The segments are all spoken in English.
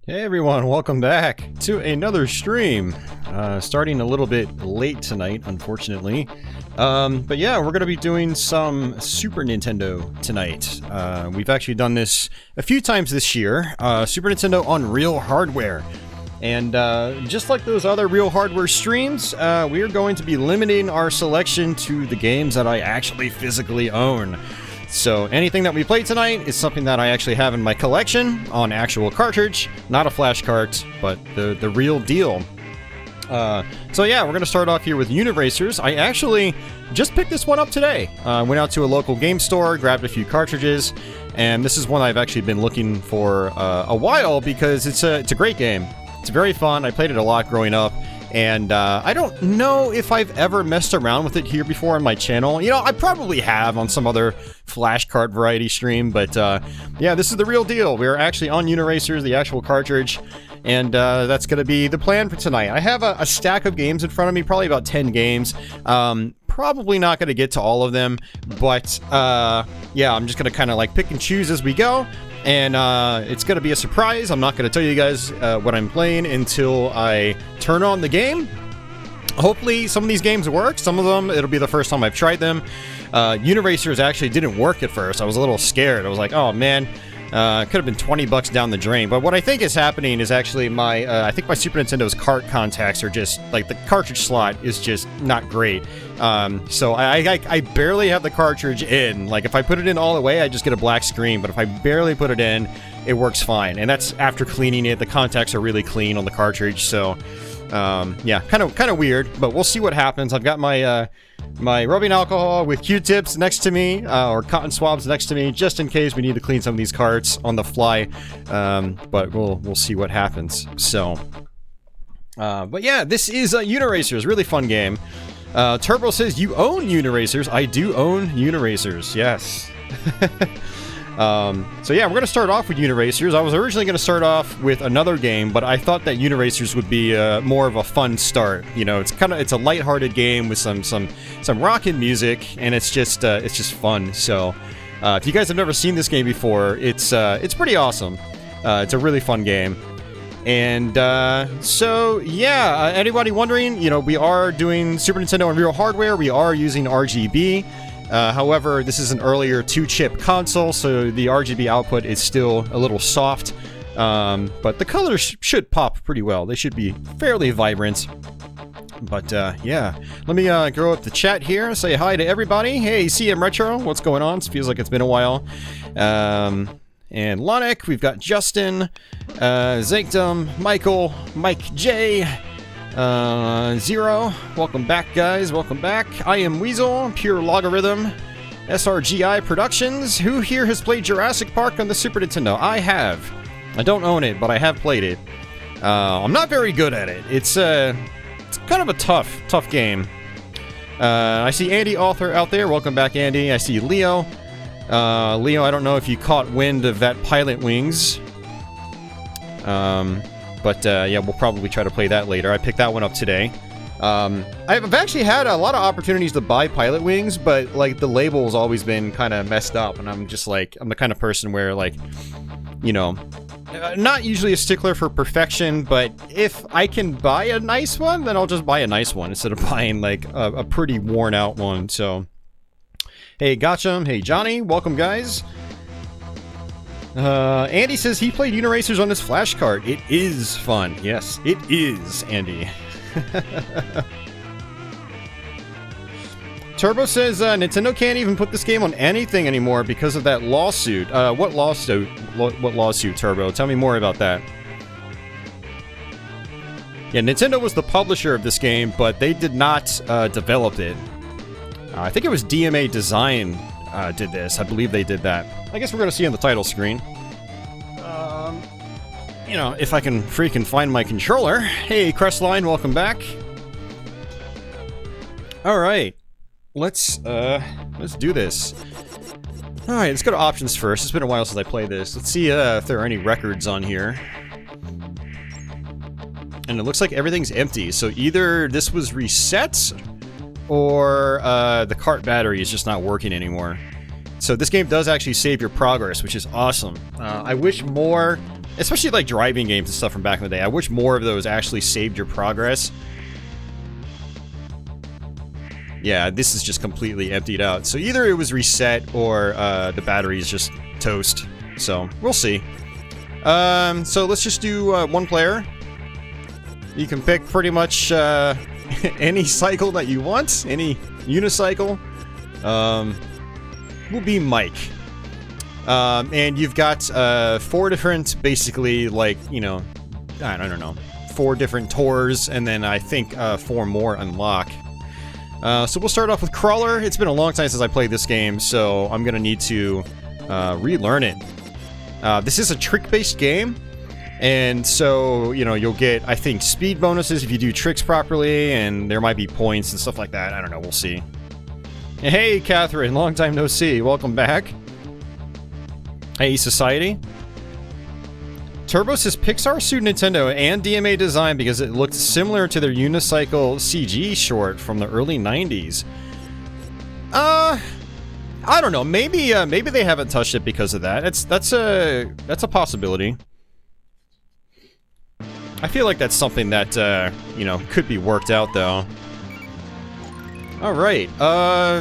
Hey everyone, welcome back to another stream. Starting a little bit late tonight, unfortunately. But yeah, we're going to be doing some Super Nintendo tonight. We've actually done this a few times this year. Super Nintendo on real hardware. And just like those other real hardware streams, we are going to be limiting our selection to the games that I actually physically own. So anything that we play tonight is something that I actually have in my collection on actual cartridge, not a flash cart, but the real deal. So yeah, we're going to start off here with Uniracers. I actually just picked this one up today. Went out to a local game store, grabbed a few cartridges, and this is one I've actually been looking for a while because it's a great game. It's very fun. I played it a lot growing up. And I don't know if I've ever messed around with it here before on my channel. You know, I probably have on some other flash cart variety stream, but yeah, this is the real deal. We're actually on Uniracers, the actual cartridge, and that's going to be the plan for tonight. I have a stack of games in front of me, probably about 10 games. Probably not going to get to all of them, but yeah, I'm just going to kind of like pick and choose as we go. And it's going to be a surprise. I'm not going to tell you guys what I'm playing until I turn on the game. Hopefully some of these games work. Some of them, it'll be the first time I've tried them. Uniracers actually didn't work at first. I was a little scared. I was like, oh man, could have been 20 bucks down the drain. But what I think is happening is actually I think my Super Nintendo's cart contacts are just, like, the cartridge slot is just not great. So I barely have the cartridge in. Like, if I put it in all the way, I just get a black screen. But if I barely put it in, it works fine. And that's after cleaning it. The contacts are really clean on the cartridge. So, yeah, kind of weird. But we'll see what happens. I've got my my rubbing alcohol with Q-tips next to me, or cotton swabs next to me, just in case we need to clean some of these carts on the fly. But we'll see what happens. So, but yeah, this is Uniracers, really fun game. Turbo says you own Uniracers. I do own Uniracers, yes. So yeah, we're going to start off with Uniracers. I was originally going to start off with another game, but I thought that Uniracers would be more of a fun start. You know, it's a lighthearted game with some rockin' music, and it's just fun. So if you guys have never seen this game before, it's pretty awesome. It's a really fun game. And so yeah, anybody wondering, you know, we are doing Super Nintendo on real hardware. We are using RGB. However, this is an earlier 2-chip console, so the RGB output is still a little soft. But the colors should pop pretty well. They should be fairly vibrant. But yeah, let me go up the chat here, say hi to everybody. Hey, CM Retro, what's going on? It feels like it's been a while. And Lonic, we've got Justin, Zankdom, Michael, Mike J, Zero, welcome back guys, welcome back. I am Weasel, Pure Logarithm, SRGI Productions. Who here has played Jurassic Park on the Super Nintendo? I have. I don't own it, but I have played it. I'm not very good at it. It's kind of a tough game. I see Andy Author out there, welcome back Andy. I see Leo. Leo, I don't know if you caught wind of that Pilotwings. But yeah, we'll probably try to play that later. I picked that one up today. I've actually had a lot of opportunities to buy Pilotwings, but like the label's always been kind of messed up, and I'm just like, I'm the kind of person where, like, you know, not usually a stickler for perfection, but if I can buy a nice one, then I'll just buy a nice one instead of buying like a pretty worn out one. So, hey Gotcha, hey Johnny, welcome guys. Andy says he played Uniracers on his flash cart. It is fun. Yes, it is, Andy. Turbo says Nintendo can't even put this game on anything anymore because of that lawsuit. What lawsuit? What lawsuit, Turbo? Tell me more about that. Yeah, Nintendo was the publisher of this game, but they did not develop it. I think it was DMA Design did this. I believe they did that. I guess we're going to see on the title screen. You know, if I can freaking find my controller. Hey, Crestline, welcome back. Alright. Let's do this. Alright, let's go to options first. It's been a while since I played this. Let's see if there are any records on here. And it looks like everything's empty. So either this was reset, or the cart battery is just not working anymore. So this game does actually save your progress, which is awesome. I wish more especially like driving games and stuff from back in the day. I wish more of those actually saved your progress. Yeah, this is just completely emptied out. So either it was reset or the battery is just toast. So we'll see. So let's just do one player. You can pick pretty much any cycle that you want, any unicycle. Will be Mike. And you've got 4 different, basically, like, you know, I don't know, 4 different tours, and then I think 4 more unlock. So we'll start off with Crawler. It's been a long time since I played this game, so I'm gonna need to relearn it. This is a trick-based game, and so, you know, you'll get, I think, speed bonuses if you do tricks properly, and there might be points and stuff like that. I don't know, we'll see. Hey, Catherine, long time no see. Welcome back. Hey, Society. Turbo says Pixar sued Nintendo and DMA Design because it looked similar to their unicycle CG short from the early 90s. I don't know. Maybe they haven't touched it because of that. That's a possibility. I feel like that's something that you know, could be worked out though. All right.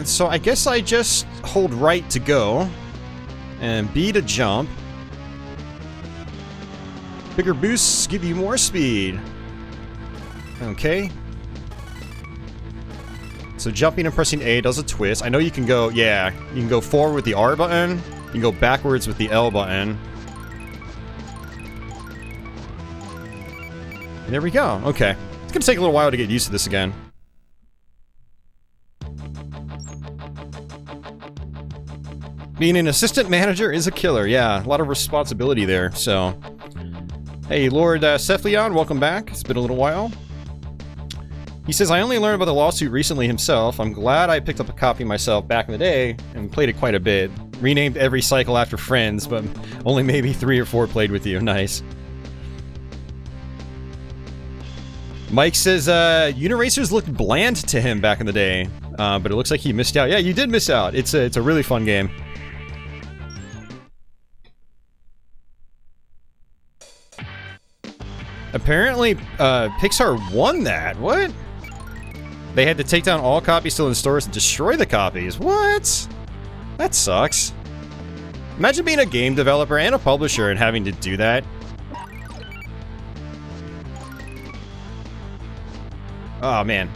So I guess I just hold right to go and B to jump. Bigger boosts give you more speed. Okay. So jumping and pressing A does a twist. I know you can go, yeah, you can go forward with the R button. You can go backwards with the L button. And there we go. Okay. It's gonna take a little while to get used to this again. Being an assistant manager is a killer. Yeah, a lot of responsibility there, so... Hey, Lord Cephalion, welcome back. It's been a little while. He says, I only learned about the lawsuit recently himself. I'm glad I picked up a copy myself back in the day and played it quite a bit. Renamed every cycle after friends, but only maybe 3 or 4 played with you. Nice. Mike says, Uniracers looked bland to him back in the day, but it looks like he missed out. Yeah, you did miss out. It's a really fun game. Apparently, Pixar won that. What? They had to take down all copies still in stores and destroy the copies. What? That sucks. Imagine being a game developer and a publisher and having to do that. Oh, man.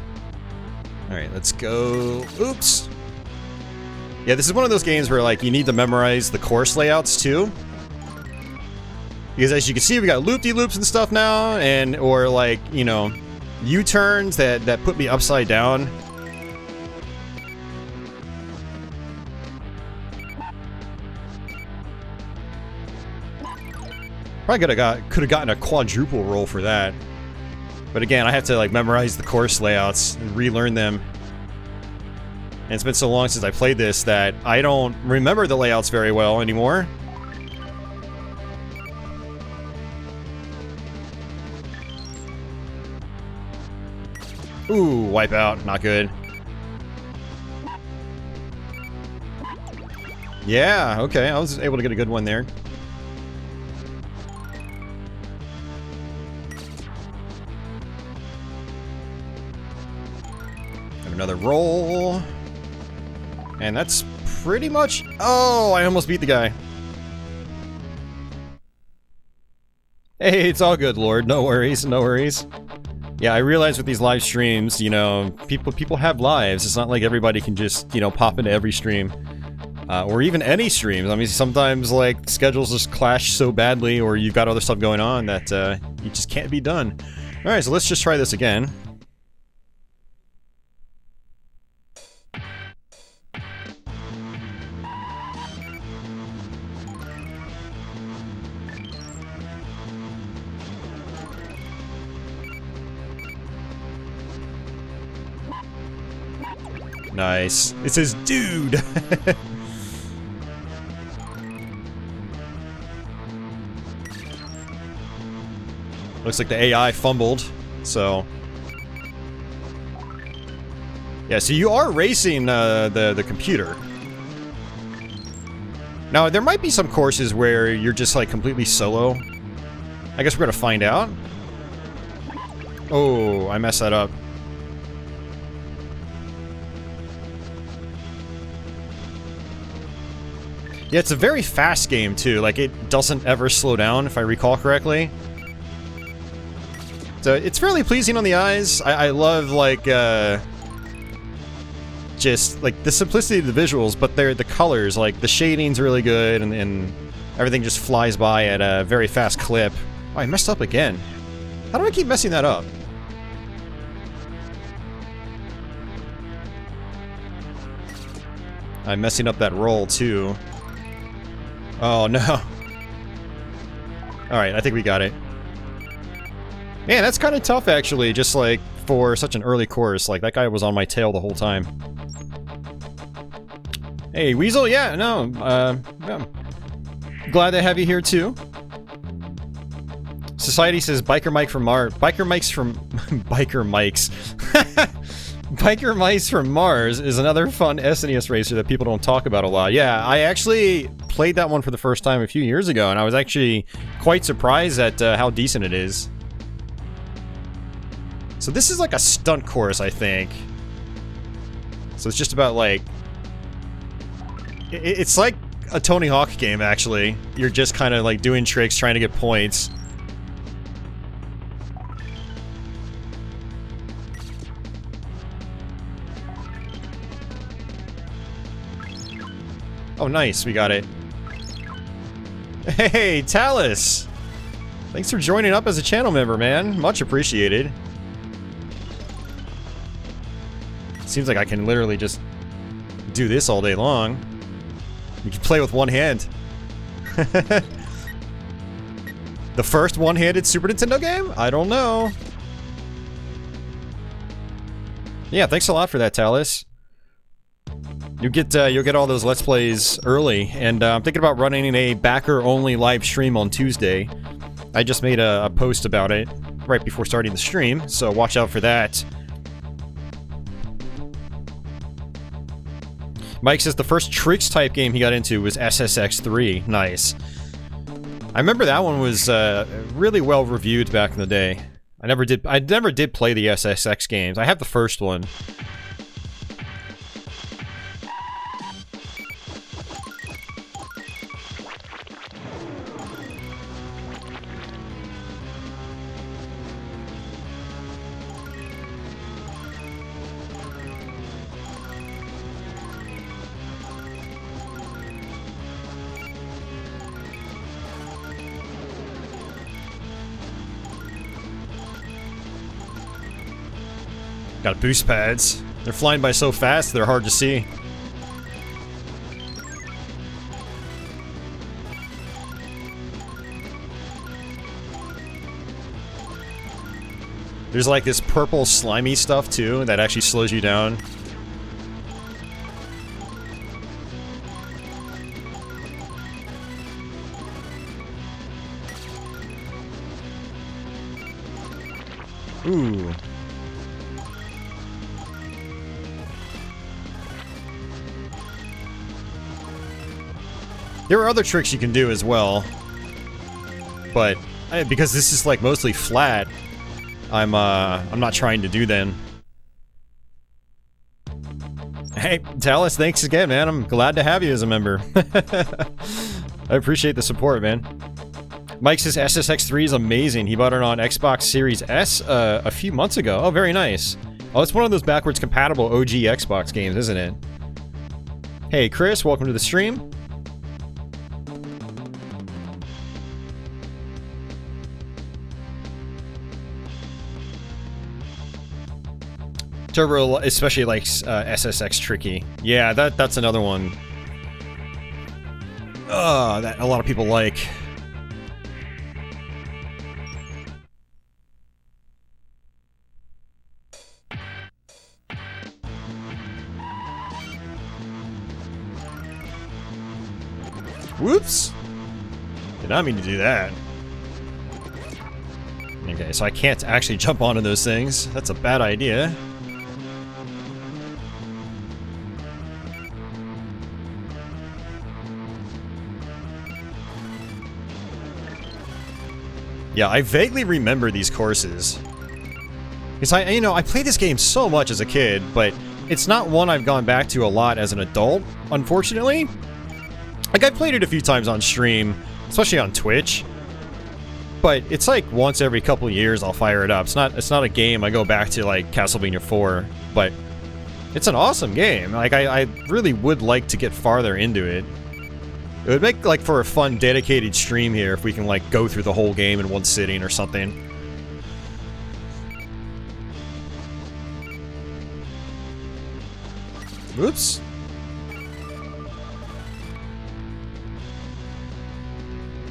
Alright, let's go. Oops. Yeah, this is one of those games where, like, you need to memorize the course layouts, too. Because as you can see, we got loop-de-loops and stuff now, and, or like, you know, U-turns that put me upside down. Probably could have gotten a quadruple roll for that. But again, I have to like memorize the course layouts and relearn them. And it's been so long since I played this that I don't remember the layouts very well anymore. Ooh, wipeout. Not good. Yeah, okay. I was able to get a good one there. Have another roll. And that's pretty much... Oh, I almost beat the guy. Hey, it's all good, Lord. No worries, no worries. Yeah, I realize with these live streams, you know, people have lives. It's not like everybody can just, you know, pop into every stream. Or even any streams. I mean, sometimes, like, schedules just clash so badly, or you've got other stuff going on that you just can't be done. Alright, so let's just try this again. Nice. It says, dude! Looks like the AI fumbled, so... Yeah, so you are racing the computer. Now, there might be some courses where you're just, like, completely solo. I guess we're gonna find out. Oh, I messed that up. Yeah, it's a very fast game, too. Like, it doesn't ever slow down, if I recall correctly. So, it's fairly pleasing on the eyes. I love, like, just, like, the simplicity of the visuals, but the colors, like, the shading's really good, and everything just flies by at a very fast clip. Oh, I messed up again. How do I keep messing that up? I'm messing up that roll, too. Oh, no. Alright, I think we got it. Man, that's kind of tough, actually, just, like, for such an early course. Like, that guy was on my tail the whole time. Hey, Weasel? Yeah, no, yeah. Glad to have you here, too. Society says Biker Mike from Mars. Biker Mike's from... Biker Mike's. Biker Mice from Mars is another fun SNES racer that people don't talk about a lot. Yeah, I actually played that one for the first time a few years ago, and I was actually quite surprised at how decent it is. So this is like a stunt course, I think. So it's just about, like... It's like a Tony Hawk game, actually. You're just kind of, like, doing tricks, trying to get points. Oh, nice. We got it. Hey, Talus! Thanks for joining up as a channel member, man. Much appreciated. Seems like I can literally just do this all day long. You can play with one hand. The first one-handed Super Nintendo game? I don't know. Yeah, thanks a lot for that, Talus. You'll get all those Let's Plays early, and I'm thinking about running a backer-only live stream on Tuesday. I just made a post about it right before starting the stream, so watch out for that. Mike says the first Tricks type game he got into was SSX3. Nice. I remember that one was really well reviewed back in the day. I never did play the SSX games. I have the first one. Got boost pads. They're flying by so fast, they're hard to see. There's like this purple slimy stuff too that actually slows you down. Ooh. There are other tricks you can do as well, but because this is like mostly flat, I'm not trying to do them. Hey, Talus, thanks again, man. I'm glad to have you as a member. I appreciate the support, man. Mike says SSX3 is amazing. He bought it on Xbox Series S a few months ago. Oh, very nice. Oh, it's one of those backwards compatible OG Xbox games, isn't it? Hey, Chris, welcome to the stream. Turbo especially likes SSX Tricky. Yeah, that's another one. That a lot of people like. Whoops! Did not mean to do that. Okay, so I can't actually jump onto those things. That's a bad idea. Yeah, I vaguely remember these courses. Because I played this game so much as a kid, but it's not one I've gone back to a lot as an adult, unfortunately. Like, I played it a few times on stream, especially on Twitch. But it's like once every couple years I'll fire it up. It's not a game I go back to like Castlevania 4, but it's an awesome game. Like, I really would like to get farther into it. It would make, like, for a fun, dedicated stream here if we can, like, go through the whole game in one sitting or something. Oops.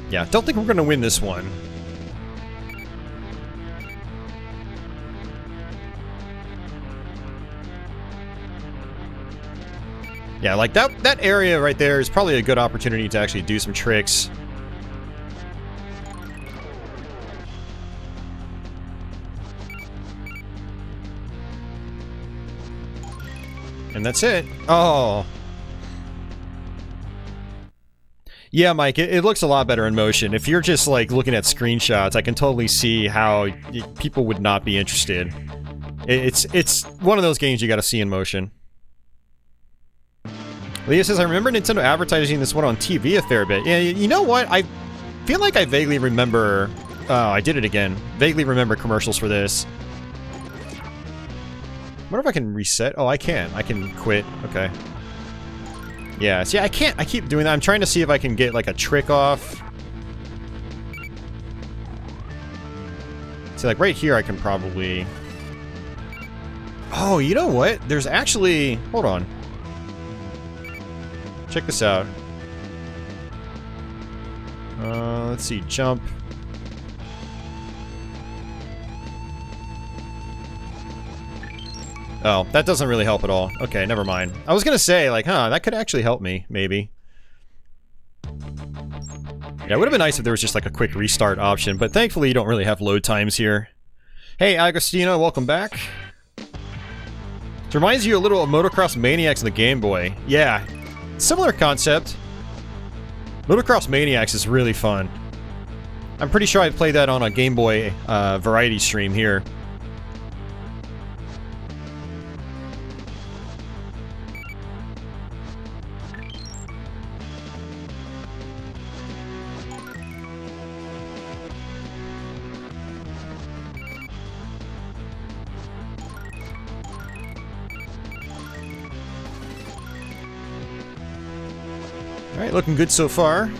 Yeah, don't think we're gonna win this one. Yeah, like, that area right there is probably a good opportunity to actually do some tricks. And that's it. Oh. Yeah, Mike, it looks a lot better in motion. If you're just, like, looking at screenshots, I can totally see how people would not be interested. It's one of those games you gotta see in motion. Leah says, I remember Nintendo advertising this one on TV a fair bit. Yeah, you know what? I feel like I vaguely remember... Oh, I did it again. Vaguely remember commercials for this. I wonder if I can reset. Oh, I can. I can quit. Okay. Yeah, see, I can't... I keep doing that. I'm trying to see if I can get, like, a trick off. See, like, right here I can probably... Oh, you know what? There's actually... Hold on. Check this out. Let's see, jump. Oh, that doesn't really help at all. Okay, never mind. I was gonna say, like, that could actually help me, maybe. Yeah, it would have been nice if there was just, like, a quick restart option, but thankfully you don't really have load times here. Hey, Agostino, welcome back. It reminds you a little of Motocross Maniacs in the Game Boy. Yeah. Similar concept. Motocross Maniacs is really fun. I'm pretty sure I played that on a Game Boy variety stream here. Alright, looking good so far.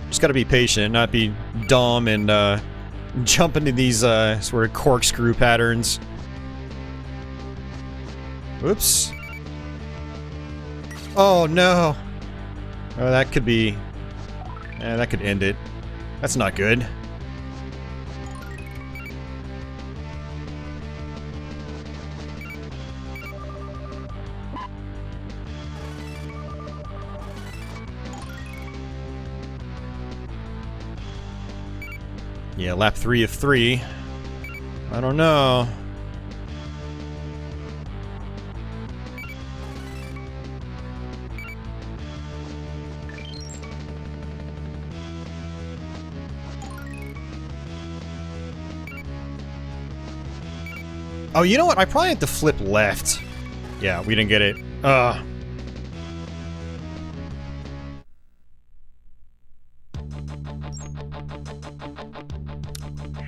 Just gotta be patient, not be dumb and jump into these sort of corkscrew patterns. Whoops. Oh no! Oh, that could be... that could end it. That's not good. Yeah, lap 3 of 3. I don't know. Oh, you know what? I probably have to flip left. Yeah, we didn't get it.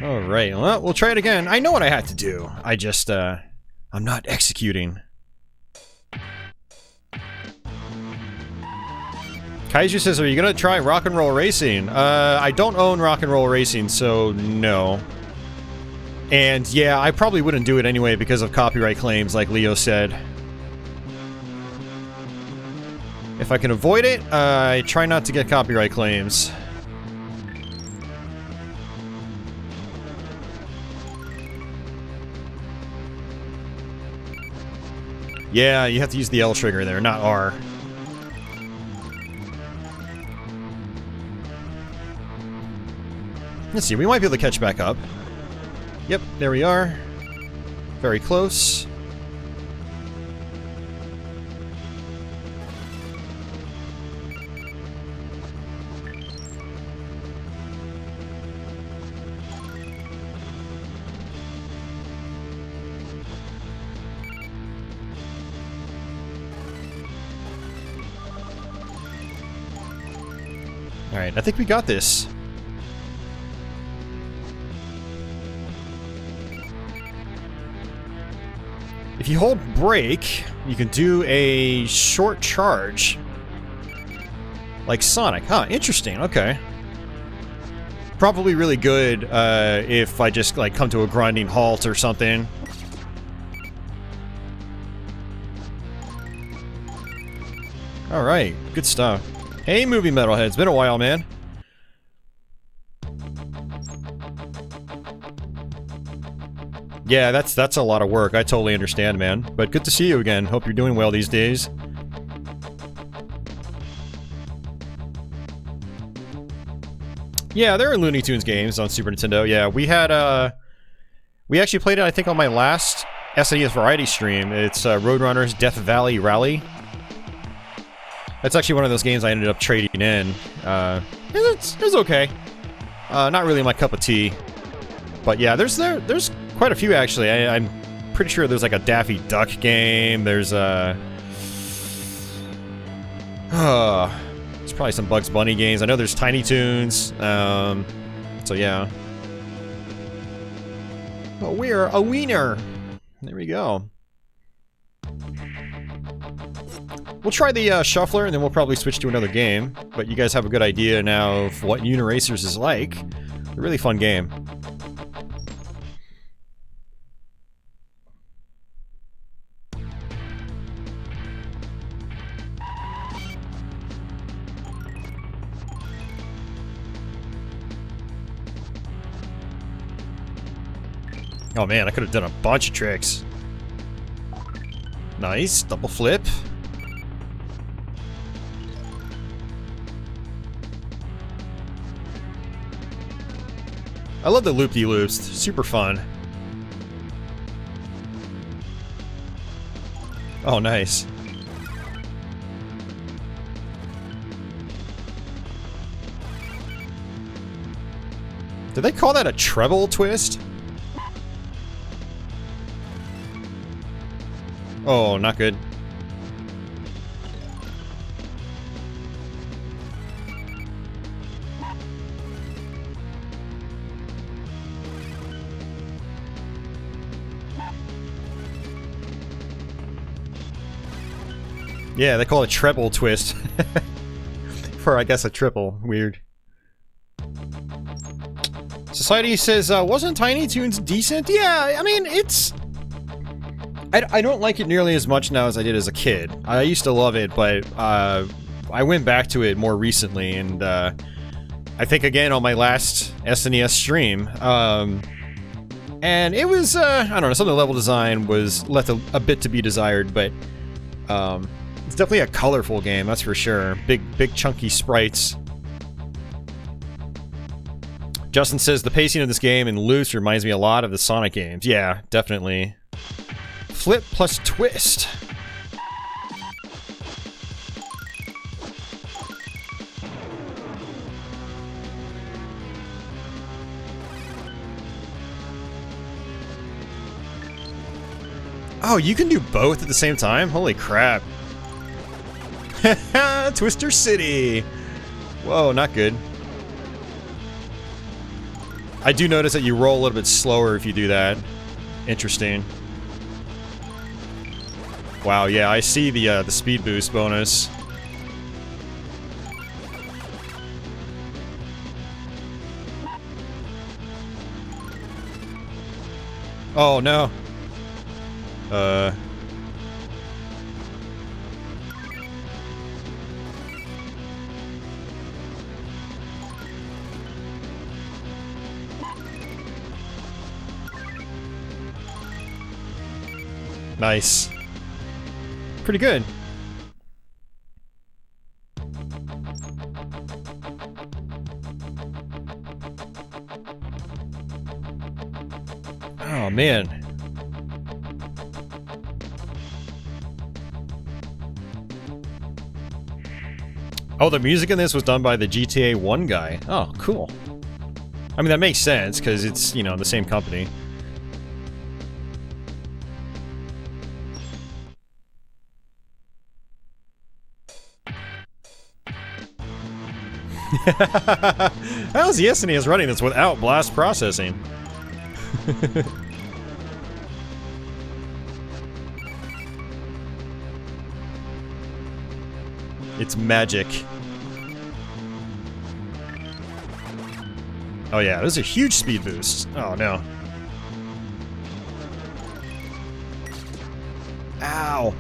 Alright, well, we'll try it again. I know what I had to do. I just, I'm not executing. Kaiju says, are you gonna try Rock and Roll Racing? I don't own Rock and Roll Racing, so no. And yeah, I probably wouldn't do it anyway because of copyright claims, like Leo said. If I can avoid it, I try not to get copyright claims. Yeah, you have to use the L trigger there, not R. Let's see, we might be able to catch back up. Yep, there we are. Very close. Alright, I think we got this. If you hold brake, you can do a short charge. Like Sonic. Huh, interesting, okay. Probably really good if I just like come to a grinding halt or something. Alright, good stuff. Hey, movie metalhead, it's been a while, man. Yeah, that's a lot of work. I totally understand, man. But good to see you again. Hope you're doing well these days. Yeah, there are Looney Tunes games on Super Nintendo. Yeah, we had, we actually played it, I think, on my last SNES Variety stream. It's Roadrunner's Death Valley Rally. That's actually one of those games I ended up trading in. It was okay. Not really my cup of tea. But yeah, there's quite a few, actually. I'm pretty sure there's like a Daffy Duck game. There's there's probably some Bugs Bunny games. I know there's Tiny Toons. So yeah. Oh, we're a wiener. There we go. We'll try the shuffler, and then we'll probably switch to another game. But you guys have a good idea now of what Uniracers is like. A really fun game. Oh man, I could have done a bunch of tricks. Nice, double flip. I love the loop-de-loops, super fun. Oh, nice. Did they call that a treble twist? Oh, not good. Yeah, they call it treble twist. For, I guess, a triple. Weird. Society says, wasn't Tiny Toons decent? Yeah, I mean, it's... I don't like it nearly as much now as I did as a kid. I used to love it, but I went back to it more recently, and I think again on my last SNES stream. And it was, I don't know, some of the level design was left a bit to be desired, but it's definitely a colorful game, that's for sure. Big chunky sprites. Justin says the pacing of this game in loops reminds me a lot of the Sonic games. Yeah, definitely. Flip plus twist. Oh, you can do both at the same time? Holy crap. Twister City! Whoa, not good. I do notice that you roll a little bit slower if you do that. Interesting. Wow, yeah, I see the speed boost bonus. Oh, no. Nice. Pretty good. Oh, man. Oh, the music in this was done by the GTA 1 guy. Oh, cool. I mean, that makes sense, because it's, you know, the same company. How's the SNES running this without blast processing? It's magic. Oh yeah, this is a huge speed boost. Oh no. Ow.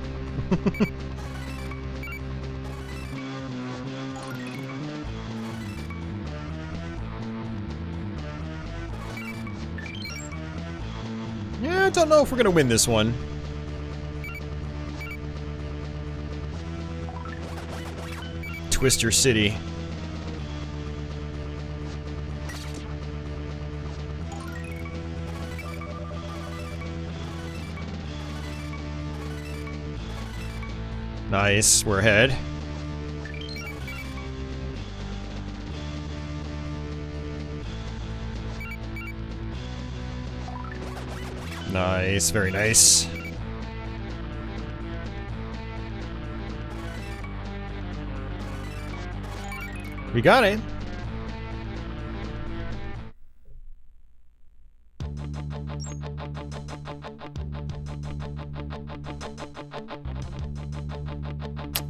Yeah, I don't know if we're gonna win this one. Twister City. Nice, we're ahead. Nice, very nice. We got it.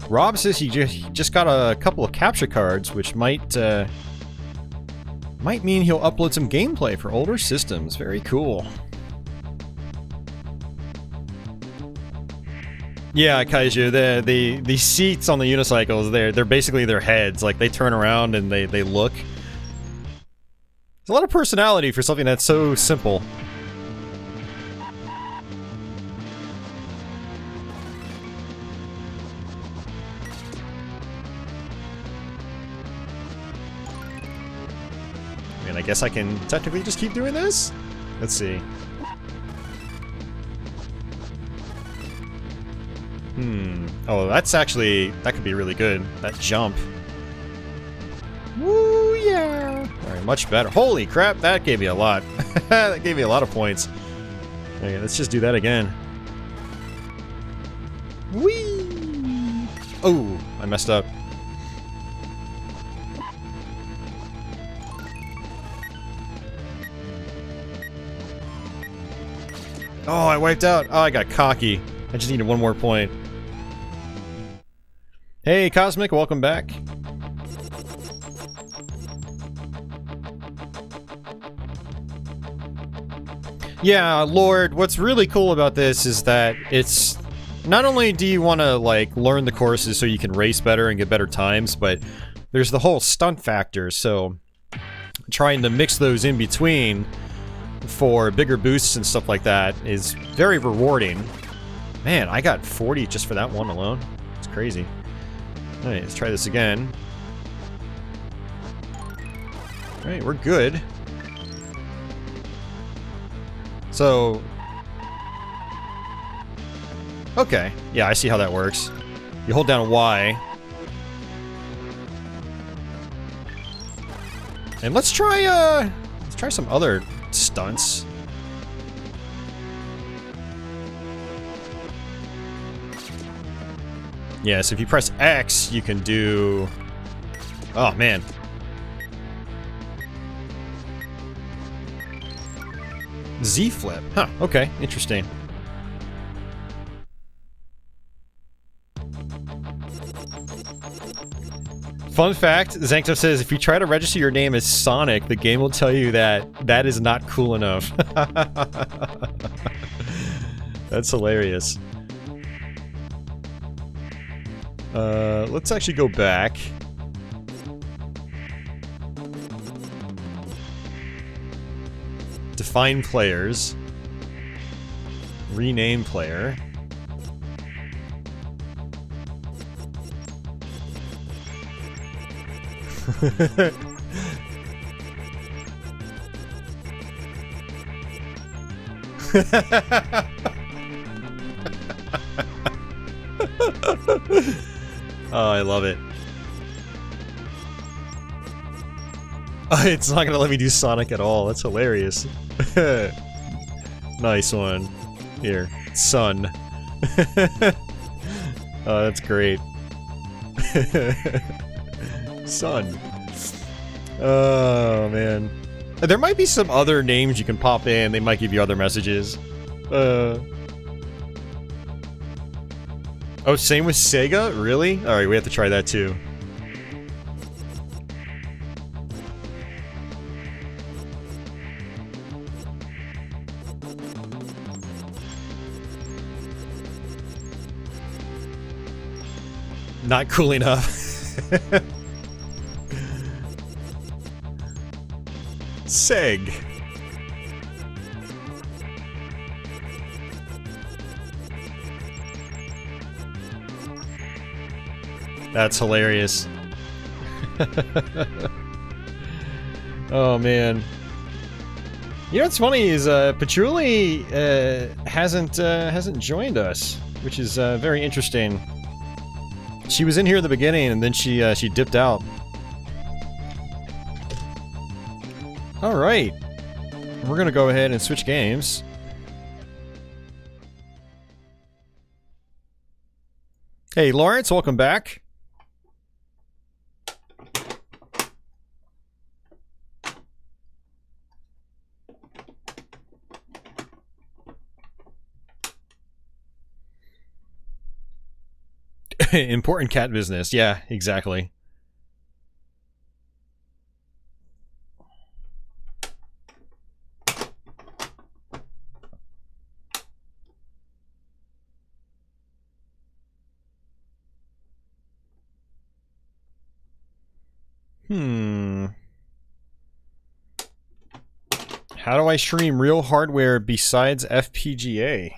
Rob says he just got a couple of capture cards, which might mean he'll upload some gameplay for older systems. Very cool. Yeah, Kaiju, the seats on the unicycles, they're basically their heads. Like, they turn around and they look. There's a lot of personality for something that's so simple. I mean, I guess I can technically just keep doing this? Let's see. Oh, that's actually... that could be really good. That jump. Woo, yeah! Alright, much better. Holy crap, that gave me a lot. That gave me a lot of points. Okay, let's just do that again. Whee! Oh, I messed up. Oh, I wiped out. Oh, I got cocky. I just needed one more point. Hey, Cosmic, welcome back. Yeah, Lord, what's really cool about this is that it's... not only do you want to, like, learn the courses so you can race better and get better times, but there's the whole stunt factor, so... trying to mix those in between for bigger boosts and stuff like that is very rewarding. Man, I got 40 just for that one alone. It's crazy. Alright, let's try this again. Alright, we're good. So... okay. Yeah, I see how that works. You hold down Y. And let's try some other stunts. Yeah, so if you press X, you can do... oh, man. Z-flip. Huh, okay, interesting. Fun fact, Zankto says, if you try to register your name as Sonic, the game will tell you that that is not cool enough. That's hilarious. Let's actually go back. Define players. Rename player. Oh, I love it. Oh, it's not gonna let me do Sonic at all. That's hilarious. Nice one. Here, Sun. Oh, that's great. Sun. Oh, man. There might be some other names you can pop in. They might give you other messages. Oh, same with Sega? Really? Alright, we have to try that too. Not cool enough. Seg. That's hilarious. Oh man. You know what's funny is Patchouli hasn't joined us, which is very interesting. She was in here at the beginning and then she dipped out. All right. We're going to go ahead and switch games. Hey Lawrence, welcome back. Important cat business. Yeah, exactly. How do I stream real hardware besides FPGA?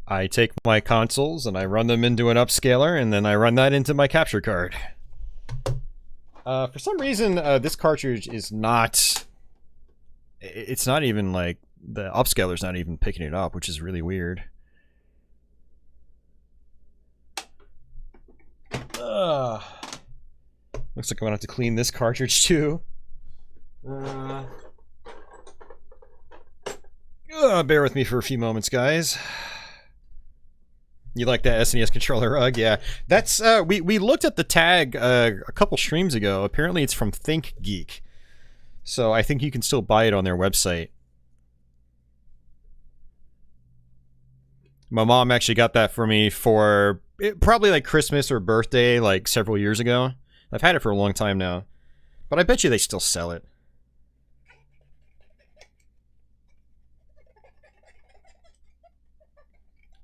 I take my consoles and I run them into an upscaler and then I run that into my capture card. For some reason, this cartridge is not... It's not even like... The upscaler's not even picking it up, which is really weird. Looks like I'm gonna have to clean this cartridge too. Bear with me for a few moments, guys. You like that SNES controller rug? Yeah. That's, we looked at the tag a couple streams ago. Apparently it's from ThinkGeek. So I think you can still buy it on their website. My mom actually got that for me for probably like Christmas or birthday like several years ago. I've had it for a long time now. But I bet you they still sell it.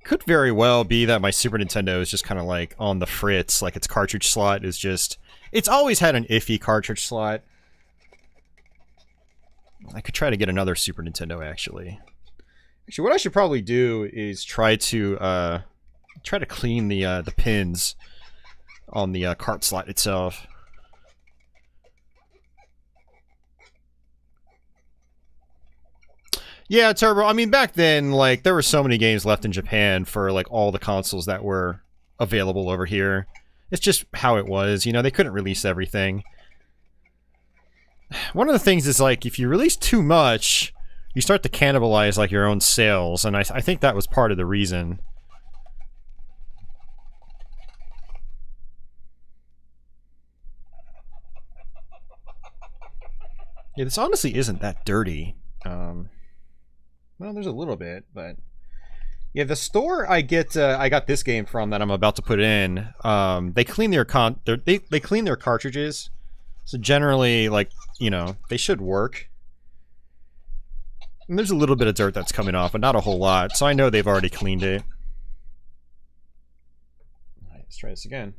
Could very well be that my Super Nintendo is just kind of like on the fritz, like its cartridge slot is just... It's always had an iffy cartridge slot. I could try to get another Super Nintendo, actually. Actually, what I should probably do is try to clean the pins on the cart slot itself. Yeah, Turbo, I mean, back then, like, there were so many games left in Japan for, like, all the consoles that were available over here. It's just how it was, you know, they couldn't release everything. One of the things is, like, if you release too much, you start to cannibalize, like, your own sales, and I think that was part of the reason. Yeah, this honestly isn't that dirty. Well, there's a little bit, but yeah, the store I got this game from that I'm about to put in. They clean their they clean their cartridges, so generally, like, you know, they should work. And there's a little bit of dirt that's coming off, but not a whole lot. So I know they've already cleaned it. All right, let's try this again.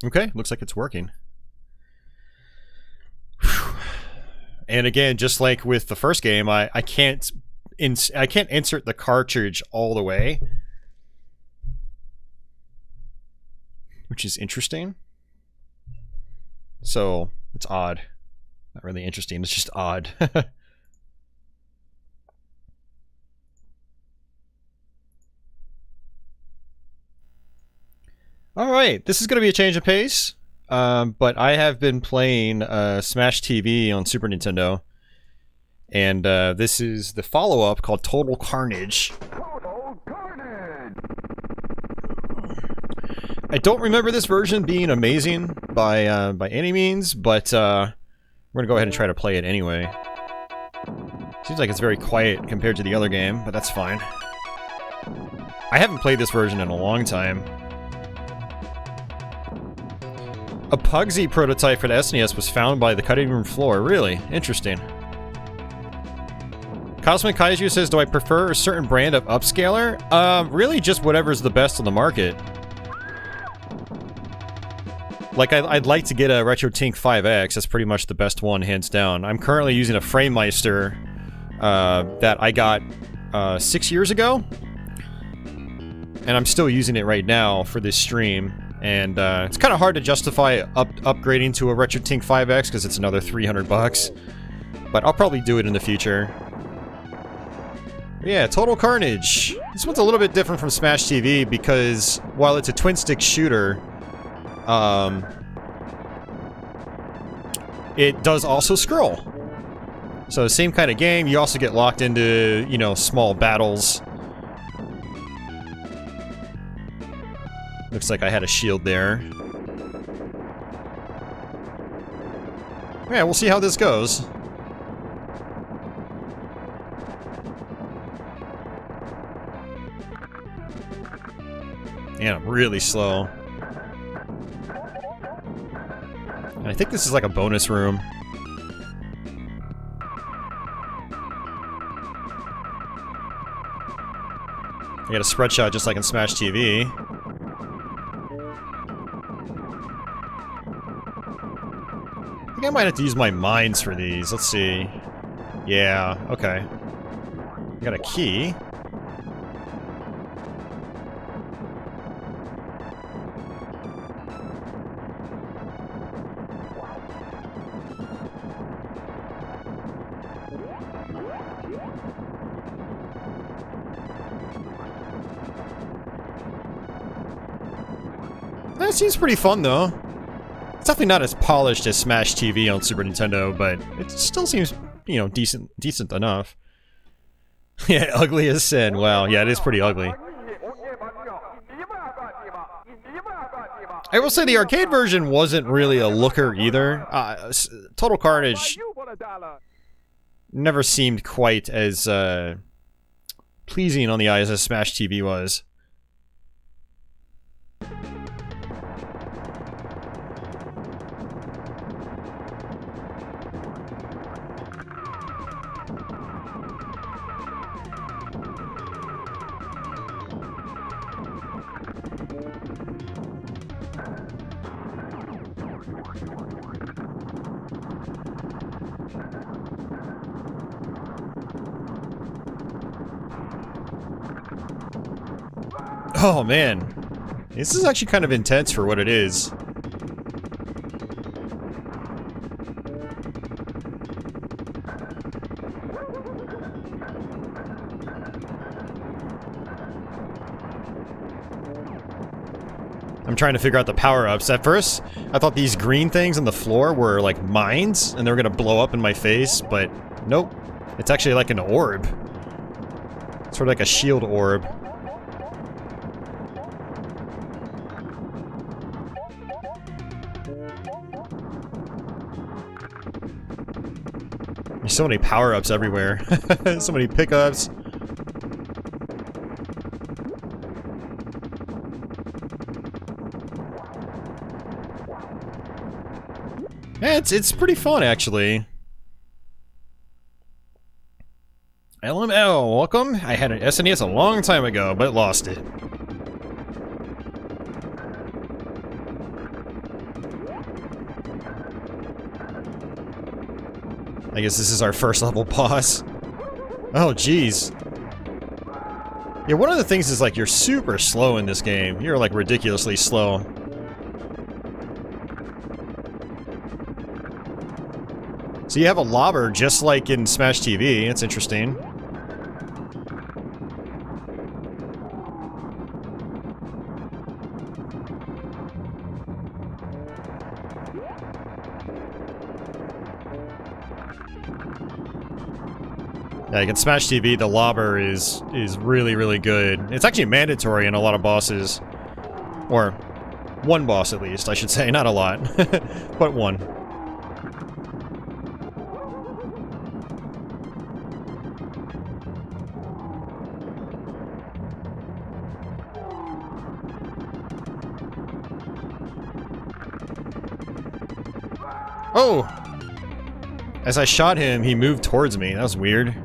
Okay, looks like it's working. Whew. And again, just like with the first game, I can't insert the cartridge all the way, which is interesting. So it's odd. Not really interesting, it's just odd. Alright, this is going to be a change of pace, but I have been playing Smash TV on Super Nintendo, and this is the follow-up called Total Carnage. Total Carnage! I don't remember this version being amazing by any means, but we're going to go ahead and try to play it anyway. Seems like it's very quiet compared to the other game, but that's fine. I haven't played this version in a long time. A Pugsy prototype for the SNES was found by the cutting room floor. Really? Interesting. Cosmic Kaiju says, do I prefer a certain brand of upscaler? Really just whatever's the best on the market. Like, I'd like to get a RetroTink 5X. That's pretty much the best one, hands down. I'm currently using a Framemeister that I got 6 years ago. And I'm still using it right now for this stream. And it's kind of hard to justify upgrading to a RetroTink 5X because it's another $300. But I'll probably do it in the future. But yeah, Total Carnage. This one's a little bit different from Smash TV because while it's a twin-stick shooter, it does also scroll. So same kind of game. You also get locked into, you know, small battles. Looks like I had a shield there. Yeah, we'll see how this goes. Yeah, I'm really slow. And I think this is like a bonus room. I got a spread shot just like in Smash TV. I think I might have to use my mines for these. Let's see. Yeah, okay. I got a key. That seems pretty fun, though. It's definitely not as polished as Smash TV on Super Nintendo, but it still seems, you know, decent enough. Yeah, ugly as sin. Wow, yeah, it is pretty ugly. I will say the arcade version wasn't really a looker either. Total Carnage never seemed quite as pleasing on the eyes as Smash TV was. Oh man, this is actually kind of intense for what it is. I'm trying to figure out the power-ups. At first, I thought these green things on the floor were like mines, and they were gonna blow up in my face, but nope. It's actually like an orb. Sort of like a shield orb. There's so many power-ups everywhere. So many pickups. Yeah, it's pretty fun, actually. LML, welcome. I had an SNES a long time ago, but lost it. I guess this is our first level boss. Oh, jeez. Yeah, one of the things is, like, you're super slow in this game. You're, like, ridiculously slow. So So you have a lobber just like in Smash TV. It's interesting. Yeah, like in Smash TV, the lobber is really, really good. It's actually mandatory in a lot of bosses. Or one boss at least, I should say. Not a lot, but one. Oh! As I shot him, he moved towards me. That was weird.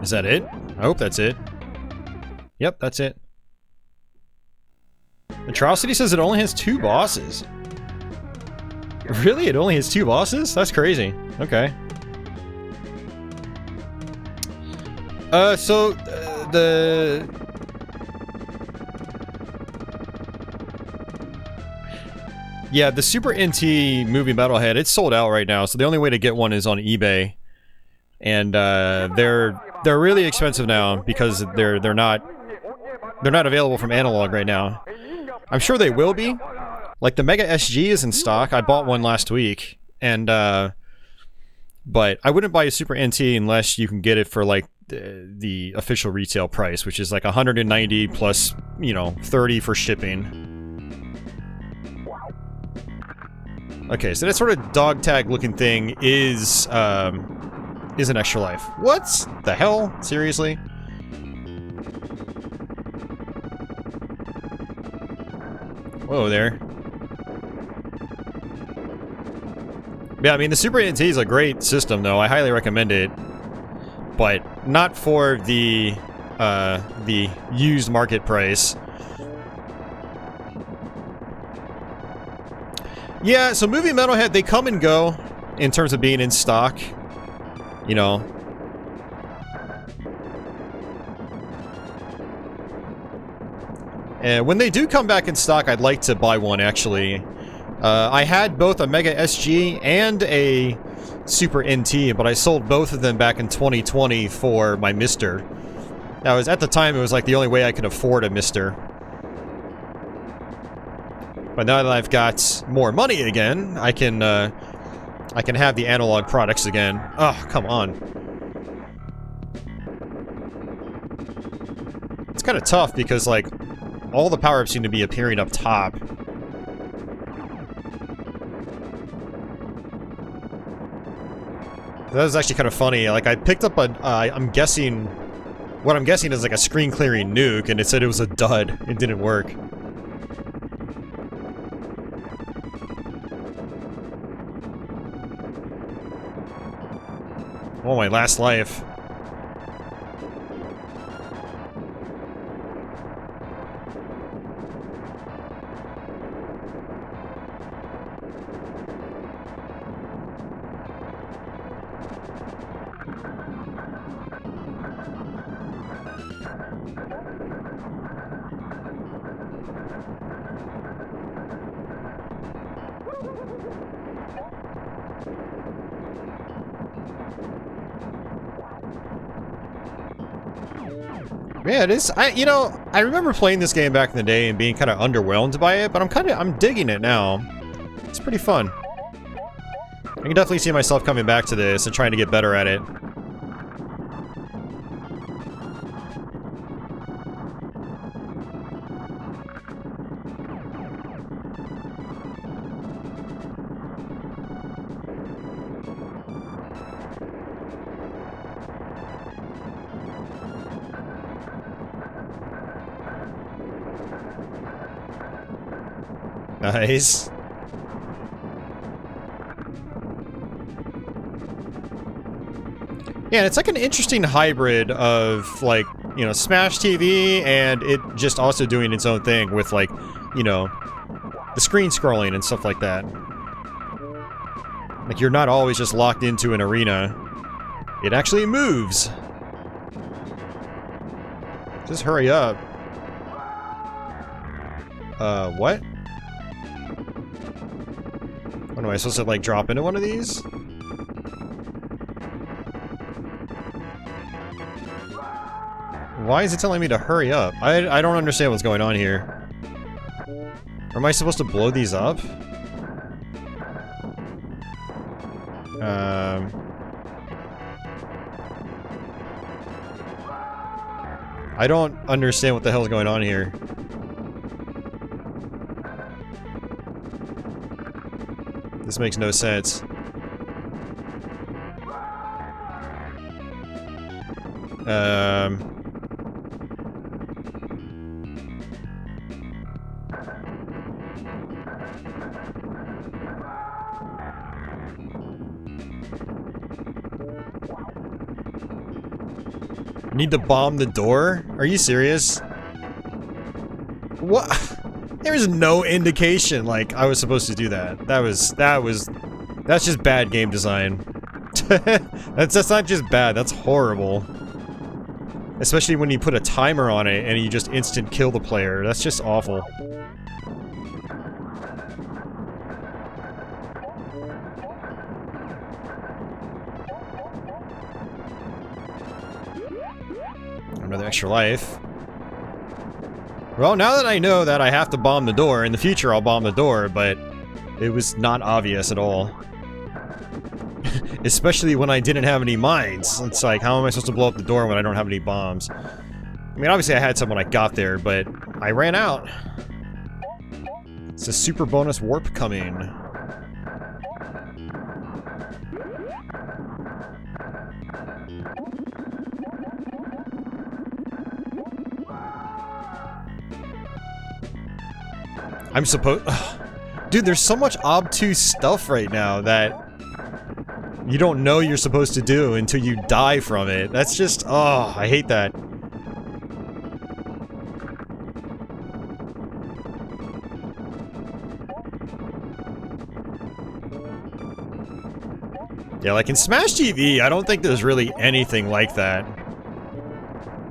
Is that it? I hope that's it. Yep, that's it. Atrocity says it only has 2 bosses. Really? It only has 2 bosses? That's crazy. Okay. Yeah, the Super NT movie Metalhead, it's sold out right now, so the only way to get one is on eBay. And they're really expensive now because they're not available from analog right now. I'm sure they will be. Like the Mega SG is in stock. I bought one last week, and but I wouldn't buy a Super NT unless you can get it for like the official retail price, which is like 190 plus, you know, 30 for shipping. Okay, so that sort of dog tag looking thing is an extra life. What the hell? Seriously? Whoa there. Yeah, I mean, the Super NT is a great system, though. I highly recommend it. But not for the used market price. Yeah, so Movie Metalhead, they come and go in terms of being in stock. You know. And when they do come back in stock, I'd like to buy one, actually. I had both a Mega SG and a Super NT, but I sold both of them back in 2020 for my Mister. Now, at the time, it was like the only way I could afford a Mister. But now that I've got more money again, I can have the analog products again. Oh, come on. It's kind of tough because, like, all the power-ups seem to be appearing up top. That was actually kind of funny. Like, I picked up a, I'm guessing, what I'm guessing is like a screen-clearing nuke, and it said it was a dud. It didn't work. Oh, my last life. Yeah, it is. You know, I remember playing this game back in the day and being kind of underwhelmed by it, but I'm digging it now. It's pretty fun. I can definitely see myself coming back to this and trying to get better at it. Nice. Yeah, it's like an interesting hybrid of, like, you know, Smash TV and it just also doing its own thing with, like, you know, the screen scrolling and stuff like that. Like, you're not always just locked into an arena. It actually moves. Just hurry up. What? What am I supposed to, like, drop into one of these? Why is it telling me to hurry up? I don't understand what's going on here. Or am I supposed to blow these up? I don't understand what the hell's going on here. This makes no sense. Need to bomb the door? Are you serious? What? There was no indication like I was supposed to do that. That's just bad game design. That's not just bad, that's horrible. Especially when you put a timer on it and you just instant kill the player. That's just awful. Another extra life. Well, now that I know that I have to bomb the door, in the future I'll bomb the door, but it was not obvious at all. Especially when I didn't have any mines. It's like, how am I supposed to blow up the door when I don't have any bombs? I mean, obviously I had some when I got there, but I ran out. It's a super bonus warp coming. I'm supposed... Dude, there's so much obtuse stuff right now that you don't know you're supposed to do until you die from it. That's just... Oh, I hate that. Yeah, like in Smash TV, I don't think there's really anything like that.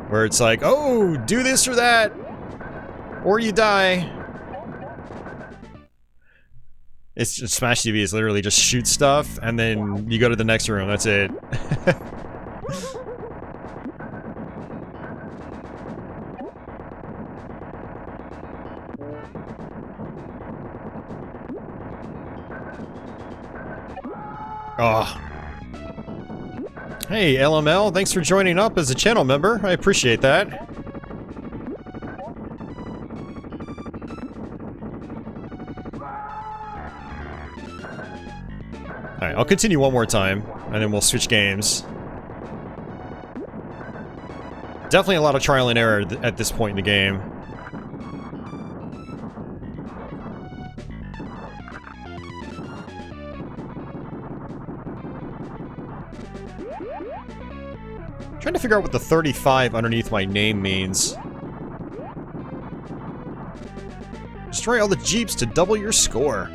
Where it's like, oh, do this or that, or you die. It's just, Smash TV is literally just shoot stuff, and then you go to the next room, that's it. Oh. Hey, LML, thanks for joining up as a channel member. I appreciate that. Alright, I'll continue one more time, and then we'll switch games. Definitely a lot of trial and error at this point in the game. Trying to figure out what the 35 underneath my name means. Destroy all the Jeeps to double your score.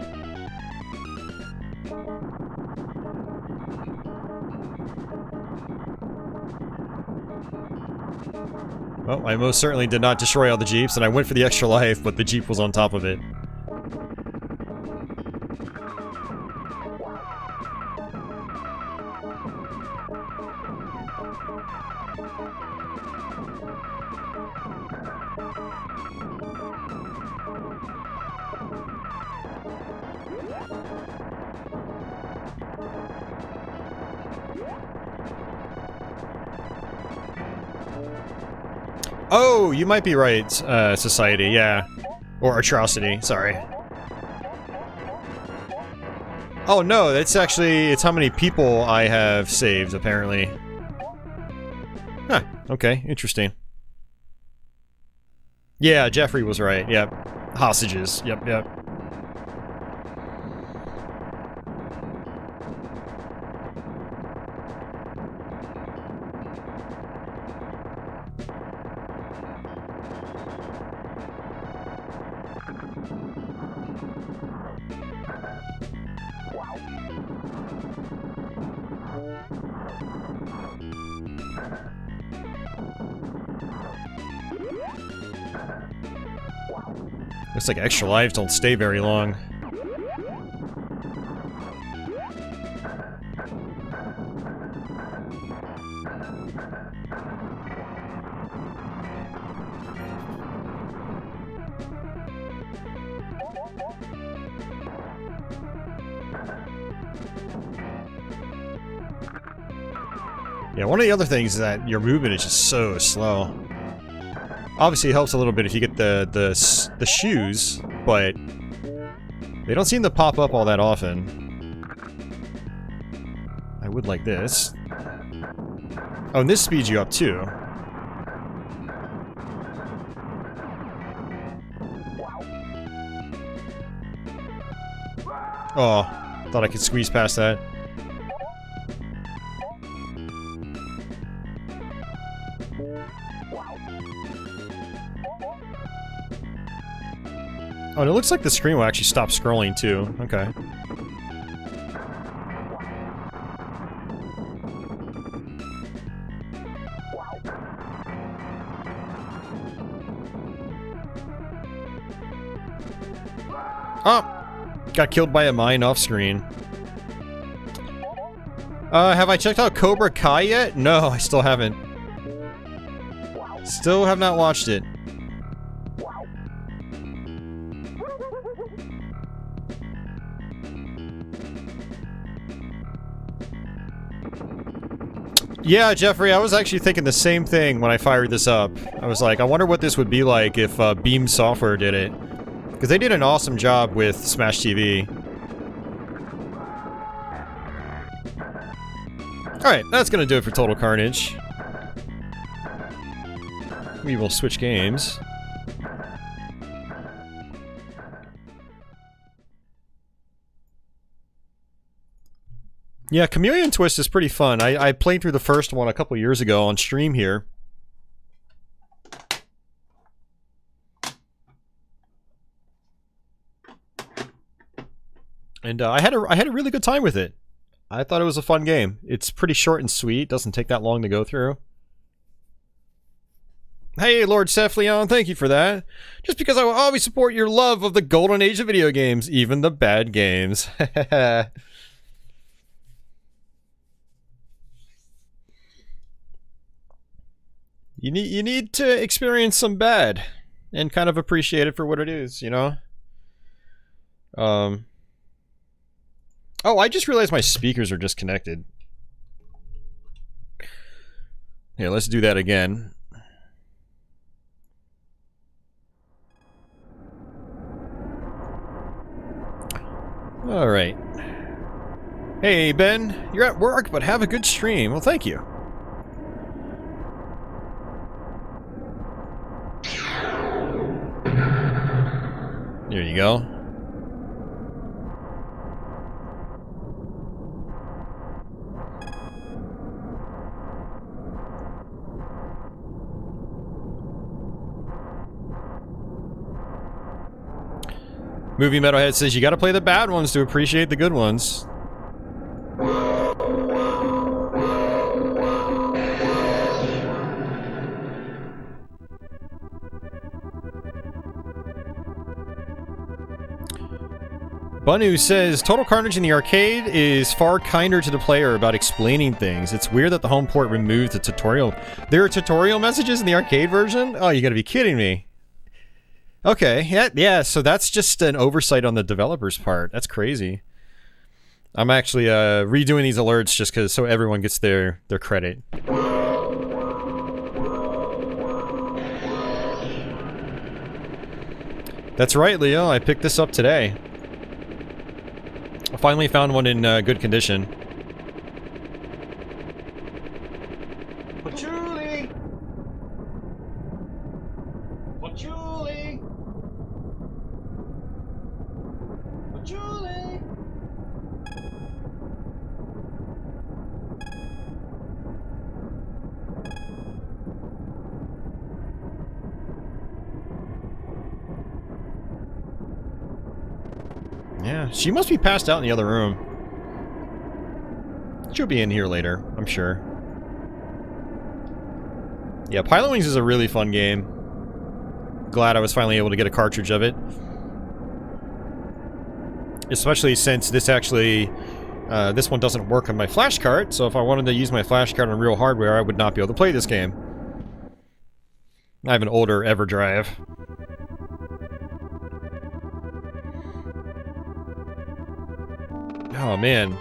Well, I most certainly did not destroy all the Jeeps, and I went for the extra life, but the Jeep was on top of it. Oh, you might be right, Society, yeah. Or Atrocity, sorry. Oh no, that's actually, it's how many people I have saved, apparently. Huh, okay, interesting. Yeah, Jeffrey was right, yep. Hostages, yep. Looks like extra lives don't stay very long. Yeah, one of the other things is that your movement is just so slow. Obviously, it helps a little bit if you get the shoes, but they don't seem to pop up all that often. I would like this. Oh, and this speeds you up too. Oh, thought I could squeeze past that. Oh, and it looks like the screen will actually stop scrolling too. Okay. Oh! Got killed by a mine off screen. Have I checked out Cobra Kai yet? No, I still haven't. Still have not watched it. Yeah, Jeffrey, I was actually thinking the same thing when I fired this up. I was like, I wonder what this would be like if Beam Software did it. Because they did an awesome job with Smash TV. Alright, that's gonna do it for Total Carnage. We will switch games. Yeah, Chameleon Twist is pretty fun. I played through the first one a couple years ago on stream here. And I had a really good time with it. I thought it was a fun game. It's pretty short and sweet. Doesn't take that long to go through. Hey, Lord Cephleon, thank you for that. Just because I will always support your love of the golden age of video games, even the bad games. You need to experience some bad and kind of appreciate it for what it is, you know? Oh, I just realized my speakers are disconnected. Here, let's do that again. All right. Hey, Ben, you're at work, but have a good stream. Well, thank you. There you go. Movie Metalhead says you gotta play the bad ones to appreciate the good ones. Banu says, Total Carnage in the arcade is far kinder to the player about explaining things. It's weird that the home port removed the tutorial. There are tutorial messages in the arcade version? Oh, you gotta be kidding me. Okay, yeah, so that's just an oversight on the developer's part. That's crazy. I'm actually redoing these alerts just because so everyone gets their credit. That's right, Leo. I picked this up today. I finally found one in good condition. Patchouli! Patchouli! Patchouli! Yeah, she must be passed out in the other room. She'll be in here later, I'm sure. Yeah, Pilotwings is a really fun game. Glad I was finally able to get a cartridge of it. Especially since this actually... this one doesn't work on my flash card, so if I wanted to use my flash card on real hardware, I would not be able to play this game. I have an older EverDrive. Oh, man.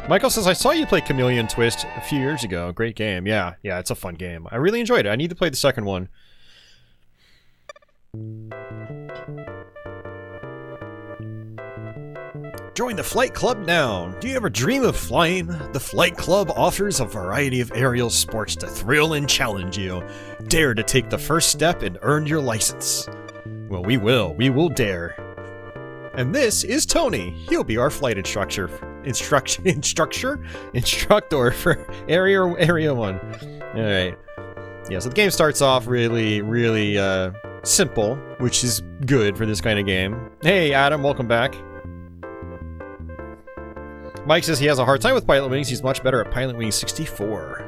Michael says, I saw you play Chameleon Twist a few years ago. Great game. Yeah, it's a fun game. I really enjoyed it. I need to play the second one. Join the Flight Club now. Do you ever dream of flying? The Flight Club offers a variety of aerial sports to thrill and challenge you. Dare to take the first step and earn your license. Well, we will. We will dare. And this is Tony. He'll be our flight instructor for Area 1. Alright. Yeah, so the game starts off really simple, which is good for this kind of game. Hey, Adam, welcome back. Mike says he has a hard time with Pilotwings. He's much better at Pilotwings 64.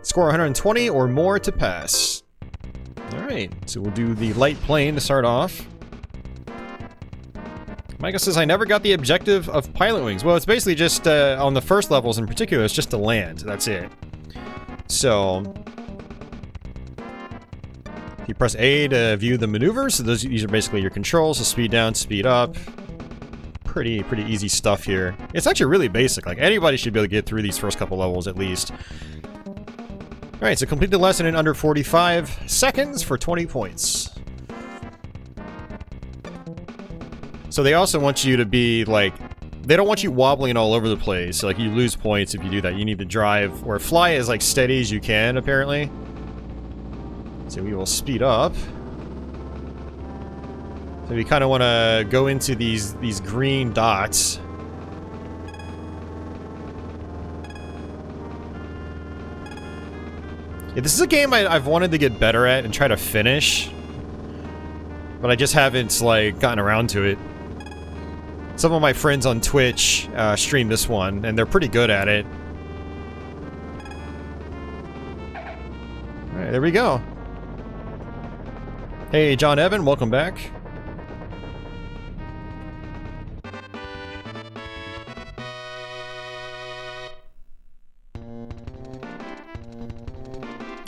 Score 120 or more to pass. Alright, so we'll do the light plane to start off. Micah says, I never got the objective of Pilotwings. Well, it's basically just, on the first levels in particular, it's just to land. That's it. So... you press A to view the maneuvers. So these are basically your controls. So speed down, speed up. Pretty easy stuff here. It's actually really basic. Like, anybody should be able to get through these first couple levels at least. Alright, so complete the lesson in under 45 seconds for 20 points. So they also want you to be, like... they don't want you wobbling all over the place. So, like, you lose points if you do that. You need to drive or fly as, like, steady as you can, apparently. So we will speed up. So we kind of want to go into these green dots. Yeah, this is a game I've wanted to get better at and try to finish. But I just haven't, like, gotten around to it. Some of my friends on Twitch stream this one, and they're pretty good at it. Alright, there we go. Hey, John Evan, welcome back.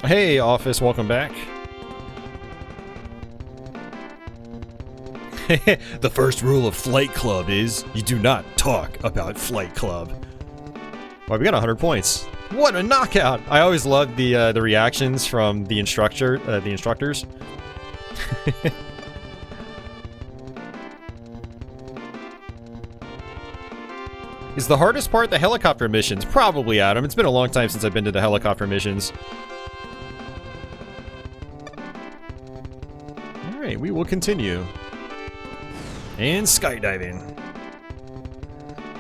Hey, Office, welcome back. The first rule of Flight Club is you do not talk about Flight Club. Well, we got 100 points. What a knockout! I always loved the reactions from the instructors. Is the hardest part the helicopter missions? Probably, Adam. It's been a long time since I've been to the helicopter missions. Alright, we will continue. And skydiving.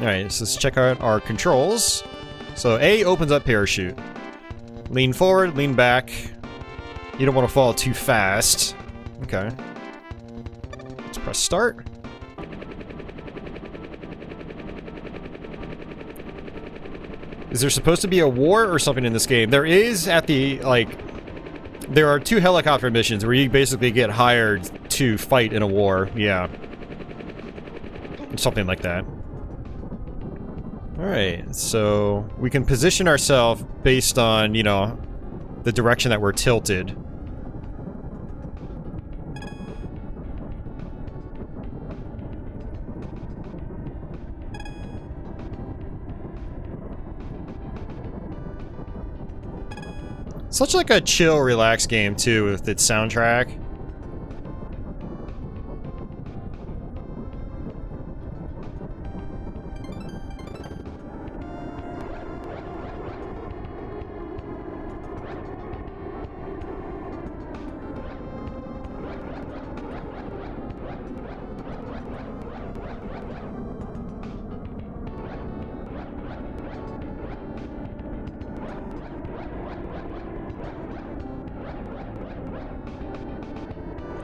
Alright, so let's check out our controls. So A opens up parachute. Lean forward, lean back. You don't want to fall too fast. Okay. Let's press start. Is there supposed to be a war or something in this game? There is at the, like... there are 2 helicopter missions where you basically get hired to fight in a war. Yeah. Something like that. Alright, so we can position ourselves based on, you know, the direction that we're tilted. Such like a chill, relaxed game too with its soundtrack.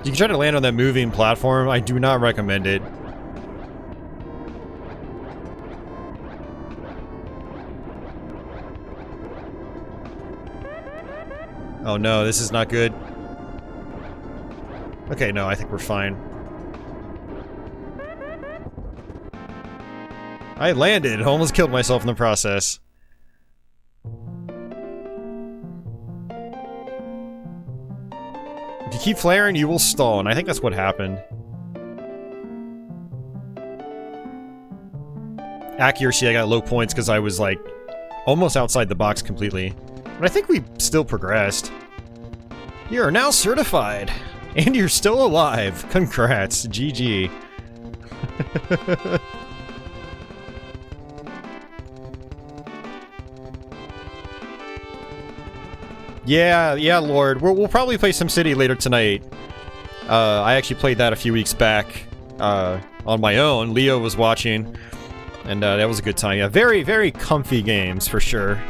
You can try to land on that moving platform. I do not recommend it. Oh no, this is not good. Okay, no, I think we're fine. I landed, almost killed myself in the process. If you keep flaring, you will stall, and I think that's what happened. Accuracy, I got low points because I was, like, almost outside the box completely. But I think we still progressed. You are now certified, and you're still alive. Congrats, GG. Yeah, Lord. We'll probably play SimCity later tonight. I actually played that a few weeks back on my own. Leo was watching, and that was a good time. Yeah, very, very comfy games for sure.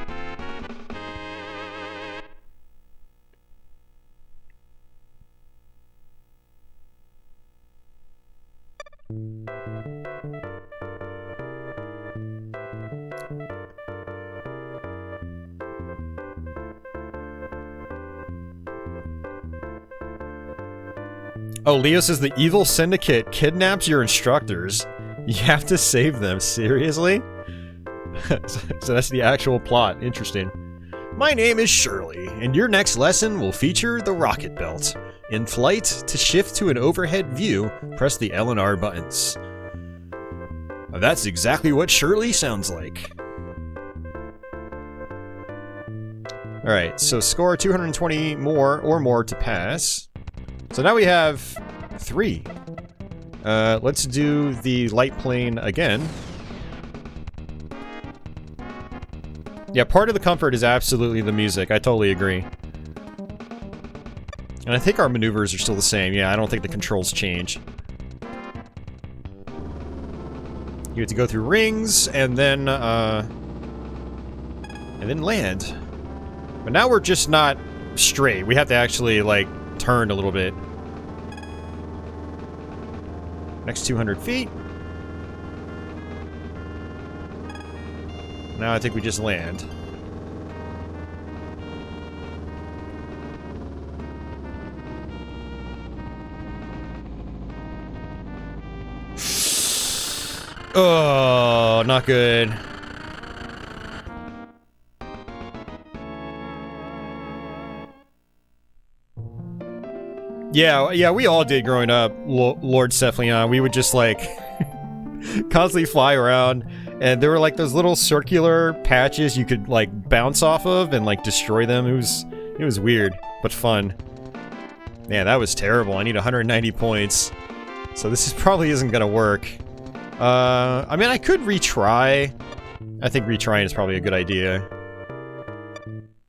Oh, Leo says the evil syndicate kidnaps your instructors. You have to save them. Seriously? So that's the actual plot. Interesting. My name is Shirley, and your next lesson will feature the rocket belt. In flight, to shift to an overhead view, press the L and R buttons. That's exactly what Shirley sounds like. Alright, so score 220 more or more to pass. So now we have 3. Let's do the light plane again. Yeah, part of the comfort is absolutely the music. I totally agree. And I think our maneuvers are still the same. Yeah, I don't think the controls change. You have to go through rings and then land. But now we're just not straight. We have to actually, like, turn a little bit. Next 200 feet. Now I think we just land. Oh, not good. Yeah, we all did growing up, Lord Cephalion. We would just, like, constantly fly around, and there were, like, those little circular patches you could, like, bounce off of and, like, destroy them. It was weird, but fun. Man, that was terrible. I need 190 points. So this probably isn't gonna work. I mean, I could retry. I think retrying is probably a good idea.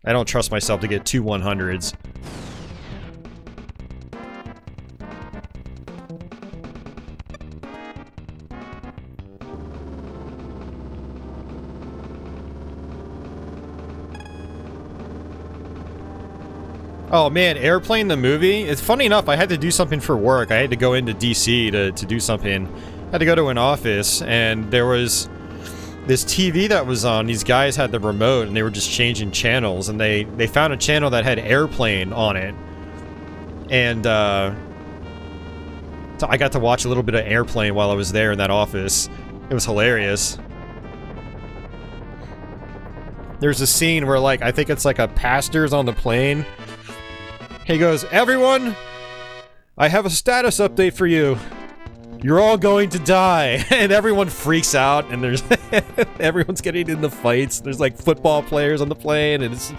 I don't trust myself to get 2 100s. Oh man, Airplane the movie? It's funny enough, I had to do something for work. I had to go into DC to do something. I had to go to an office, and there was this TV that was on. These guys had the remote, and they were just changing channels, and they found a channel that had Airplane on it. And, so I got to watch a little bit of Airplane while I was there in that office. It was hilarious. There's a scene where, like, I think it's like a pastor's on the plane. He goes, "Everyone, I have a status update for you. You're all going to die." And everyone freaks out, and there's everyone's getting into fights. There's like football players on the plane, and it's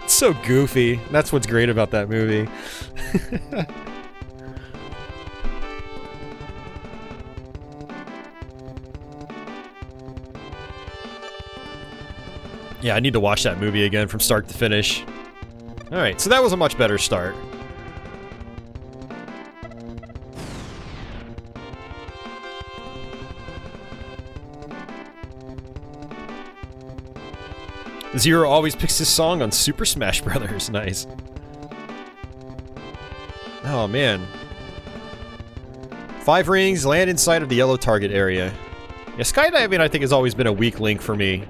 so goofy. That's what's great about that movie. Yeah, I need to watch that movie again from start to finish. Alright, so that was a much better start. Zero always picks his song on Super Smash Brothers. Nice. Oh, man. 5 rings, land inside of the yellow target area. Yeah, skydiving, I think, has always been a weak link for me.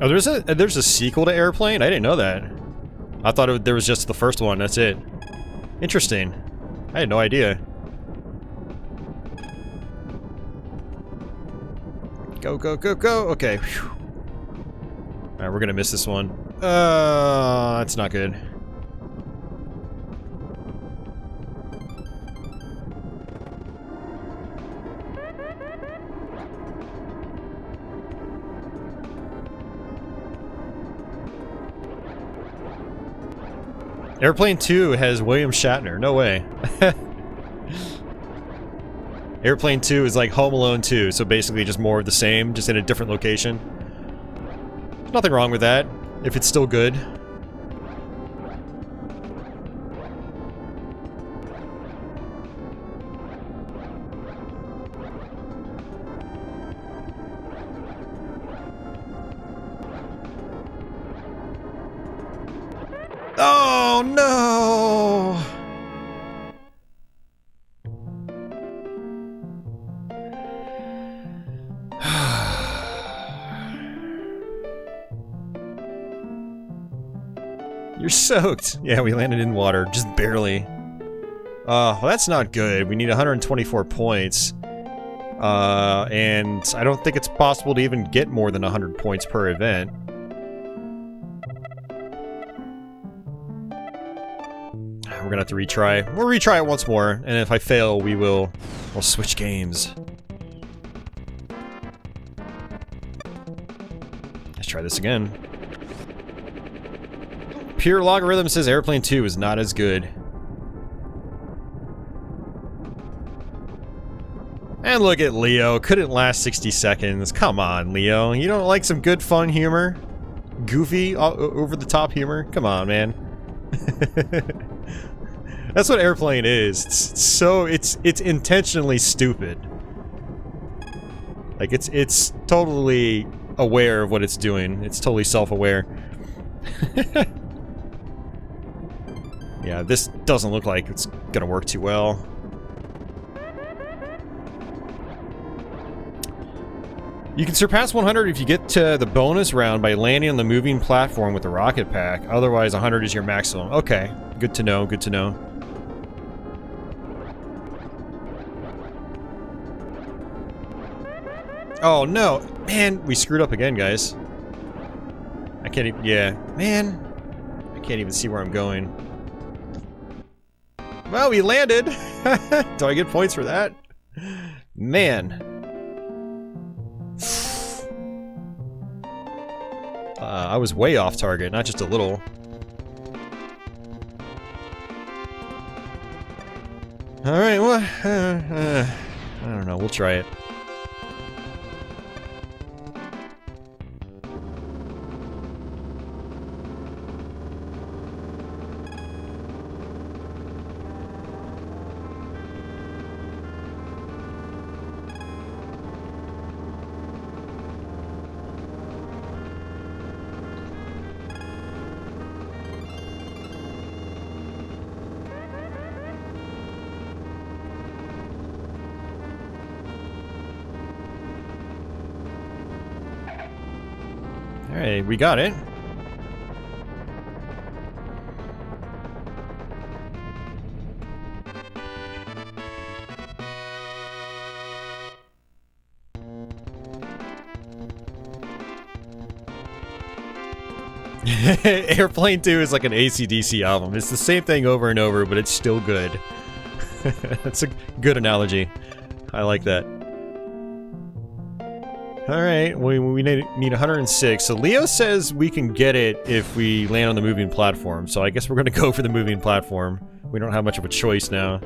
Oh, there's a sequel to Airplane? I didn't know that. I thought there was just the first one, that's it. Interesting. I had no idea. Go, go, go, go! Okay. Alright, we're gonna miss this one. That's not good. Airplane 2 has William Shatner. No way. Airplane 2 is like Home Alone 2, so basically just more of the same, just in a different location. There's nothing wrong with that, if it's still good. Oh no! You're soaked. Yeah, we landed in water, just barely. Well, that's not good. We need 124 points. And I don't think it's possible to even get more than 100 points per event. We're gonna have to retry. We'll retry it once more, and if I fail, we'll switch games. Let's try this again. Pure Logarithm says Airplane 2 is not as good. And look at Leo. Couldn't last 60 seconds. Come on, Leo. You don't like some good fun humor? Goofy, over-the-top humor? Come on, man. That's what Airplane is. It's intentionally stupid. Like, it's totally aware of what it's doing. It's totally self-aware. Yeah, this doesn't look like it's gonna work too well. You can surpass 100 if you get to the bonus round by landing on the moving platform with the rocket pack. Otherwise, 100 is your maximum. Okay, good to know, good to know. Oh no! Man, we screwed up again, guys. I can't even... yeah. Man! I can't even see where I'm going. Well, we landed! Do I get points for that? Man. I was way off target, not just a little. Alright, well... I don't know, we'll try it. Alright, we got it. Airplane 2 is like an AC/DC album. It's the same thing over and over, but it's still good. That's a good analogy. I like that. Alright, we need 106. So Leo says we can get it if we land on the moving platform. So I guess we're gonna go for the moving platform. We don't have much of a choice now.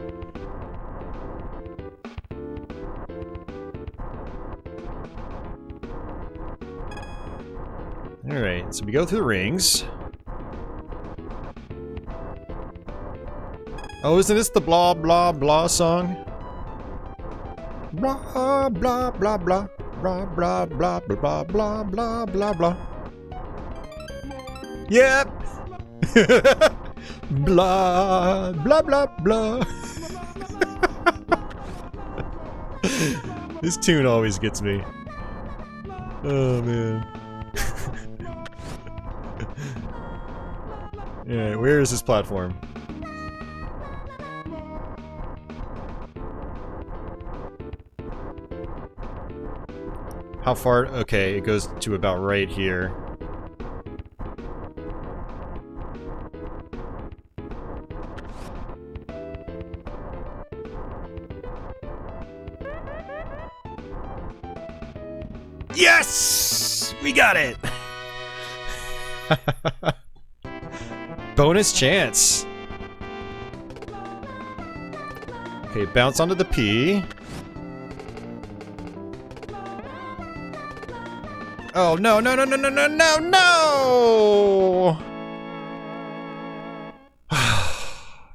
Alright, so we go through the rings. Oh, isn't this the blah blah blah song? Blah blah blah blah. Blah blah blah blah blah blah blah blah. Yep. Blah blah blah blah. This tune always gets me. Oh man. Yeah, where is this platform? How far? Okay, it goes to about right here. Yes! We got it! Bonus chance. Okay, bounce onto the P. Oh, no, no, no, no, no, no, no, no!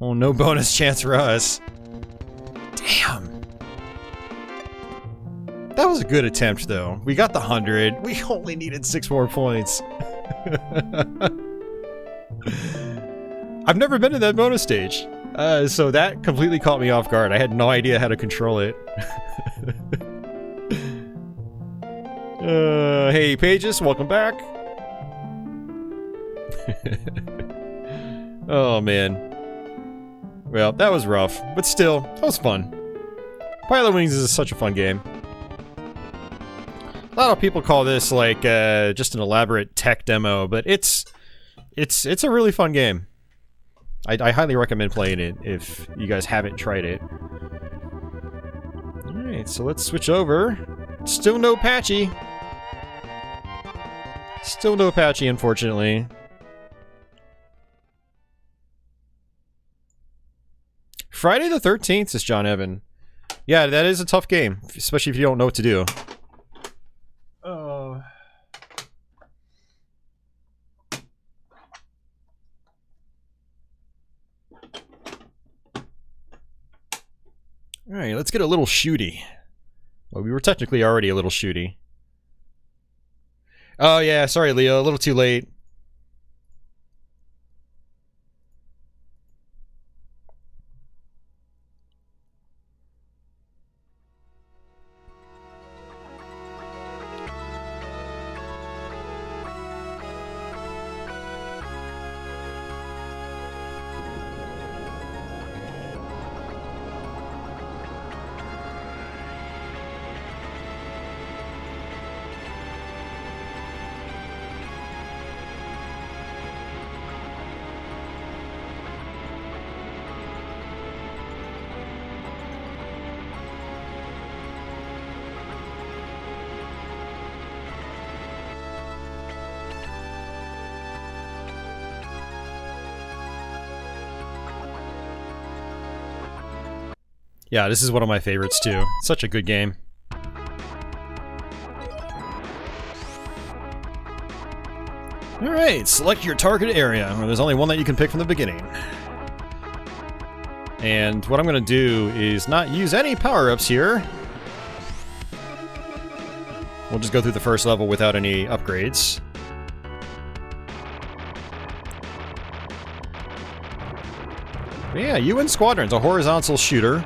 Oh, no bonus chance for us. Damn. That was a good attempt, though. We got the 100. We only needed 6 more points. I've never been to that bonus stage. So that completely caught me off guard. I had no idea how to control it. Hey, Pages, welcome back. Oh, man. Well, that was rough, but still, that was fun. Pilotwings is such a fun game. A lot of people call this like just an elaborate tech demo, but it's a really fun game. I highly recommend playing it if you guys haven't tried it. All right, so let's switch over. Still no Patchy. Still no Patchy, unfortunately. Friday the 13th, says John Evan. Yeah, that is a tough game, especially if you don't know what to do. Oh. Alright, let's get a little shooty. Well, we were technically already a little shooty. Oh yeah, sorry Leo, a little too late. Yeah, this is one of my favorites too. Such a good game. Alright, select your target area. Well, there's only one that you can pick from the beginning. And what I'm going to do is not use any power-ups here. We'll just go through the first level without any upgrades. Yeah, UN Squadron's a horizontal shooter.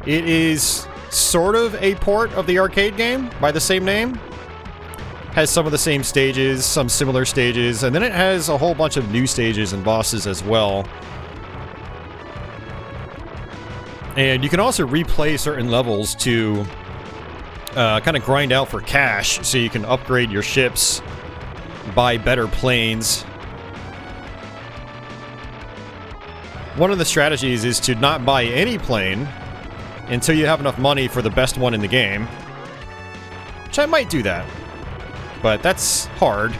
It is sort of a port of the arcade game by the same name. Has some of the same stages, some similar stages, and then it has a whole bunch of new stages and bosses as well. And you can also replay certain levels to kind of grind out for cash, so you can upgrade your ships, buy better planes. One of the strategies is to not buy any plane until you have enough money for the best one in the game. Which I might do that. But that's hard.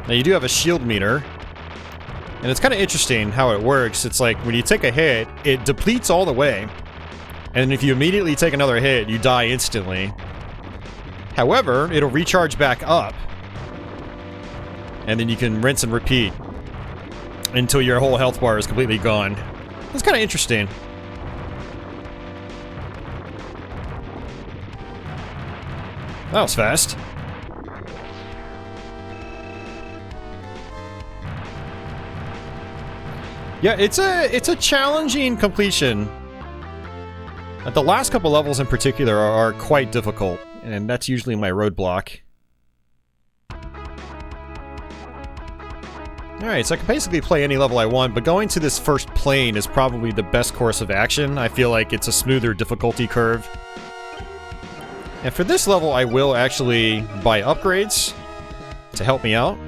Now you do have a shield meter. And it's kind of interesting how it works. It's like when you take a hit, it depletes all the way. And if you immediately take another hit, you die instantly. However, it'll recharge back up. And then you can rinse and repeat until your whole health bar is completely gone. That's kind of interesting. That was fast. Yeah, it's a challenging completion. The last couple levels in particular are quite difficult, and that's usually my roadblock. Alright, so I can basically play any level I want, but going to this first plane is probably the best course of action. I feel like it's a smoother difficulty curve. And for this level, I will actually buy upgrades to help me out.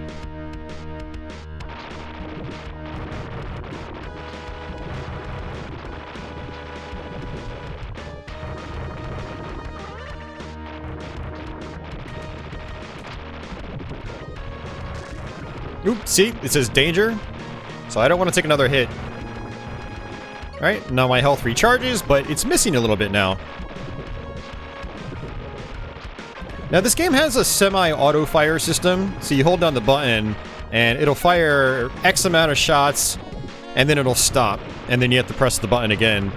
Oops, see? It says danger. So I don't want to take another hit. Alright, now my health recharges, but it's missing a little bit now. Now this game has a semi-auto fire system, so you hold down the button and it'll fire X amount of shots and then it'll stop, and then you have to press the button again.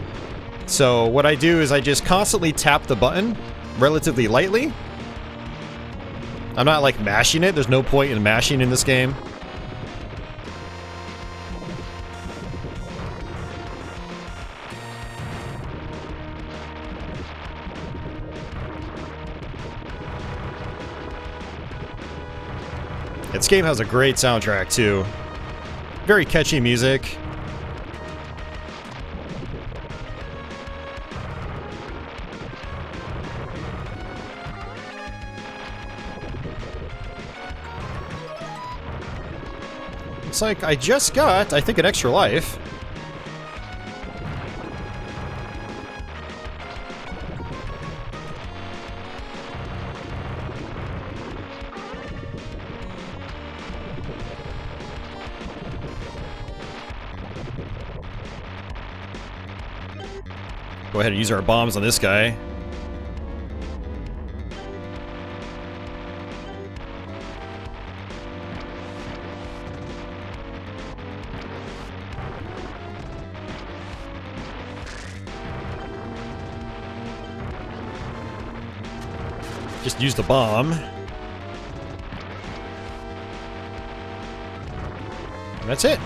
So what I do is I just constantly tap the button relatively lightly. I'm not like mashing it, there's no point in mashing in this game. This game has a great soundtrack, too. Very catchy music. It's like I just got, I think, an extra life. Go ahead and use our bombs on this guy. Just use the bomb. And that's it.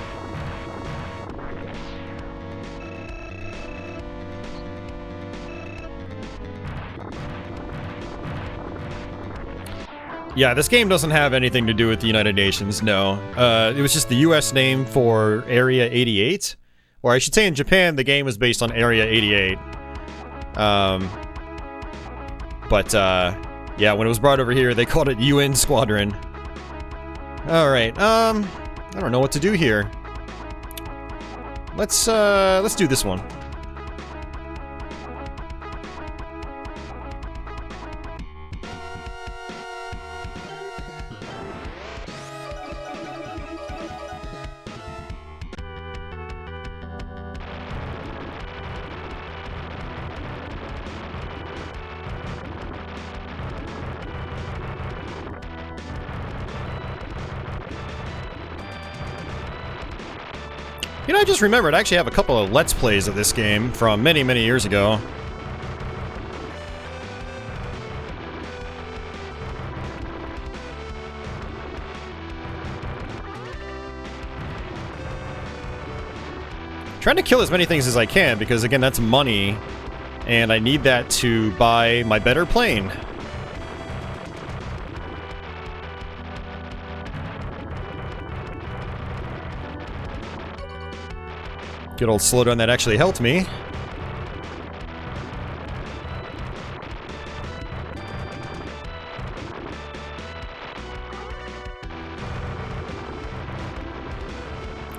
Yeah, this game doesn't have anything to do with the United Nations, no. It was just the US name for Area 88. Or I should say in Japan, the game was based on Area 88. Yeah, when it was brought over here, they called it UN Squadron. Alright, I don't know what to do here. Let's do this one. You know, I just remembered I actually have a couple of Let's Plays of this game from many, many years ago. Trying to kill as many things as I can, because again, that's money, and I need that to buy my better plane. Good old slowdown that actually helped me.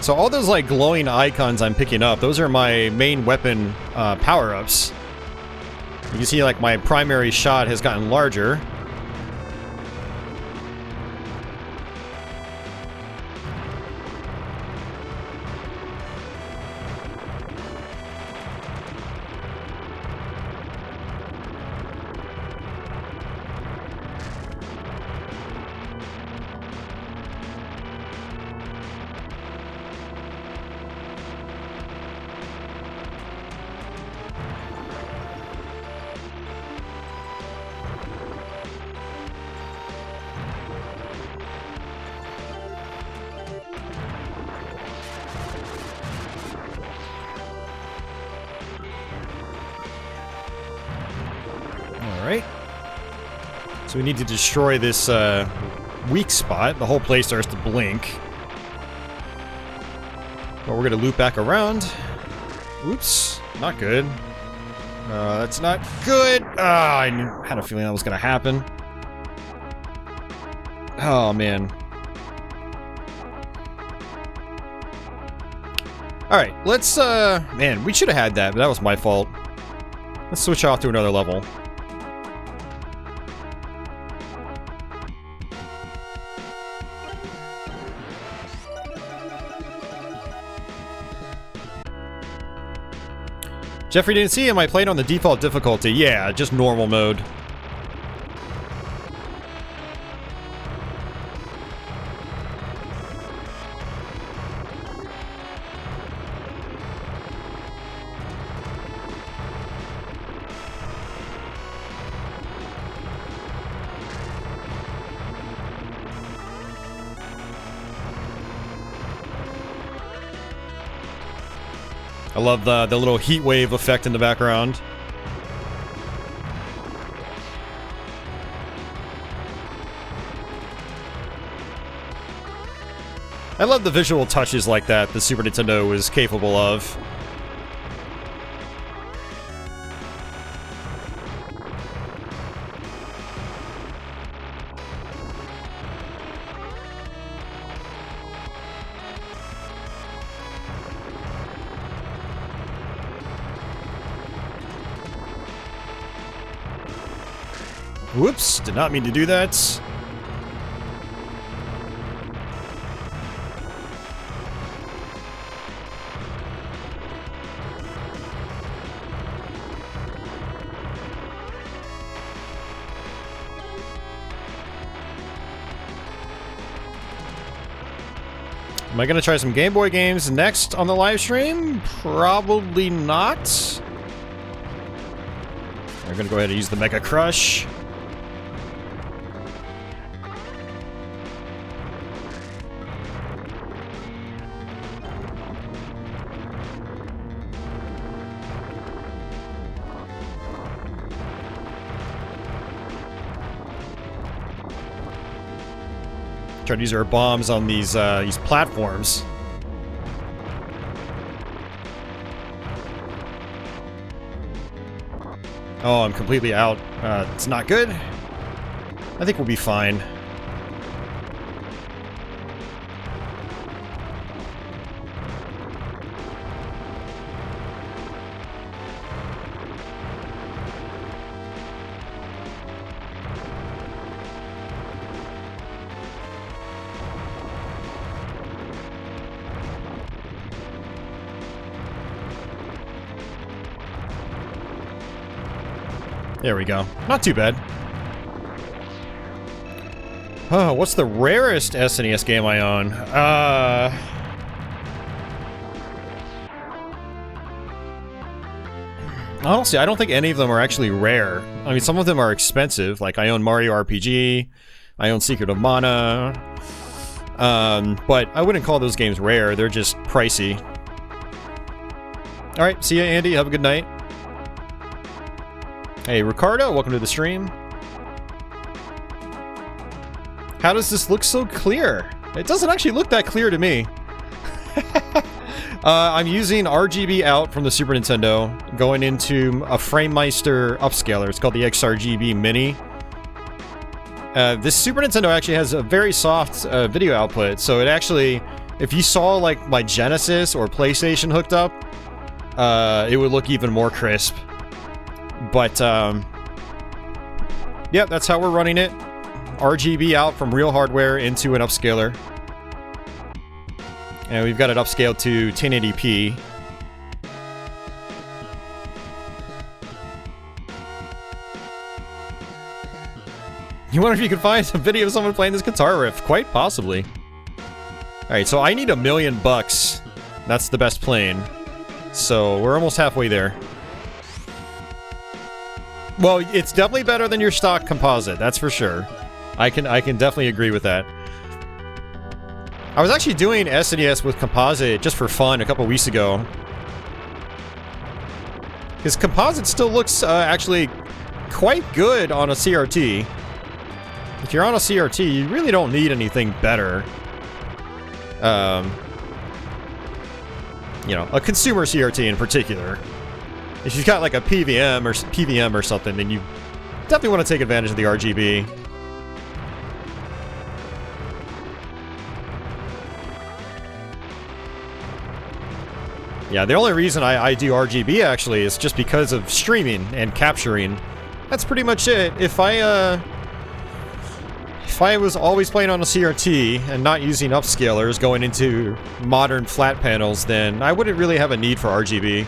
So all those like glowing icons I'm picking up, those are my main weapon power-ups. You can see like my primary shot has gotten larger. Alright. So we need to destroy this weak spot. The whole place starts to blink. But we're gonna loop back around. Oops, not good. That's not good. I had a feeling that was gonna happen. Oh, man. Alright, let's, man, we should have had that, but that was my fault. Let's switch off to another level. Jeffrey didn't see him. I played on the default difficulty. Yeah, just normal mode. I love the little heat wave effect in the background. I love the visual touches like that the Super Nintendo was capable of. Whoops, did not mean to do that. Am I gonna try some Game Boy games next on the live stream? Probably not. I'm gonna go ahead and use the Mega Crush. Try to use our bombs on these platforms. Oh, I'm completely out. It's not good. I think we'll be fine. There we go. Not too bad. Oh, what's the rarest SNES game I own? Honestly, I don't think any of them are actually rare. I mean, some of them are expensive. Like, I own Mario RPG. I own Secret of Mana. But I wouldn't call those games rare. They're just pricey. Alright, see ya, Andy. Have a good night. Hey, Ricardo, welcome to the stream. How does this look so clear? It doesn't actually look that clear to me. I'm using RGB out from the Super Nintendo, going into a FrameMeister upscaler. It's called the XRGB Mini. This Super Nintendo actually has a very soft video output, so it actually, if you saw like my Genesis or PlayStation hooked up, it would look even more crisp. But, yeah, that's how we're running it. RGB out from real hardware into an upscaler. And we've got it upscaled to 1080p. You wonder if you can find some video of someone playing this guitar riff? Quite possibly. Alright, so I need $1 million. That's the best plane. So, we're almost halfway there. Well, it's definitely better than your stock composite, that's for sure. I can definitely agree with that. I was actually doing SNES with composite just for fun a couple weeks ago. Because composite still looks actually quite good on a CRT. If you're on a CRT, you really don't need anything better. You know, a consumer CRT in particular. If you've got like a PVM or something, then you definitely want to take advantage of the RGB. Yeah, the only reason I do RGB actually is just because of streaming and capturing. That's pretty much it. If I was always playing on a CRT and not using upscalers going into modern flat panels, then I wouldn't really have a need for RGB.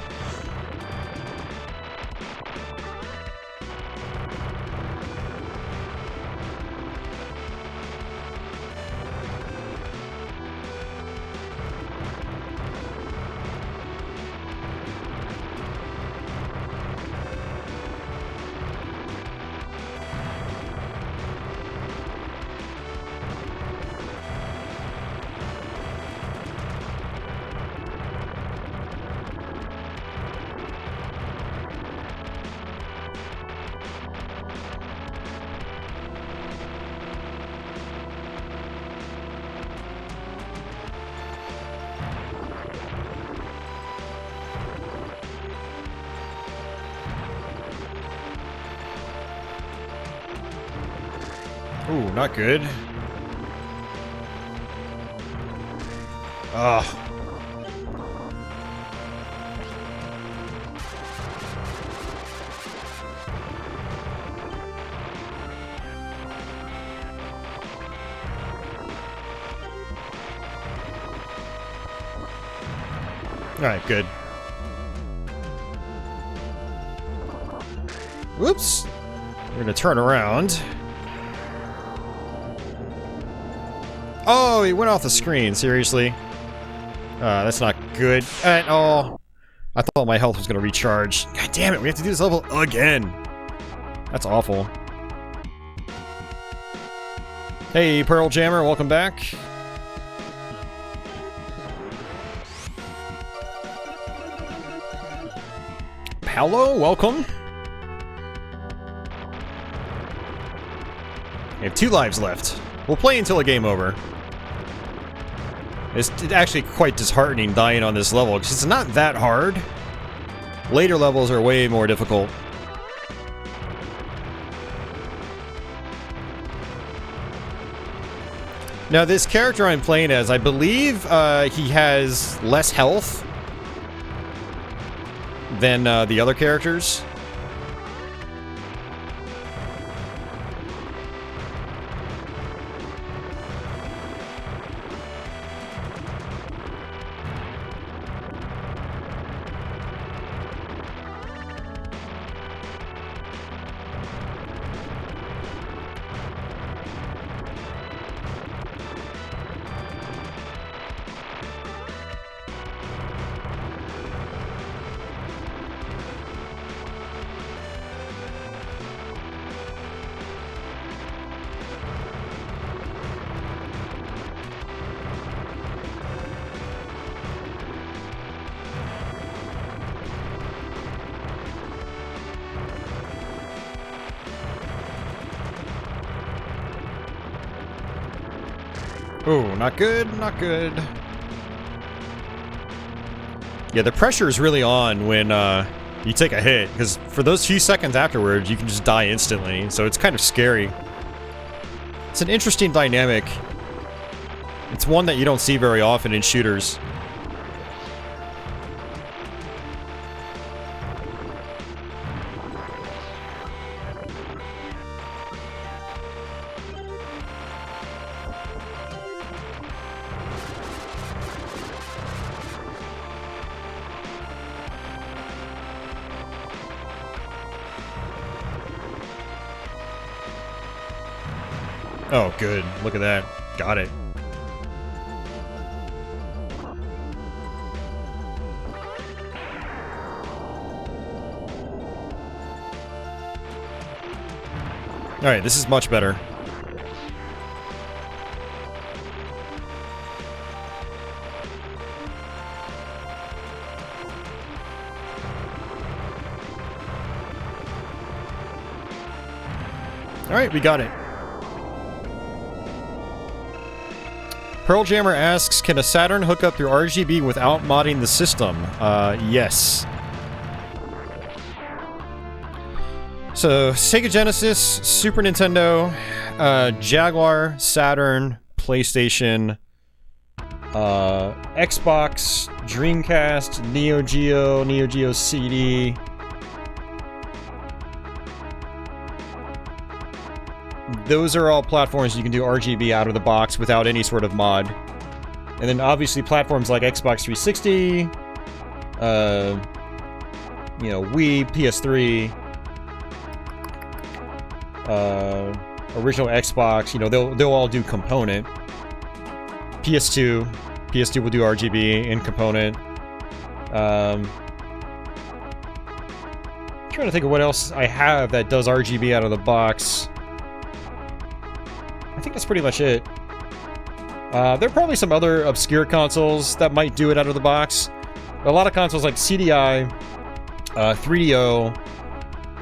Ooh, not good. Ugh. Alright, good. Whoops! We're gonna turn around. Oh, he went off the screen, seriously. That's not good at all. I thought my health was gonna recharge. God damn it, we have to do this level again. That's awful. Hey, Pearl Jammer, welcome back. Paolo, welcome. We have 2 lives left. We'll play until a game over. It's actually quite disheartening dying on this level, because it's not that hard. Later levels are way more difficult. Now, this character I'm playing as, I believe he has less health than the other characters. Oh, not good, not good. Yeah, the pressure is really on when you take a hit, because for those few seconds afterwards, you can just die instantly, so it's kind of scary. It's an interesting dynamic. It's one that you don't see very often in shooters. Oh, good. Look at that. Got it. Alright, this is much better. Alright, we got it. Pearl Jammer asks, can a Saturn hook up through RGB without modding the system? Yes. So, Sega Genesis, Super Nintendo, Jaguar, Saturn, PlayStation, Xbox, Dreamcast, Neo Geo CD. Those are all platforms you can do RGB out of the box without any sort of mod. And then obviously platforms like Xbox 360, you know, Wii, PS3, original Xbox, you know, they'll all do component. PS2 will do RGB in component. Trying to think of what else I have that does RGB out of the box. I think that's pretty much it. There are probably some other obscure consoles that might do it out of the box. A lot of consoles like CDI, 3DO,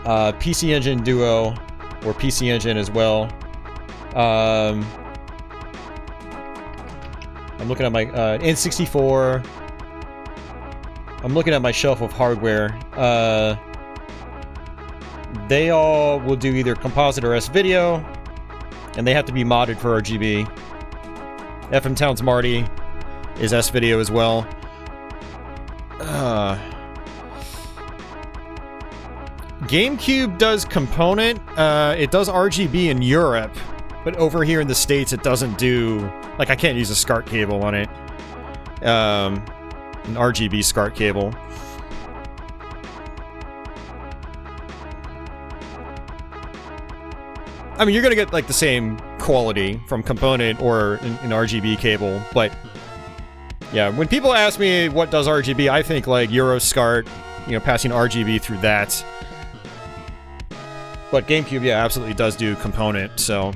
PC Engine Duo, or PC Engine as well. I'm looking at my N64. I'm looking at my shelf of hardware. They all will do either composite or S-Video, and they have to be modded for RGB. FM Towns Marty is S-Video as well. GameCube does component. It does RGB in Europe, but over here in the States it doesn't do... Like, I can't use a SCART cable on it. An RGB SCART cable. I mean, you're gonna get, like, the same quality from component or an RGB cable, but... Yeah, when people ask me what does RGB, I think, like, Euro SCART, you know, passing RGB through that. But GameCube, yeah, absolutely does do component, so...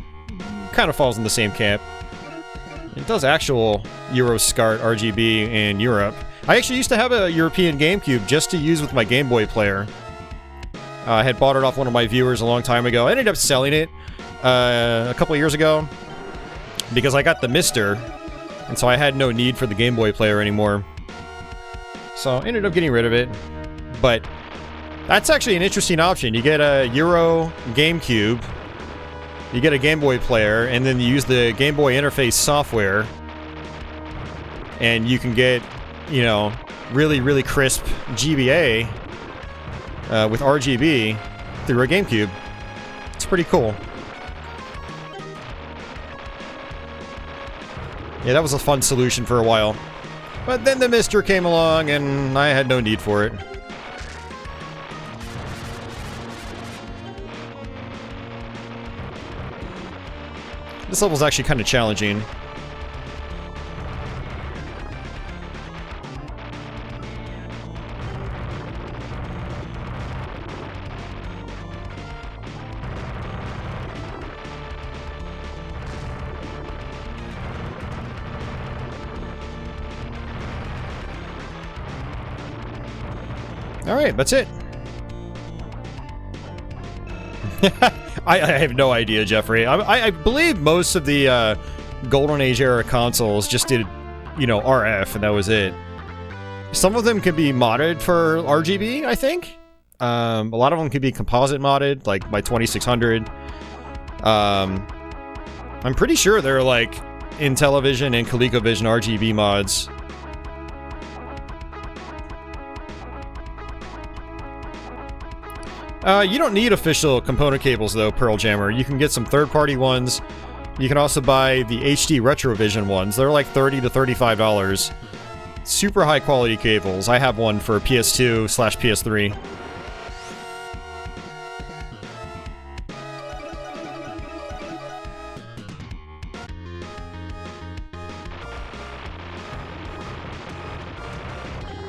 Kind of falls in the same camp. It does actual Euro SCART RGB in Europe. I actually used to have a European GameCube just to use with my Game Boy player. I had bought it off one of my viewers a long time ago. I ended up selling it a couple years ago because I got the Mister, and so I had no need for the Game Boy player anymore. So I ended up getting rid of it. But that's actually an interesting option. You get a Euro GameCube, you get a Game Boy player, and then you use the Game Boy interface software, and you can get, you know, really, really crisp GBA with RGB through a GameCube. It's pretty cool. Yeah, that was a fun solution for a while. But then the Mister came along, and I had no need for it. This level's actually kind of challenging. Alright, that's it. I have no idea, Jeffrey. I believe most of the Golden Age era consoles just did, you know, RF, and that was it. Some of them can be modded for RGB, I think. A lot of them can be composite modded, like my 2600. I'm pretty sure they're like Intellivision and ColecoVision RGB mods. You don't need official component cables, though, Pearl Jammer. You can get some third-party ones. You can also buy the HD Retrovision ones. They're like $30 to $35. Super high-quality cables. I have one for PS2/PS3.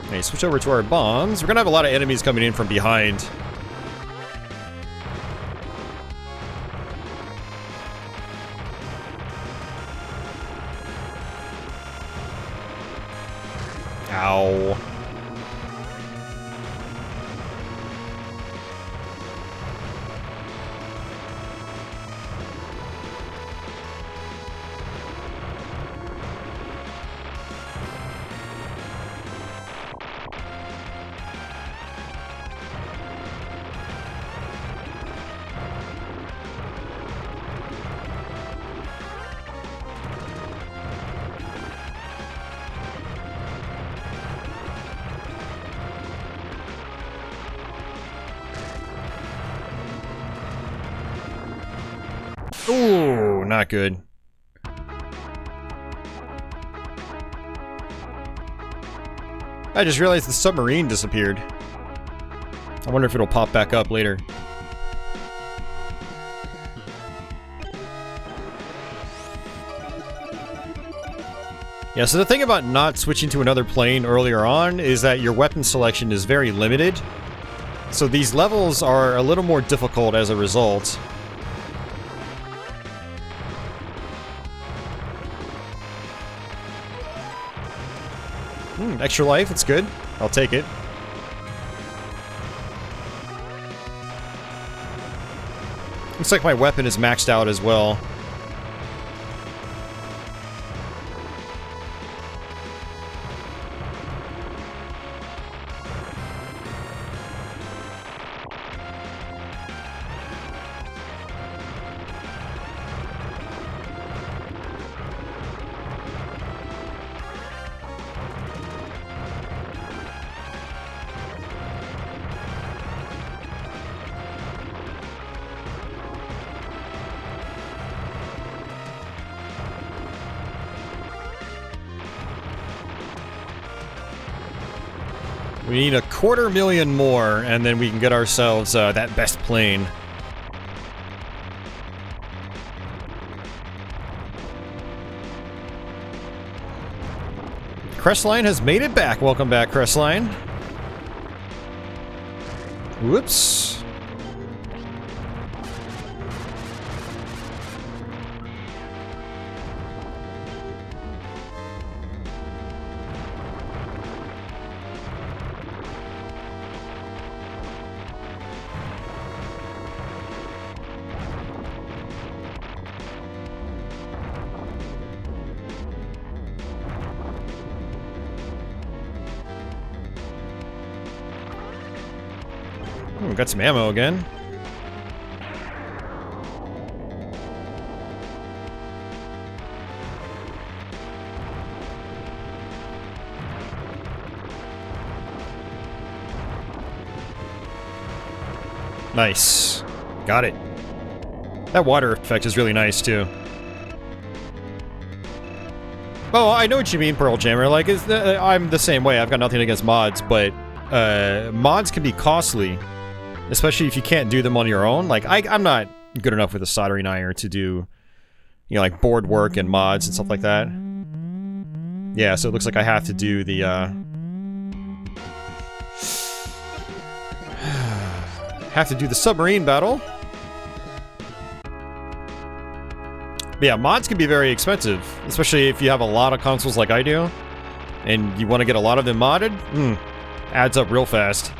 Okay, switch over to our bombs. We're gonna have a lot of enemies coming in from behind. Ow. Ooh, not good. I just realized the submarine disappeared. I wonder if it'll pop back up later. Yeah, so the thing about not switching to another plane earlier on is that your weapon selection is very limited. So these levels are a little more difficult as a result. Extra life, it's good. I'll take it. Looks like my weapon is maxed out as well. We need 250,000 more, and then we can get ourselves that best plane. Crestline has made it back. Welcome back, Crestline. Whoops. Ooh, got some ammo again. Nice. Got it. That water effect is really nice, too. Oh, I know what you mean, Pearl Jammer. Like, I'm the same way. I've got nothing against mods, but mods can be costly. Especially if you can't do them on your own. Like, I'm not good enough with a soldering iron to do, you know, like board work and mods and stuff like that. Yeah, so it looks like I have to do the, have to do the submarine battle. But yeah, mods can be very expensive. Especially if you have a lot of consoles like I do. And you want to get a lot of them modded. Adds up real fast.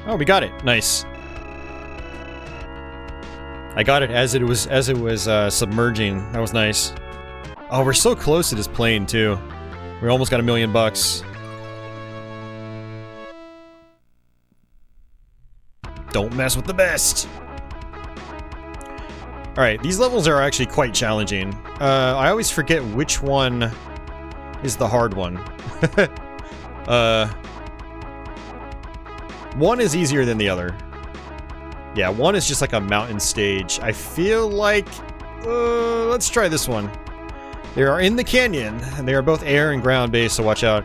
Oh, we got it. Nice. I got it as it was submerging. That was nice. Oh, we're so close to this plane too. We almost got $1 million. Don't mess with the best. All right, these levels are actually quite challenging. I always forget which one is the hard one. One is easier than the other. Yeah, one is just like a mountain stage. I feel like... let's try this one. They are in the canyon, and they are both air and ground based, so watch out.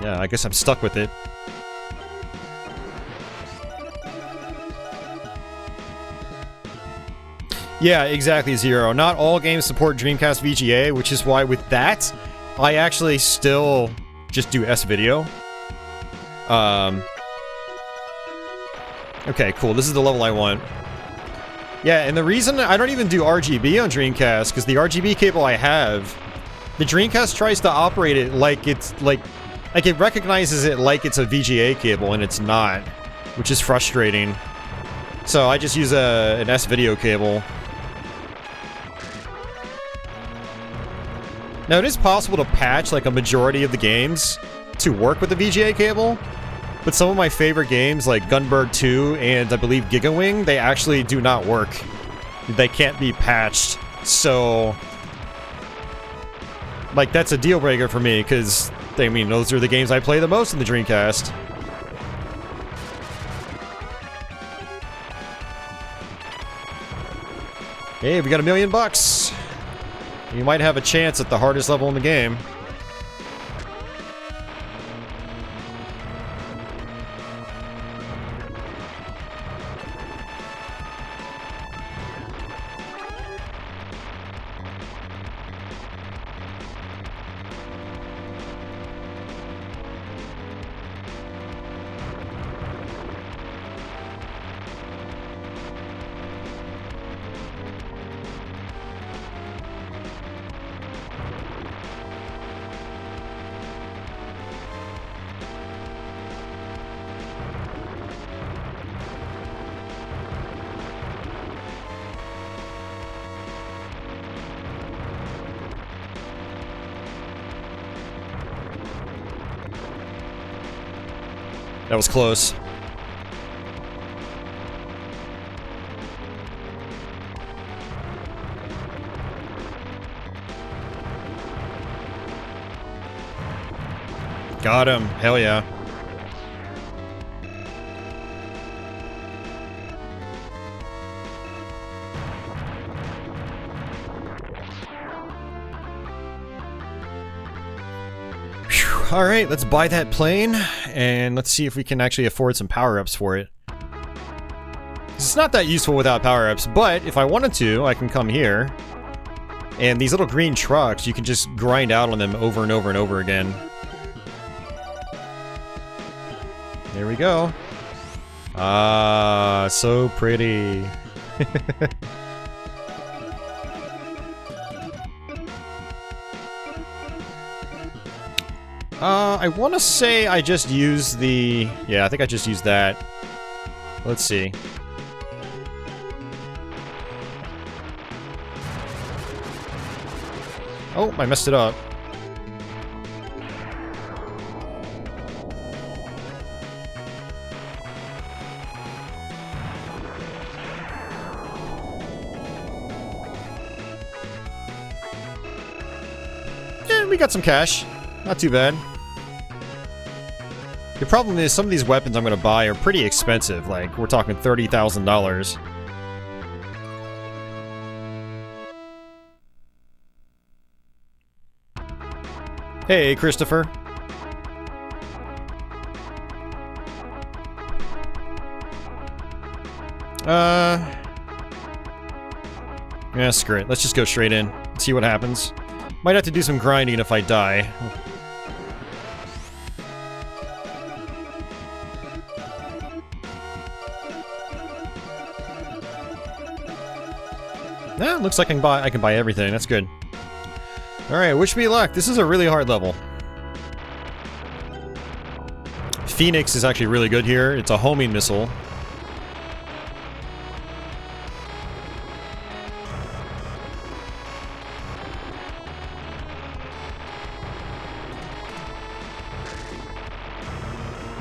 Yeah, I guess I'm stuck with it. Yeah, exactly, Zero. Not all games support Dreamcast VGA, which is why with that, I actually still just do S-Video. Okay, cool. This is the level I want. Yeah, and the reason I don't even do RGB on Dreamcast, because the RGB cable I have The Dreamcast tries to operate it like it's like it recognizes it like it's a VGA cable, and it's not, which is frustrating. So I just use an S-video cable. Now, it is possible to patch like a majority of the games to work with the VGA cable, but some of my favorite games like Gunbird 2 and I believe Gigawing, they actually do not work. They can't be patched. So, like, that's a deal breaker for me, because, I mean, those are the games I play the most in the Dreamcast. Hey, we got $1 million. You might have a chance at the hardest level in the game. That was close. Got him. Hell yeah. All right, let's buy that plane, and let's see if we can actually afford some power-ups for it. It's not that useful without power-ups, but if I wanted to, I can come here, and these little green trucks, you can just grind out on them over and over and over again. There we go. Ah, so pretty. I want to say I just used the... Yeah, I think I just used that. Let's see. Oh, I messed it up. Yeah, we got some cash. Not too bad. The problem is some of these weapons I'm going to buy are pretty expensive. Like, we're talking $30,000. Hey, Christopher. Yeah, screw it. Let's just go straight in. See what happens. Might have to do some grinding if I die. Yeah, looks like I can buy everything. That's good. Alright, wish me luck. This is a really hard level. Phoenix is actually really good here. It's a homing missile.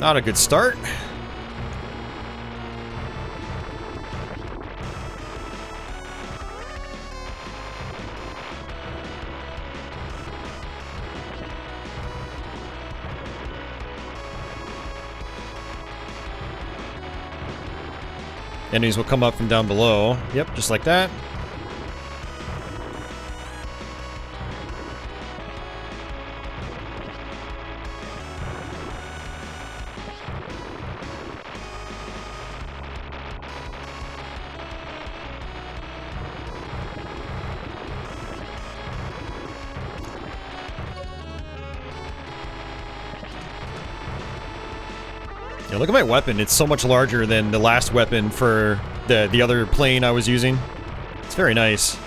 Not a good start. Enemies will come up from down below. Yep, just like that. Yeah, look at my weapon. It's so much larger than the last weapon for the other plane I was using. It's very nice.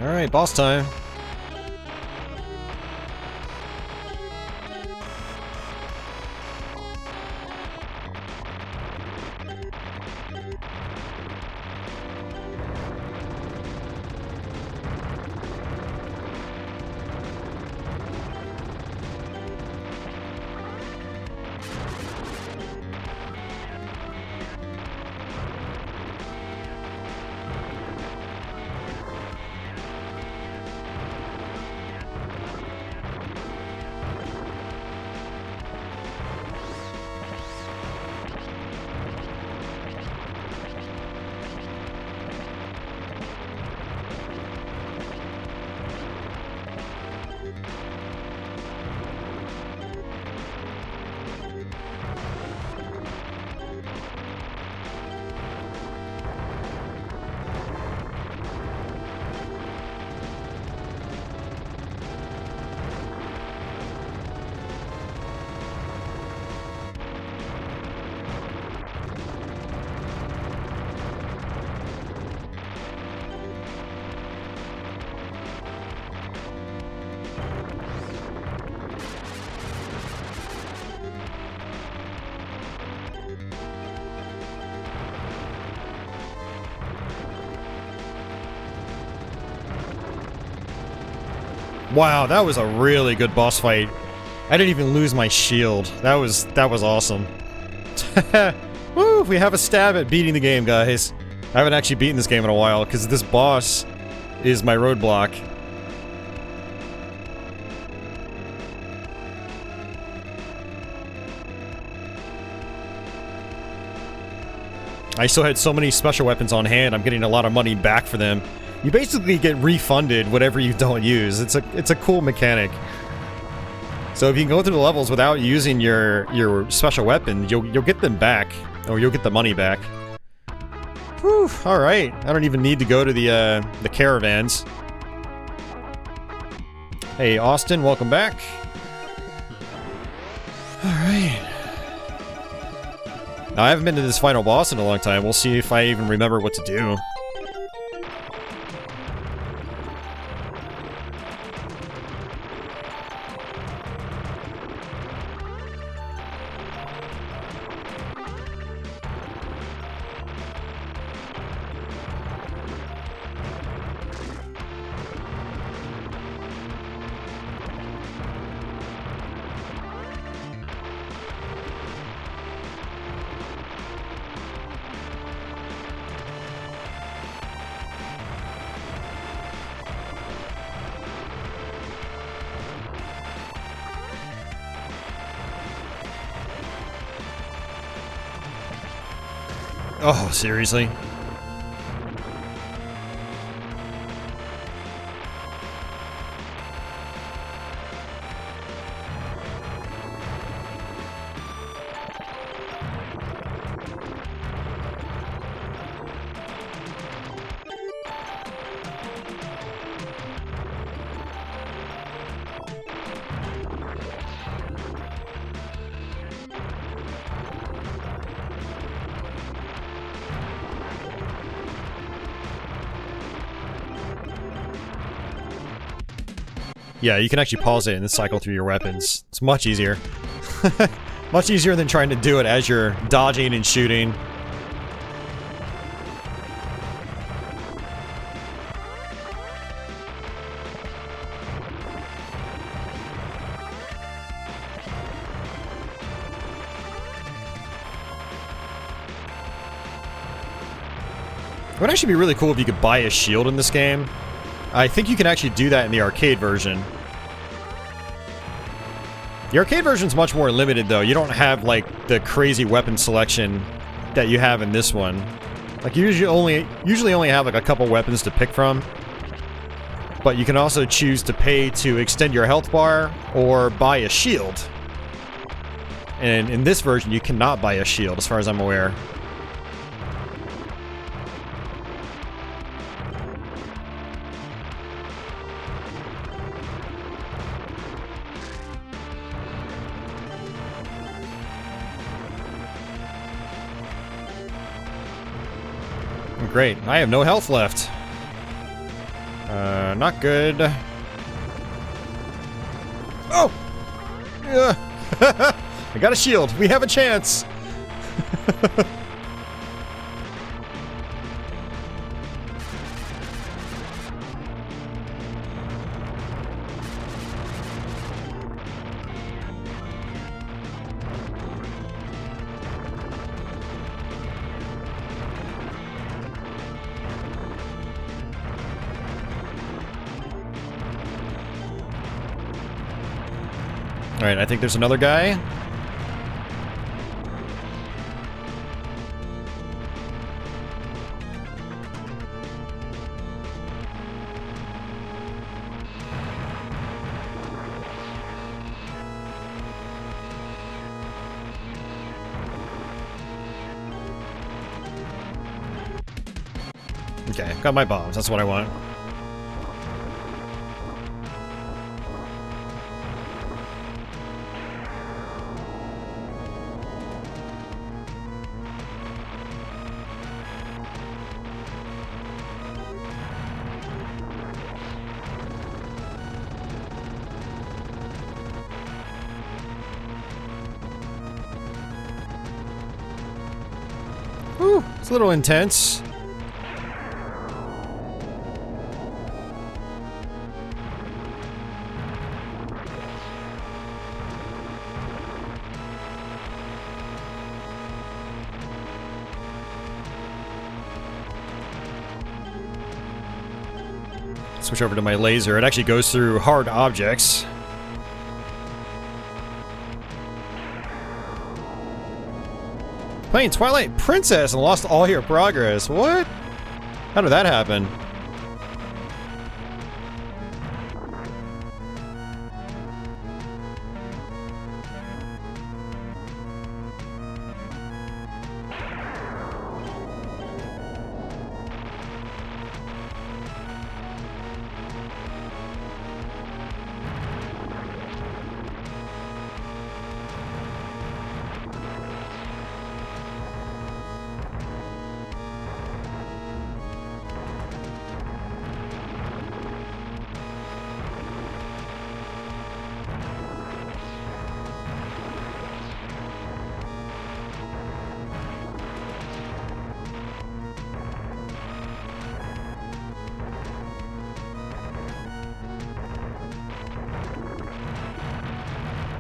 Alright, boss time. Wow, that was a really good boss fight. I didn't even lose my shield. That was awesome. Woo, we have a stab at beating the game, guys. I haven't actually beaten this game in a while, because this boss is my roadblock. I still had so many special weapons on hand, I'm getting a lot of money back for them. You basically get refunded whatever you don't use. It's a cool mechanic. So if you can go through the levels without using your special weapon, you'll get them back, or you'll get the money back. Whew, alright. I don't even need to go to the caravans. Hey Austin, welcome back. Alright. Now I haven't been to this final boss in a long time. We'll see if I even remember what to do. Oh, seriously? Yeah, you can actually pause it and then cycle through your weapons. It's much easier. Much easier than trying to do it as you're dodging and shooting. It would actually be really cool if you could buy a shield in this game. I think you can actually do that in the arcade version. The arcade version's much more limited, though. You don't have, like, the crazy weapon selection that you have in this one. Like, you usually only have, like, a couple weapons to pick from. But you can also choose to pay to extend your health bar or buy a shield. And in this version, you cannot buy a shield, as far as I'm aware. Great. I have no health left. Not good. Oh! I got a shield. We have a chance. Alright, I think there's another guy. Okay, got my bombs. That's what I want. Whew, it's a little intense. Switch over to my laser. It actually goes through hard objects. Playing Twilight Princess and lost all your progress. What? How did that happen?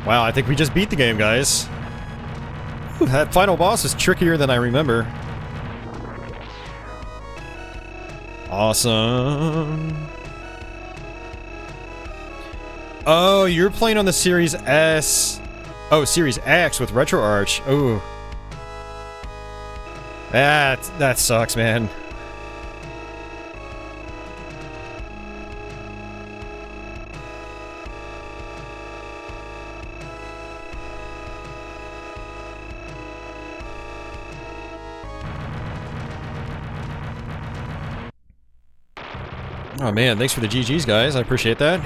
Wow, I think we just beat the game, guys. Ooh, that final boss is trickier than I remember. Awesome. Oh, you're playing on the Series S. Oh, Series X with RetroArch. Ooh. That sucks, man. Oh man, thanks for the GGs, guys. I appreciate that.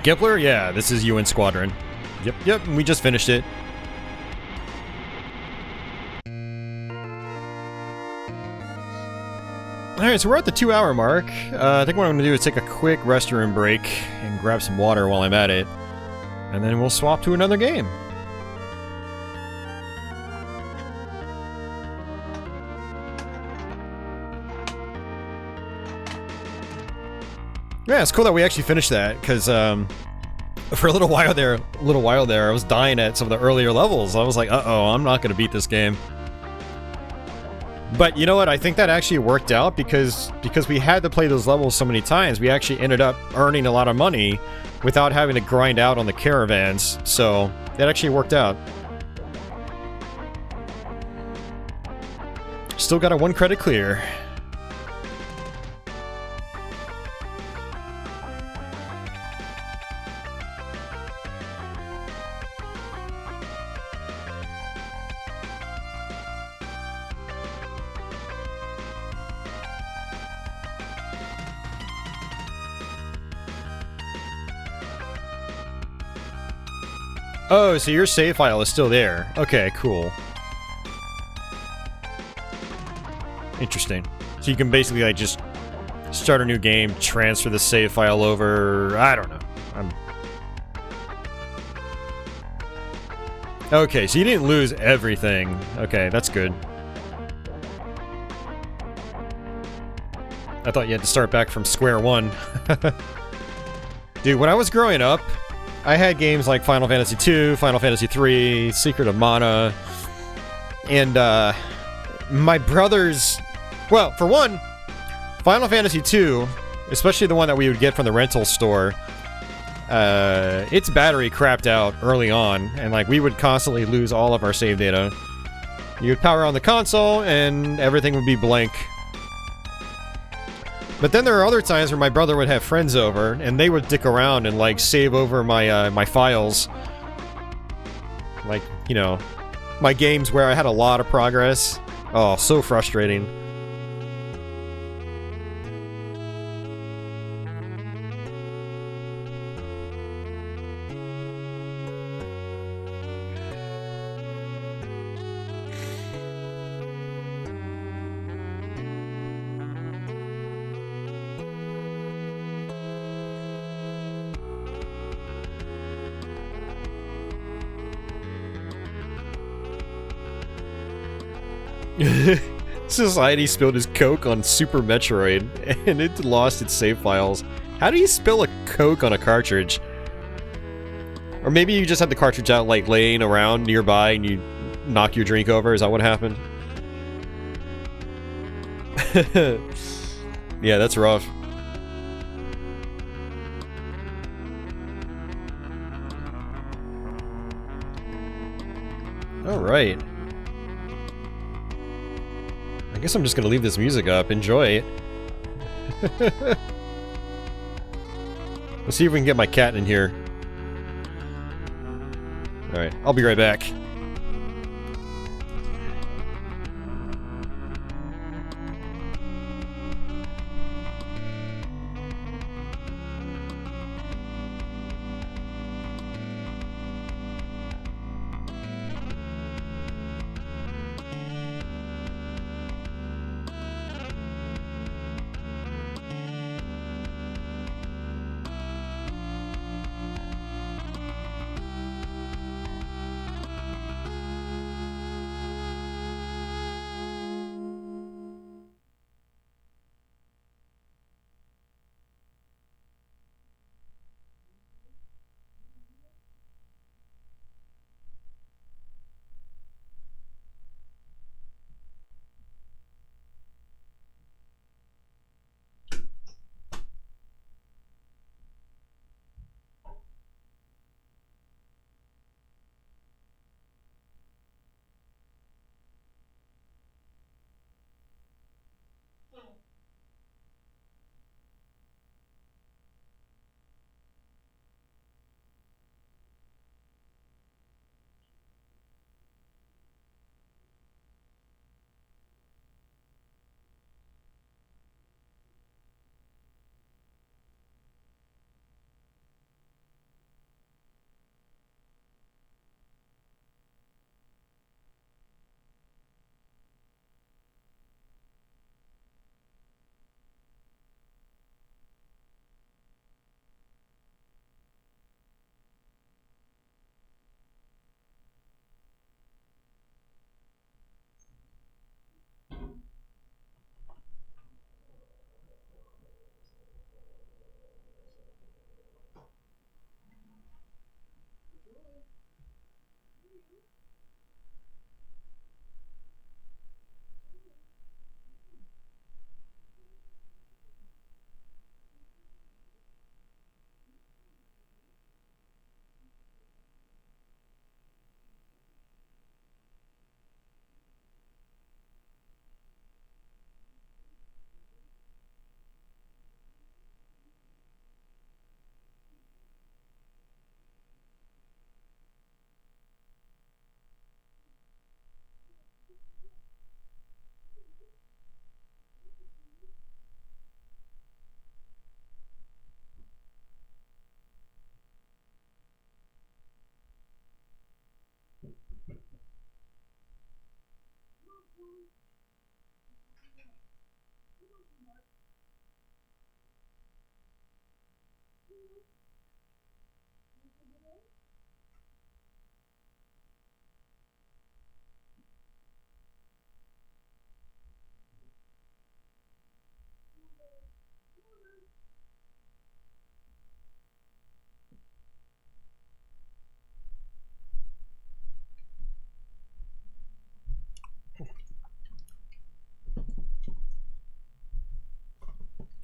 Gippler? Yeah, this is you in Squadron. Yep, we just finished it. Alright, so we're at the 2-hour mark. I think what I'm going to do is take a quick restroom break and grab some water while I'm at it. And then we'll swap to another game. Yeah, it's cool that we actually finished that, because for a little while there, I was dying at some of the earlier levels. I was like, uh-oh, I'm not going to beat this game. But you know what? I think that actually worked out because we had to play those levels so many times. We actually ended up earning a lot of money without having to grind out on the caravans. So that actually worked out. Still got a 1 credit clear. Oh, so your save file is still there. Okay, cool. Interesting. So you can basically like just start a new game, transfer the save file over. I don't know. Okay, so you didn't lose everything. Okay, that's good. I thought you had to start back from square one. Dude, when I was growing up, I had games like Final Fantasy II, Final Fantasy III, Secret of Mana, and my brothers... Well, for one, Final Fantasy II, especially the one that we would get from the rental store, its battery crapped out early on, and like we would constantly lose all of our save data. You would power on the console, and everything would be blank. But then there are other times where my brother would have friends over, and they would dick around and, like, save over my, my files. Like, you know, my games where I had a lot of progress. Oh, so frustrating. Society spilled his Coke on Super Metroid, and it lost its save files. How do you spill a Coke on a cartridge? Or maybe you just had the cartridge out, like, laying around nearby, and you knock your drink over? Is that what happened? Yeah, that's rough. Alright. I guess I'm just gonna leave this music up. Enjoy it. Let's see if we can get my cat in here. Alright, I'll be right back.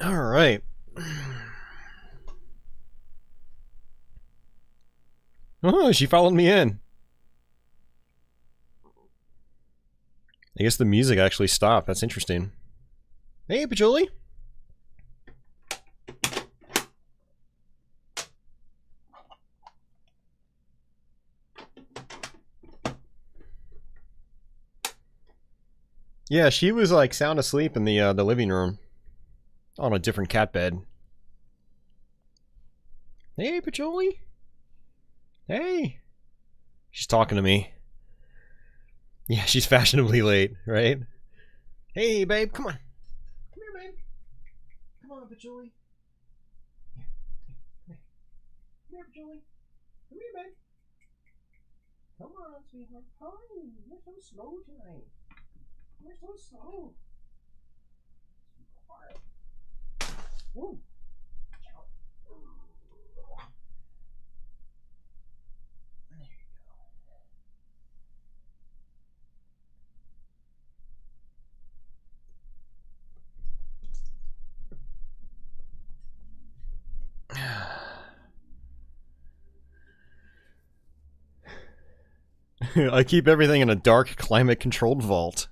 All right. Oh, she followed me in. I guess the music actually stopped. That's interesting. Hey, Patchouli. Yeah, she was like sound asleep in the living room on a different cat bed. Hey, Patchouli. Hey. She's talking to me. Yeah, she's fashionably late, right? Hey, babe, come on. Come here, babe. Come on, Patchouli. Come here, Patchouli. Come here, babe. Come on, sweetheart. Hi, you're so slow tonight. You're so slow. Woo. I keep everything in a dark, climate-controlled vault.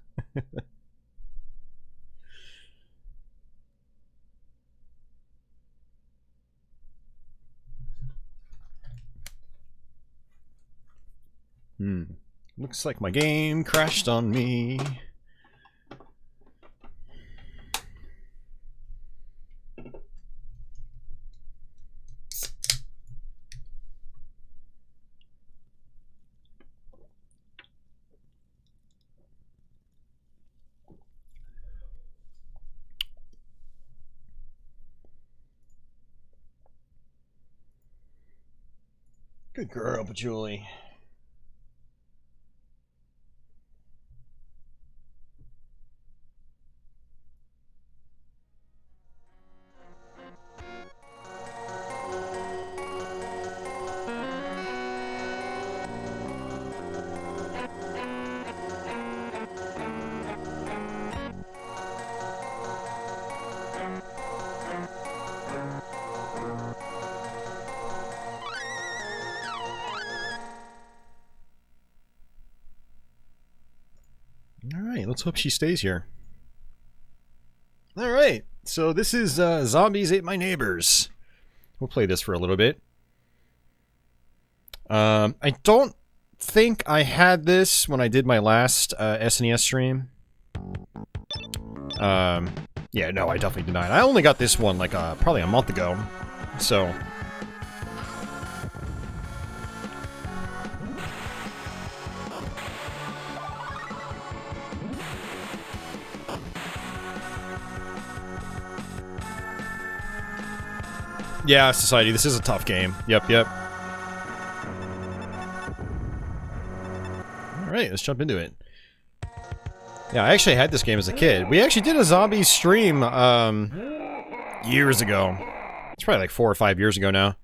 Looks like my game crashed on me. Good girl, Patchouli. Alright, let's hope she stays here. Alright, so this is Zombies Ate My Neighbors. We'll play this for a little bit. I don't think I had this when I did my last SNES stream. Yeah, no, I definitely did not. I only got this one like probably a month ago, so... Yeah, Society, this is a tough game. Yep. Alright, let's jump into it. Yeah, I actually had this game as a kid. We actually did a zombie stream, years ago. It's probably like 4 or 5 years ago now.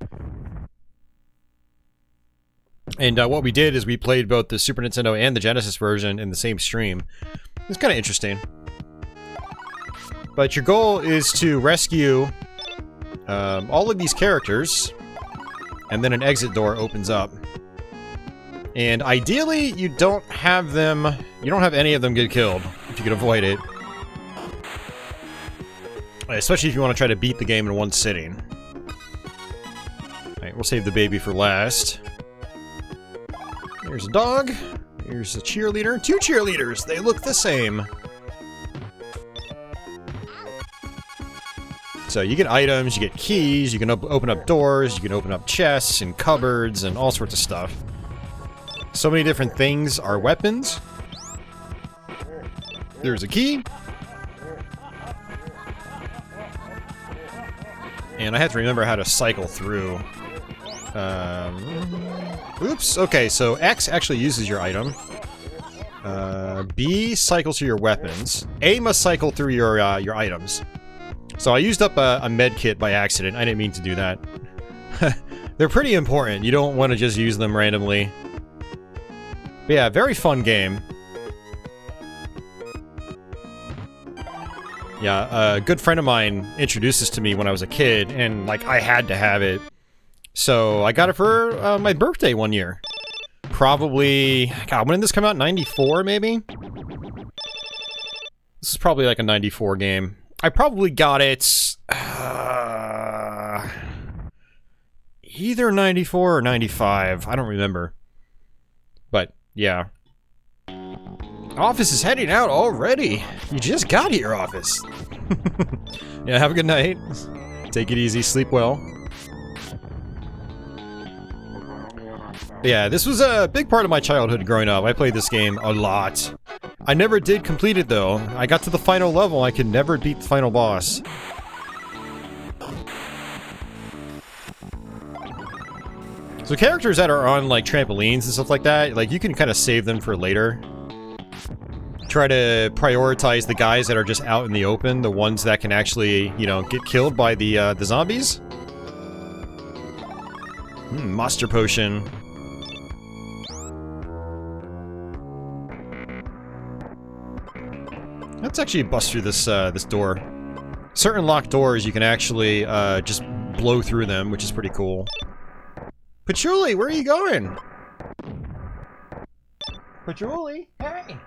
And what we did is we played both the Super Nintendo and the Genesis version in the same stream. It's kind of interesting. But your goal is to rescue... all of these characters, and then an exit door opens up. And ideally, you don't have any of them get killed, if you can avoid it. Especially if you want to try to beat the game in one sitting. Alright, we'll save the baby for last. There's a dog. Here's a cheerleader. 2 cheerleaders! They look the same. So you get items, you get keys, you can open up doors, you can open up chests and cupboards and all sorts of stuff. So many different things are weapons. There's a key. And I have to remember how to cycle through. Oops, okay, so X actually uses your item. B cycles through your weapons. A must cycle through your items. So I used up a med kit by accident. I didn't mean to do that. They're pretty important. You don't want to just use them randomly. But yeah, very fun game. Yeah, a good friend of mine introduced this to me when I was a kid, and like I had to have it. So I got it for my birthday one year. Probably, God, when did this come out? 94 maybe? This is probably like a 94 game. I probably got it either 94 or 95. I don't remember. But yeah. Office is heading out already. You just got here, Office. Yeah, have a good night. Take it easy, sleep well. Yeah, this was a big part of my childhood growing up. I played this game a lot. I never did complete it though. I got to the final level, I could never beat the final boss. So characters that are on like trampolines and stuff like that, like you can kind of save them for later. Try to prioritize the guys that are just out in the open, the ones that can actually, you know, get killed by the zombies. Monster potion. Let's actually bust through this this door. Certain locked doors you can actually just blow through them, which is pretty cool. Patchouli, where are you going? Patchouli, hey!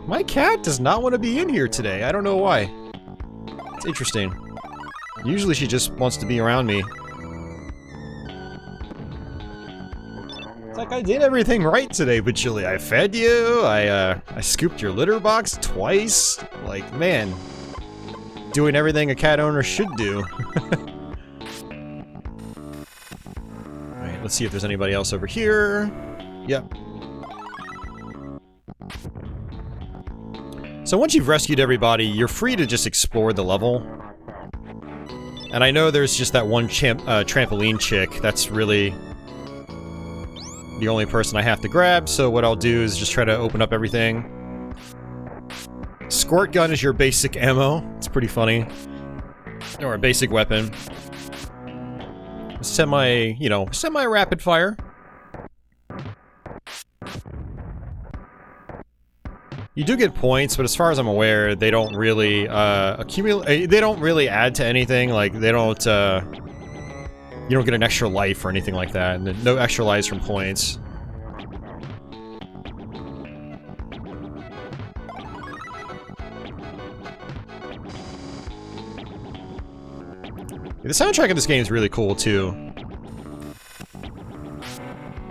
My cat does not want to be in here today. I don't know why. It's interesting. Usually she just wants to be around me. It's like I did everything right today, Patchouli. I fed you, I scooped your litter box twice. Like, man. Doing everything a cat owner should do. Alright, let's see if there's anybody else over here. Yep. So once you've rescued everybody, you're free to just explore the level. And I know there's just that one trampoline chick that's really the only person I have to grab, so what I'll do is just try to open up everything. Squirt gun is your basic ammo. It's pretty funny. Or a basic weapon. Semi-rapid fire. You do get points, but as far as I'm aware, they don't really accumulate. They don't really add to anything. Like they don't. You don't get an extra life or anything like that. And no extra lives from points. The soundtrack of this game is really cool too.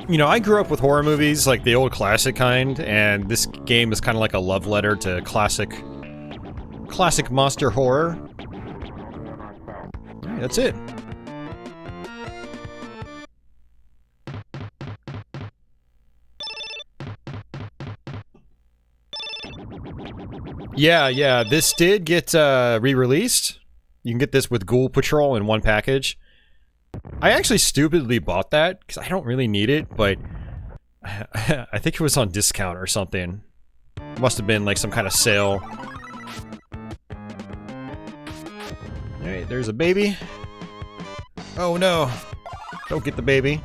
You know, I grew up with horror movies, like the old classic kind, and this game is kind of like a love letter to classic monster horror. Alright, that's it. Yeah, this did get re-released. You can get this with Ghoul Patrol in one package. I actually stupidly bought that, because I don't really need it, but I think it was on discount or something. Must have been like some kind of sale. Alright, there's a baby. Oh no! Don't get the baby.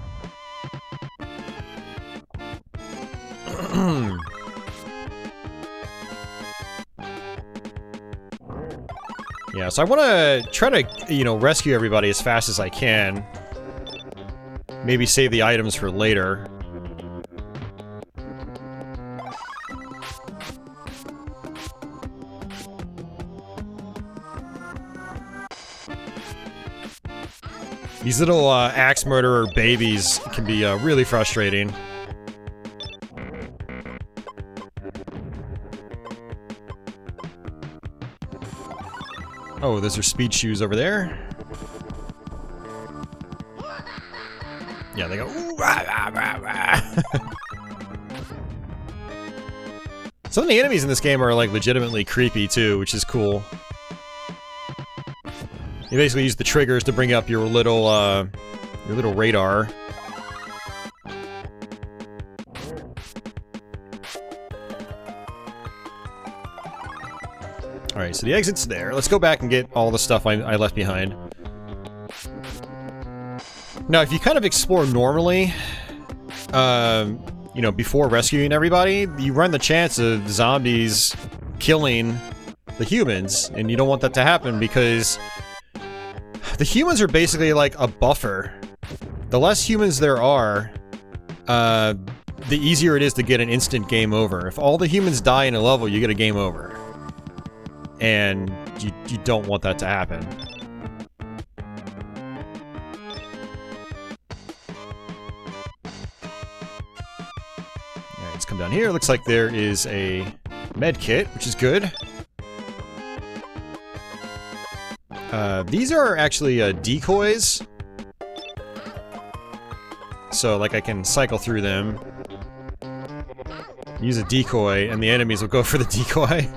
Yeah, so I want to try to, you know, rescue everybody as fast as I can. Maybe save the items for later. These little axe murderer babies can be really frustrating. Oh, those are speed shoes over there. Yeah, they go. Ooh, rah, rah, rah, rah. Some of the enemies in this game are like legitimately creepy too, which is cool. You basically use the triggers to bring up your little radar. Alright, so the exit's there. Let's go back and get all the stuff I left behind. Now, if you kind of explore normally, you know, before rescuing everybody, you run the chance of zombies killing the humans, and you don't want that to happen because the humans are basically like a buffer. The less humans there are, the easier it is to get an instant game over. If all the humans die in a level, you get a game over. And you don't want that to happen. Alright, let's come down here. Looks like there is a med kit, which is good. These are actually decoys. So, like, I can cycle through them. Use a decoy, and the enemies will go for the decoy.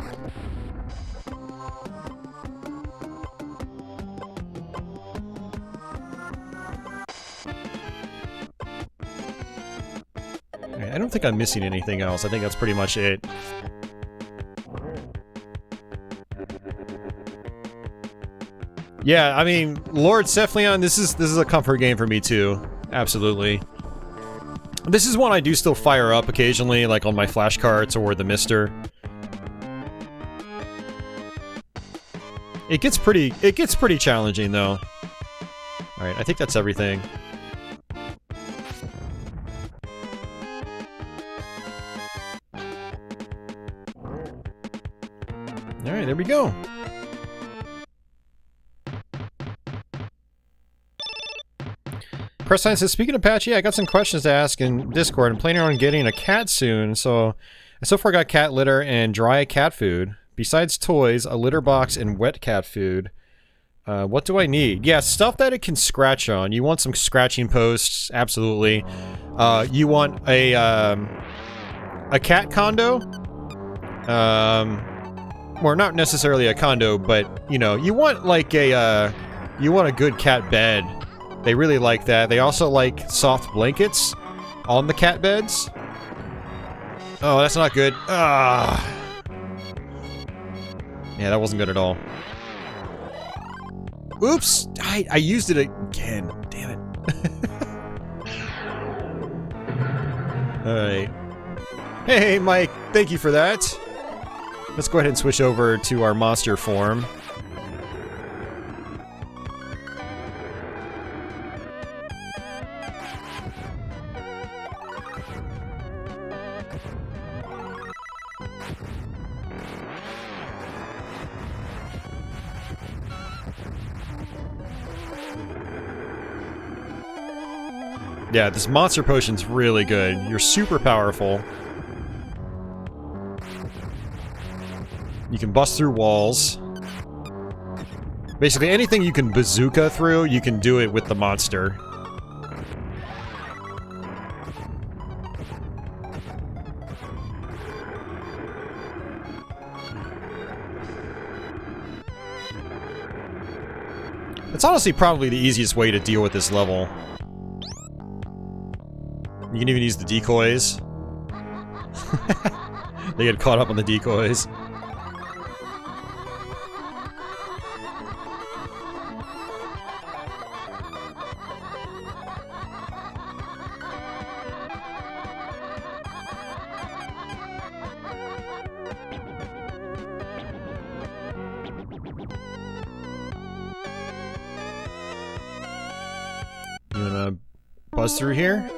I don't think I'm missing anything else. I think that's pretty much it. Yeah, I mean, Lord Cephalion, this is a comfort game for me too. Absolutely. This is one I do still fire up occasionally, like on my flashcards or the Mister. It gets pretty challenging though. Alright, I think that's everything. Alright, there we go. Press Sign says, speaking of Patchy, I got some questions to ask in Discord. I'm planning on getting a cat soon, so far I got cat litter and dry cat food. Besides toys, a litter box and wet cat food. What do I need? Yeah, stuff that it can scratch on. You want some scratching posts, absolutely. You want a cat condo. Or not necessarily a condo, but, you know, you want like you want a good cat bed. They really like that. They also like soft blankets on the cat beds. Oh, that's not good. Ah. Yeah, that wasn't good at all. Oops! I used it again. Damn it. Alright. Hey, Mike. Thank you for that. Let's go ahead and switch over to our monster form. Yeah, this monster potion's really good. You're super powerful. You can bust through walls. Basically, anything you can bazooka through, you can do it with the monster. It's honestly probably the easiest way to deal with this level. You can even use the decoys. They get caught up on the decoys. You wanna buzz through here?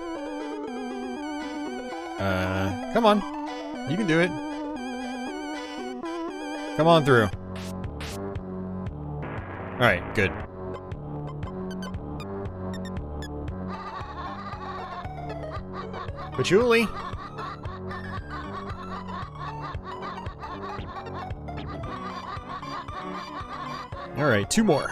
Come on. You can do it. Come on through. Alright, good. Patchouli! Alright, two more.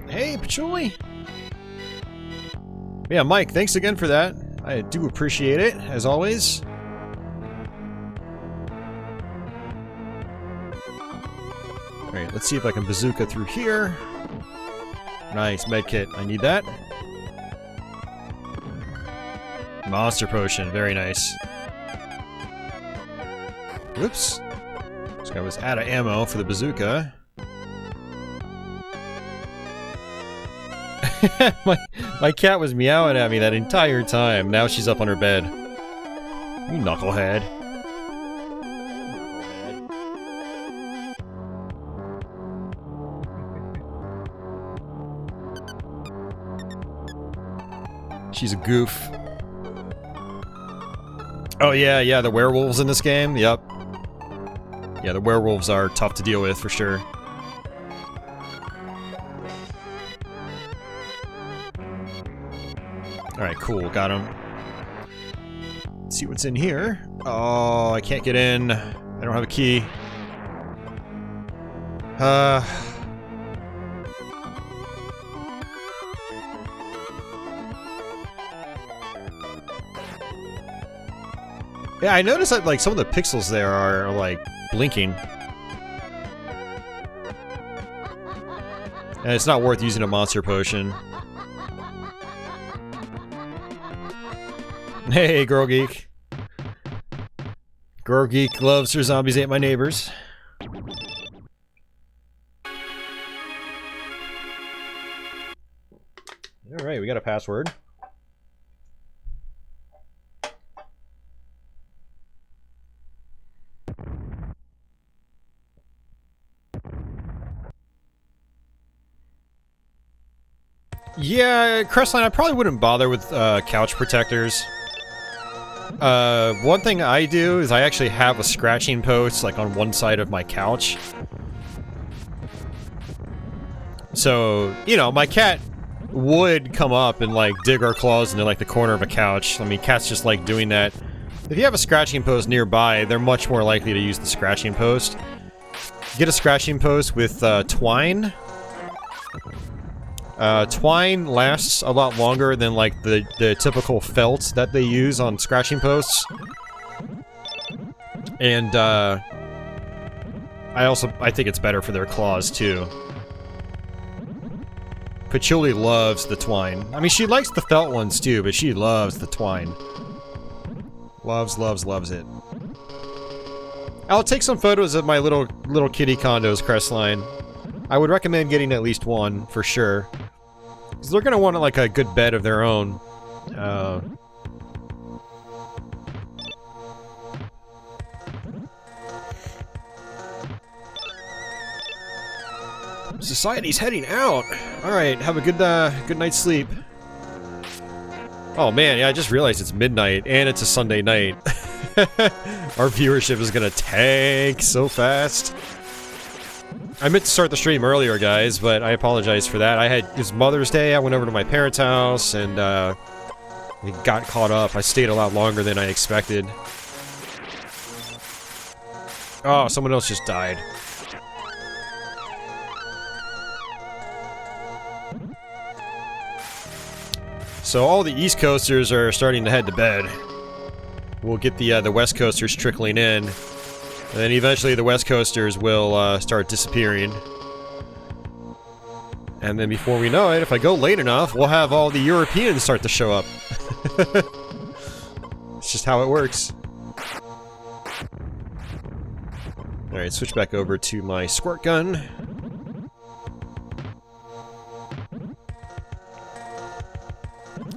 Hey, Patchouli! Yeah, Mike, thanks again for that. I do appreciate it, as always. Alright, let's see if I can bazooka through here. Nice, medkit. I need that. Monster potion, very nice. Whoops. This guy was out of ammo for the bazooka. my cat was meowing at me that entire time. Now she's up on her bed. You knucklehead. She's a goof. Oh yeah, the werewolves in this game, yep. Yeah, the werewolves are tough to deal with, for sure. Alright, cool, got him. Let's see what's in here. Oh, I can't get in. I don't have a key. Yeah, I noticed that, like, some of the pixels there are, like, blinking. And it's not worth using a monster potion. Hey, Girl Geek. Girl Geek loves her zombies ate my neighbors. Alright, we got a password. Yeah, Crestline, I probably wouldn't bother with couch protectors. One thing I do is I actually have a scratching post, like, on one side of my couch. So, you know, my cat would come up and, like, dig her claws into, like, the corner of a couch. I mean, cats just like doing that. If you have a scratching post nearby, they're much more likely to use the scratching post. Get a scratching post with twine. Twine lasts a lot longer than, like, the typical felt that they use on scratching posts. And, I think it's better for their claws, too. Patchouli loves the twine. I mean, she likes the felt ones, too, but she loves the twine. Loves, loves, loves it. I'll take some photos of my little kitty condos, Crestline. I would recommend getting at least one, for sure. Because they're gonna want, like, a good bed of their own. Society's heading out! Alright, have a good night's sleep. Oh man, yeah, I just realized it's midnight, and it's a Sunday night. Our viewership is gonna tank so fast. I meant to start the stream earlier, guys, but I apologize for that. It was Mother's Day, I went over to my parents' house, and, it got caught up. I stayed a lot longer than I expected. Oh, someone else just died. So all the East Coasters are starting to head to bed. We'll get the West Coasters trickling in. And then eventually the West Coasters will start disappearing. And then before we know it, if I go late enough, we'll have all the Europeans start to show up. It's just how it works. Alright, switch back over to my squirt gun.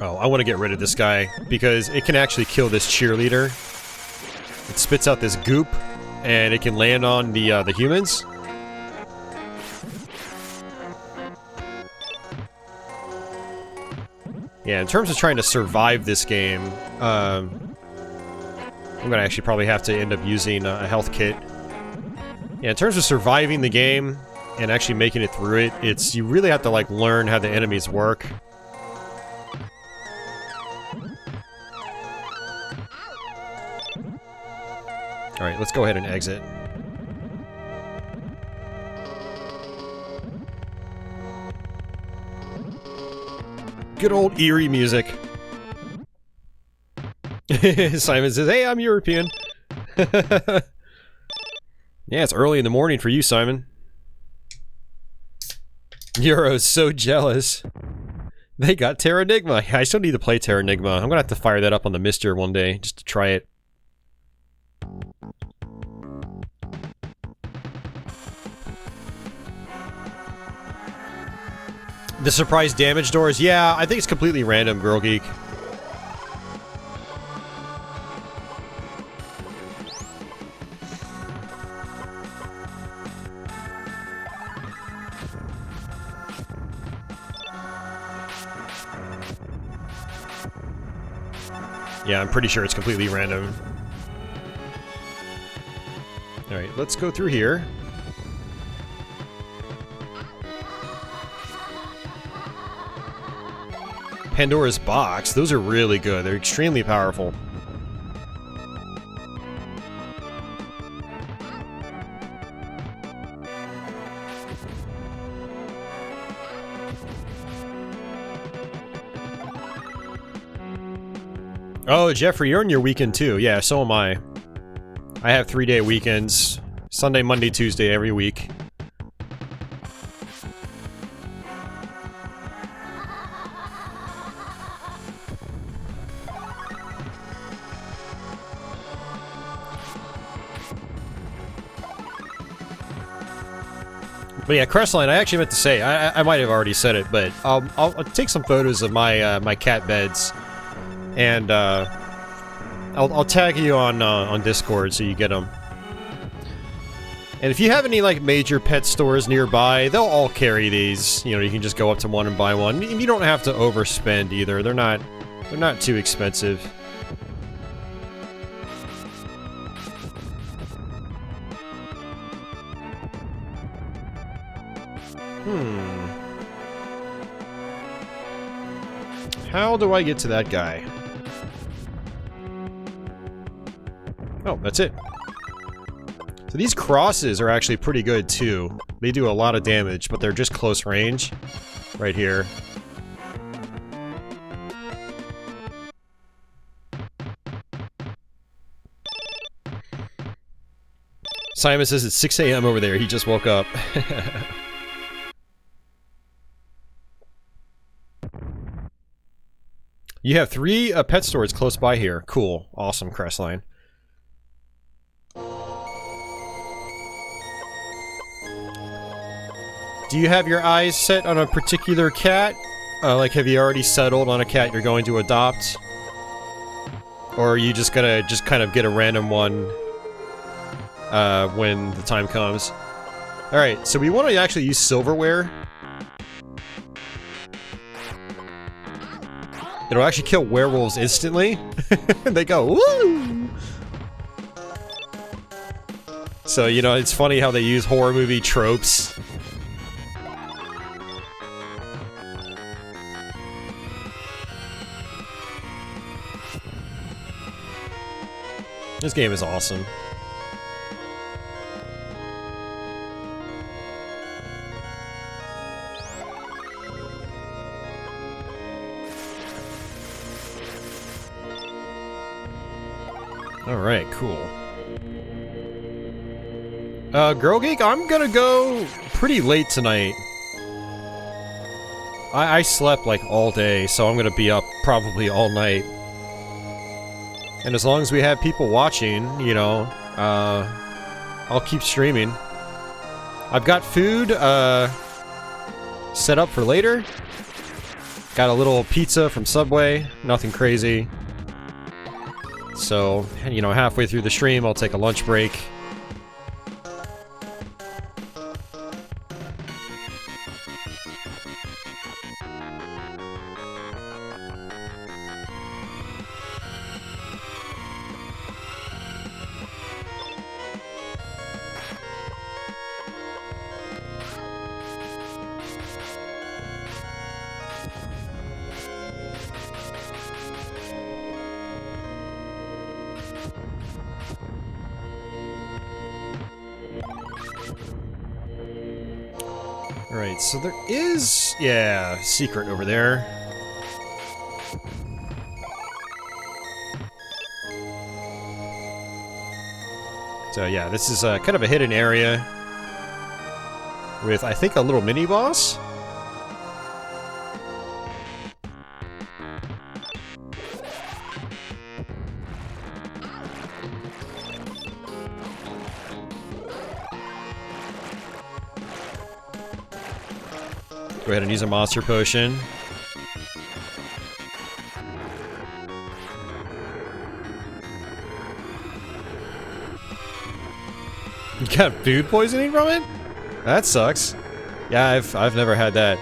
Oh, I want to get rid of this guy, because it can actually kill this cheerleader. It spits out this goop, and it can land on the humans. Yeah, in terms of trying to survive this game, I'm gonna actually probably have to end up using a health kit. Yeah, in terms of surviving the game, and actually making it through it, you really have to, like, learn how the enemies work. Alright, let's go ahead and exit. Good old eerie music. Simon says, hey, I'm European. Yeah, it's early in the morning for you, Simon. Euro's so jealous. They got Terranigma. I still need to play Terranigma. I'm gonna have to fire that up on the Mister one day, just to try it. The surprise damage doors? Yeah, I think it's completely random, Girl Geek. Yeah, I'm pretty sure it's completely random. Alright, let's go through here. Pandora's Box. Those are really good. They're extremely powerful. Oh, Jeffrey, you're on your weekend too. Yeah, so am I. I have 3-day weekends. Sunday, Monday, Tuesday every week. But yeah, Crestline, I actually meant to say, I might have already said it, but I'll take some photos of my my cat beds, and I'll tag you on Discord so you get them. And if you have any like major pet stores nearby, they'll all carry these. You know, you can just go up to one and buy one. And you don't have to overspend either. They're not too expensive. How do I get to that guy? Oh, that's it. So these crosses are actually pretty good too. They do a lot of damage, but they're just close range. Right here. Simon says it's 6 a.m. over there. He just woke up. You have 3 pet stores close by here. Cool. Awesome, Crestline. Do you have your eyes set on a particular cat? Like, have you already settled on a cat you're going to adopt? Or are you just gonna kind of get a random one when the time comes? Alright, so we want to actually use silverware. It'll actually kill werewolves instantly. They go, woo! So, you know, it's funny how they use horror movie tropes. This game is awesome. Alright, cool. Girl Geek, I'm gonna go pretty late tonight. I slept like all day, so I'm gonna be up probably all night. And as long as we have people watching, you know, I'll keep streaming. I've got food, set up for later. Got a little pizza from Subway, nothing crazy. So, you know, halfway through the stream, I'll take a lunch break. Alright, so there is, yeah, secret over there. So yeah, this is kind of a hidden area with, I think, a little mini-boss? Go ahead and use a monster potion. You got food poisoning from it? That sucks. Yeah, I've never had that.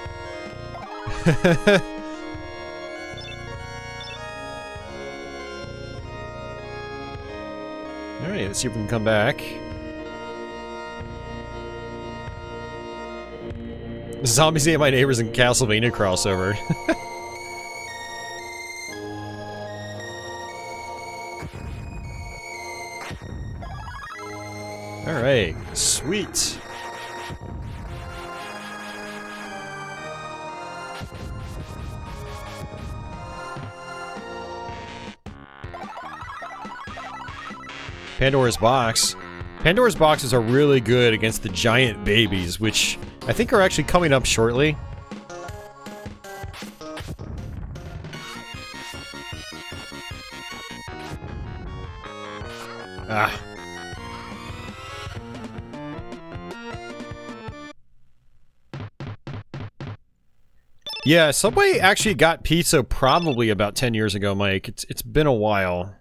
Alright, let's see if we can come back. Zombies Ate My Neighbors and Castlevania crossover. Alright, sweet. Pandora's Box. Pandora's boxes are really good against the giant babies, which I think are actually coming up shortly. Ah. Yeah, Subway actually got pizza probably about 10 years ago, Mike. It's been a while.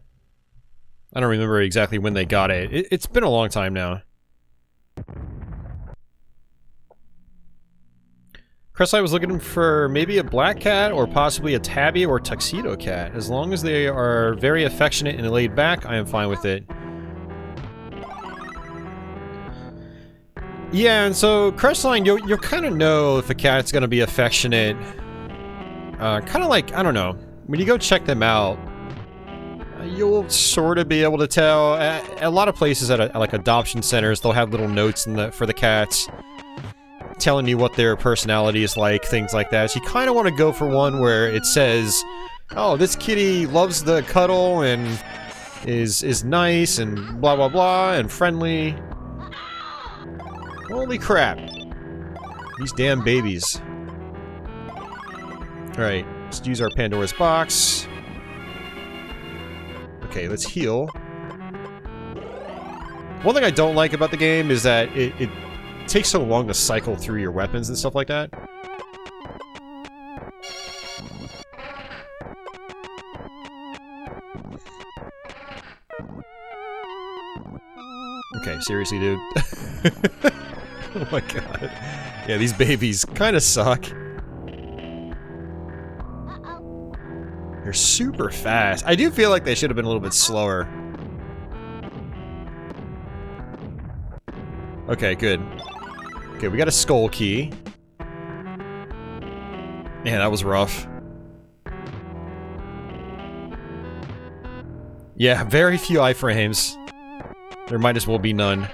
I don't remember exactly when they got it. It's been a long time now. Crestlight was looking for maybe a black cat or possibly a tabby or tuxedo cat. As long as they are very affectionate and laid back, I am fine with it. Yeah, and so Crestline, you'll kind of know if a cat's gonna be affectionate. Kind of like, I don't know, when you go check them out, you'll sort of be able to tell. A lot of places at like adoption centers, they'll have little notes for the cats, telling you what their personality is like, things like that. So you kind of want to go for one where it says, "Oh, this kitty loves the cuddle and is nice and blah blah blah and friendly." Holy crap! These damn babies. All right, let's use our Pandora's box. Okay, let's heal. One thing I don't like about the game is that it takes so long to cycle through your weapons and stuff like that. Okay, seriously, dude. Oh my god. Yeah, these babies kind of suck. They're super fast. I do feel like they should have been a little bit slower. Okay, good. Okay, we got a skull key. Man, that was rough. Yeah, very few iframes. There might as well be none.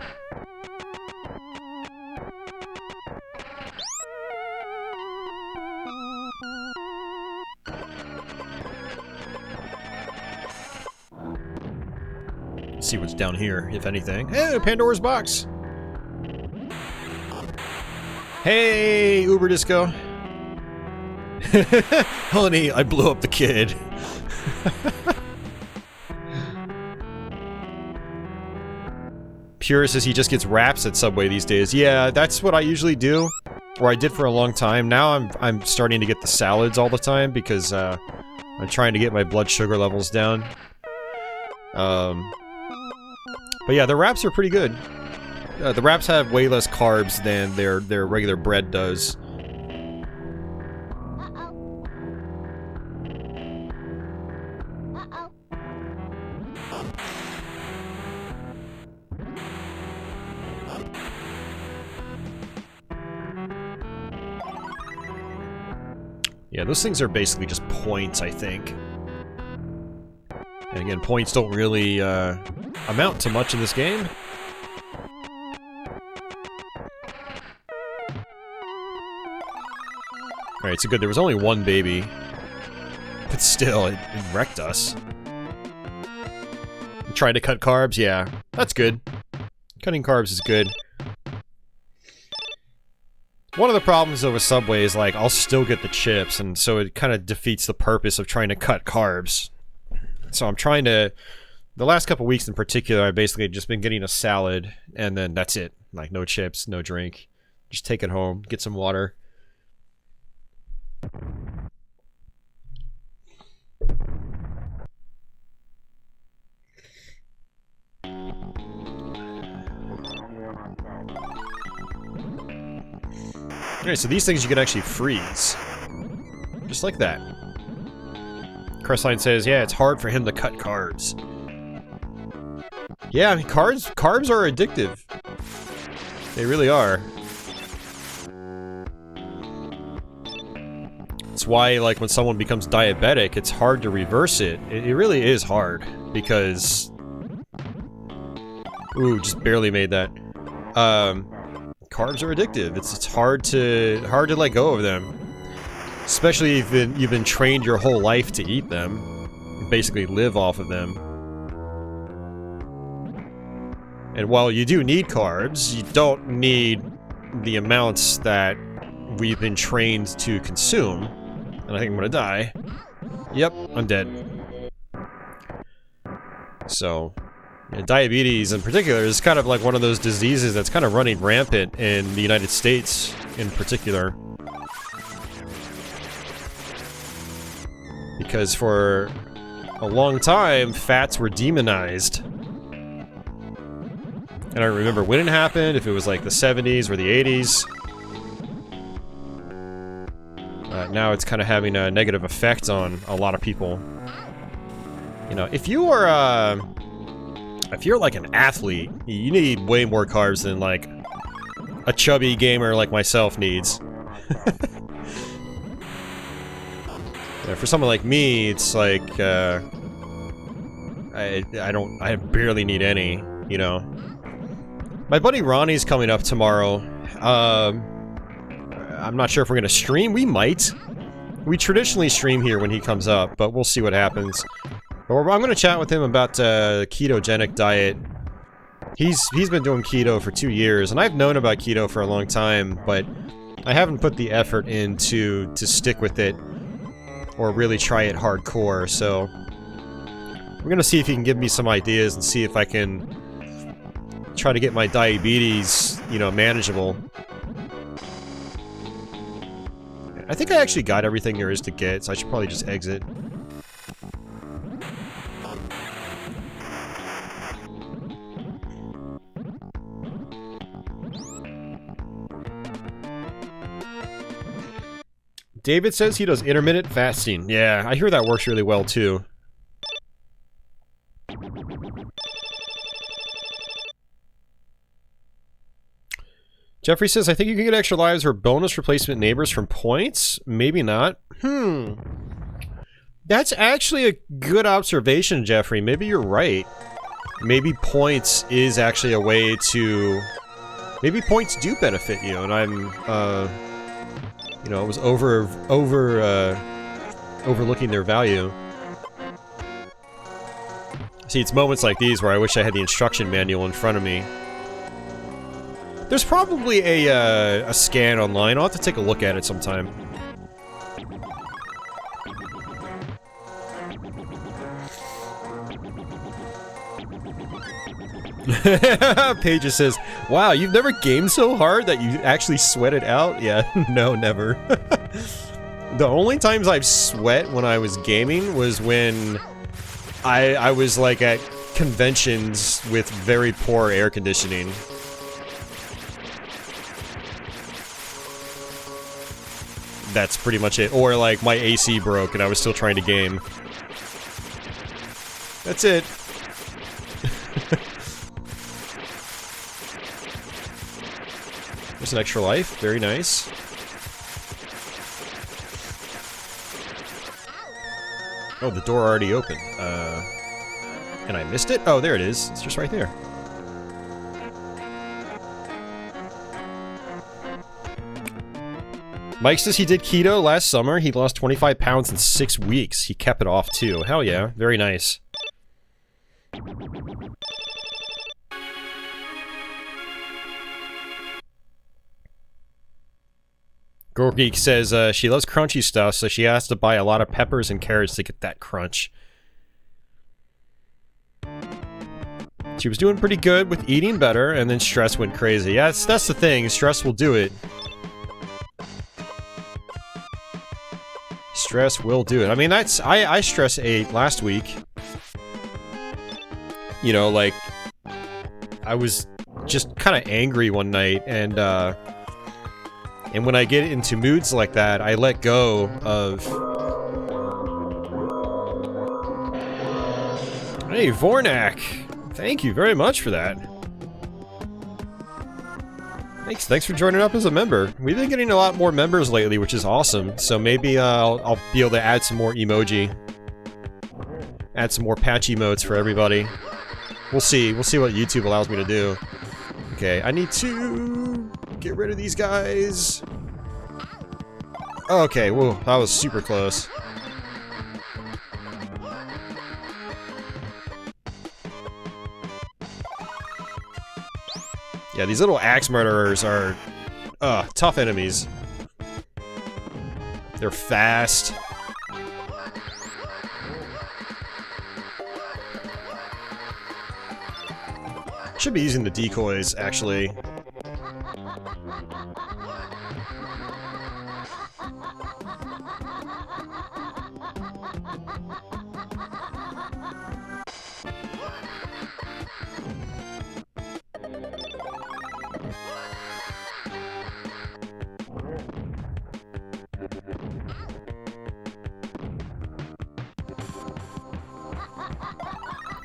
See what's down here, if anything. Hey, Pandora's box! Hey, Uber Disco! Honey, I blew up the kid. Pure says he just gets wraps at Subway these days. Yeah, that's what I usually do. Or I did for a long time. Now I'm starting to get the salads all the time because I'm trying to get my blood sugar levels down. But yeah, the wraps are pretty good. The wraps have way less carbs than their regular bread does. Yeah, those things are basically just points, I think. And again, points don't really amount to much in this game. Alright, so good. There was only one baby. But still, it wrecked us. Trying to cut carbs? Yeah, that's good. Cutting carbs is good. One of the problems though with Subway is like, I'll still get the chips, and so it kind of defeats the purpose of trying to cut carbs. So I'm trying to... The last couple weeks in particular, I've basically just been getting a salad, and then that's it. Like, no chips, no drink. Just take it home, get some water. Okay, so these things you can actually freeze. Just like that. Crestline says, yeah, it's hard for him to cut carbs. Yeah, I mean, carbs are addictive. They really are. It's why, like, when someone becomes diabetic, it's hard to reverse it. It really is hard, because... Ooh, just barely made that. Carbs are addictive. It's hard to let go of them. Especially if you've been trained your whole life to eat them. Basically live off of them. And while you do need carbs, you don't need the amounts that we've been trained to consume. And I think I'm gonna die. Yep, I'm dead. So, yeah, diabetes in particular is kind of like one of those diseases that's kind of running rampant in the United States in particular. Because for a long time, fats were demonized. I don't remember when it happened, if it was like the 70s or the 80s. Now it's kind of having a negative effect on a lot of people. You know, if you're like an athlete, you need way more carbs than like a chubby gamer like myself needs. Yeah, for someone like me, it's like I barely need any, you know. My buddy Ronnie's coming up tomorrow. I'm not sure if we're gonna stream. We might. We traditionally stream here when he comes up, but we'll see what happens. But I'm gonna chat with him about ketogenic diet. He's been doing keto for 2 years, and I've known about keto for a long time, but I haven't put the effort in to stick with it or really try it hardcore. So we're gonna see if he can give me some ideas and see if I can try to get my diabetes, you know, manageable. I think I actually got everything there is to get, so I should probably just exit. David says he does intermittent fasting. Yeah, I hear that works really well too. Jeffrey says, I think you can get extra lives or bonus replacement neighbors from points. Maybe not. That's actually a good observation, Jeffrey. Maybe you're right. Maybe points is actually a way to... Maybe points do benefit you, and I'm, you know, I was overlooking their value. See, it's moments like these where I wish I had the instruction manual in front of me. There's probably a scan online. I'll have to take a look at it sometime. Paige says, wow, you've never gamed so hard that you actually sweat it out? Yeah, no, never. The only times I've sweat when I was gaming was when I was like at conventions with very poor air conditioning. That's pretty much it. Or like my AC broke and I was still trying to game. That's it. There's an extra life. Very nice. Oh, the door already opened. And I missed it? Oh, there it is. It's just right there. Mike says he did keto last summer. He lost 25 pounds in 6 weeks. He kept it off, too. Hell yeah. Very nice. Gorgeek says she loves crunchy stuff, so she has to buy a lot of peppers and carrots to get that crunch. She was doing pretty good with eating better, and then stress went crazy. Yeah, that's the thing. Stress will do it. Stress will do it. I mean, that's... I stress ate last week. You know, like... I was just kind of angry one night, and when I get into moods like that, I let go of... Hey, Vornak! Thank you very much for that. Thanks for joining up as a member. We've been getting a lot more members lately, which is awesome. So maybe I'll be able to add some more emoji. Add some more patch emotes for everybody. We'll see. We'll see what YouTube allows me to do. Okay, I need to get rid of these guys. Okay, whoa, that was super close. Yeah, these little axe murderers are tough enemies. They're fast. Should be using the decoys, actually.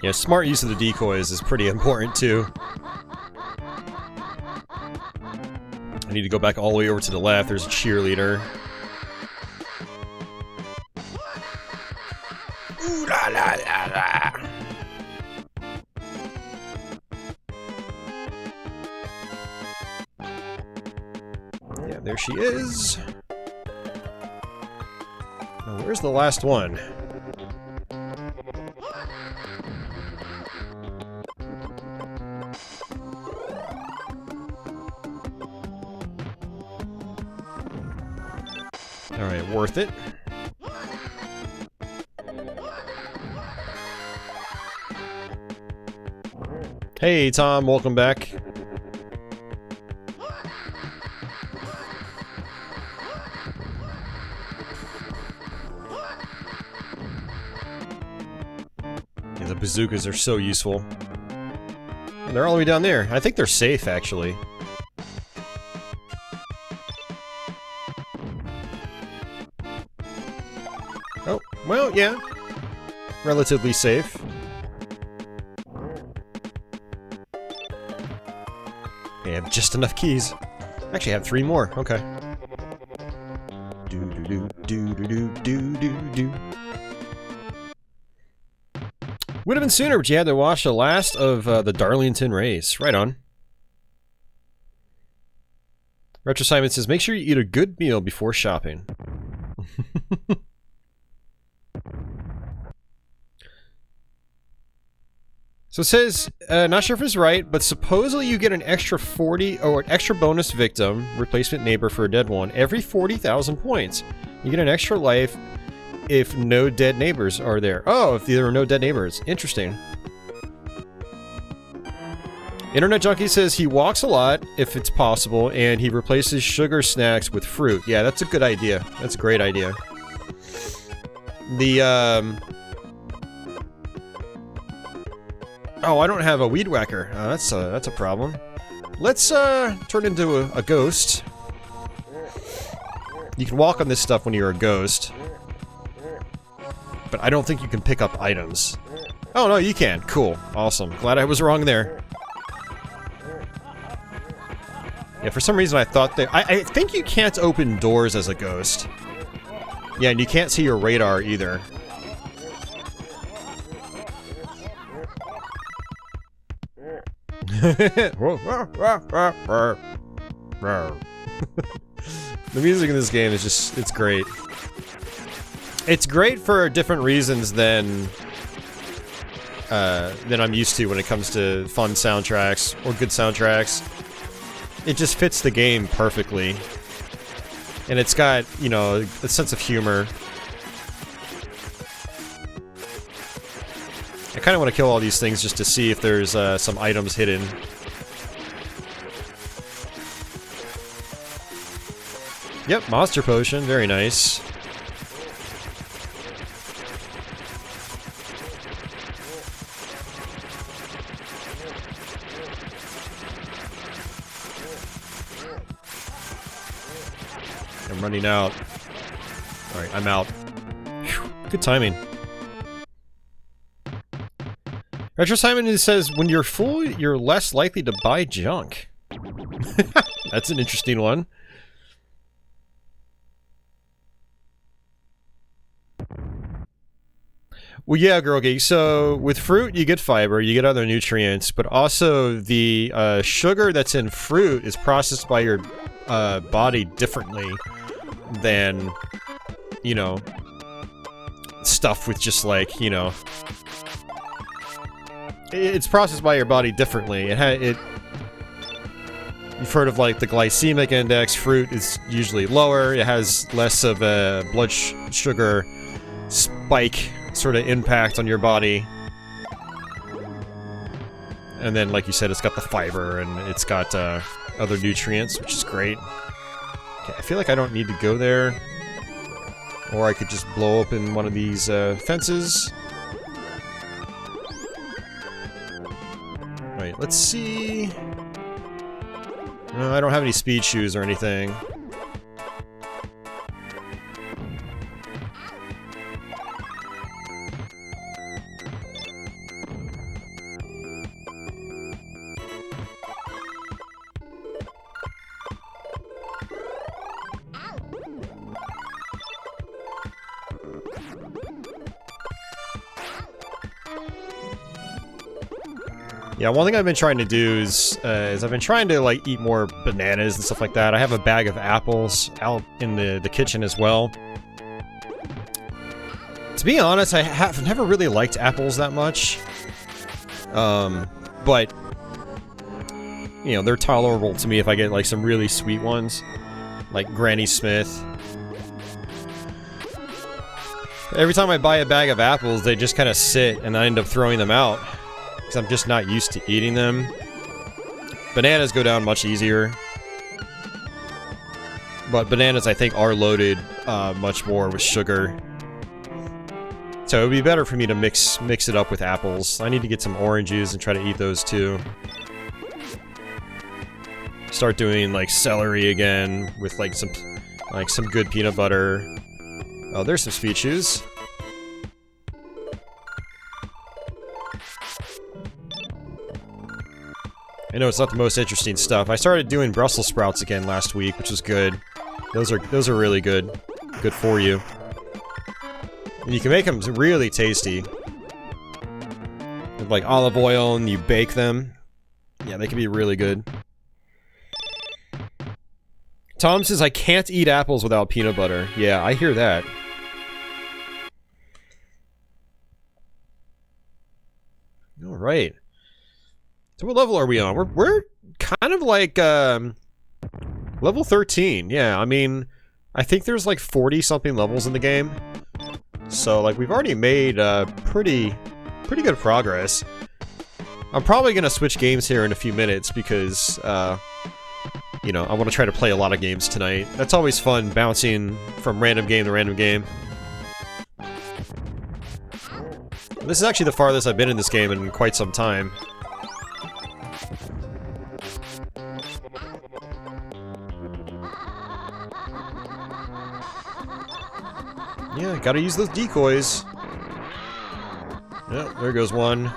Yeah, smart use of the decoys is pretty important too. I need to go back all the way over to the left. There's a cheerleader. Ooh la la la la. Yeah, there she is. Now, where's the last one? Alright, worth it. Hey Tom, welcome back. Yeah, the bazookas are so useful. And they're all the way down there. I think they're safe, actually. Oh, well, yeah. Relatively safe. I have just enough keys. Actually, I have 3 more. Okay. Do do do do do do do do. Would have been sooner, but you had to watch the last of the Darlington race. Right on. Retro Simon says, make sure you eat a good meal before shopping. So it says, not sure if it's right, but supposedly you get an extra 40, or an extra bonus victim, replacement neighbor for a dead one, every 40,000 points. You get an extra life if no dead neighbors are there. Oh, if there are no dead neighbors. Interesting. Internet Junkie says he walks a lot, if it's possible, and he replaces sugar snacks with fruit. Yeah, that's a good idea. That's a great idea. The, oh, I don't have a weed whacker. That's a problem. Let's turn into a ghost. You can walk on this stuff when you're a ghost, but I don't think you can pick up items. Oh no, you can. Cool, awesome. Glad I was wrong there. Yeah, for some reason I thought that I think you can't open doors as a ghost. Yeah, and you can't see your radar either. The music in this game is just, it's great. It's great for different reasons than I'm used to when it comes to fun soundtracks or good soundtracks. It just fits the game perfectly. And it's got, you know, a sense of humor. I kind of want to kill all these things just to see if there's some items hidden. Yep, monster potion, very nice. I'm running out. Alright, I'm out. Whew, good timing. Retro Simon says, when you're full, you're less likely to buy junk. That's an interesting one. Well, yeah, Girl Geek. So, with fruit, you get fiber, you get other nutrients, but also the sugar that's in fruit is processed by your body differently than, you know, stuff with just like, you know... It's processed by your body differently. You've heard of like the glycemic index. Fruit is usually lower. It has less of a blood sugar spike sort of impact on your body. And then, like you said, it's got the fiber and it's got other nutrients, which is great. Okay, I feel like I don't need to go there. Or I could just blow open one of these fences. Right, let's see... I don't have any speed shoes or anything. Yeah, one thing I've been trying to do is I've been trying to like eat more bananas and stuff like that. I have a bag of apples out in the kitchen as well. To be honest, I have never really liked apples that much. But you know, they're tolerable to me if I get like some really sweet ones, like Granny Smith. Every time I buy a bag of apples, they just kind of sit and I end up throwing them out. I'm just not used to eating them. Bananas go down much easier. But bananas, I think, are loaded much more with sugar. So it would be better for me to mix it up with apples. I need to get some oranges and try to eat those too. Start doing like celery again with like some good peanut butter. Oh, there's some speed shoes. I know it's not the most interesting stuff. I started doing Brussels sprouts again last week, which was good. Those are really good. Good for you. And you can make them really tasty. With like olive oil and you bake them. Yeah, they can be really good. Tom says, I can't eat apples without peanut butter. Yeah, I hear that. Alright. So what level are we on? We're kind of like, level 13. Yeah, I mean, I think there's like 40-something levels in the game. So, like, we've already made, pretty good progress. I'm probably gonna switch games here in a few minutes because, you know, I want to try to play a lot of games tonight. That's always fun, bouncing from random game to random game. This is actually the farthest I've been in this game in quite some time. Yeah, gotta use those decoys. Yeah, there goes one.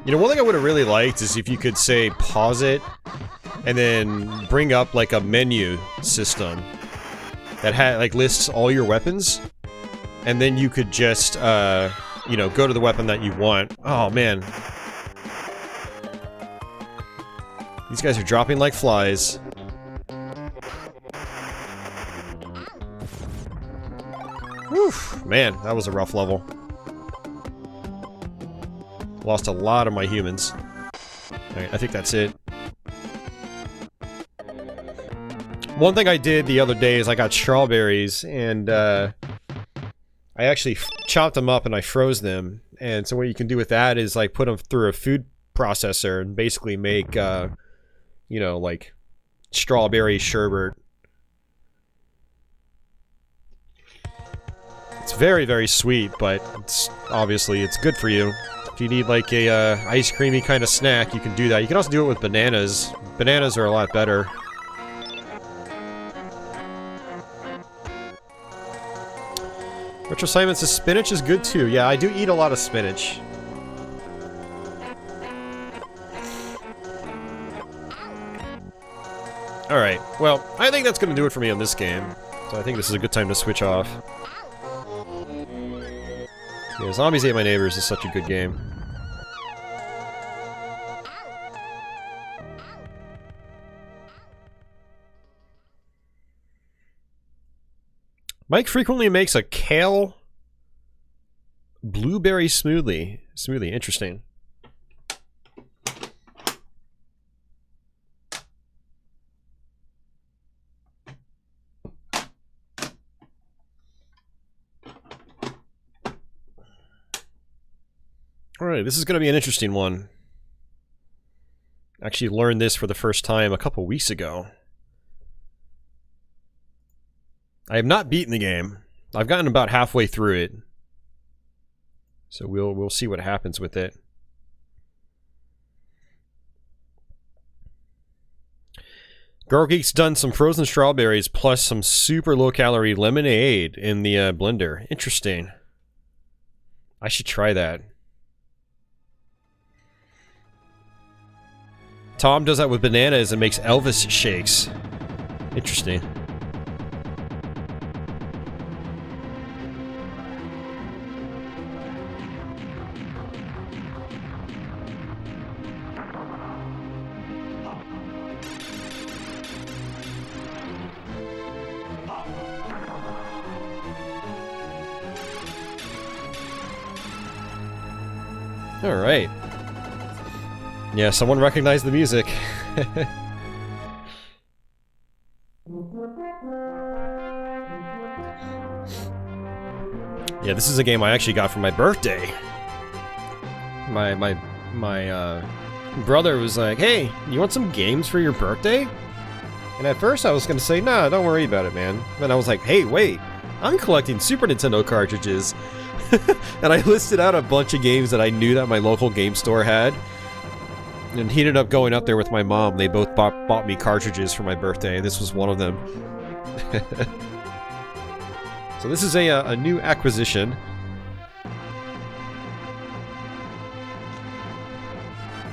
You know, one thing I would have really liked is if you could, say, pause it, and then bring up, like, a menu system that like, lists all your weapons, and then you could just, you know, go to the weapon that you want. Oh, man. These guys are dropping like flies. Whew, man, that was a rough level. Lost a lot of my humans. Alright, I think that's it. One thing I did the other day is I got strawberries, and I actually chopped them up and I froze them. And so what you can do with that is like put them through a food processor and basically make, you know, like strawberry sherbet. It's very, very sweet, but it's obviously it's good for you. If you need like a ice creamy kind of snack, you can do that. You can also do it with bananas. Bananas are a lot better. Retro Simon says spinach is good too. Yeah, I do eat a lot of spinach. Alright, well, I think that's going to do it for me on this game. So I think this is a good time to switch off. Yeah, Zombies Ate My Neighbors is such a good game. Mike frequently makes a kale blueberry smoothie. Interesting. Alright, this is going to be an interesting one. Actually learned this for the first time a couple weeks ago. I have not beaten the game. I've gotten about halfway through it. So we'll see what happens with it. Girl Geek's done some frozen strawberries plus some super low-calorie lemonade in the blender. Interesting. I should try that. Tom does that with bananas and makes Elvis shakes. Interesting. All right. Yeah, someone recognized the music. Yeah, this is a game I actually got for my birthday. My brother was like, "Hey, you want some games for your birthday?" And at first I was gonna say, "Nah, don't worry about it, man." Then I was like, "Hey, wait, I'm collecting Super Nintendo cartridges." And I listed out a bunch of games that I knew that my local game store had. And he ended up going up there with my mom. They both bought me cartridges for my birthday. This was one of them. So this is a new acquisition.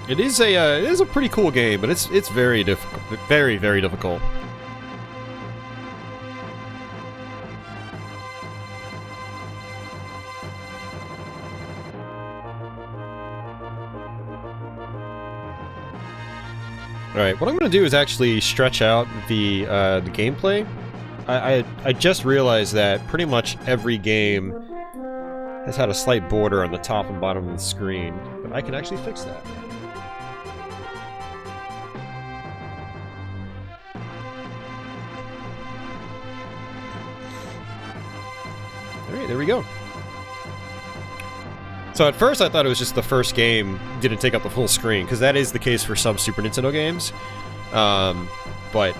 It is a pretty cool game, but it's very difficult, very difficult. Alright, what I'm going to do is actually stretch out the gameplay. I just realized that pretty much every game has had a slight border on the top and bottom of the screen, but I can actually fix that. Alright, there we go. So at first I thought it was just the first game didn't take up the full screen, because that is the case for some Super Nintendo games. But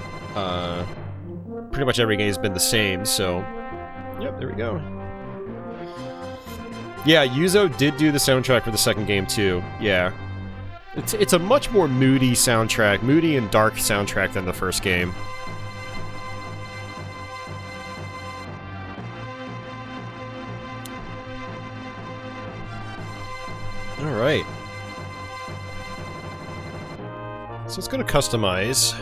pretty much every game's been the same, so... Yep, there we go. Yeah, Yuzo did do the soundtrack for the second game too, yeah. It's a much more moody soundtrack, moody and dark soundtrack than the first game. Alright. So it's going to customize.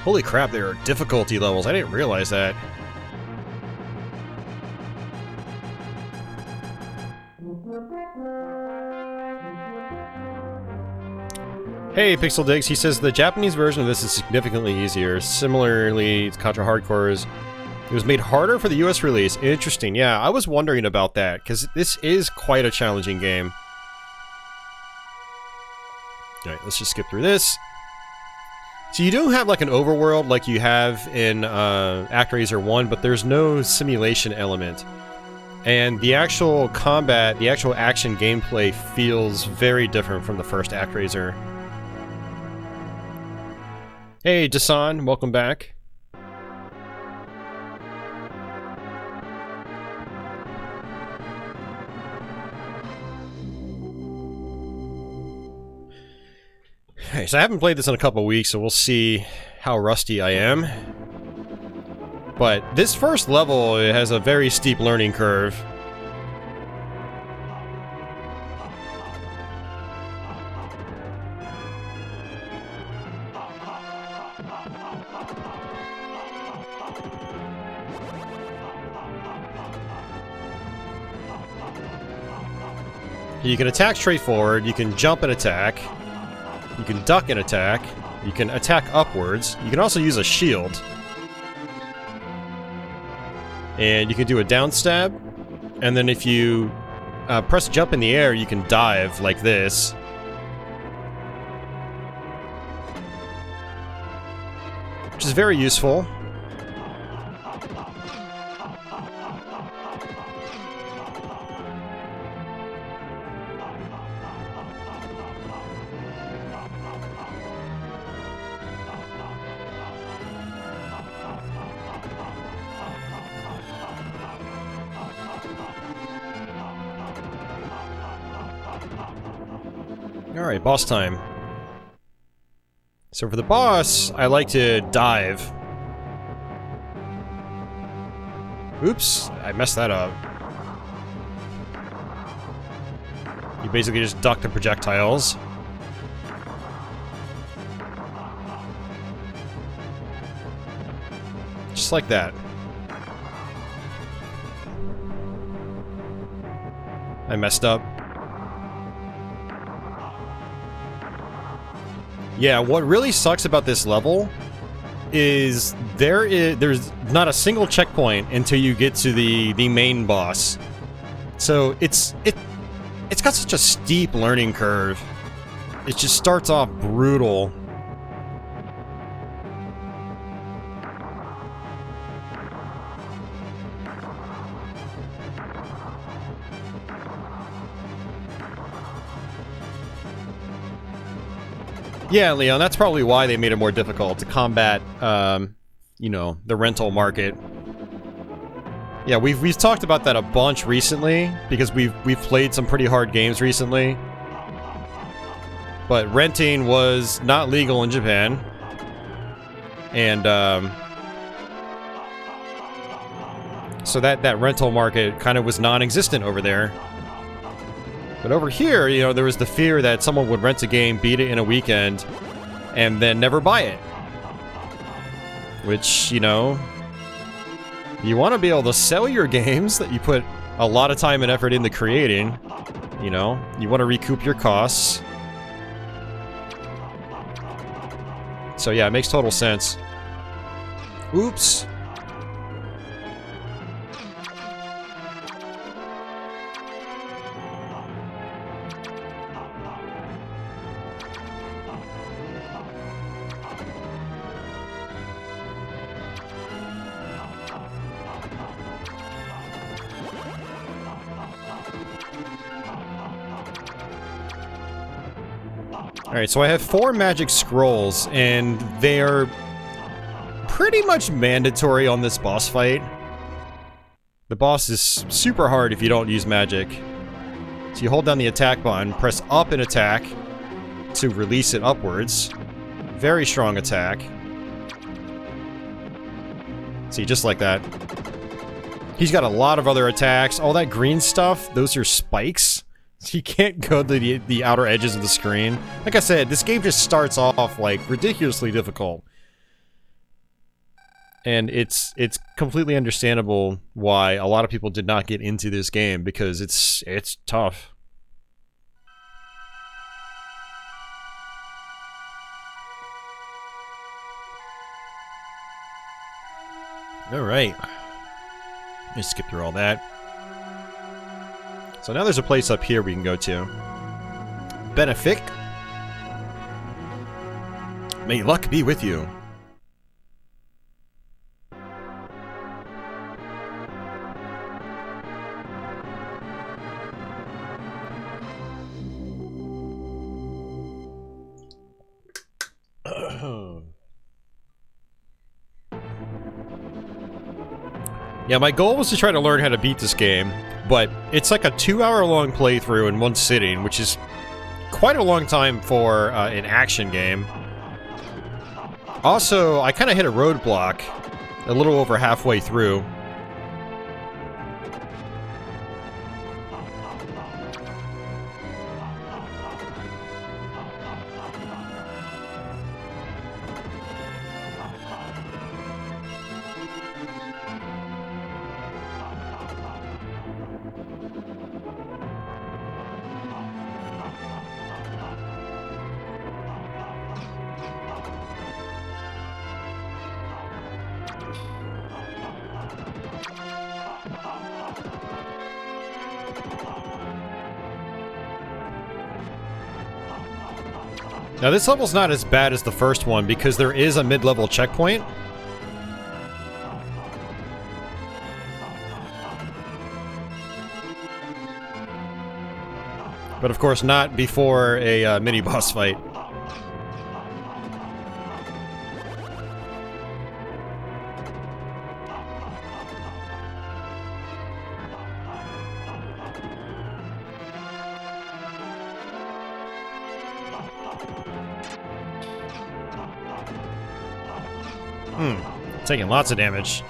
Holy crap, there are difficulty levels. I didn't realize that. Hey, Pixel Diggs, he says the Japanese version of this is significantly easier. Similarly, Contra Hardcore's it was made harder for the US release. Interesting, yeah, I was wondering about that, because this is quite a challenging game. Alright, let's just skip through this. So you do have like an overworld like you have in Actraiser 1, but there's no simulation element. And the actual combat, the actual action gameplay feels very different from the first Actraiser. Hey, Dasan, welcome back. Alright, so I haven't played this in a couple weeks, so we'll see how rusty I am. But this first level has a very steep learning curve. You can attack straight forward, you can jump and attack, you can duck and attack, you can attack upwards, you can also use a shield. And you can do a down stab, and then if you press jump in the air, you can dive like this. Which is very useful. Alright, boss time. So for the boss, I like to dive. Oops, I messed that up. You basically just duck the projectiles. Just like that. I messed up. Yeah, what really sucks about this level is there's not a single checkpoint until you get to the main boss. So it's got such a steep learning curve. It just starts off brutal. Yeah, Leon, that's probably why they made it more difficult to combat, you know, the rental market. Yeah, we've talked about that a bunch recently, because we've played some pretty hard games recently. But renting was not legal in Japan. And, so that rental market kind of was non-existent over there. But over here, you know, there was the fear that someone would rent a game, beat it in a weekend, and then never buy it. Which, you know, you want to be able to sell your games that you put a lot of time and effort into creating. You know, you want to recoup your costs. So yeah, it makes total sense. Oops. Alright, so I have 4 magic scrolls, and they're pretty much mandatory on this boss fight. The boss is super hard if you don't use magic. So you hold down the attack button, press up and attack to release it upwards. Very strong attack. See, just like that. He's got a lot of other attacks. All that green stuff, those are spikes. So you can't go to the outer edges of the screen. Like I said, this game just starts off, like, ridiculously difficult. And it's completely understandable why a lot of people did not get into this game, because it's tough. Alright. Let me skip through all that. So now there's a place up here we can go to. Benefic. May luck be with you. Yeah, my goal was to try to learn how to beat this game, but it's like a 2-hour-long playthrough in one sitting, which is quite a long time for an action game. Also, I kind of hit a roadblock a little over halfway through. Now this level's not as bad as the first one because there is a mid-level checkpoint. But of course not before a mini-boss fight. Taking lots of damage.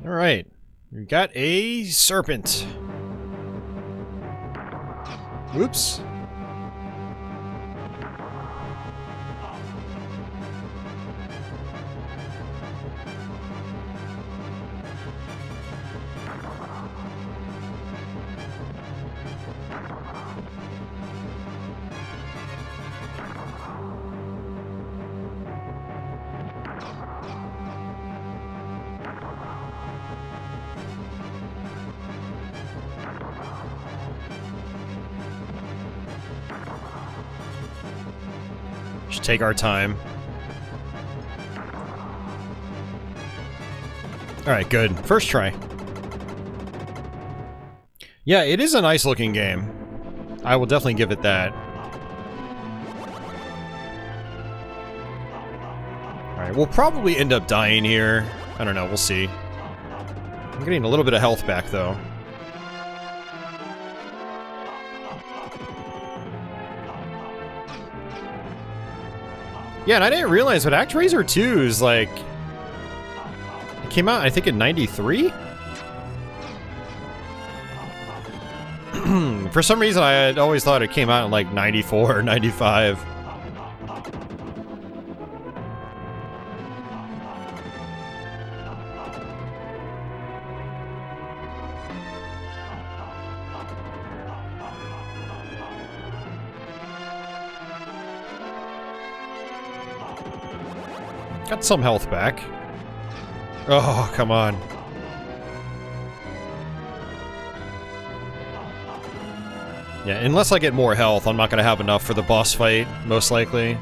All right, we got a serpent. Whoops. Should take our time. Alright, good. First try. Yeah, it is a nice looking game. I will definitely give it that. Alright, we'll probably end up dying here. I don't know, we'll see. I'm getting a little bit of health back, though. Yeah, and I didn't realize, but Actraiser 2 is like... It came out, I think, in 93? For some reason, I had always thought it came out in like 94 or 95. Got some health back. Oh, come on. Yeah, unless I get more health, I'm not going to have enough for the boss fight, most likely.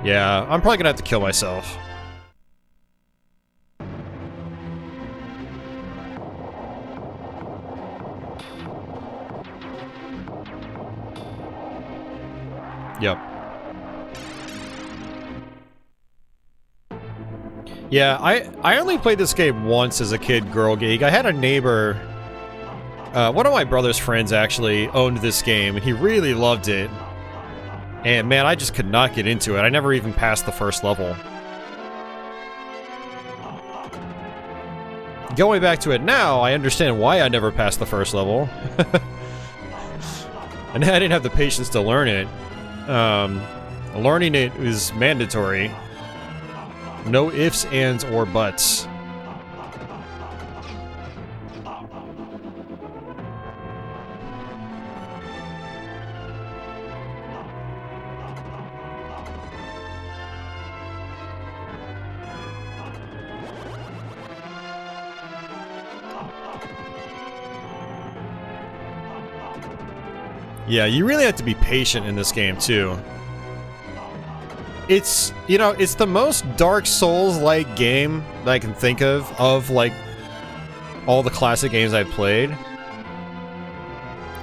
Yeah, I'm probably going to have to kill myself. Yep. Yeah, I only played this game once as a kid, Girl Geek. I had a neighbor, one of my brother's friends actually owned this game, and he really loved it. And man, I just could not get into it. I never even passed the first level. Going back to it now, I understand why I never passed the first level. And I didn't have the patience to learn it. Learning it is mandatory. No ifs, ands, or buts. Yeah, you really have to be patient in this game, too. It's, you know, it's the most Dark Souls-like game that I can think of like, all the classic games I've played.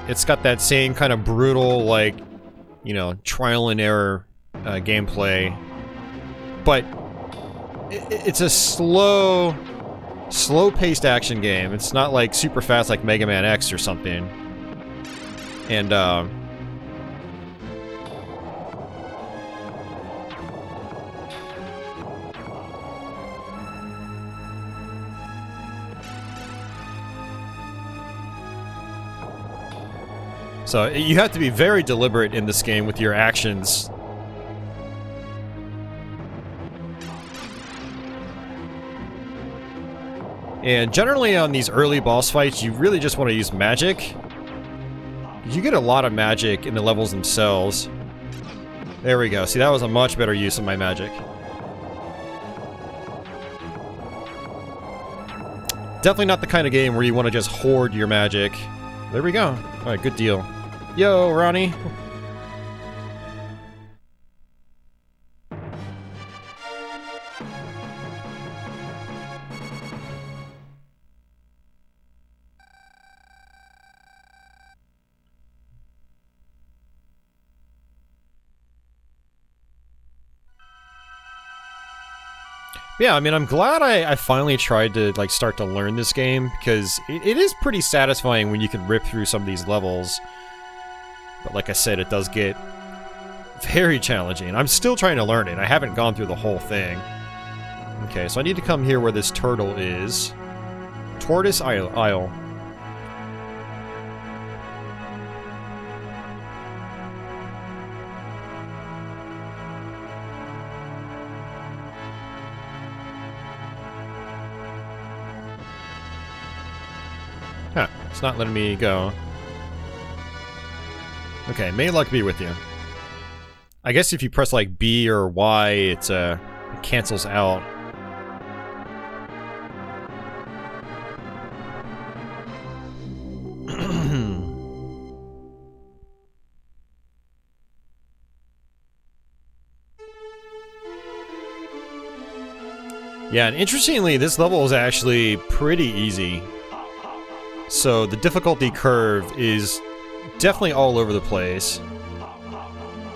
It's got that same kind of brutal, like, you know, trial and error gameplay. But it's a slow-paced action game. It's not like super fast like Mega Man X or something. And so you have to be very deliberate in this game with your actions. And generally on these early boss fights, you really just want to use magic. You get a lot of magic in the levels themselves. There we go. See, that was a much better use of my magic. Definitely not the kind of game where you want to just hoard your magic. There we go. Alright, good deal. Yo, Ronnie. Yeah, I mean, I'm glad I finally tried to, like, start to learn this game, because it is pretty satisfying when you can rip through some of these levels. But like I said, it does get very challenging. I'm still trying to learn it. I haven't gone through the whole thing. Okay, so I need to come here where this turtle is. Tortoise Isle. Huh, it's not letting me go. Okay, may luck be with you. I guess if you press like B or Y, it cancels out. Yeah, and interestingly, this level is actually pretty easy. So the difficulty curve is definitely all over the place.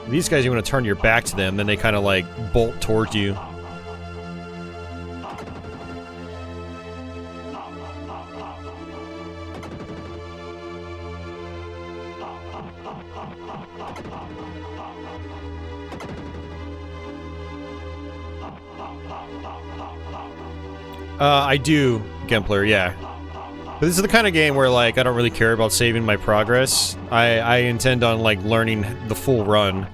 These guys, you want to turn your back to them, then they kind of like bolt towards you. I do, Gameplayer, yeah. But this is the kind of game where, like, I don't really care about saving my progress. I intend on, like, learning the full run.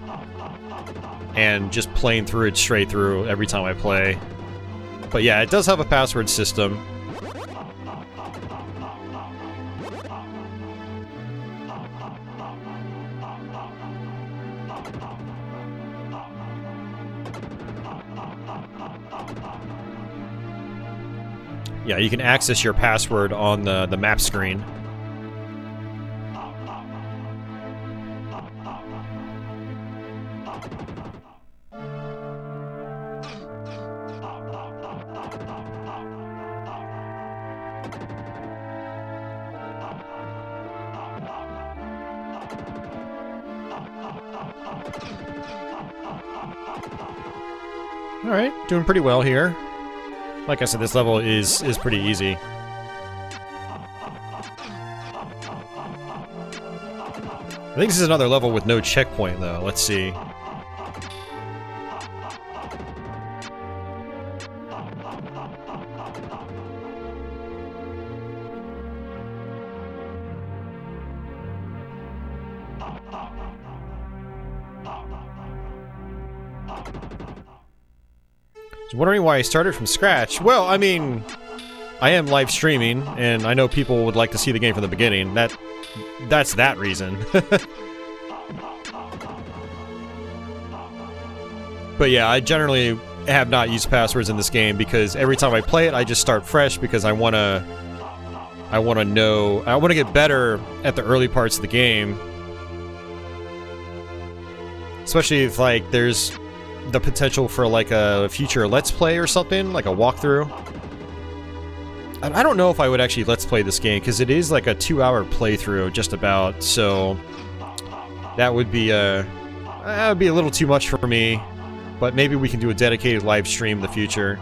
And just playing through it straight through every time I play. But yeah, it does have a password system. Yeah, you can access your password on the map screen. Alright, doing pretty well here. Like I said, this level is pretty easy. I think this is another level with no checkpoint, though. Let's see. Wondering why I started from scratch? Well, I mean, I am live streaming, and I know people would like to see the game from the beginning. That's that reason. But yeah, I generally have not used passwords in this game because every time I play it, I just start fresh because I want to get better at the early parts of the game. Especially if, like, there's the potential for like a future Let's Play or something, like a walkthrough. I don't know if I would actually let's play this game, because it is like a 2-hour playthrough, just about, so that would be a little too much for me, but maybe we can do a dedicated live stream in the future.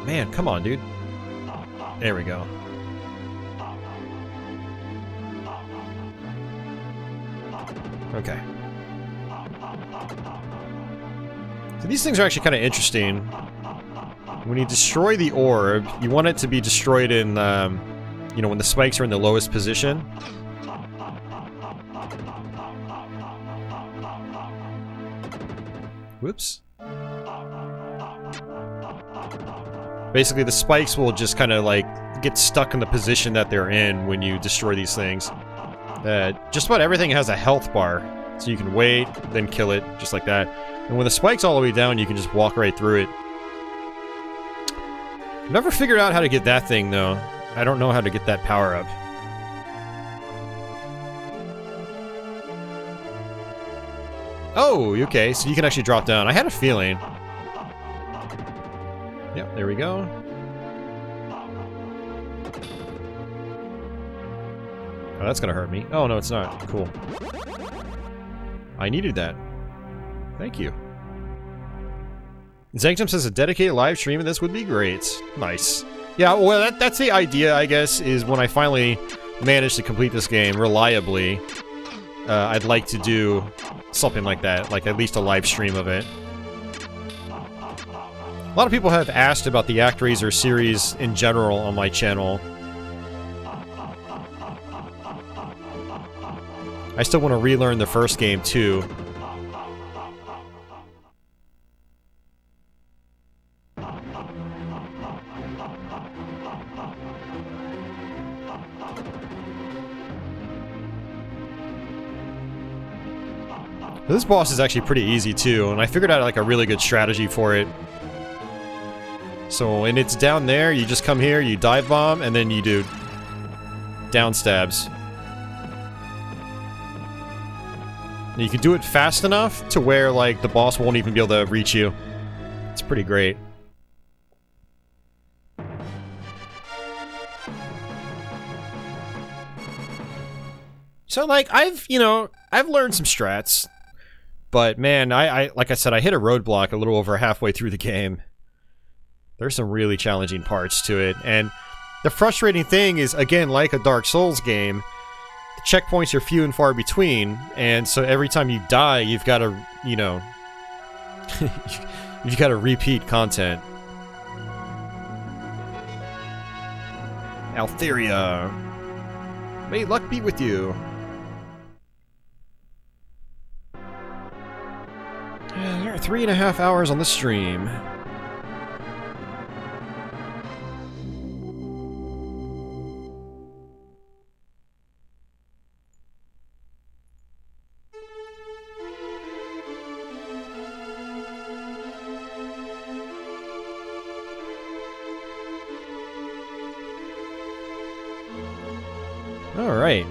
Man, come on, dude. There we go. Okay. So these things are actually kind of interesting. When you destroy the orb, you want it to be destroyed in, you know, when the spikes are in the lowest position. Whoops. Basically, the spikes will just kind of, like, get stuck in the position that they're in when you destroy these things. Just about everything has a health bar, so you can wait, then kill it, just like that. And when the spike's all the way down, you can just walk right through it. I've never figured out how to get that thing, though. I don't know how to get that power up. Oh, okay, so you can actually drop down. I had a feeling. Yep, there we go. Oh, that's gonna hurt me. Oh, no, it's not. Cool. I needed that. Thank you. Zanctum says a dedicated live stream of this would be great. Nice. Yeah, well, that's the idea, I guess, is when I finally manage to complete this game reliably, I'd like to do something like that, like at least a live stream of it. A lot of people have asked about the Actraiser series in general on my channel. I still want to relearn the first game, too. This boss is actually pretty easy, too, and I figured out, like, a really good strategy for it. So, when it's down there, you just come here, you dive bomb, and then you do down stabs. And you can do it fast enough to where, like, the boss won't even be able to reach you. It's pretty great. So, like, I've learned some strats. But, man, like I said, I hit a roadblock a little over halfway through the game. There's some really challenging parts to it, and the frustrating thing is, again, like a Dark Souls game, the checkpoints are few and far between, and so every time you die, you've got to, you know, you've got to repeat content. Altheria, may luck be with you. Yeah, there are 3.5 hours on the stream. All right.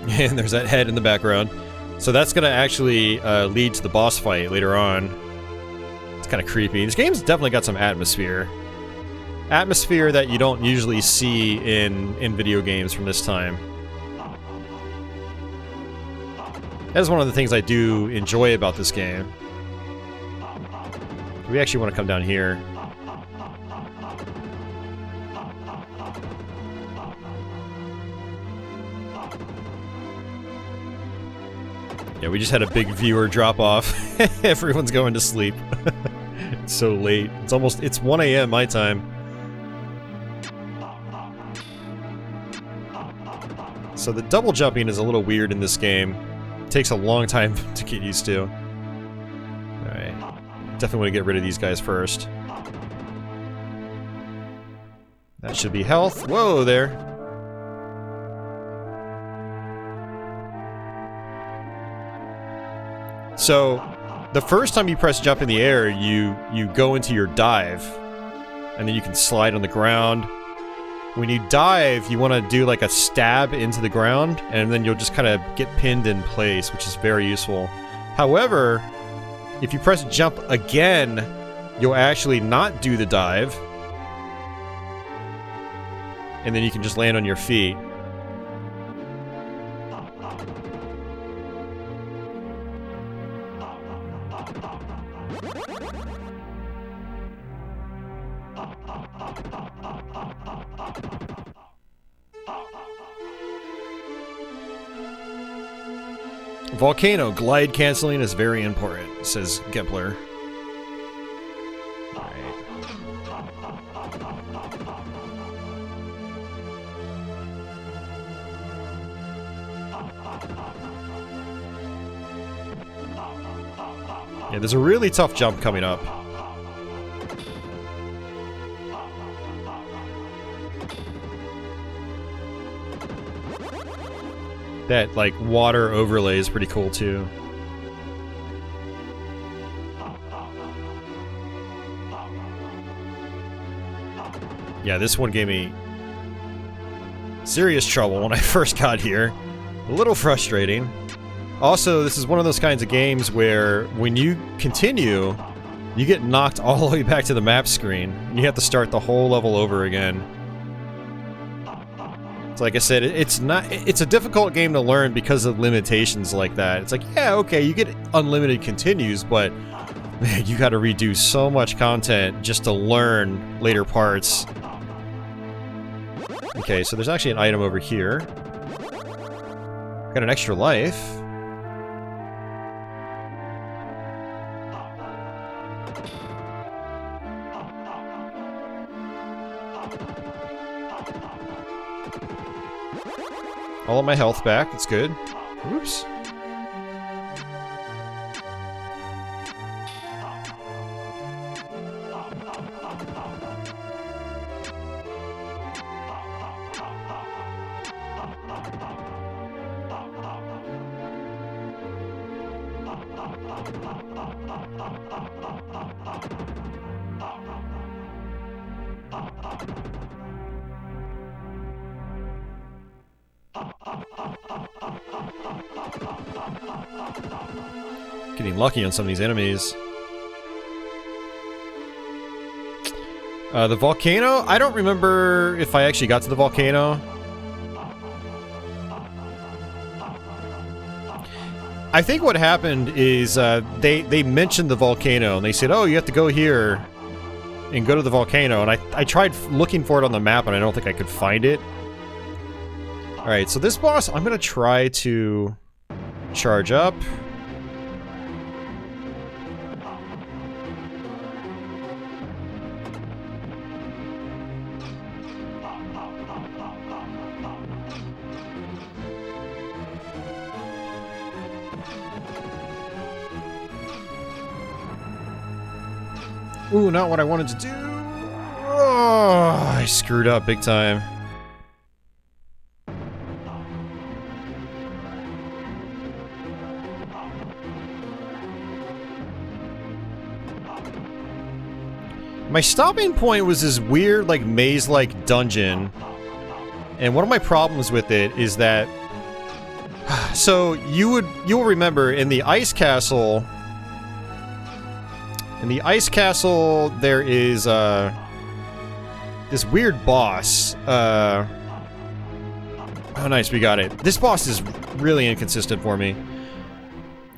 And there's that head in the background. So that's gonna actually lead to the boss fight later on. It's kind of creepy. This game's definitely got some atmosphere. Atmosphere that you don't usually see in video games from this time. That is one of the things I do enjoy about this game. We actually want to come down here. Yeah, we just had a big viewer drop off. Everyone's going to sleep. It's so late. It's 1 a.m. my time. So the double jumping is a little weird in this game. It takes a long time to get used to. Alright. Definitely want to get rid of these guys first. That should be health. Whoa there. So, the first time you press jump in the air, you go into your dive. And then you can slide on the ground. When you dive, you want to do like a stab into the ground, and then you'll just kind of get pinned in place, which is very useful. However, if you press jump again, you'll actually not do the dive. And then you can just land on your feet. Volcano glide canceling is very important, says Gepler. Yeah, there's a really tough jump coming up. That, like, water overlay is pretty cool, too. Yeah, this one gave me serious trouble when I first got here. A little frustrating. Also, this is one of those kinds of games where when you continue, you get knocked all the way back to the map screen. You have to start the whole level over again. So like I said, it's a difficult game to learn because of limitations like that. It's like, yeah, okay, you get unlimited continues, but man, you gotta redo so much content just to learn later parts. Okay, so there's actually an item over here. Got an extra life. All of my health back, that's good. Oops. Getting lucky on some of these enemies. The volcano? I don't remember if I actually got to the volcano. I think what happened is they mentioned the volcano and they said, oh, you have to go here and go to the volcano. And I tried looking for it on the map and I don't think I could find it. Alright, so this boss, I'm going to try to charge up. Ooh, not what I wanted to do. Oh, I screwed up big time. My stopping point was this weird, like, maze-like dungeon. And one of my problems with it is that... So, you'll remember, in the ice castle... In the ice castle, there is, this weird boss. Oh, nice, we got it. This boss is really inconsistent for me.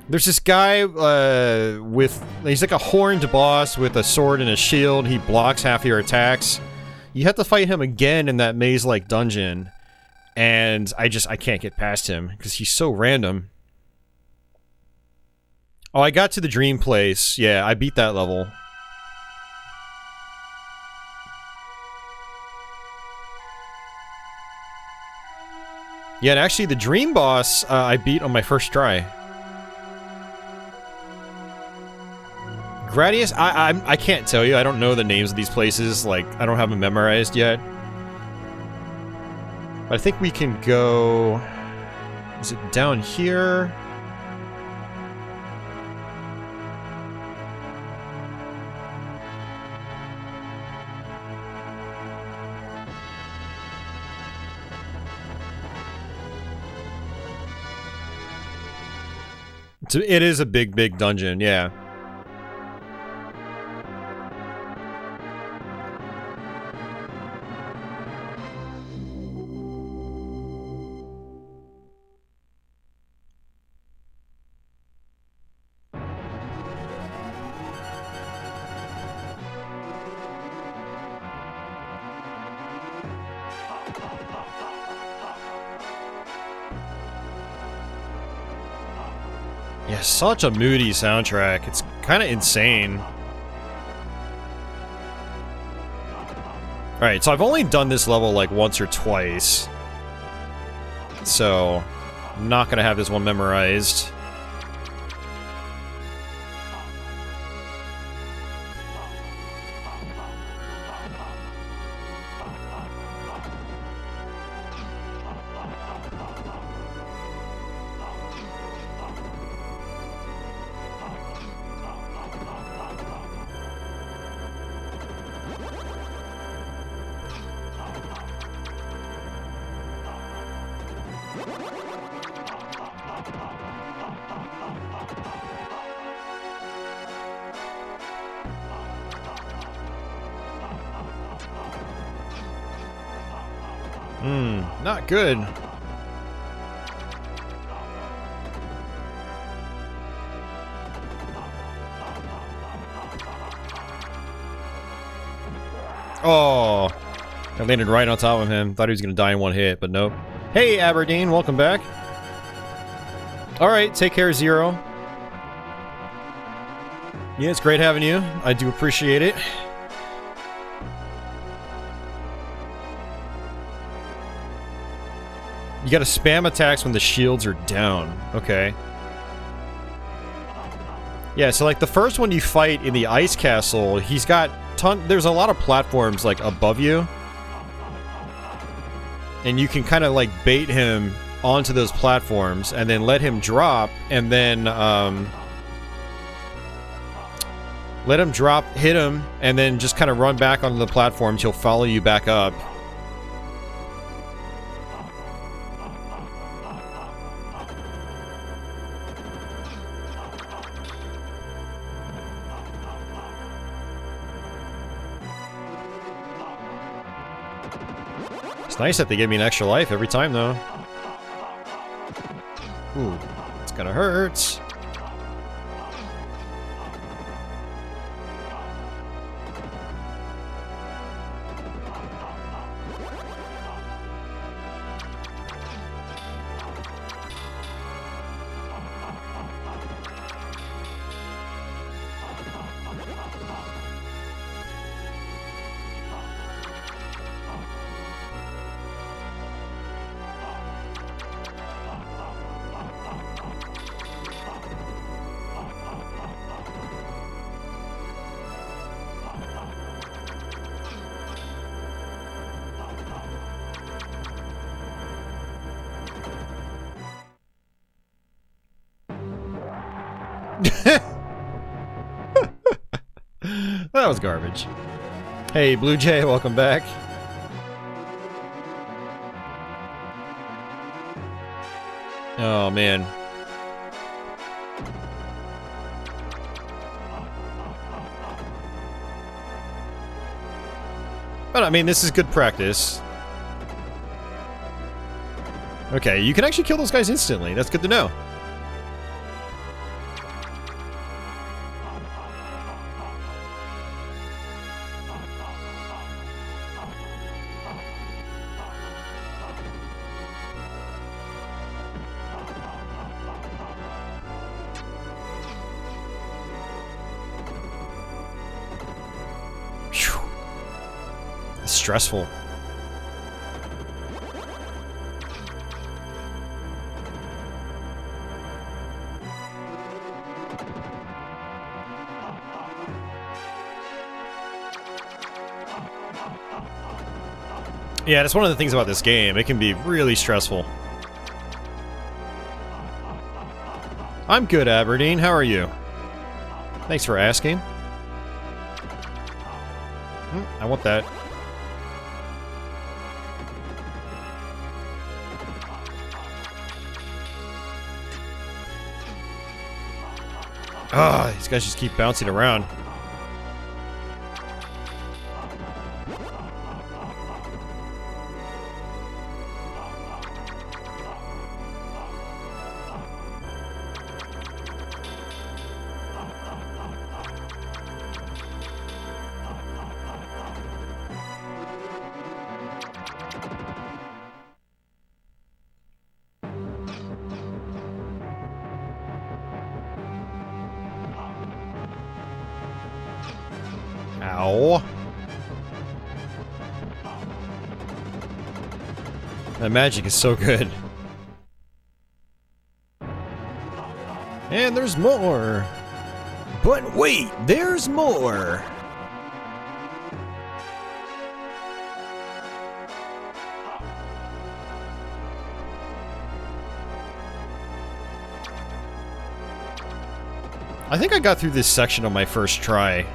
There's this guy, he's like a horned boss with a sword and a shield. He blocks half your attacks. You have to fight him again in that maze-like dungeon. And I can't get past him, because he's so random. Oh, I got to the dream place. Yeah, I beat that level. Yeah, and actually the dream boss, I beat on my first try. Gradius, I can't tell you. I don't know the names of these places. Like, I don't have them memorized yet. But I think we can go... Is it down here? It is a big, big dungeon, yeah. Yeah, such a moody soundtrack. It's kind of insane. Alright, so I've only done this level like once or twice. So, I'm not gonna have this one memorized. Not good. Oh, I landed right on top of him. Thought he was gonna die in one hit, but nope. Hey, Aberdeen, welcome back. Alright, take care, Zero. Yeah, it's great having you. I do appreciate it. You gotta spam attacks when the shields are down. Okay. Yeah, so like the first one you fight in the ice castle, he's got there's a lot of platforms like above you. And you can kind of like bait him onto those platforms and then let him drop and then let him drop, hit him, and then just kind of run back onto the platforms. He'll follow you back up. Nice that they give me an extra life every time, though. Ooh, it's gonna hurt. That was garbage. Hey, Blue Jay, welcome back. Oh, man. But, I mean, this is good practice. Okay, you can actually kill those guys instantly. That's good to know. Stressful. Yeah, that's one of the things about this game. It can be really stressful. I'm good, Aberdeen. How are you? Thanks for asking. I want that. Ah, these guys just keep bouncing around. Ow. That magic is so good. And there's more. But wait, there's more. I think I got through this section on my first try,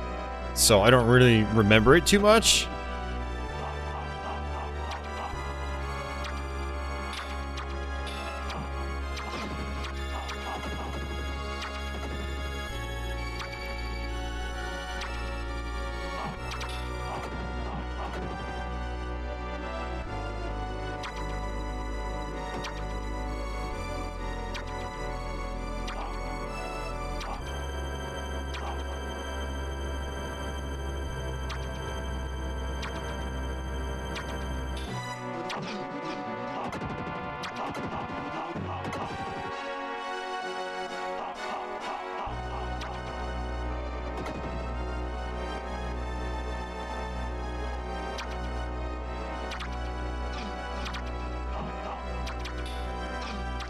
so I don't really remember it too much.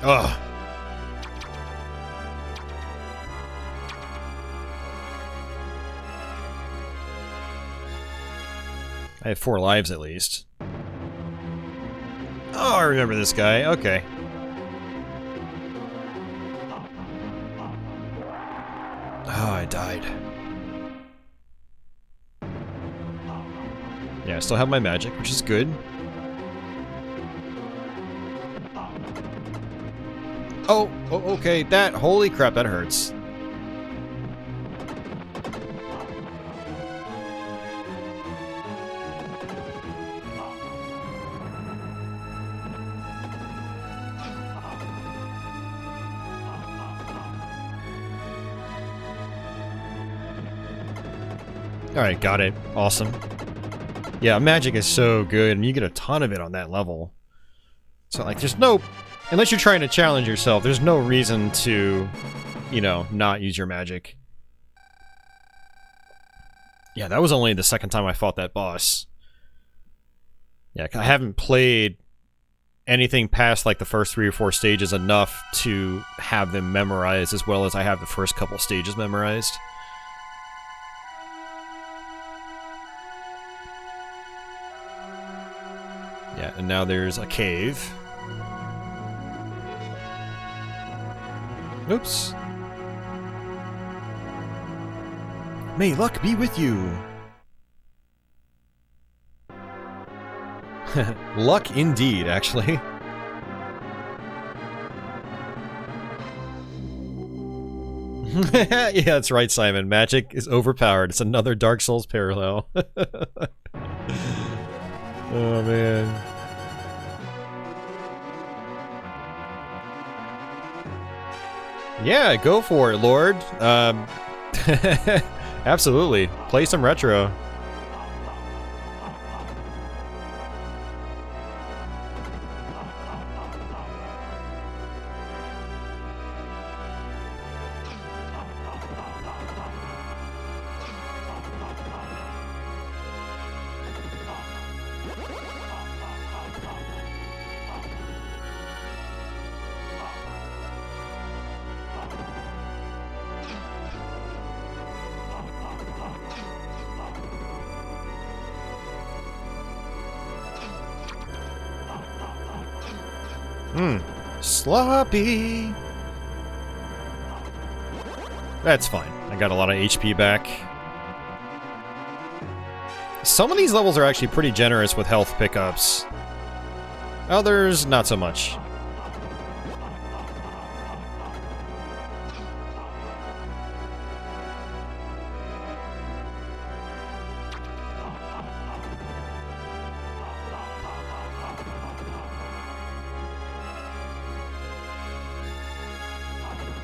Ugh. I have 4 lives at least. Oh, I remember this guy. Okay. Oh, I died. Yeah, I still have my magic, which is good. Oh, okay, holy crap, that hurts. Alright, got it. Awesome. Yeah, magic is so good, and you get a ton of it on that level. So, like, there's no... Unless you're trying to challenge yourself, there's no reason to, you know, not use your magic. Yeah, that was only the second time I fought that boss. Yeah, I haven't played anything past, like, the first 3 or 4 stages enough to have them memorized as well as I have the first couple stages memorized. Yeah, and now there's a cave. Oops. May luck be with you. Luck indeed, actually. Yeah, that's right, Simon. Magic is overpowered. It's another Dark Souls parallel. Oh, man. Yeah, go for it, Lord. Absolutely. Play some retro. Sloppy. That's fine. I got a lot of HP back. Some of these levels are actually pretty generous with health pickups. Others, not so much.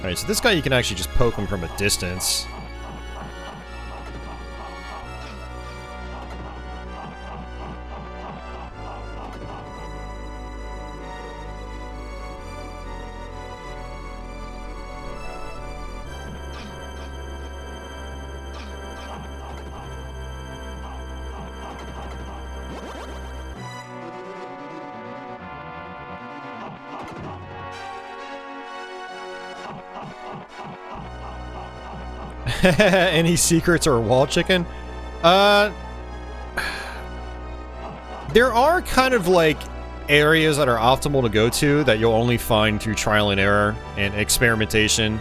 Alright, so this guy you can actually just poke him from a distance. Any secrets or wall chicken? There are kind of like areas that are optimal to go to that you'll only find through trial and error and experimentation.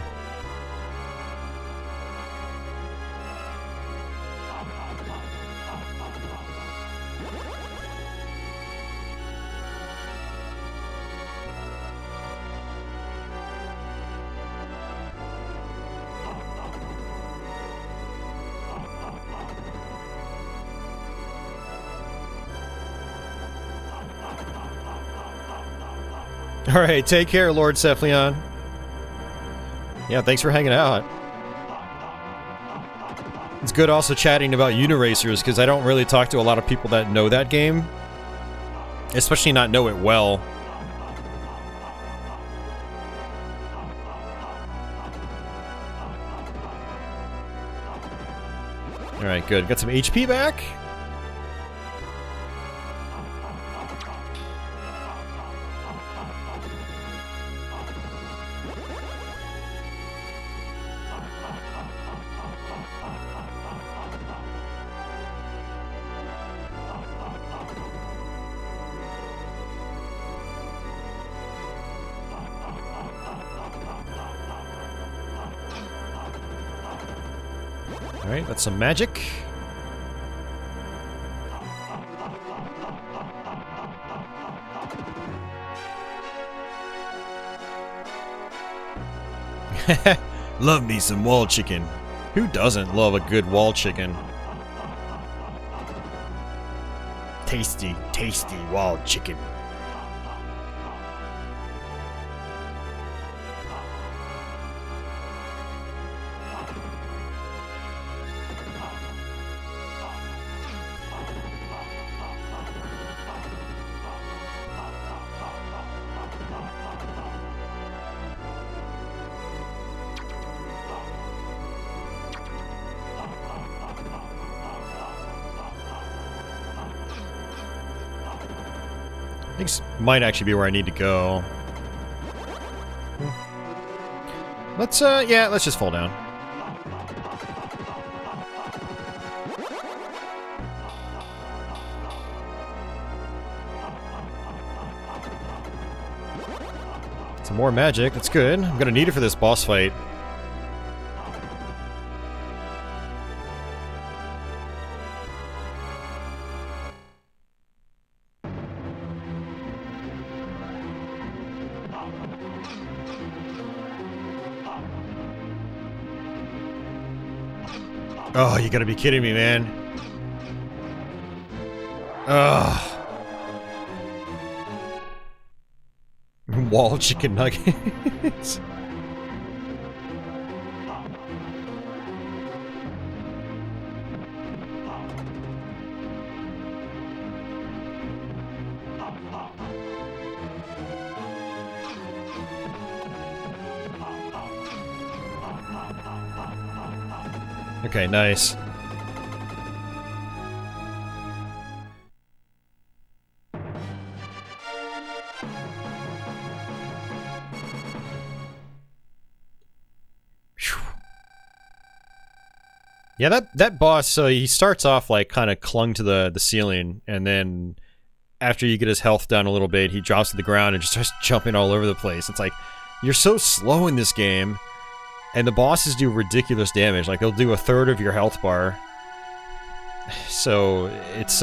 Alright, take care, Lord Cephalion. Yeah, thanks for hanging out. It's good also chatting about Uniracers, because I don't really talk to a lot of people that know that game. Especially not know it well. Alright, good. Got some HP back. Alright, that's some magic. Love me some wall chicken. Who doesn't love a good wall chicken? Tasty, tasty wall chicken. I think this might actually be where I need to go. Let's, yeah, let's just fall down. Some more magic, that's good. I'm gonna need it for this boss fight. Oh, you gotta be kidding me, man. Ugh. Wall chicken nuggets. Okay, nice. Yeah, that boss, so he starts off like kind of clung to the ceiling, and then after you get his health down a little bit, he drops to the ground and just starts jumping all over the place. It's like, you're so slow in this game. And the bosses do ridiculous damage. Like, they'll do a third of your health bar. So, it's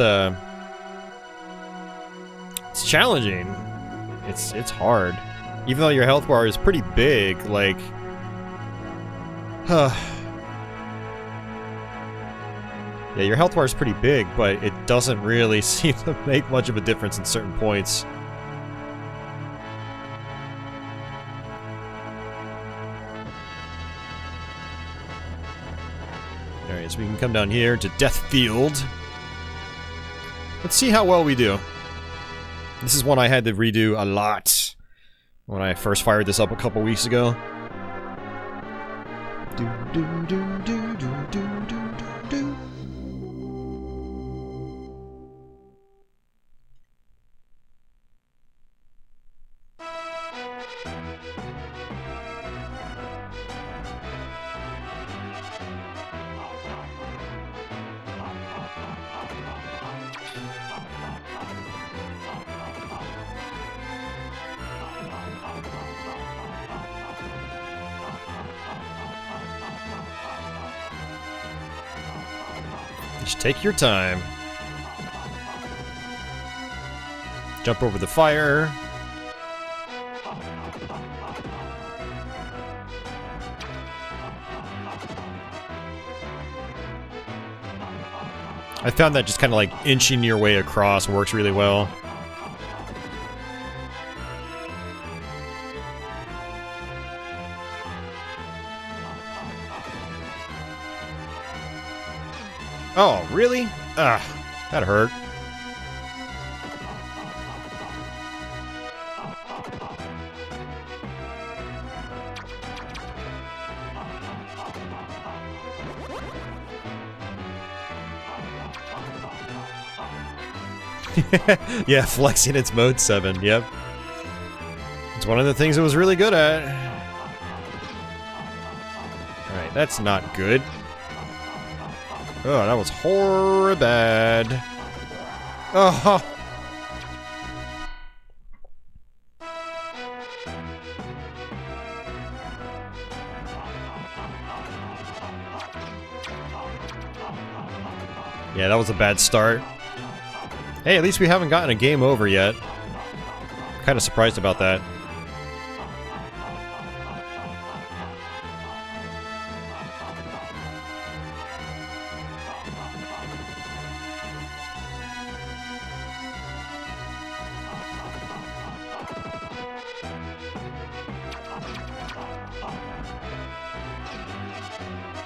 challenging. It's hard. Even though your health bar is pretty big, like... Yeah, your health bar is pretty big, but it doesn't really seem to make much of a difference in certain points. Alright, so we can come down here to Death Field. Let's see how well we do. This is one I had to redo a lot when I first fired this up a couple weeks ago. Just take your time. Jump over the fire. I found that just kind of like inching your way across works really well. Oh, really? Ah, that hurt. Yeah, flexing its mode 7, yep. It's one of the things it was really good at. Alright, that's not good. Oh, that was horrible bad. Oh. Yeah, that was a bad start. Hey, at least we haven't gotten a game over yet. Kind of surprised about that.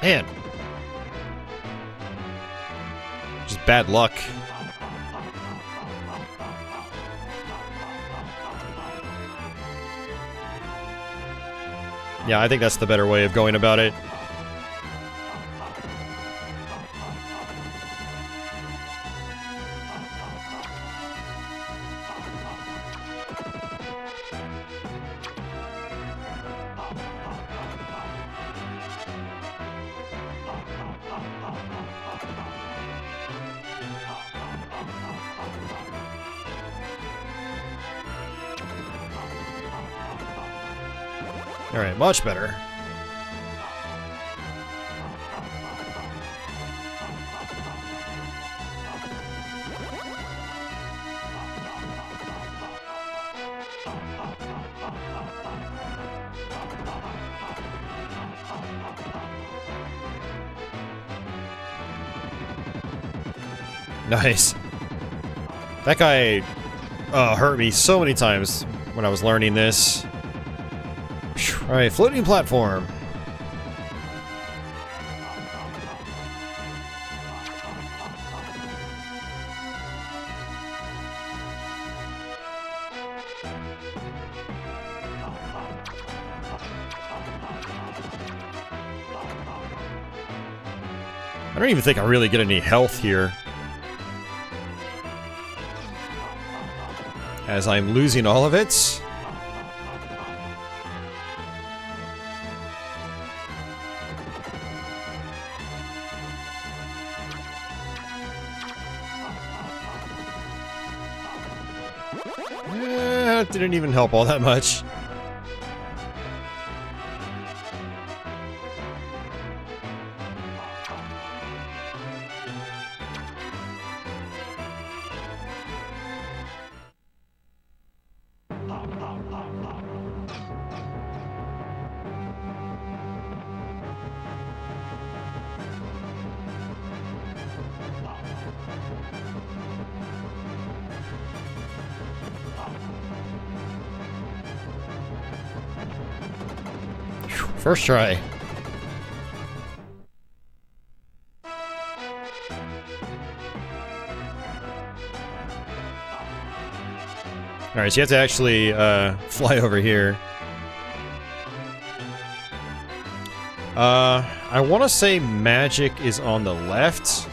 Man. Just bad luck. Yeah, I think that's the better way of going about it. Alright, much better. Nice. That guy hurt me so many times when I was learning this. Alright, floating platform. I don't even think I really get any health here, as I'm losing all of it. Didn't even help all that much. First try. Alright, so you have to actually fly over here. I want to say magic is on the left,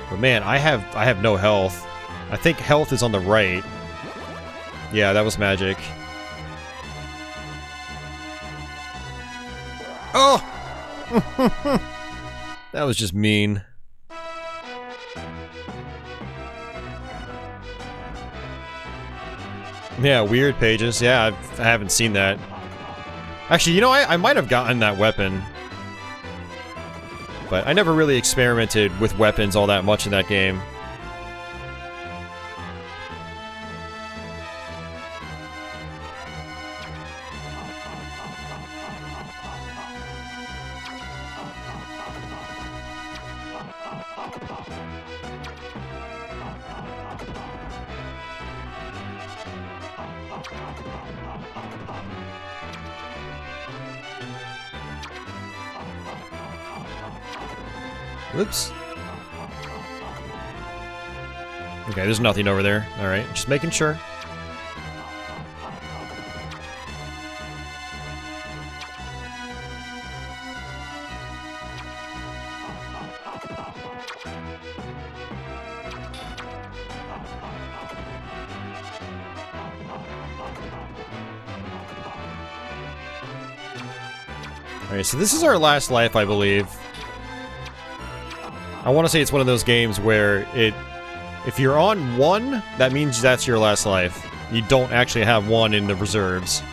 but man, I have no health. I think health is on the right. Yeah, that was magic. Oh! That was just mean. Yeah, weird pages. Yeah, I haven't seen that. Actually, you know, I might have gotten that weapon. But I never really experimented with weapons all that much in that game. Oops. Okay, there's nothing over there. Alright, just making sure. Alright, so this is our last life, I believe. I want to say it's one of those games where if you're on 1, that means that's your last life. You don't actually have 1 in the reserves.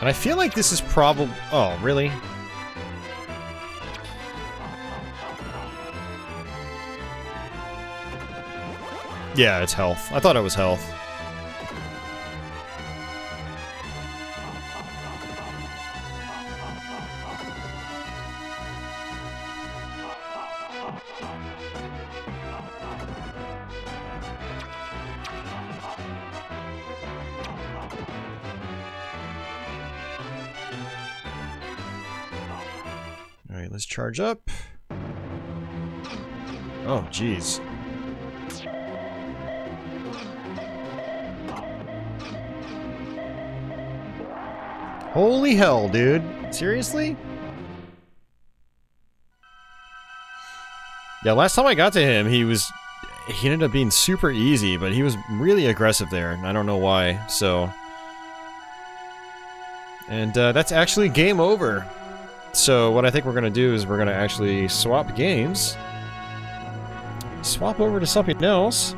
And I feel like this is probably... Oh, really? Yeah, it's health. I thought it was health. Alright, let's charge up. Oh, jeez. Holy hell, dude. Seriously? Yeah, last time I got to him, he ended up being super easy, but he was really aggressive there, and I don't know why, so... And, that's actually game over. So, what I think we're gonna do is we're gonna actually swap games. Swap over to something else.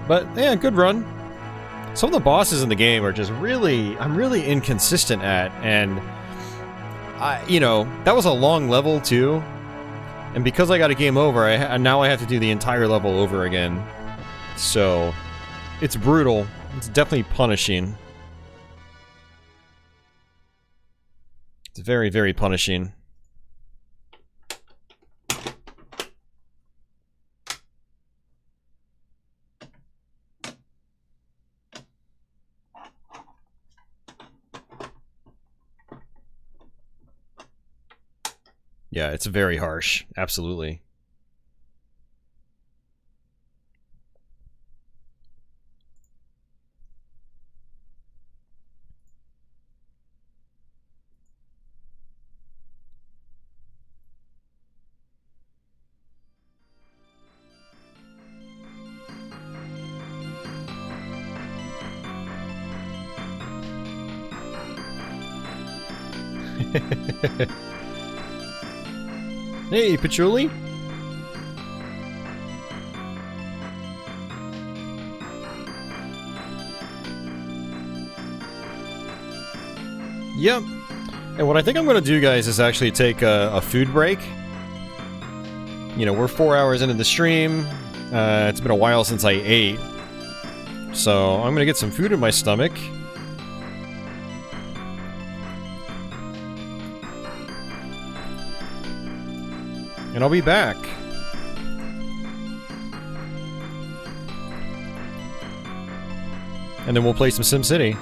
But, yeah, good run. Some of the bosses in the game are just really... I'm really inconsistent at, and... you know, that was a long level, too. And because I got a game over, now I have to do the entire level over again. So... It's brutal. It's definitely punishing. It's very, very punishing. Yeah, it's very harsh. Absolutely. Hey, Patchouli! Yep. And what I think I'm going to do, guys, is actually take a food break. You know, we're 4 hours into the stream. It's been a while since I ate. So, I'm going to get some food in my stomach. And I'll be back. And then we'll play some SimCity.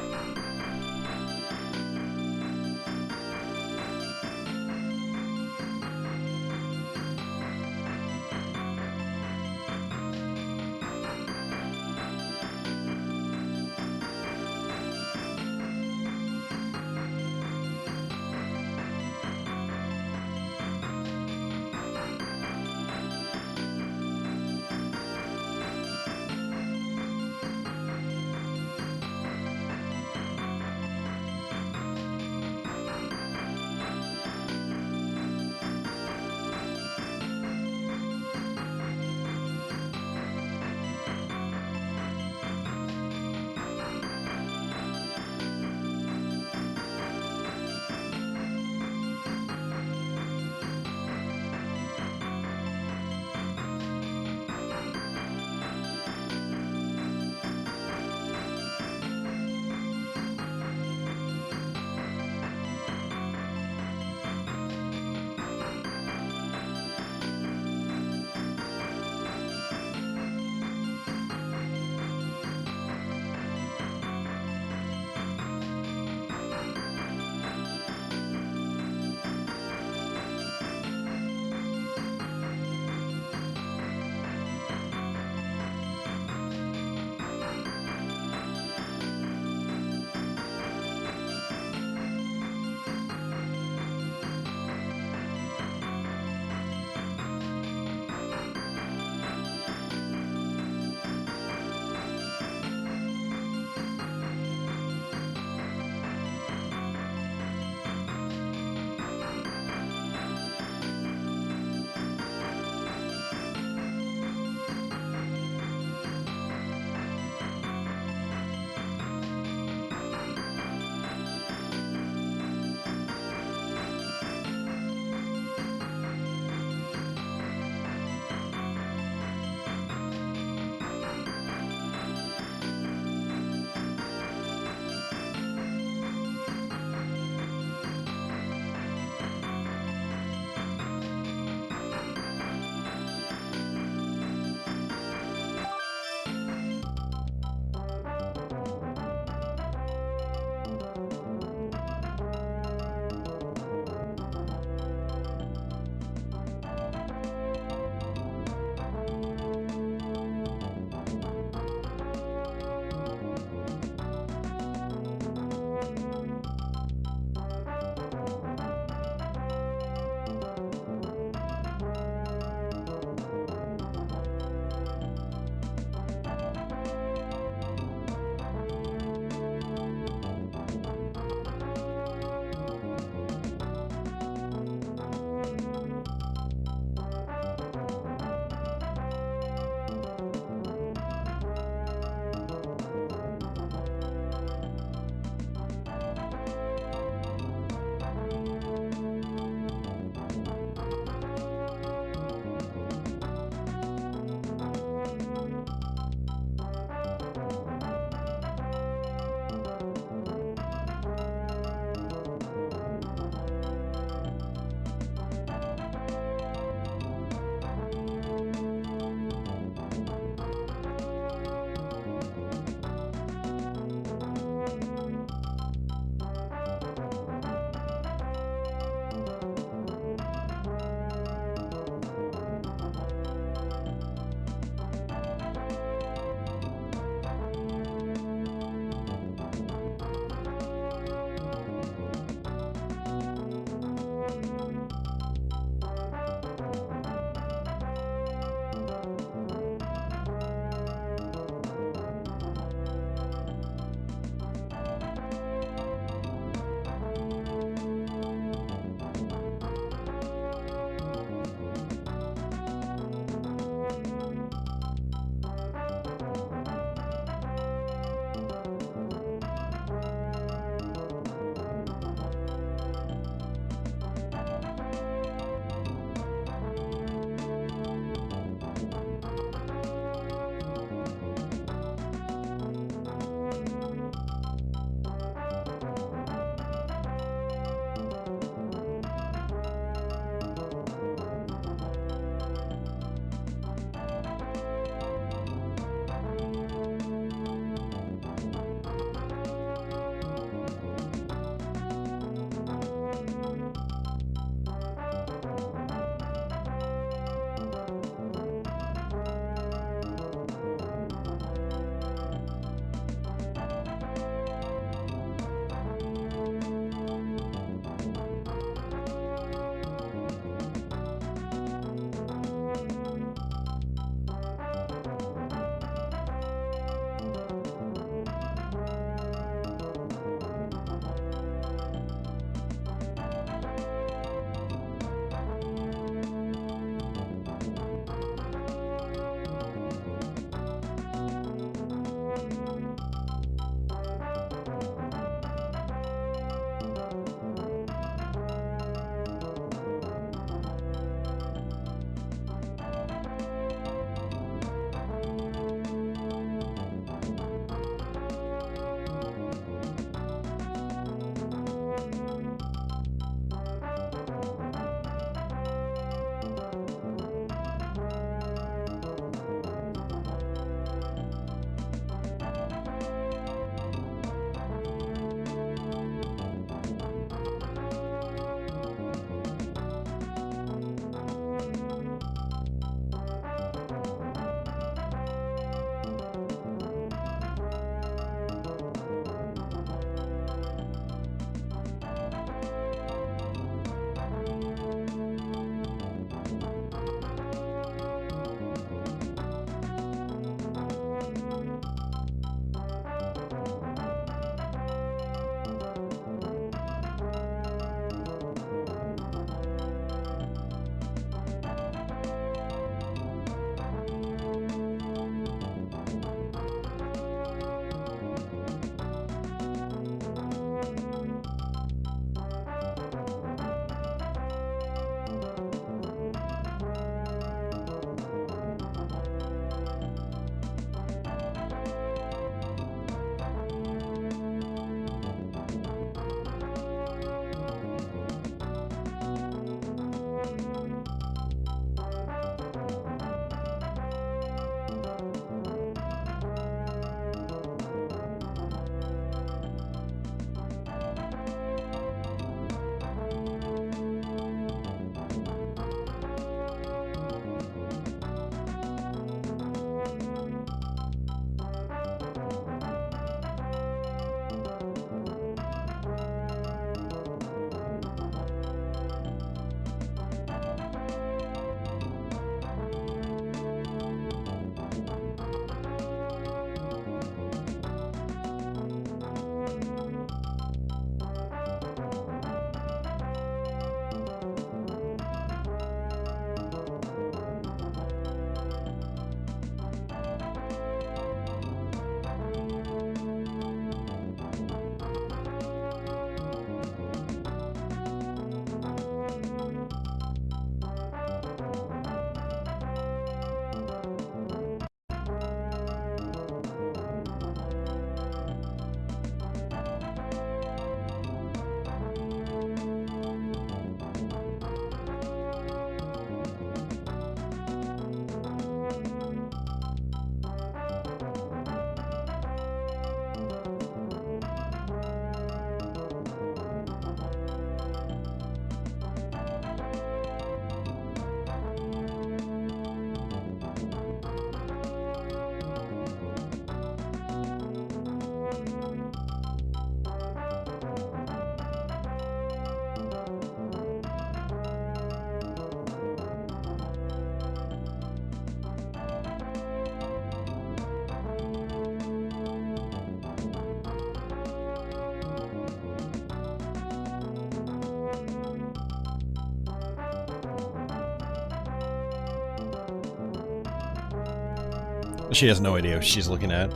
She has no idea what she's looking at.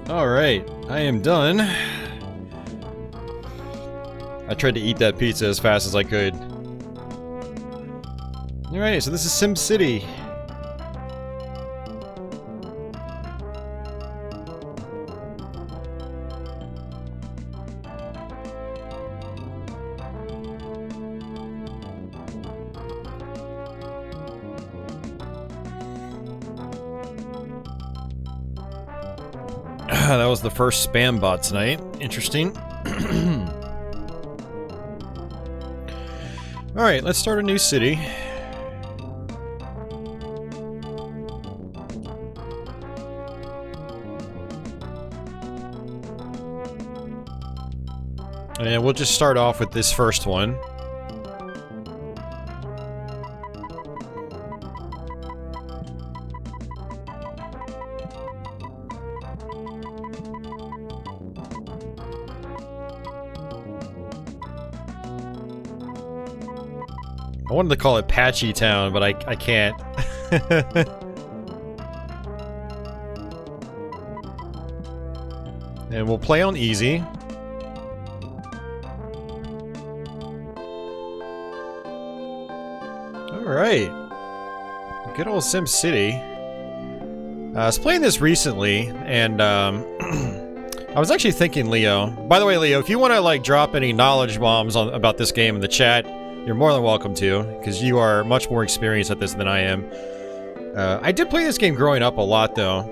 Alright, I am done. I tried to eat that pizza as fast as I could. Alright, so this is Sim City. That was the first spam bot tonight. Interesting. Alright, let's start a new city. And we'll just start off with this first one. I wanted to call it Patchy Town, but I can't. And we'll play on easy. Alright. Good old Sim City. I was playing this recently, and I was actually thinking, Leo. By the way, Leo, if you want to like drop any knowledge bombs about this game in the chat, you're more than welcome to, because you are much more experienced at this than I am. I did play this game growing up a lot, though.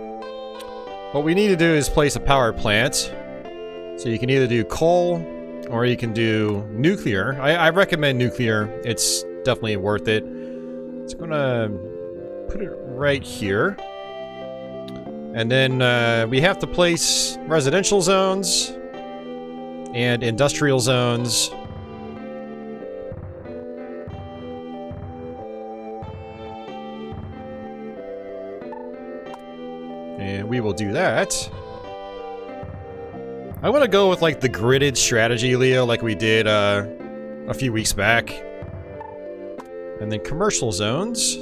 What we need to do is place a power plant. So you can either do coal, or you can do nuclear. I recommend nuclear. It's definitely worth it. So I'm gonna put it right here. And then we have to place residential zones and industrial zones. And we will do that. I want to go with like the gridded strategy, Leo, like we did a few weeks back. And then commercial zones.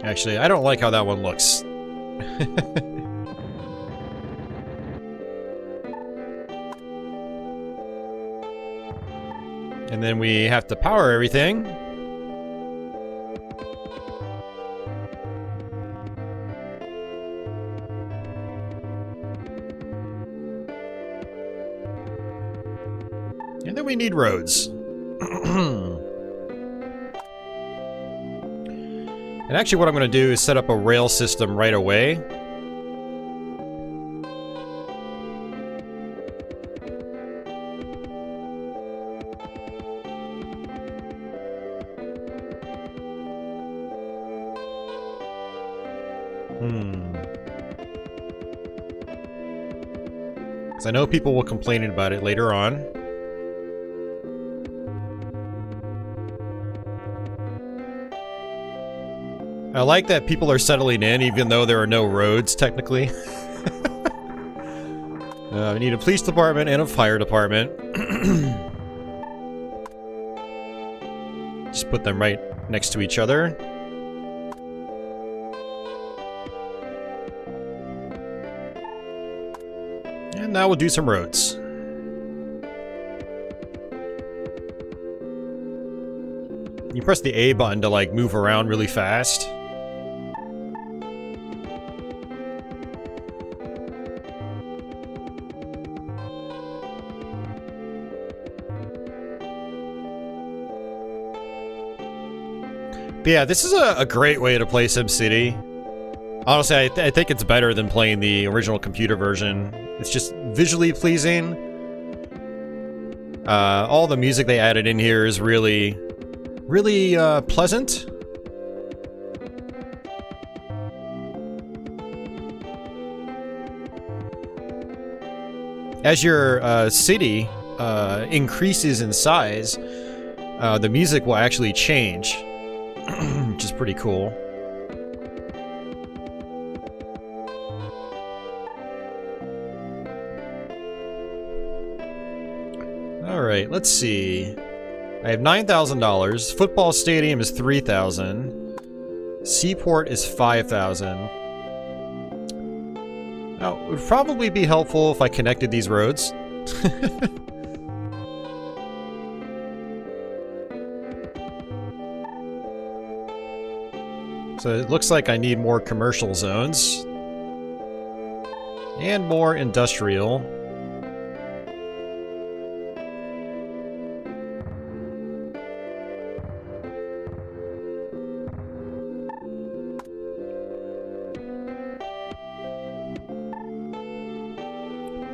Actually, I don't like how that one looks. And then we have to power everything. And then we need roads. And actually what I'm going to do is set up a rail system right away. Because I know people will complain about it later on. I like that people are settling in even though there are no roads, technically. We need a police department and a fire department. Just put them right next to each other. And now we'll do some roads. You press the A button to like move around really fast. But yeah, this is a great way to play SimCity. Honestly, I think it's better than playing the original computer version. It's just visually pleasing. All the music they added in here is really pleasant. As your city increases in size, the music will actually change. Which is pretty cool. Alright, let's see. I have $9,000. Football stadium is $3,000. Seaport is $5,000. Now, it would probably be helpful if I connected these roads. So it looks like I need more commercial zones. And more industrial.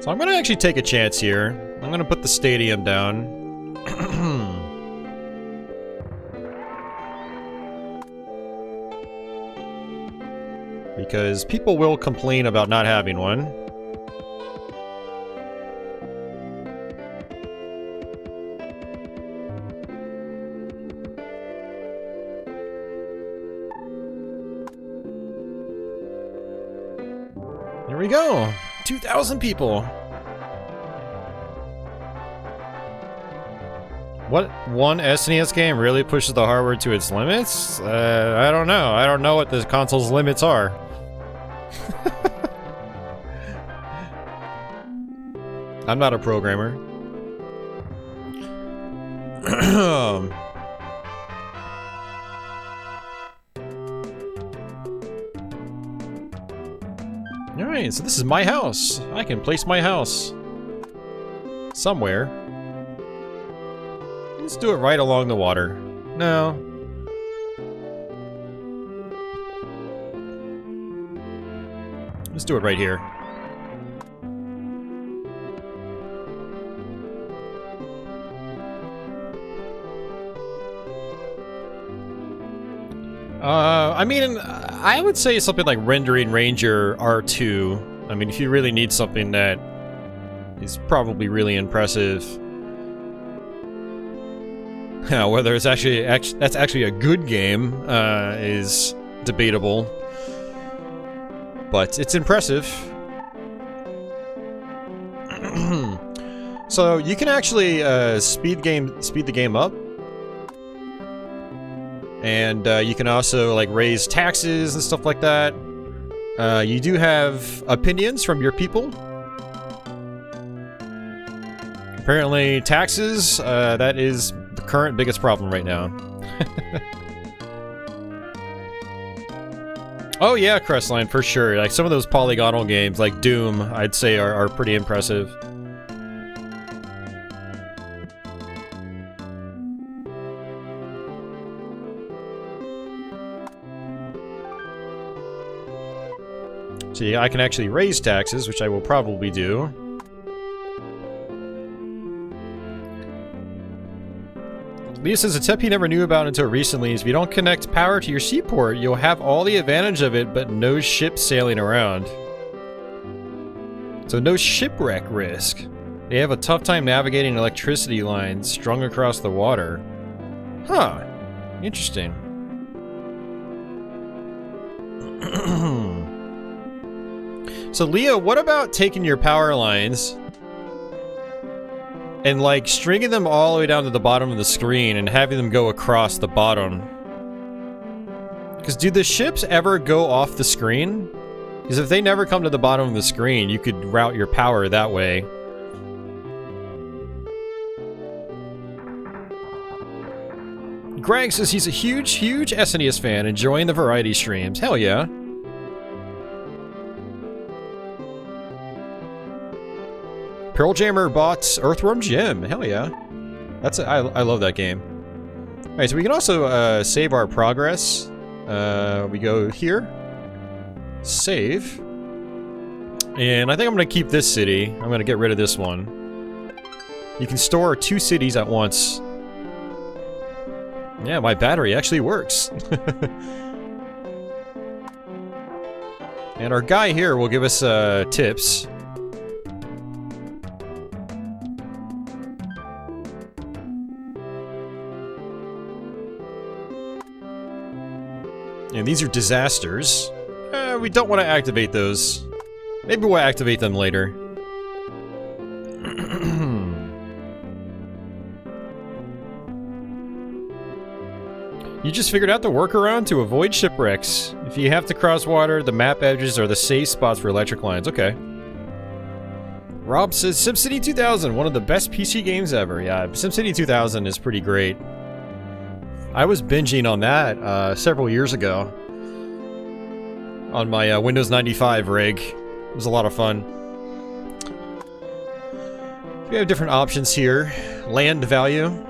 So I'm gonna actually take a chance here. I'm gonna put the stadium down. Because people will complain about not having one. Here we go! 2,000 people! What one SNES game really pushes the hardware to its limits? I don't know. I don't know what the console's limits are. I'm not a programmer. Alright, so this is my house. I can place my house somewhere. Let's do it right along the water. No. Let's do it right here. I mean, I would say something like Rendering Ranger R2. I mean, if you really need something that is probably really impressive. Whether it's actually that's actually a good game is debatable, but it's impressive. So you can actually speed the game up, and you can also like raise taxes and stuff like that. You do have opinions from your people. Apparently, taxes that is the current biggest problem right now. Oh yeah, Crestline, for sure. Like some of those polygonal games, like Doom, I'd say are pretty impressive. So yeah, I can actually raise taxes, which I will probably do. Leah says, a tip he never knew about until recently is if you don't connect power to your seaport, you'll have all the advantage of it, but no ships sailing around. So no shipwreck risk. They have a tough time navigating electricity lines strung across the water. Huh. Interesting. So Leah, what about taking your power lines and like stringing them all the way down to the bottom of the screen and having them go across the bottom? Because do the ships ever go off the screen? Because if they never come to the bottom of the screen, you could route your power that way. Greg says he's a huge SNES fan, enjoying the variety streams. Hell yeah. Pearl Jammer bought Earthworm Jim. Hell yeah. I love that game. Alright, so we can also save our progress. We go here. Save. And I think I'm going to keep this city. I'm going to get rid of this one. You can store 2 cities at once. Yeah, my battery actually works. And our guy here will give us tips. And these are disasters. We don't want to activate those. Maybe we'll activate them later. You just figured out the workaround to avoid shipwrecks. If you have to cross water, the map edges are the safe spots for electric lines. Okay. Rob says SimCity 2000, one of the best PC games ever. Yeah, SimCity 2000 is pretty great. I was binging on that several years ago on my Windows 95 rig. It was a lot of fun. We have different options here. Land value,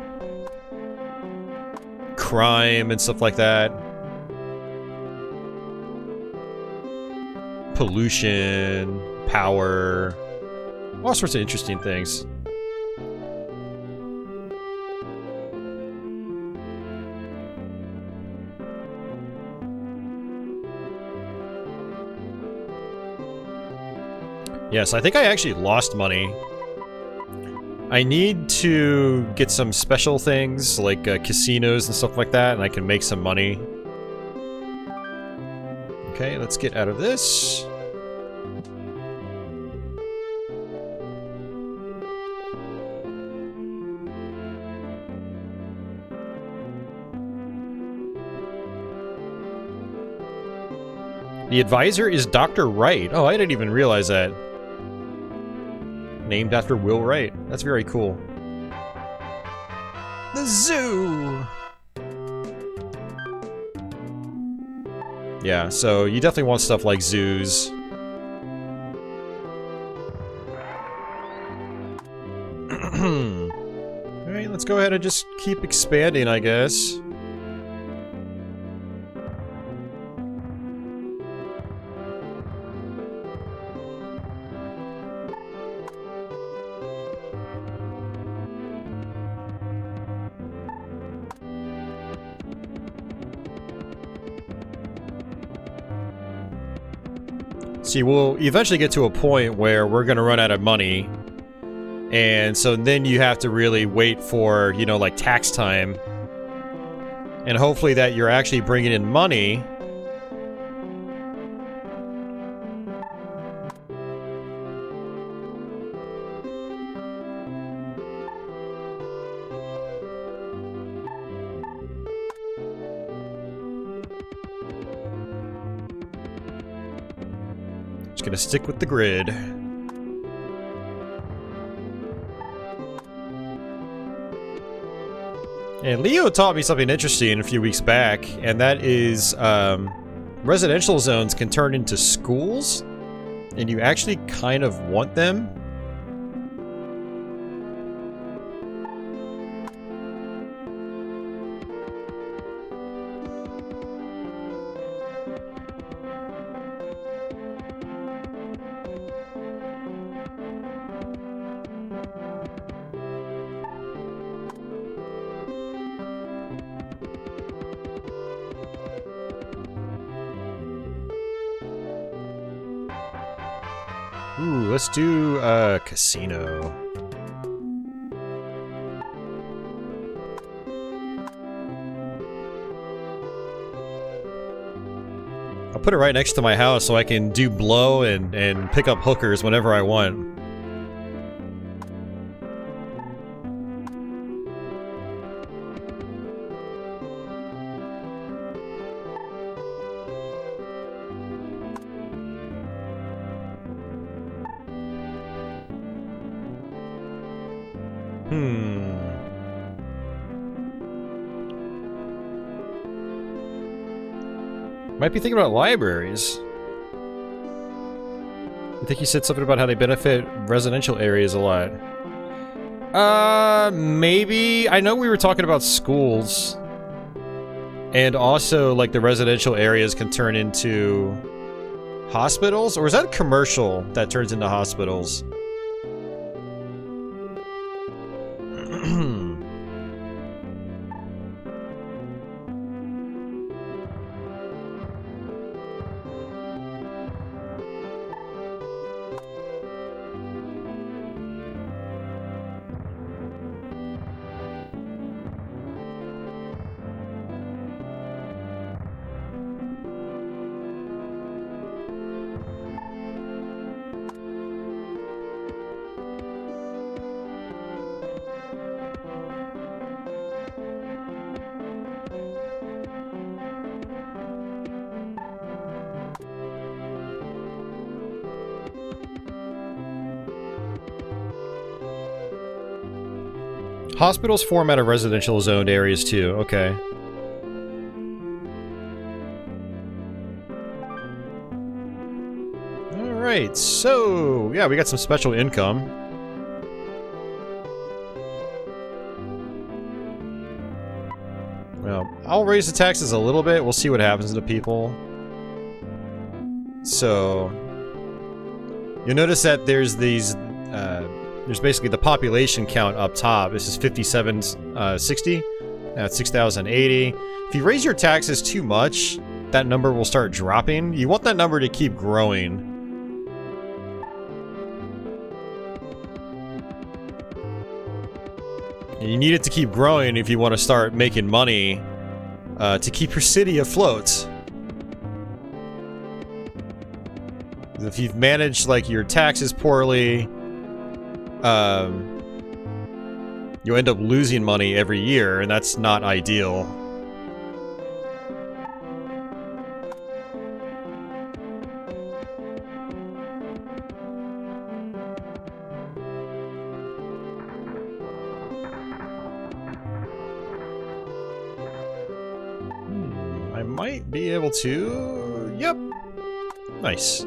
crime and stuff like that, pollution, power, all sorts of interesting things. Yes, I think I actually lost money. I need to get some special things like casinos and stuff like that, and I can make some money. Okay, let's get out of this. The advisor is Dr. Wright. Oh, I didn't even realize that. Named after Will Wright. That's very cool. The zoo! Yeah, so you definitely want stuff like zoos. Alright, let's go ahead and just keep expanding, I guess. See, we'll eventually get to a point where we're gonna run out of money, and so then you have to really wait for, you know, like tax time, and hopefully that you're actually bringing in money. Just gonna stick with the grid. And Leo taught me something interesting a few weeks back, and that is residential zones can turn into schools, and you actually kind of want them. Ooh, let's do a casino. I'll put it right next to my house so I can do blow and pick up hookers whenever I want. Might be thinking about libraries. I think you said something about how they benefit residential areas a lot. Maybe. I know we were talking about schools. And also, like, the residential areas can turn into hospitals? Or is that commercial that turns into hospitals? Hospitals form out of residential zoned areas too. Okay. Alright, so yeah, we got some special income. Well, I'll raise the taxes a little bit. We'll see what happens to people. So, you'll notice that there's these, there's basically the population count up top. This is 5760. Now it's 6080. If you raise your taxes too much, that number will start dropping. You want that number to keep growing. And you need it to keep growing if you want to start making money to keep your city afloat. If you've managed like your taxes poorly, you'll end up losing money every year, and that's not ideal. I might be able to... Yep. Nice.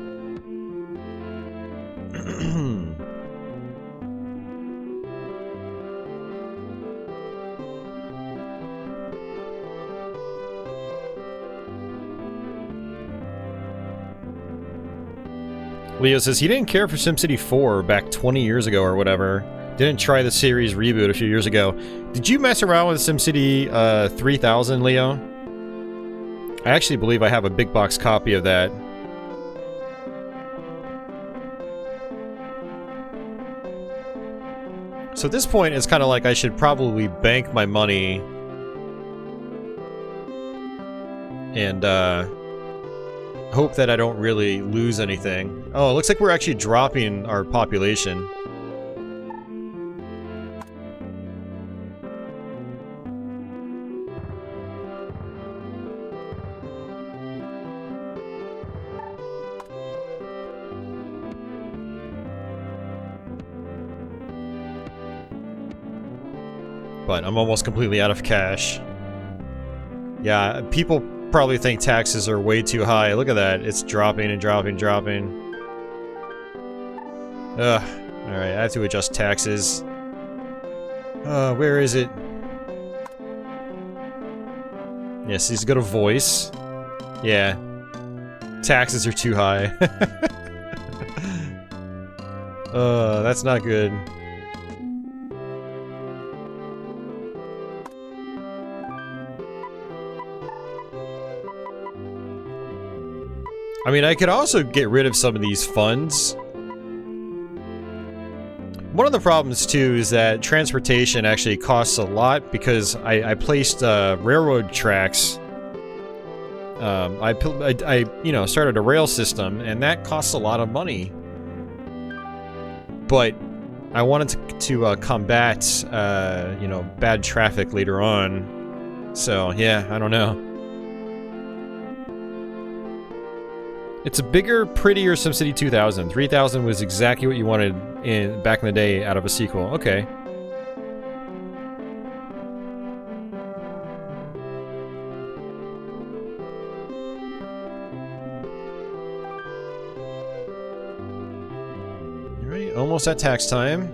Leo says he didn't care for SimCity 4 back 20 years ago or whatever. Didn't try the series reboot a few years ago. Did you mess around with SimCity 3000, Leo? I actually believe I have a big box copy of that. So at this point, it's kind of like I should probably bank my money and hope that I don't really lose anything. Oh, it looks like we're actually dropping our population. But I'm almost completely out of cash. Yeah, people probably think taxes are way too high. Look at that. It's dropping and dropping, dropping. Ugh. Alright, I have to adjust taxes. Where is it? Yes, he's got a voice. Yeah. Taxes are too high. That's not good. I mean, I could also get rid of some of these funds. One of the problems, too, is that transportation actually costs a lot because I placed railroad tracks. You know, started a rail system, and that costs a lot of money. But I wanted to combat, you know, bad traffic later on. So, yeah, I don't know. It's a bigger, prettier SimCity 2000. 3000 was exactly what you wanted back in the day out of a sequel. Okay. Alright, almost at tax time.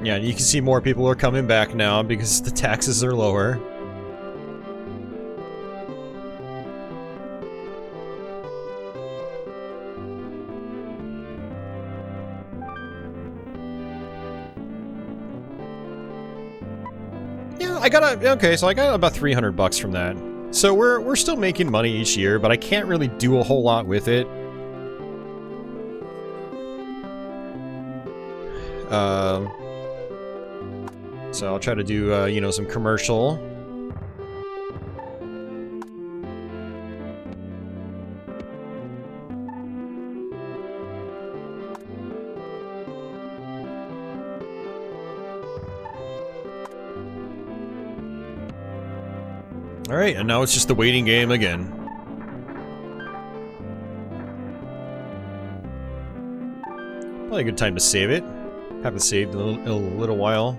Yeah, you can see more people are coming back now because the taxes are lower. Okay, so I got about 300 bucks from that. So we're still making money each year, but I can't really do a whole lot with it. So I'll try to do you know, some commercial. Alright, and now it's just the waiting game again. Probably a good time to save it. Haven't saved in a little while.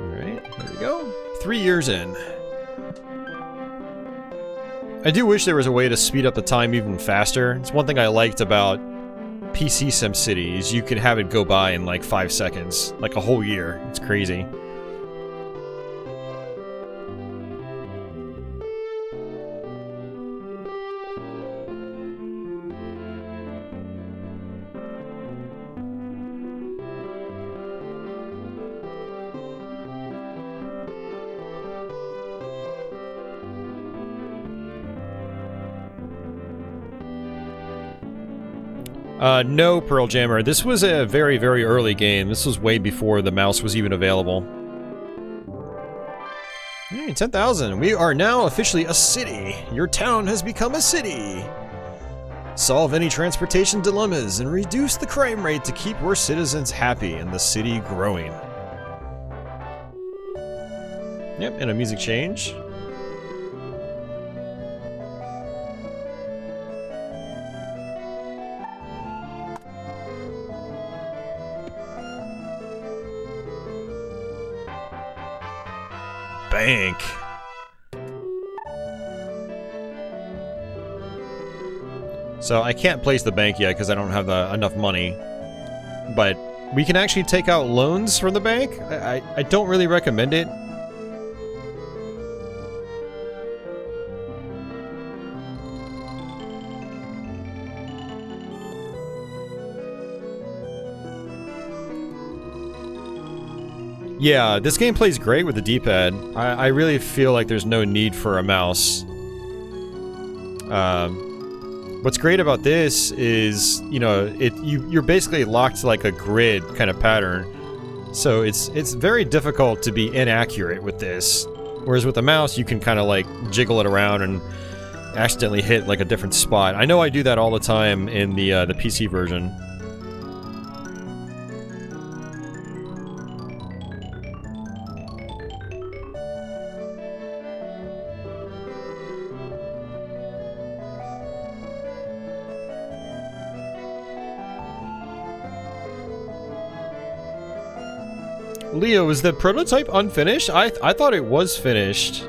Alright, there we go. 3 years in. I do wish there was a way to speed up the time even faster. It's one thing I liked about PC SimCity is you could have it go by in like 5 seconds. Like a whole year. It's crazy. No, Pearl Jammer. This was a very, very early game. This was way before the mouse was even available. 10,000. We are now officially a city. Your town has become a city. Solve any transportation dilemmas and reduce the crime rate to keep your citizens happy and the city growing. Yep, and a music change. Bank. So I can't place the bank yet because I don't have enough money. But we can actually take out loans from the bank. I don't really recommend it. Yeah, this game plays great with the D-pad. I really feel like there's no need for a mouse. What's great about this is, you know, you're basically locked to like a grid kind of pattern. So it's very difficult to be inaccurate with this. Whereas with the mouse, you can kind of like jiggle it around and accidentally hit like a different spot. I know I do that all the time in the PC version. Leo, is the prototype unfinished? I thought it was finished.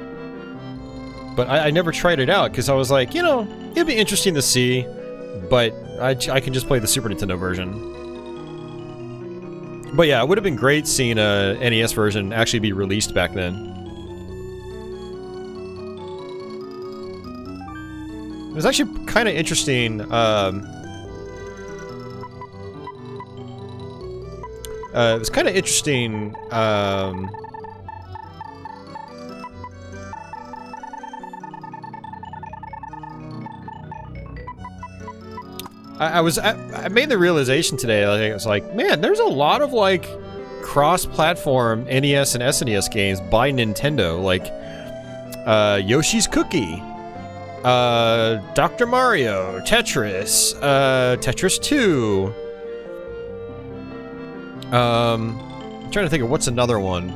But I never tried it out, because I was like, you know, it'd be interesting to see, but I can just play the Super Nintendo version. But yeah, it would have been great seeing a NES version actually be released back then. It was actually kind of interesting, it was kind of interesting, I made the realization today, like, I was like, man, there's a lot of, like, cross-platform NES and SNES games by Nintendo, like, Yoshi's Cookie, Dr. Mario, Tetris, Tetris 2, I'm trying to think of what's another one.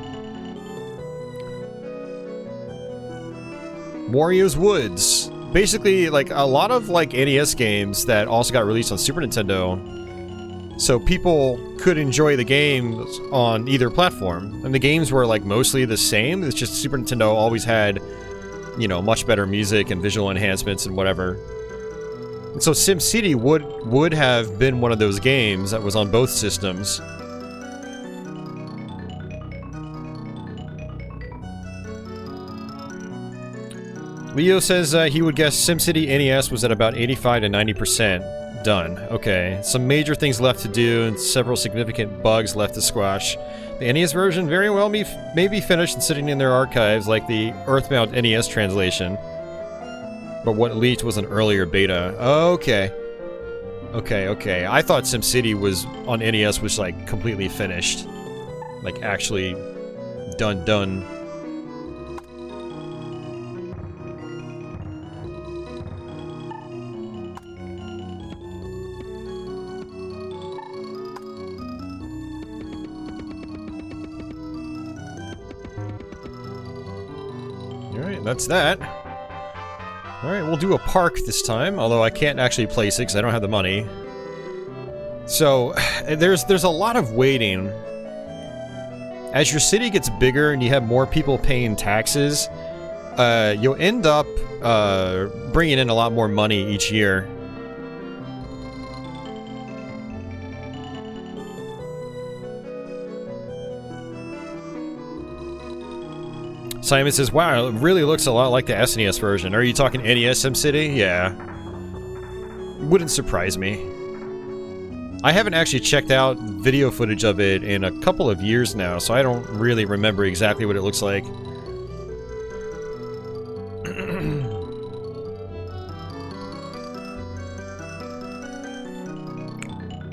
Wario's Woods. Basically, like, a lot of, like, NES games that also got released on Super Nintendo. So people could enjoy the games on either platform. And the games were, like, mostly the same. It's just Super Nintendo always had, you know, much better music and visual enhancements and whatever. And so SimCity would have been one of those games that was on both systems. Leo says he would guess SimCity NES was at about 85 to 90% done. Okay, some major things left to do and several significant bugs left to squash. The NES version very well may be finished and sitting in their archives like the Earthbound NES translation. But what leaked was an earlier beta. Okay. Okay. I thought SimCity was on NES was like completely finished. Like actually done. Alright, that's that. Alright, we'll do a park this time, although I can't actually place it because I don't have the money. So, there's a lot of waiting. As your city gets bigger and you have more people paying taxes, you'll end up bringing in a lot more money each year. Simon says, wow, it really looks a lot like the SNES version. Are you talking NES SimCity? Yeah. Wouldn't surprise me. I haven't actually checked out video footage of it in a couple of years now, so I don't really remember exactly what it looks like.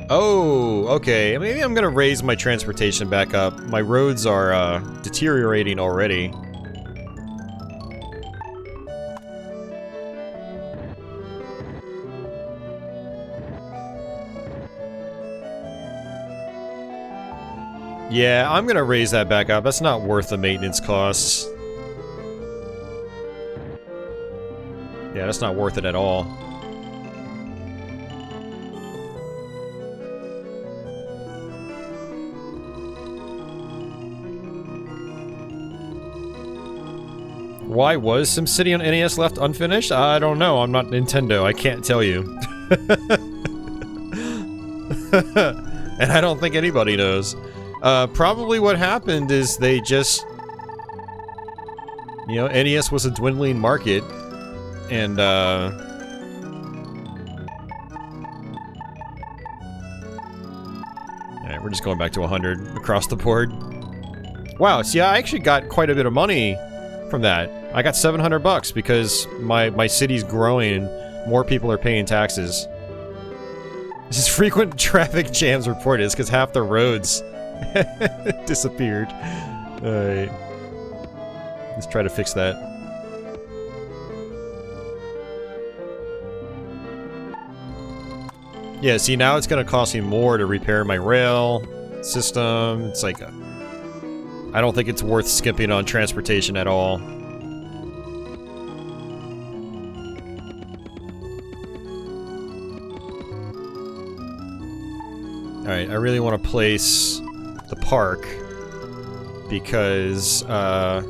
Oh, okay. Maybe I'm gonna raise my transportation back up. My roads are deteriorating already. Yeah, I'm gonna raise that back up. That's not worth the maintenance costs. Yeah, that's not worth it at all. Why was SimCity on NES left unfinished? I don't know. I'm not Nintendo. I can't tell you. And I don't think anybody knows. Probably what happened is they just... You know, NES was a dwindling market, and, Alright, we're just going back to 100 across the board. Wow, see, I actually got quite a bit of money from that. I got 700 bucks because my city's growing and more people are paying taxes. This is frequent traffic jams reported. It's because half the roads disappeared. Alright. Let's try to fix that. Yeah, see, now it's gonna cost me more to repair my rail system. It's like... I don't think it's worth skipping on transportation at all. Alright, I really want to place the park because that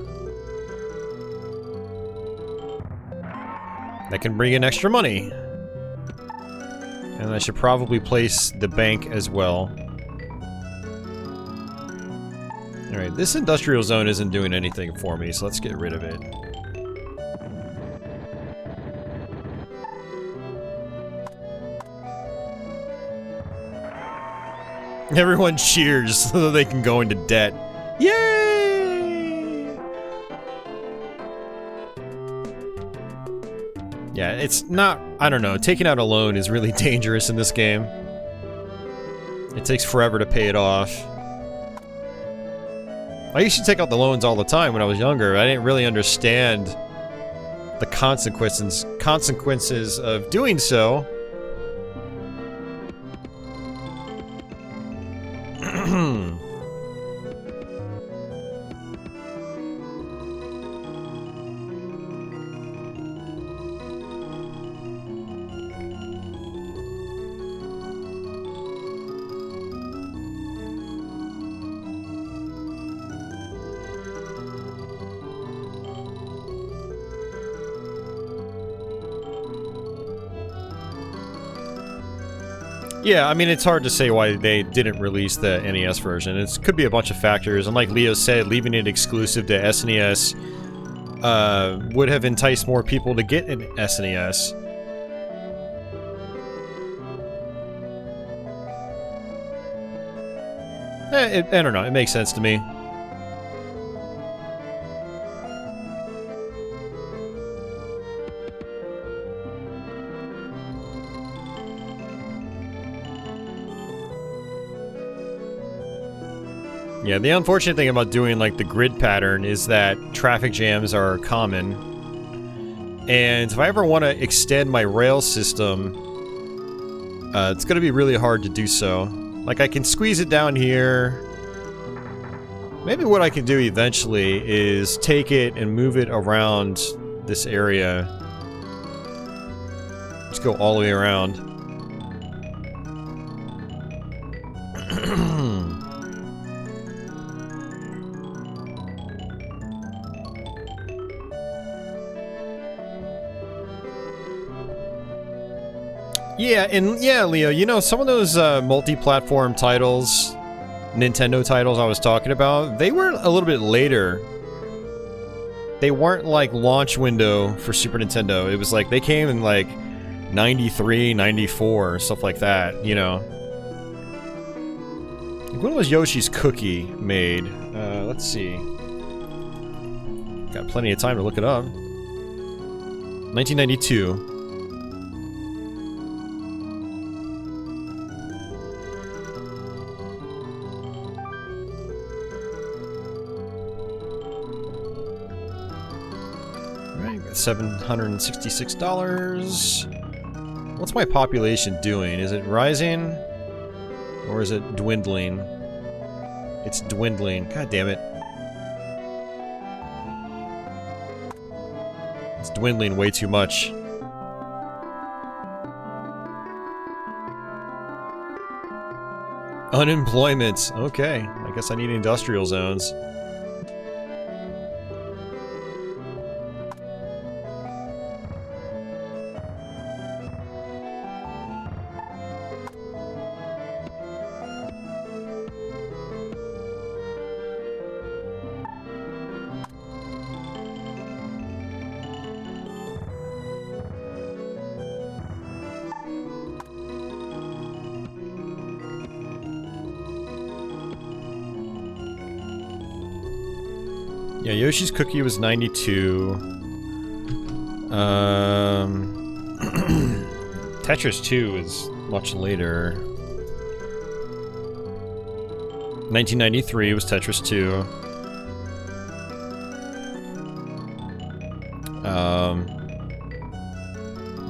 can bring in extra money. And I should probably place the bank as well. Alright, this industrial zone isn't doing anything for me, so let's get rid of it. Everyone cheers so that they can go into debt. Yay! Yeah, it's not... I don't know, taking out a loan is really dangerous in this game. It takes forever to pay it off. I used to take out the loans all the time when I was younger. I didn't really understand the consequences of doing so. Yeah, I mean, it's hard to say why they didn't release the NES version. It could be a bunch of factors, and like Leo said, leaving it exclusive to SNES would have enticed more people to get an SNES. I don't know, it makes sense to me. Yeah, the unfortunate thing about doing, like, the grid pattern is that traffic jams are common. And if I ever want to extend my rail system, it's going to be really hard to do so. Like, I can squeeze it down here. Maybe what I can do eventually is take it and move it around this area. Just go all the way around. Yeah, and yeah, Leo, you know, some of those multi-platform titles, Nintendo titles I was talking about, they were a little bit later. They weren't like launch window for Super Nintendo. It was like they came in like 93, 94, stuff like that, you know. When was Yoshi's Cookie made? Let's see. Got plenty of time to look it up. 1992. $766. What's my population doing? Is it rising? Or is it dwindling? It's dwindling. God damn it. It's dwindling way too much. Unemployment. Okay. I guess I need industrial zones. Yeah, Yoshi's Cookie was 92. Tetris 2 is much later. 1993 was Tetris 2.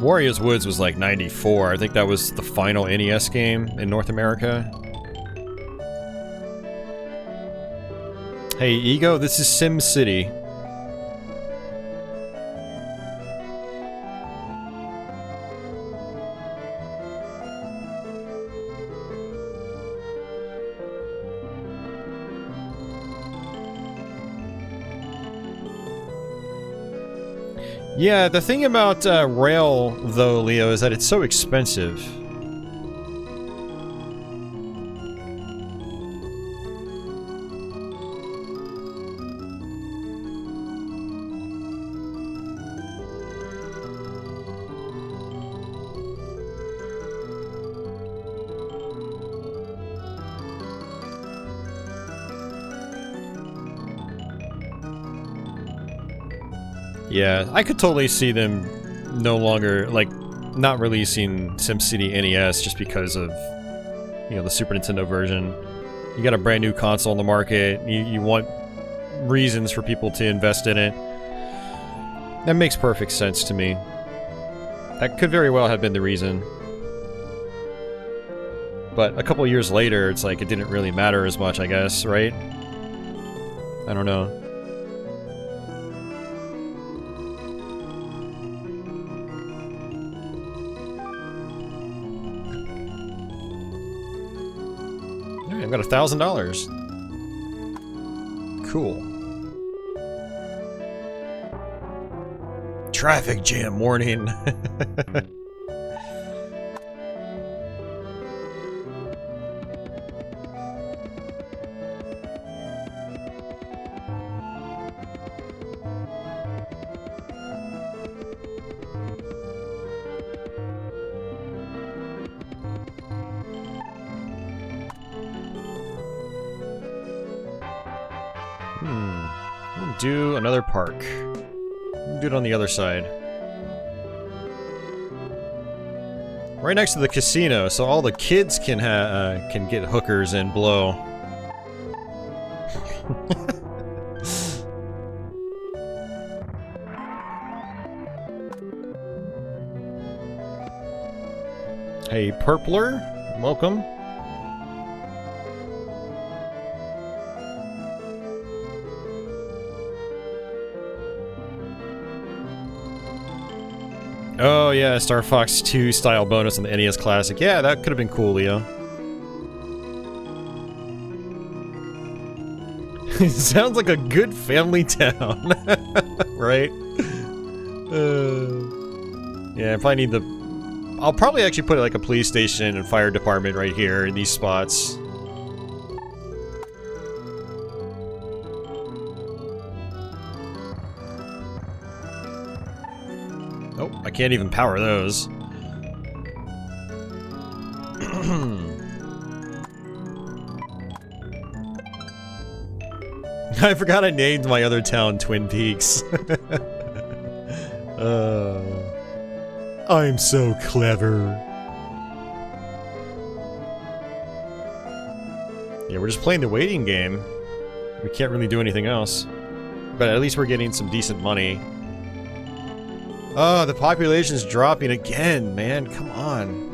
Wario's Woods was like 94. I think that was the final NES game in North America. Hey, Ego, this is Sim City. Yeah, the thing about rail, though, Leo, is that it's so expensive. Yeah, I could totally see them no longer, like, not releasing SimCity NES just because of, you know, the Super Nintendo version. You got a brand new console on the market, you want reasons for people to invest in it. That makes perfect sense to me. That could very well have been the reason. But a couple years later, it's like it didn't really matter as much, I guess, right? I don't know. I've got $1,000. Cool. Traffic jam warning. We'll do another park. We'll do it on the other side. Right next to the casino, so all the kids can get hookers and blow. Hey, Purpler, welcome. Oh yeah, Star Fox 2 style bonus on the NES Classic. Yeah, that could have been cool, Leo. It sounds like a good family town, right? Yeah, I probably need the I'll probably actually put like a police station and fire department right here in these spots. Oh, I can't even power those. I forgot I named my other town Twin Peaks. I'm so clever. Yeah, we're just playing the waiting game. We can't really do anything else. But at least we're getting some decent money. Oh, the population's dropping again, man. Come on.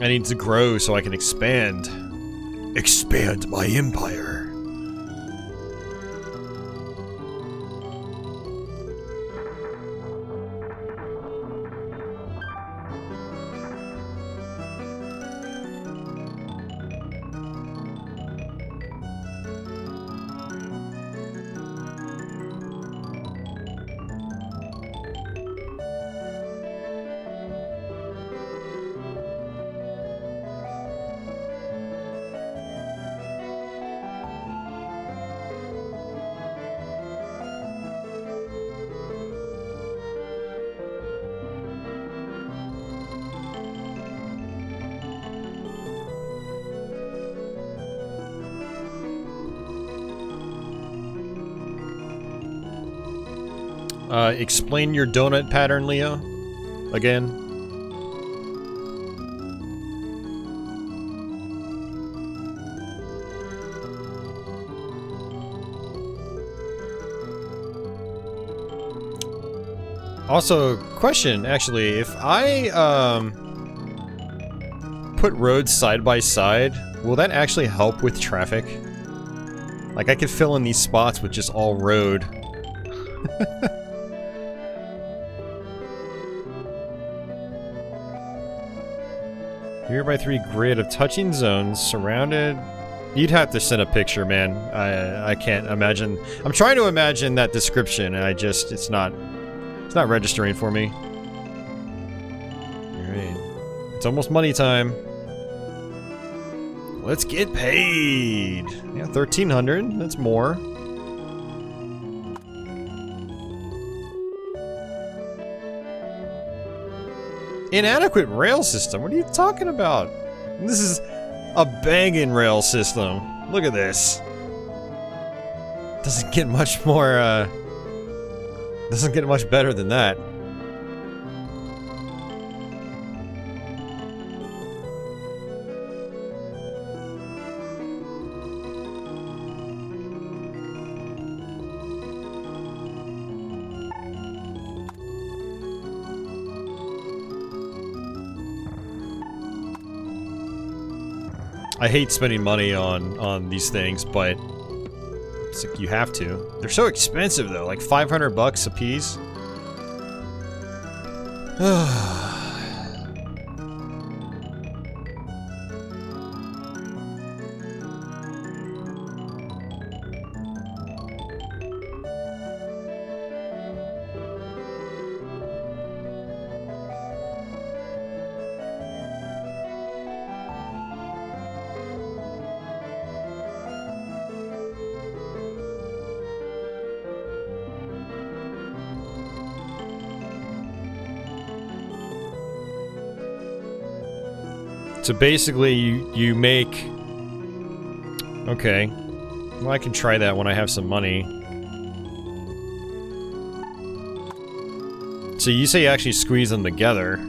I need to grow so I can expand. Expand my empire. Explain your donut pattern, Leo. Again. Also, question, actually, if I, put roads side by side, will that actually help with traffic? Like, I could fill in these spots with just all road. Nearby 3 grid of touching zones surrounded. You'd have to send a picture, man. I can't imagine. I'm trying to imagine that description, and it's not registering for me. Alright. It's almost money time. Let's get paid. Yeah, 1,300. That's more. Inadequate rail system? What are you talking about? This is a banging rail system. Look at this. Doesn't get much more, doesn't get much better than that. I hate spending money on these things, but it's like you have to. They're so expensive though, like 500 bucks a piece. So basically, you make... Okay. Well, I can try that when I have some money. So you say you actually squeeze them together.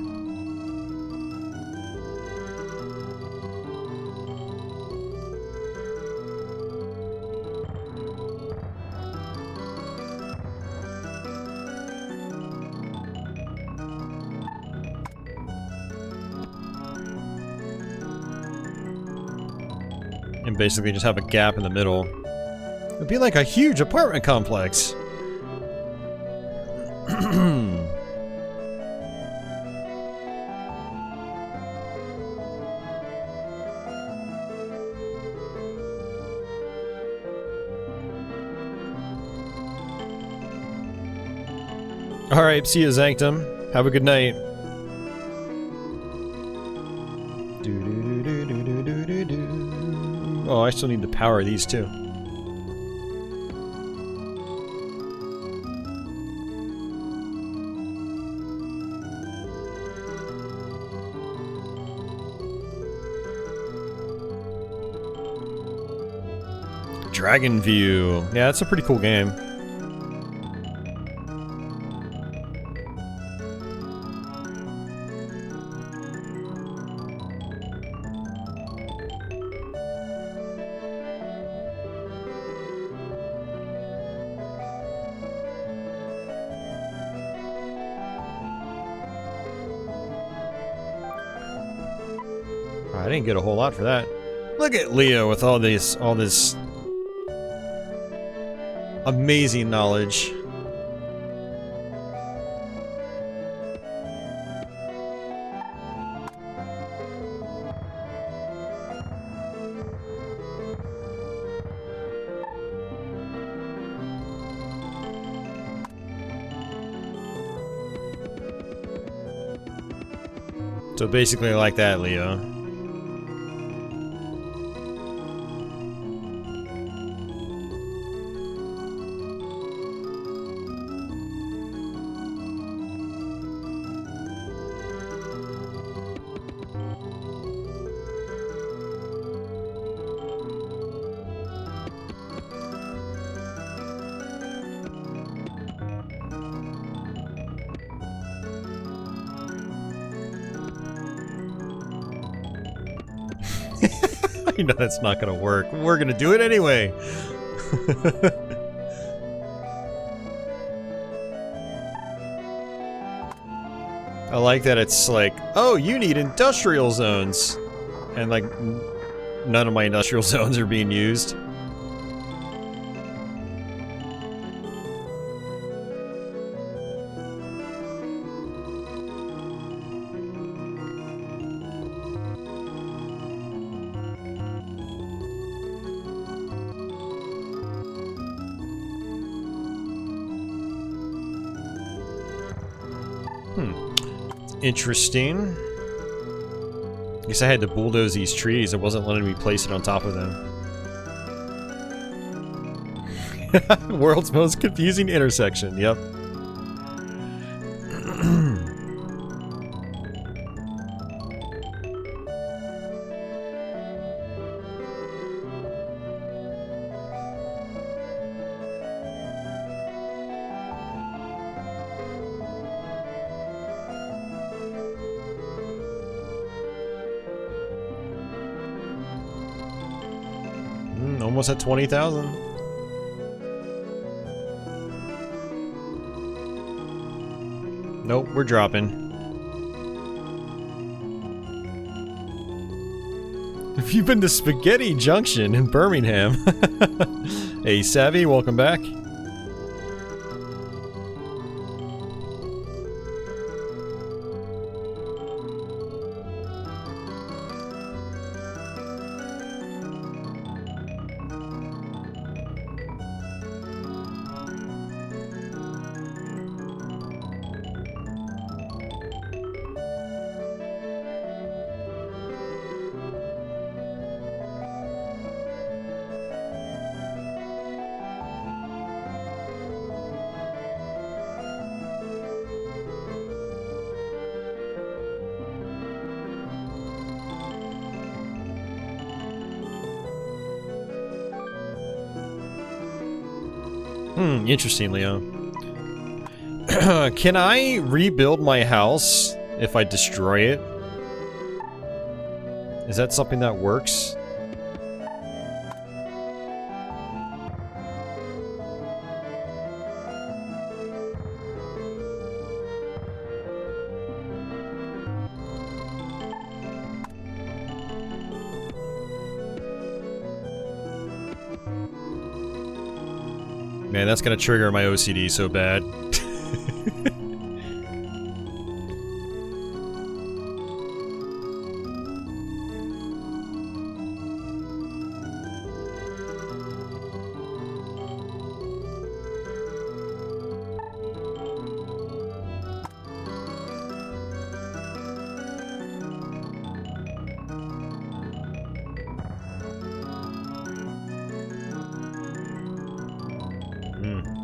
And basically just have a gap in the middle. It'd be like a huge apartment complex. Alright, see you, Zanctum. Have a good night. Oh, I still need to power these too. Dragon View. Yeah, that's a pretty cool game. I didn't get a whole lot for that. Look at Leo with all this amazing knowledge. So basically like that, Leo. I know that's not gonna work. We're gonna do it anyway. I like that it's like, oh, you need industrial zones. And like, none of my industrial zones are being used. Interesting. Guess I had to bulldoze these trees. It wasn't letting me place it on top of them. World's most confusing intersection. Yep. Almost at 20,000. Nope, we're dropping. Have you been to Spaghetti Junction in Birmingham? Hey, Savvy, welcome back. Interesting, Leo. Can I rebuild my house if I destroy it? Is that something that works? Man, that's gonna trigger my OCD so bad.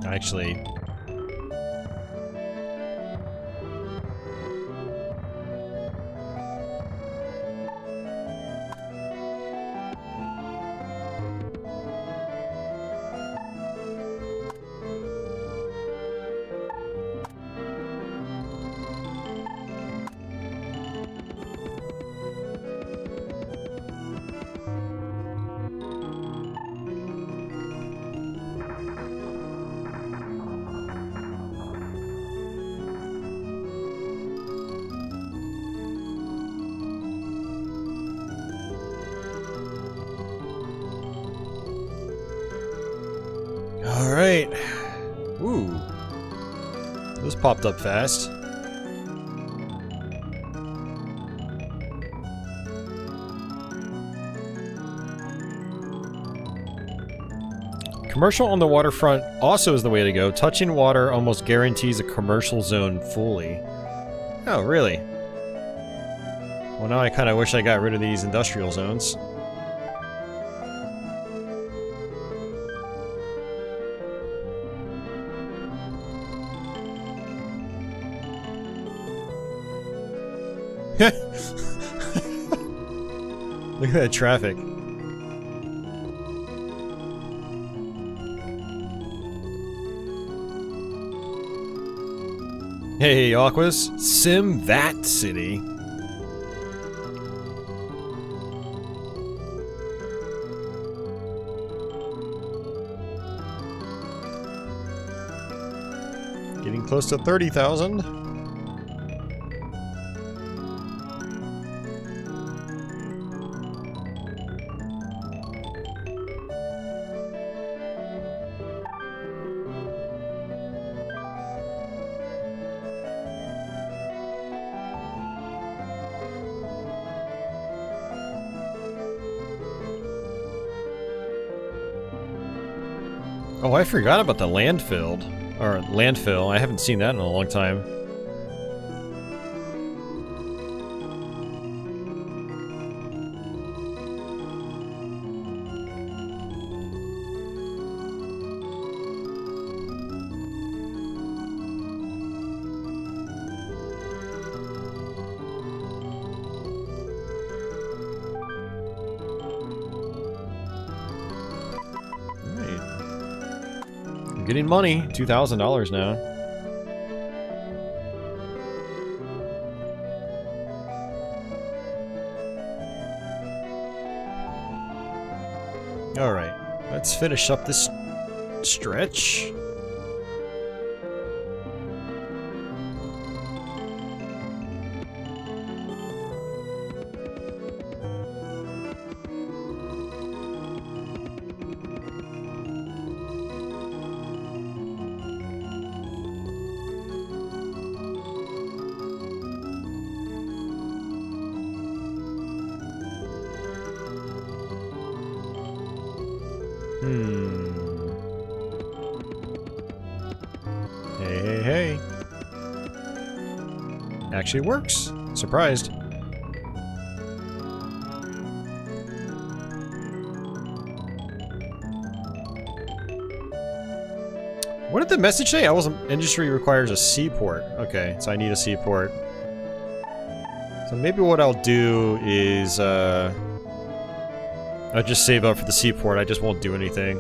Actually... Alright. Ooh. This popped up fast. Commercial on the waterfront also is the way to go. Touching water almost guarantees a commercial zone fully. Oh, really? Well, now I kind of wish I got rid of these industrial zones. Look at that traffic. Hey, Aquas. Sim that city. Getting close to 30,000. Oh, I forgot about the landfill. Or landfill. I haven't seen that in a long time. Getting money, $2,000 now. All right, let's finish up this stretch. Hey. Actually works. Surprised. What did the message say? Industry requires a seaport. Okay, so I need a seaport. So maybe what I'll do is, I'll just save up for the seaport. I just won't do anything.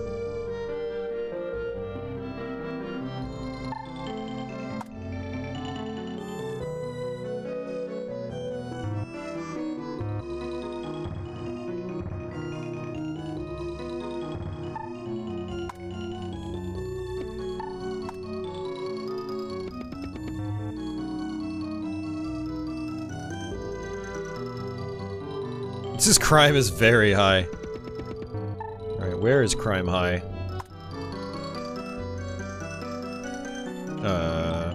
This crime is very high. Alright, where is crime high?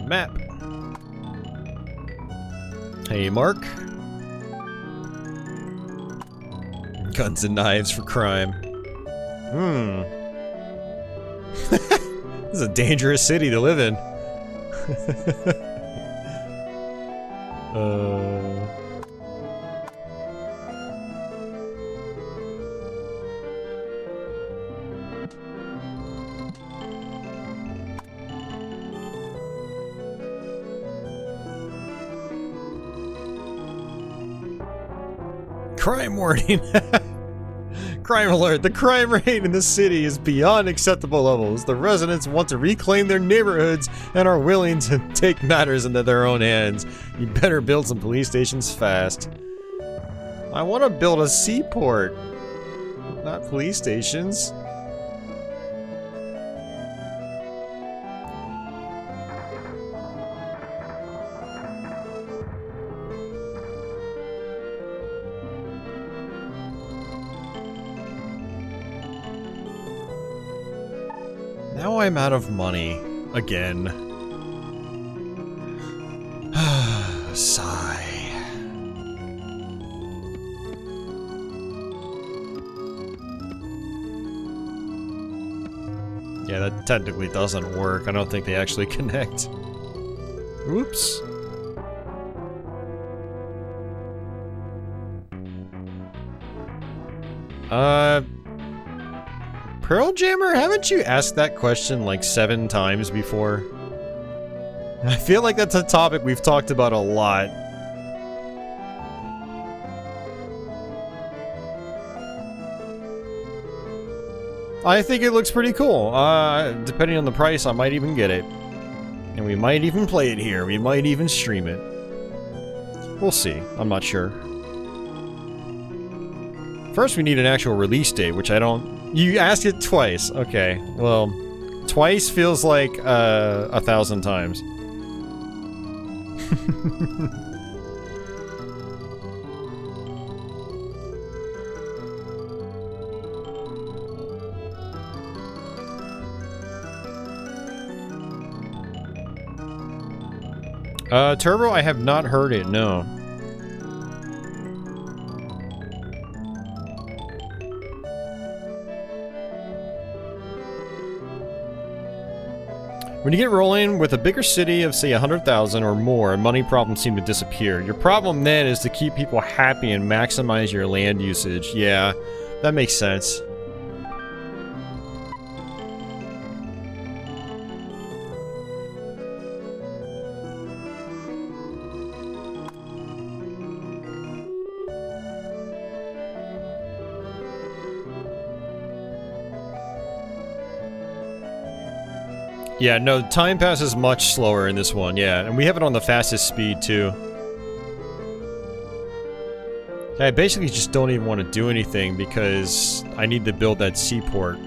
Map. Hey, Mark. Guns and knives for crime. This is a dangerous city to live in. Crime warning! Crime alert! The crime rate in the city is beyond acceptable levels. The residents want to reclaim their neighborhoods and are willing to take matters into their own hands. You better build some police stations fast. I want to build a seaport, not police stations. Now I'm out of money. Again. Sigh. Yeah, that technically doesn't work. I don't think they actually connect. Oops. Pearl Jammer, haven't you asked that question like 7 times before? I feel like that's a topic we've talked about a lot. I think it looks pretty cool. Depending on the price, I might even get it. And we might even play it here. We might even stream it. We'll see. I'm not sure. First, we need an actual release date, which I don't... You asked it twice. Okay. Well, twice feels like 1,000 times. Turbo, I have not heard it, no. When you get rolling with a bigger city of, say, 100,000 or more, money problems seem to disappear. Your problem then is to keep people happy and maximize your land usage. Yeah, that makes sense. Yeah, no, time passes much slower in this one, yeah. And we have it on the fastest speed, too. I basically just don't even want to do anything because I need to build that seaport.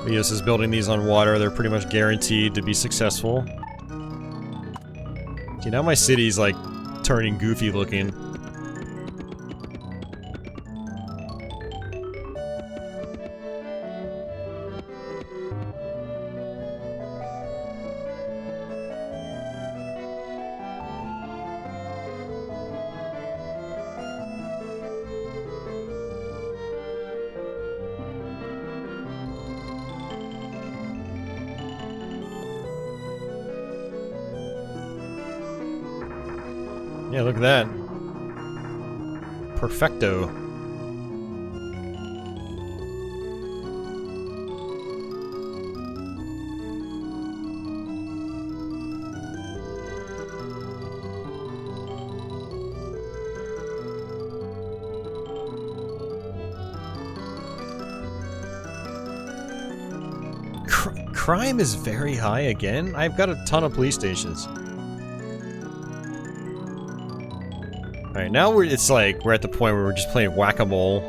Leos is building these on water. They're pretty much guaranteed to be successful. See, now my city's like turning goofy looking. Yeah, look at that. Perfecto. Crime is very high again? I've got a ton of police stations. Alright, now it's like we're at the point where we're just playing whack-a-mole.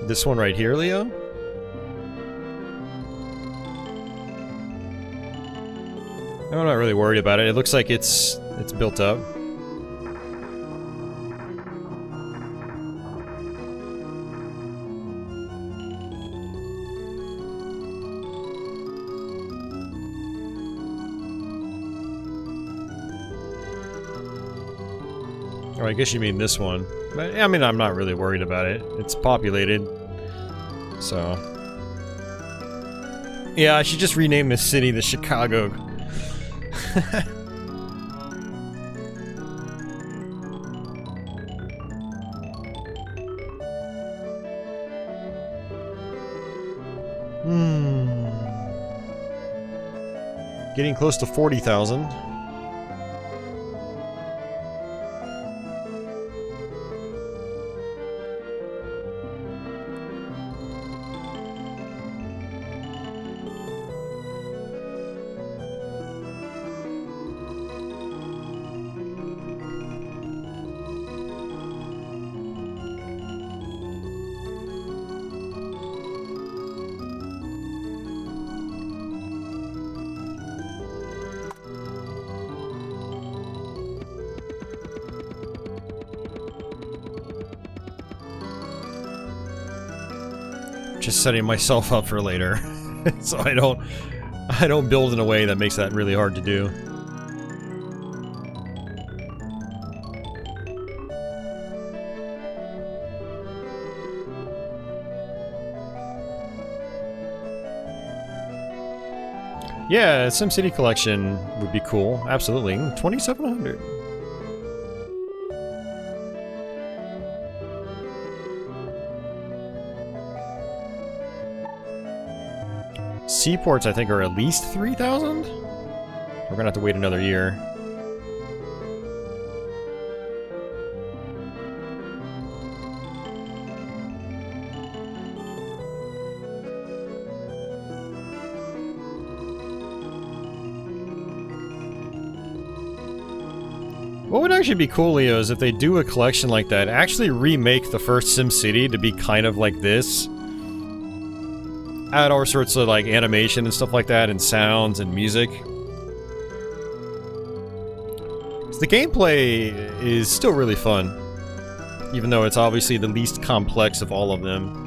This one right here, Leo? I'm not really worried about it. It looks like it's built up. Oh, I guess you mean this one. But, I mean, I'm not really worried about it. It's populated. So... yeah, I should just rename this city the Chicago. Getting close to 40,000. Just setting myself up for later, so I don't build in a way that makes that really hard to do. Yeah, SimCity collection would be cool. Absolutely, 2,700. Seaports, I think, are at least 3,000? We're gonna have to wait another year. What would actually be cool, Leo, is if they do a collection like that, actually remake the first SimCity to be kind of like this. Add all sorts of like animation and stuff like that, and sounds and music. So the gameplay is still really fun, even though it's obviously the least complex of all of them.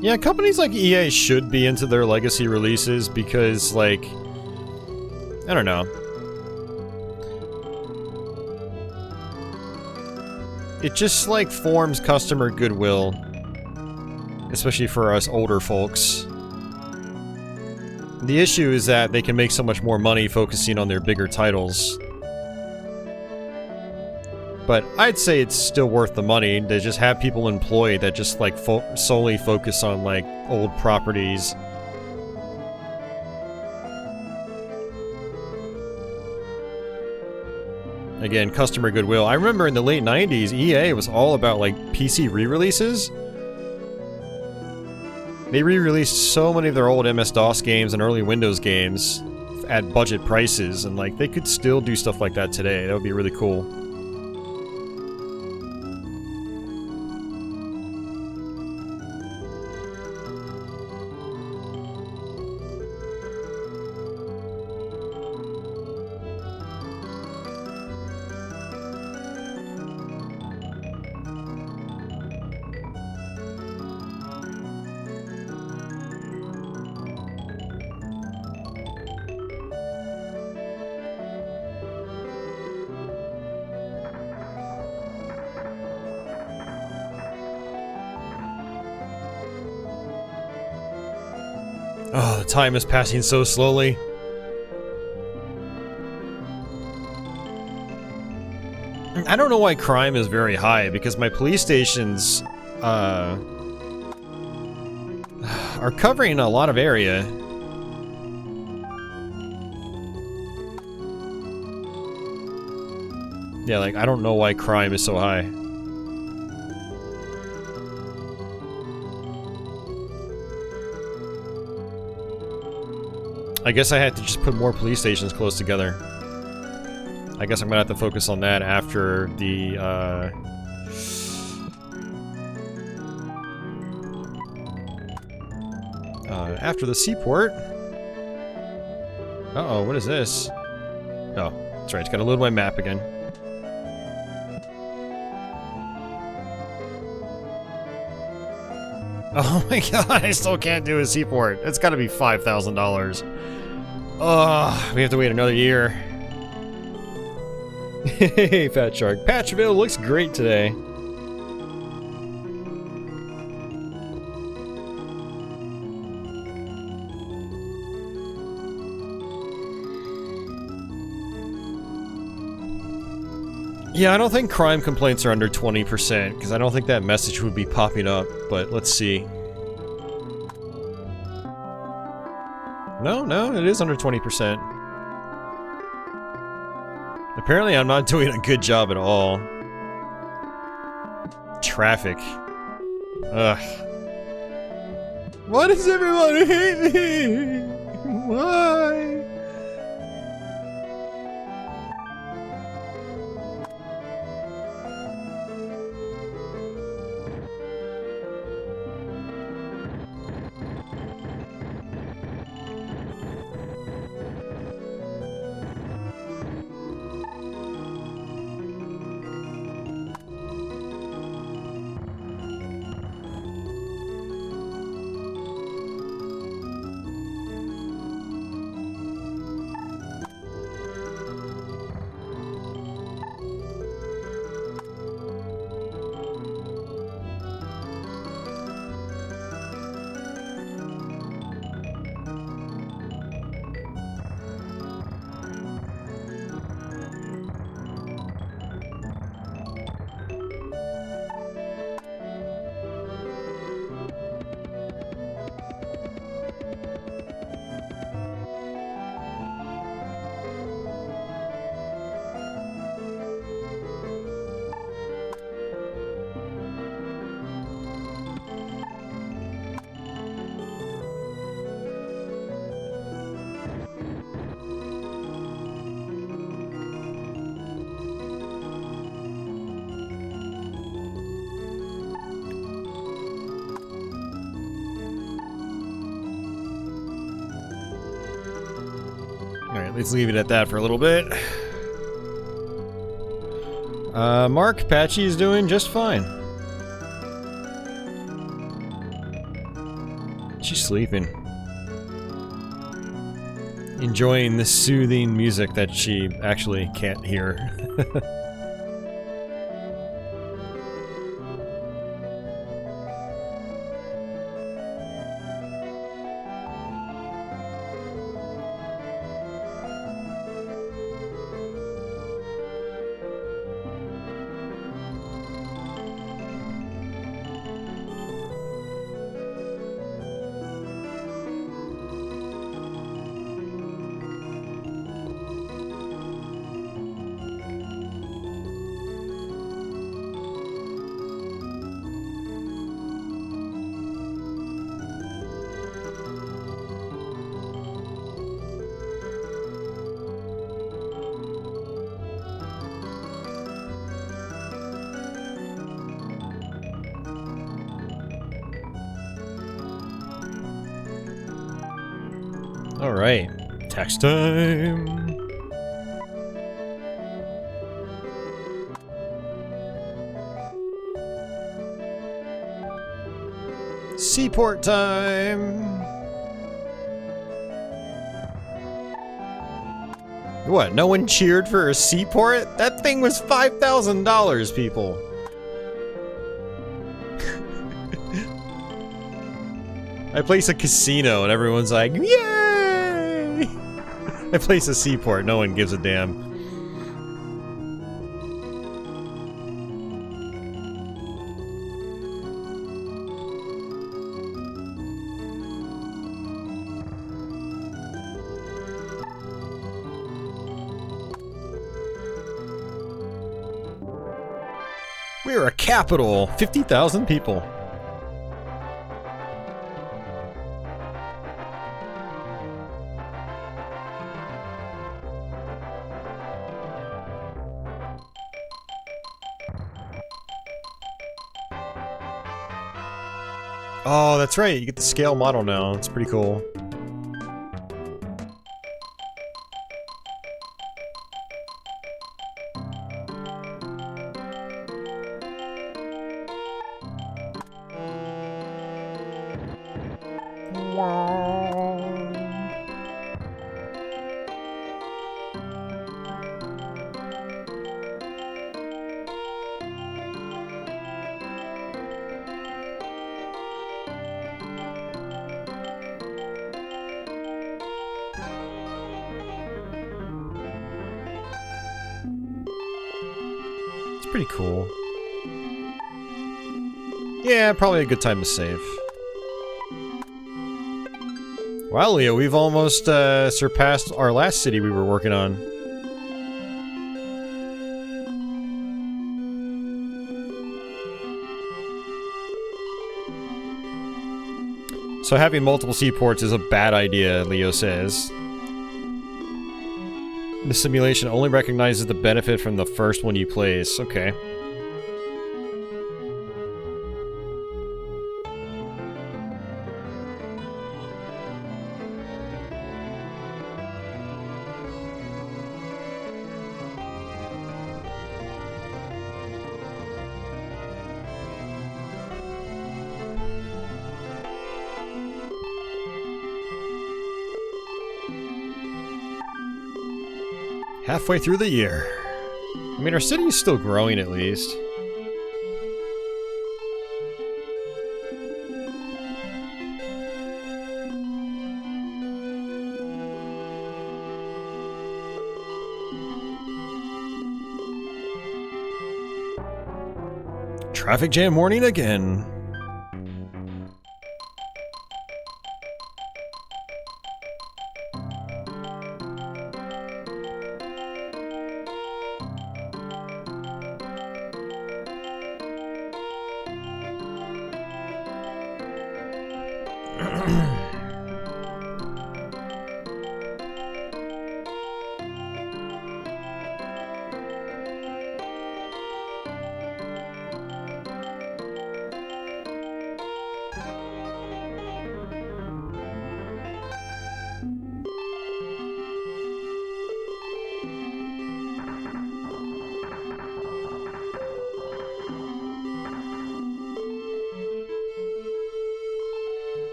Yeah, companies like EA should be into their legacy releases because, like, I don't know. It just, like, forms customer goodwill, especially for us older folks. The issue is that they can make so much more money focusing on their bigger titles. But I'd say it's still worth the money to just have people employed that just like solely focus on like old properties. Again, customer goodwill. I remember in the late 90s, EA was all about like PC re-releases. They re-released so many of their old MS-DOS games and early Windows games at budget prices, and like they could still do stuff like that today. That would be really cool. Oh, the time is passing so slowly. I don't know why crime is very high, because my police stations, are covering a lot of area. Yeah, like, I don't know why crime is so high. I guess I had to just put more police stations close together. I guess I'm gonna have to focus on that after the, after the seaport. Uh-oh, what is this? Oh, that's right, it's gotta load my map again. Oh my god, I still can't do a seaport. It's gotta be $5,000. Ugh, we have to wait another year. Hey, Fat Shark. Patchville looks great today. Yeah, I don't think crime complaints are under 20%, because I don't think that message would be popping up, but let's see. No, it is under 20%. Apparently I'm not doing a good job at all. Traffic. Ugh. Why does everyone hate me? Why? Alright, let's leave it at that for a little bit. Mark, Patchy is doing just fine. She's sleeping. Enjoying the soothing music that she actually can't hear. Alright, tax time! Seaport time! What, no one cheered for a seaport? That thing was $5,000, people! I place a casino and everyone's like, yay! I place a seaport, no one gives a damn. We're a capital! 50,000 people. Oh, that's right. You get the scale model now. It's pretty cool. Pretty cool. Yeah, probably a good time to save. Wow, Leo, we've almost surpassed our last city we were working on. So having multiple seaports is a bad idea, Leo says. The simulation only recognizes the benefit from the first one you place. Okay. Halfway through the year. I mean, our city is still growing at least. Traffic jam warning again.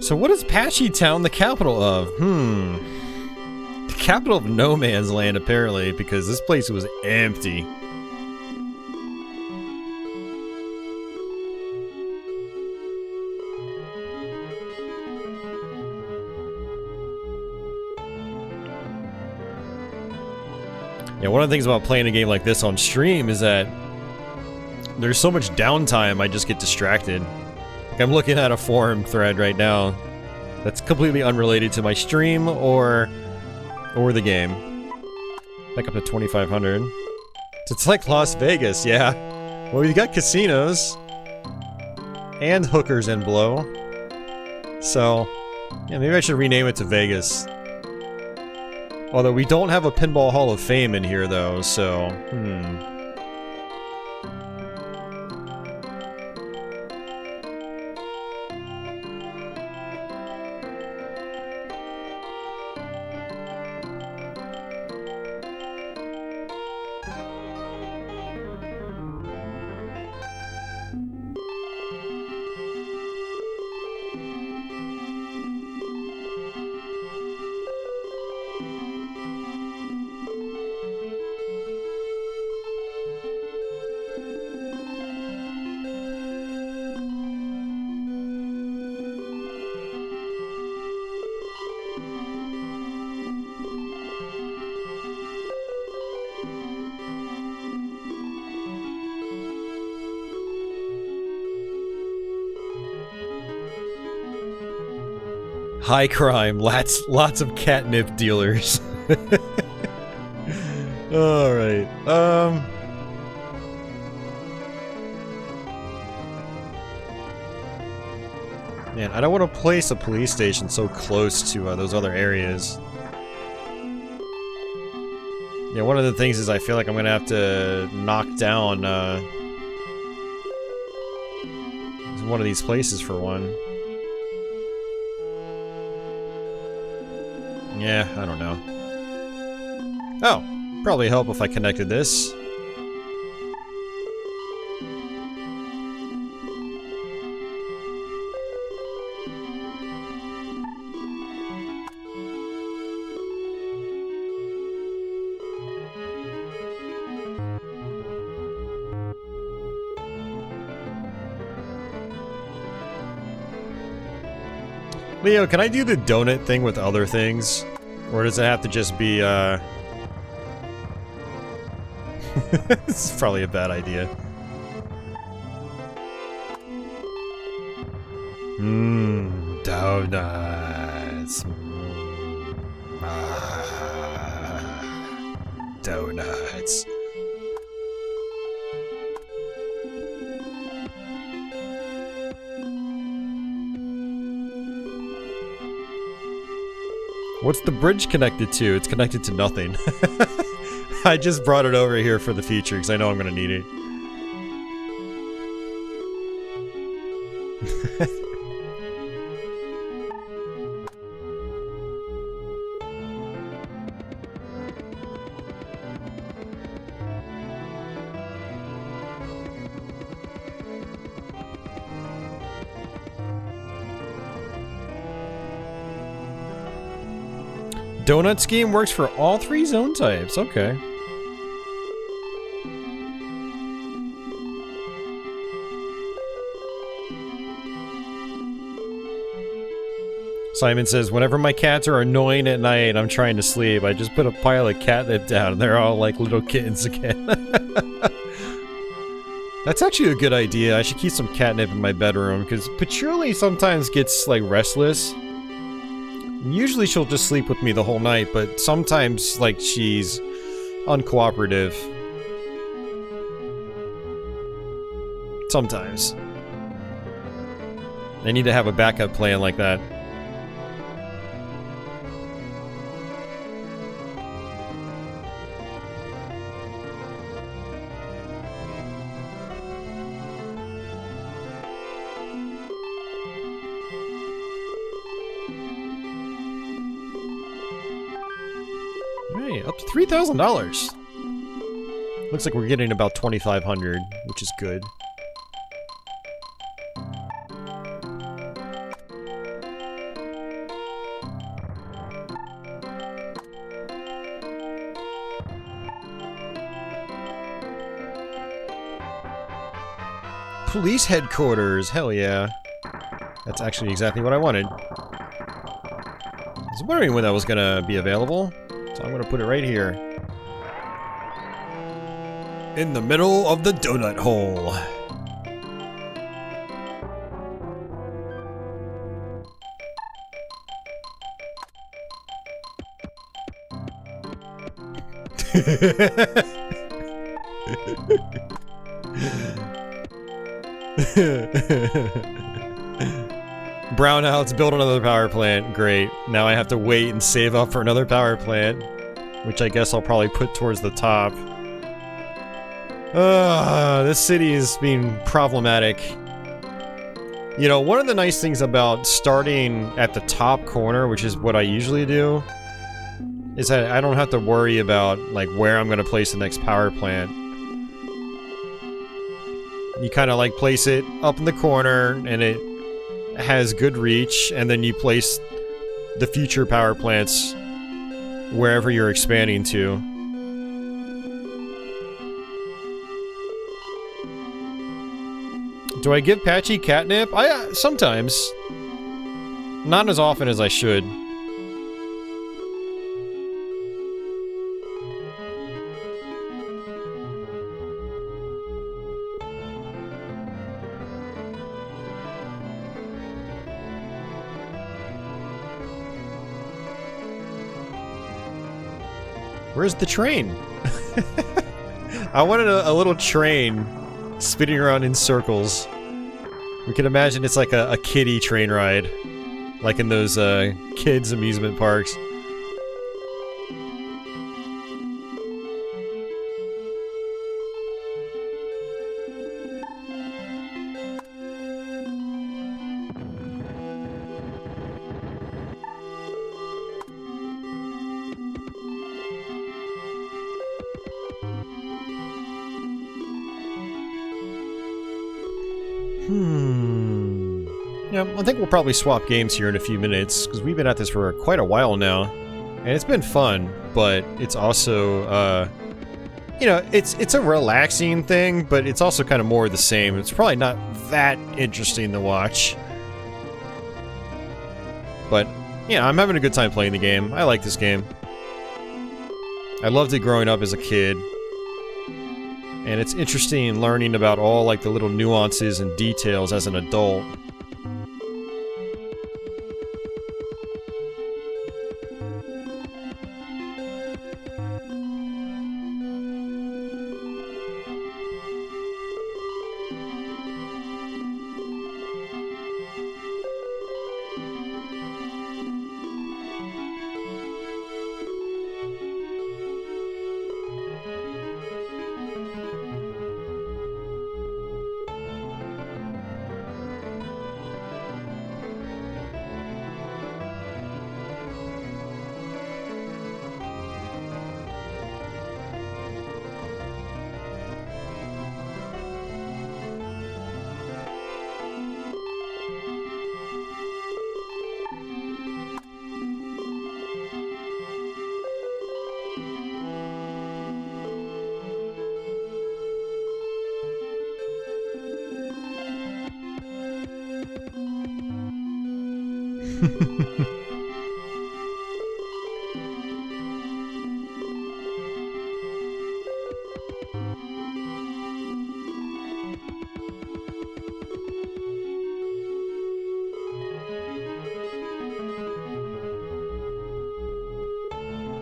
So what is Patchy Town the capital of? The capital of No Man's Land, apparently, because this place was empty. Yeah, one of the things about playing a game like this on stream is that there's so much downtime, I just get distracted. Like, I'm looking at a forum thread right now that's completely unrelated to my stream or the game. Like up to 2,500. It's like Las Vegas, yeah. Well, you got casinos and hookers and blow. So, yeah, maybe I should rename it to Vegas. Although we don't have a Pinball Hall of Fame in here, though, so, high crime, lots of catnip dealers. Alright, man, I don't want to place a police station so close to those other areas. Yeah, one of the things is I feel like I'm gonna have to knock down one of these places for one. Yeah, I don't know. Oh, probably help if I connected this. Leo, can I do the donut thing with other things? Or does it have to just be, This is probably a bad idea. Donuts. Donuts. What's the bridge connected to? It's connected to nothing. I just brought it over here for the future because I know I'm going to need it. Donut scheme works for all 3 zone types. Okay. Simon says, whenever my cats are annoying at night, I'm trying to sleep, I just put a pile of catnip down and they're all like little kittens again. That's actually a good idea. I should keep some catnip in my bedroom because Patchouli sometimes gets like restless. Usually she'll just sleep with me the whole night, but sometimes, like, she's uncooperative. Sometimes. I need to have a backup plan like that. Up to $3,000. Looks like we're getting about 2,500, which is good. Police headquarters, hell yeah. That's actually exactly what I wanted. I was wondering when that was gonna be available. So I'm gonna put it right here. In the middle of the donut hole. Brownouts, build another power plant. Great. Now I have to wait and save up for another power plant, which I guess I'll probably put towards the top. This city is being problematic. You know, one of the nice things about starting at the top corner, which is what I usually do, is that I don't have to worry about, like, where I'm gonna place the next power plant. You kind of, like, place it up in the corner, and it has good reach, and then you place the future power plants wherever you're expanding to. Do I give Patchy catnip? Sometimes. Not as often as I should. Where's the train? I wanted a little train spinning around in circles. We can imagine it's like a kiddie train ride. Like in those kids' amusement parks. Yeah, I think we'll probably swap games here in a few minutes, because we've been at this for quite a while now. And it's been fun, but it's also, you know, it's a relaxing thing, but it's also kind of more the same. It's probably not that interesting to watch. But, yeah, I'm having a good time playing the game. I like this game. I loved it growing up as a kid. And it's interesting learning about all, like, the little nuances and details as an adult.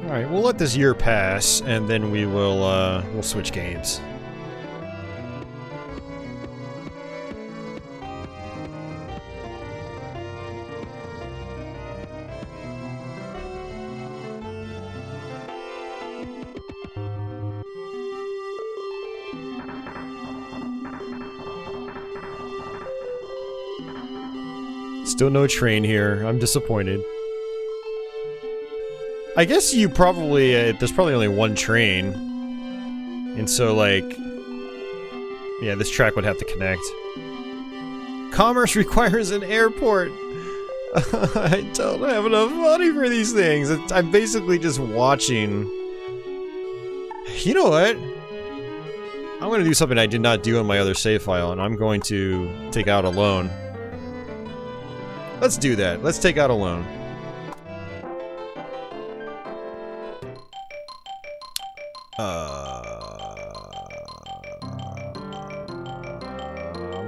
Alright, we'll let this year pass, and then we'll switch games. Still no train here. I'm disappointed. I guess you probably, there's probably only one train. And so, like, yeah, this track would have to connect. Commerce requires an airport! I don't have enough money for these things. I'm basically just watching. You know what? I'm going to do something I did not do in my other save file, and I'm going to take out a loan. Let's do that. Let's take out a loan.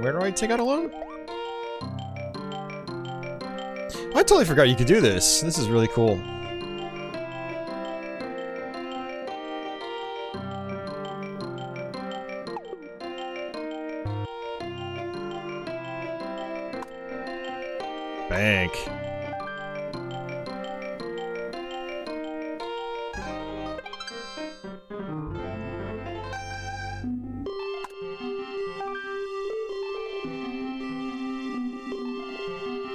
Where do I take out a loan? I totally forgot you could do this. This is really cool. Bank.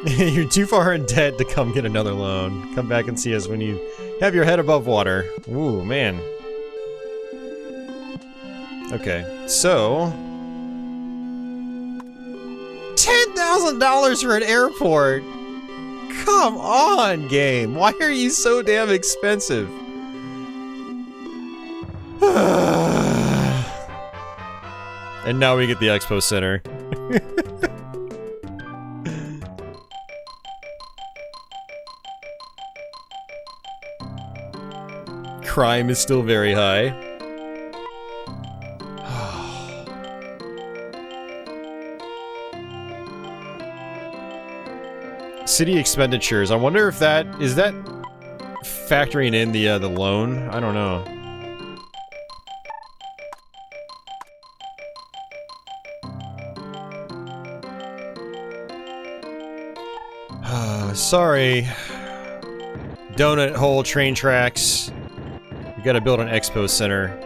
You're too far in debt to come get another loan. Come back and see us when you have your head above water. Ooh, man. Okay, so... $10,000 for an airport! Come on, game! Why are you so damn expensive? And now we get the Expo Center. Crime is still very high. City expenditures. I wonder if that is that factoring in the loan. I don't know. Sorry. Donut hole train tracks. We gotta build an expo center.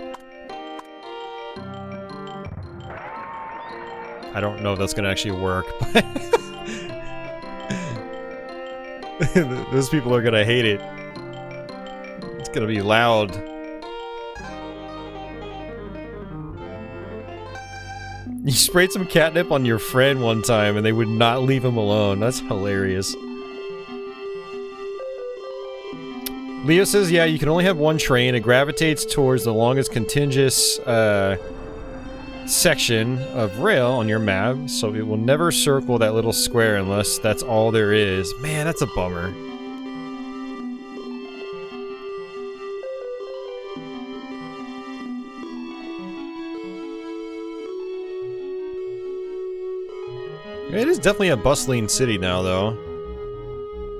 I don't know if that's gonna actually work, but those people are gonna hate it. It's gonna be loud. You sprayed some catnip on your friend one time and they would not leave him alone. That's hilarious. Leo says, yeah, you can only have one train. It gravitates towards the longest contiguous section of rail on your map, so it will never circle that little square unless that's all there is. Man, that's a bummer. It is definitely a bustling city now, though.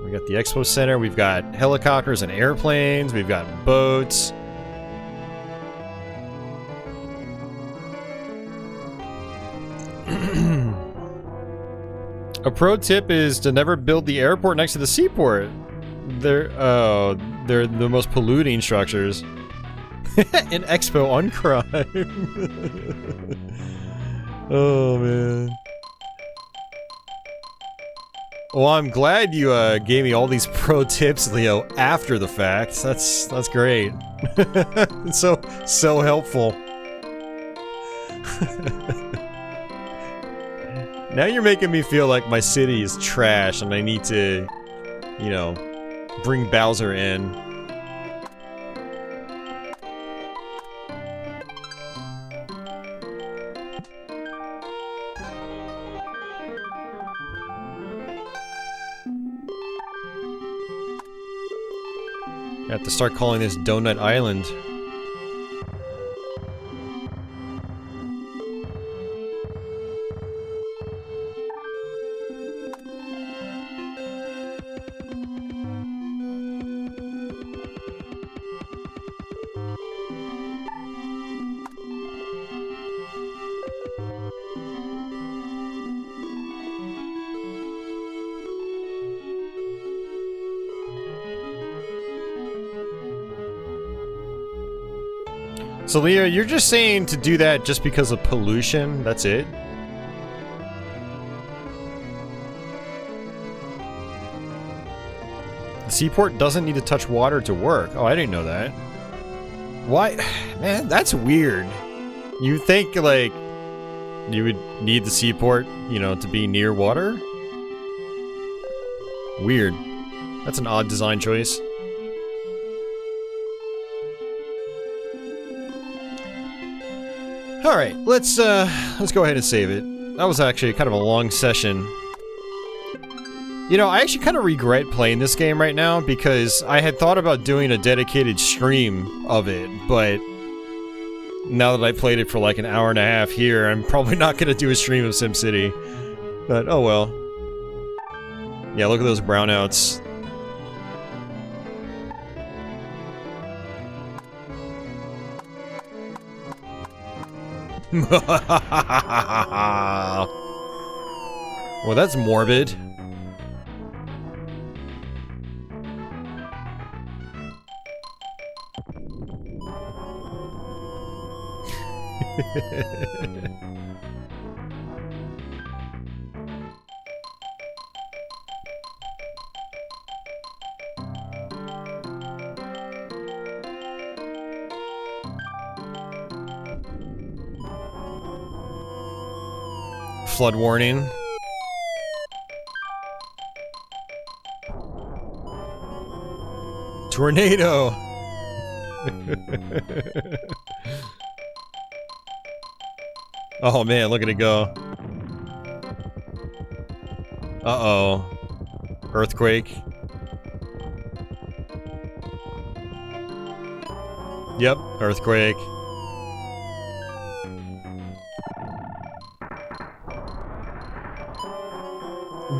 We got the Expo Center, we've got helicopters and airplanes, we've got boats. A pro tip is to never build the airport next to the seaport. They're the most polluting structures. An expo on crime. Oh, man. Well, I'm glad you gave me all these pro tips, Leo, after the fact. That's great. It's so helpful. Now you're making me feel like my city is trash and I need to, you know, bring Bowser in. I have to start calling this Donut Island. So Leo, you're just saying to do that just because of pollution? That's it? The seaport doesn't need to touch water to work. Oh, I didn't know that. Why? Man, that's weird. You think, like, you would need the seaport, you know, to be near water? Weird. That's an odd design choice. Alright, let's go ahead and save it. That was actually kind of a long session. You know, I actually kind of regret playing this game right now because I had thought about doing a dedicated stream of it, but now that I played it for like an hour and a half here, I'm probably not going to do a stream of SimCity. But, oh well. Yeah, look at those brownouts. Well, that's morbid. Flood warning. Tornado. Oh man, look at it go. Uh-oh. Earthquake. Yep, earthquake.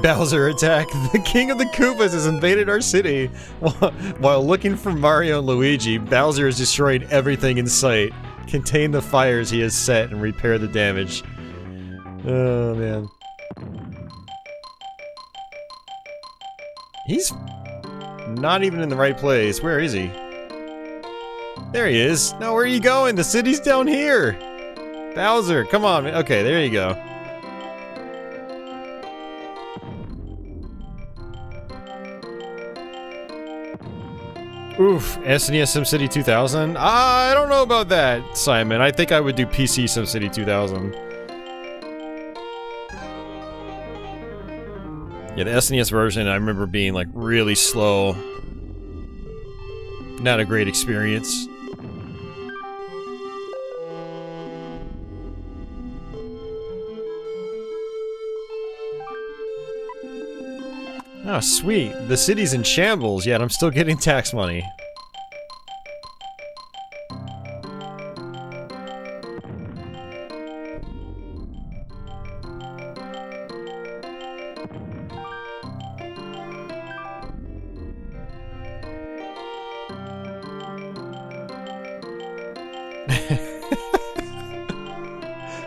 Bowser attack. The King of the Koopas has invaded our city. While looking for Mario and Luigi, Bowser has destroyed everything in sight. Contain the fires he has set and repair the damage. Oh, man. He's not even in the right place. Where is he? There he is. No, where are you going? The city's down here. Bowser, come on. Okay, there you go. Oof, SNES SimCity 2000? I don't know about that, Simon. I think I would do PC SimCity 2000. Yeah, the SNES version I remember being like really slow. Not a great experience. Oh, sweet. The city's in shambles, yet I'm still getting tax money.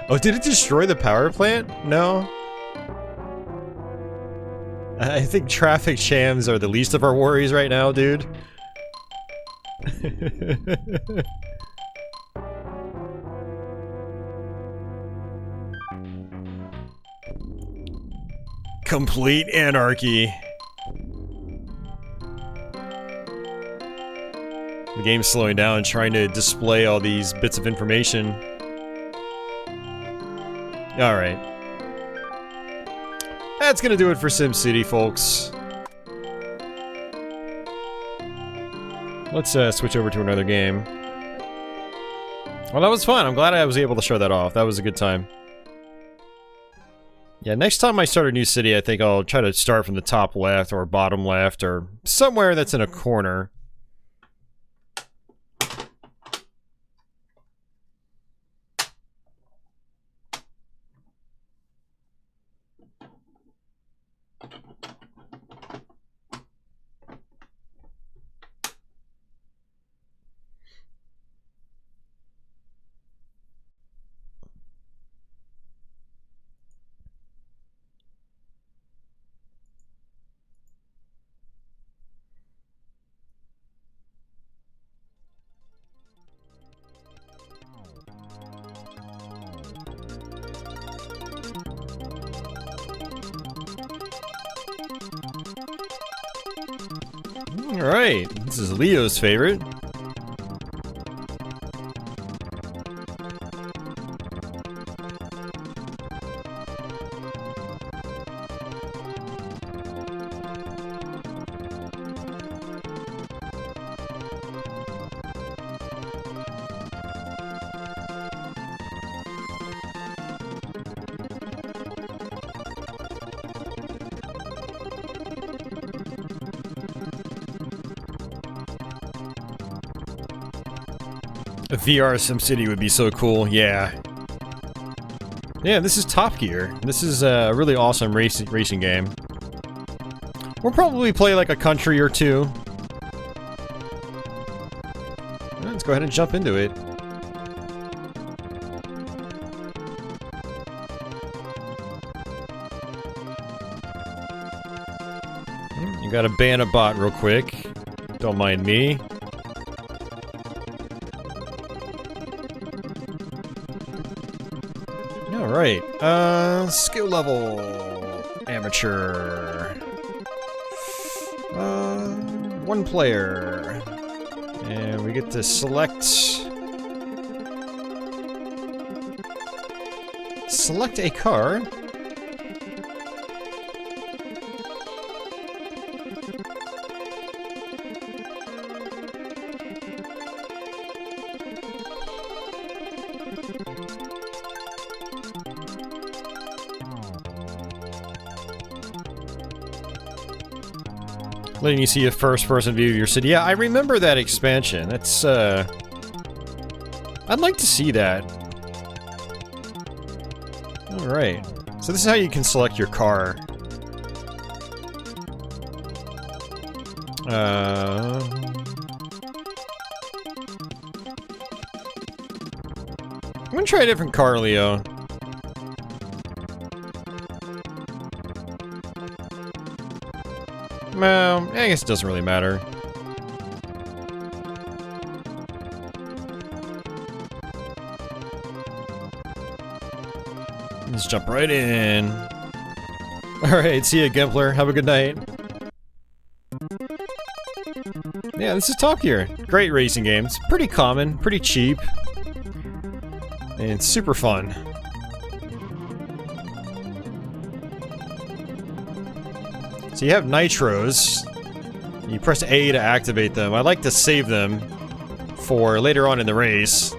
Oh, did it destroy the power plant? No. I think traffic jams are the least of our worries right now, dude. Complete anarchy. The game's slowing down, trying to display all these bits of information. Alright. That's gonna do it for SimCity, folks. Let's switch over to another game. Well, that was fun. I'm glad I was able to show that off. That was a good time. Yeah, next time I start a new city, I think I'll try to start from the top left or bottom left or somewhere that's in a corner. Alright, this is Leo's favorite. A VR SimCity would be so cool, yeah. Yeah, this is Top Gear. This is a really awesome racing game. We'll probably play like a country or two. Let's go ahead and jump into it. You gotta ban a bot real quick. Don't mind me. Alright, skill level, amateur, 1 player, and we get to select a car. Letting you see a first-person view of your city. Yeah, I remember that expansion. That's, I'd like to see that. Alright. So this is how you can select your car. I'm gonna try a different car, Leo. Well, I guess it doesn't really matter. Let's jump right in. Alright, see ya, Gimpler. Have a good night. Yeah, this is Top Gear. Great racing game. It's pretty common, pretty cheap. And it's super fun. So you have nitros. You press A to activate them. I like to save them for later on in the race.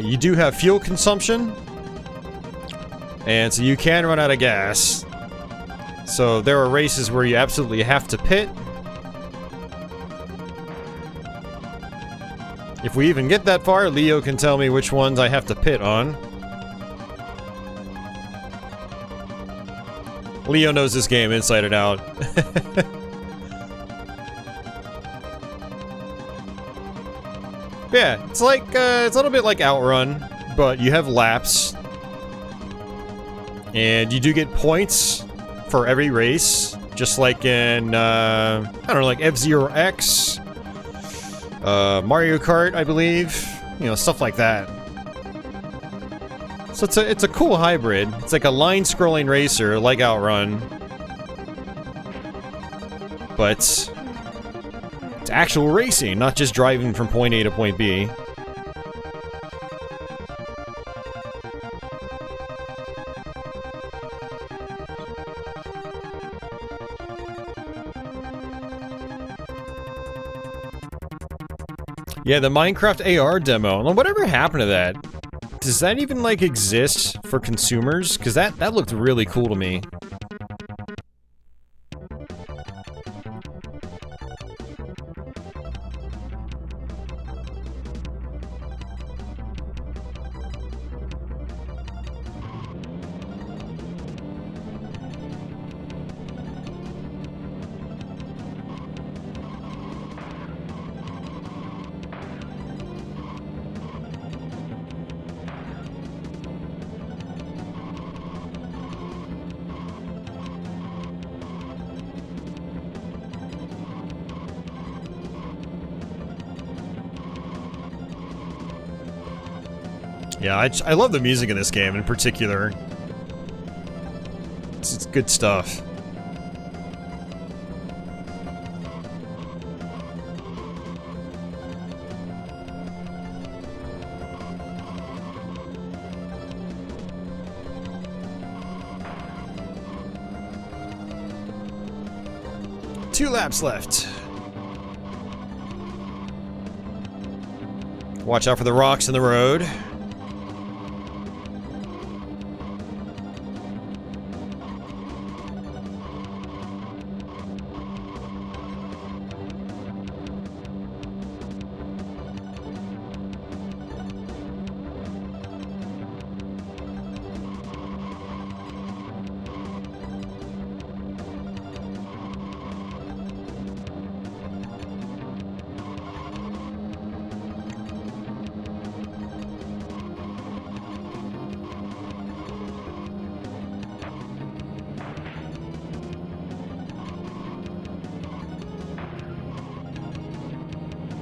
You do have fuel consumption. And so you can run out of gas. So there are races where you absolutely have to pit. If we even get that far, Leo can tell me which ones I have to pit on. Leo knows this game inside and out. Yeah, it's like, it's a little bit like Outrun, but you have laps. And you do get points for every race, just like in, I don't know, like F-Zero X, Mario Kart, I believe, you know, stuff like that. So it's a cool hybrid. It's like a line-scrolling racer, like Outrun, but it's actual racing, not just driving from point A to point B. Yeah, the Minecraft AR demo. Whatever happened to that? Does that even, like, exist for consumers? Because that looked really cool to me. Yeah, I love the music in this game in particular. It's good stuff. Two laps left. Watch out for the rocks in the road.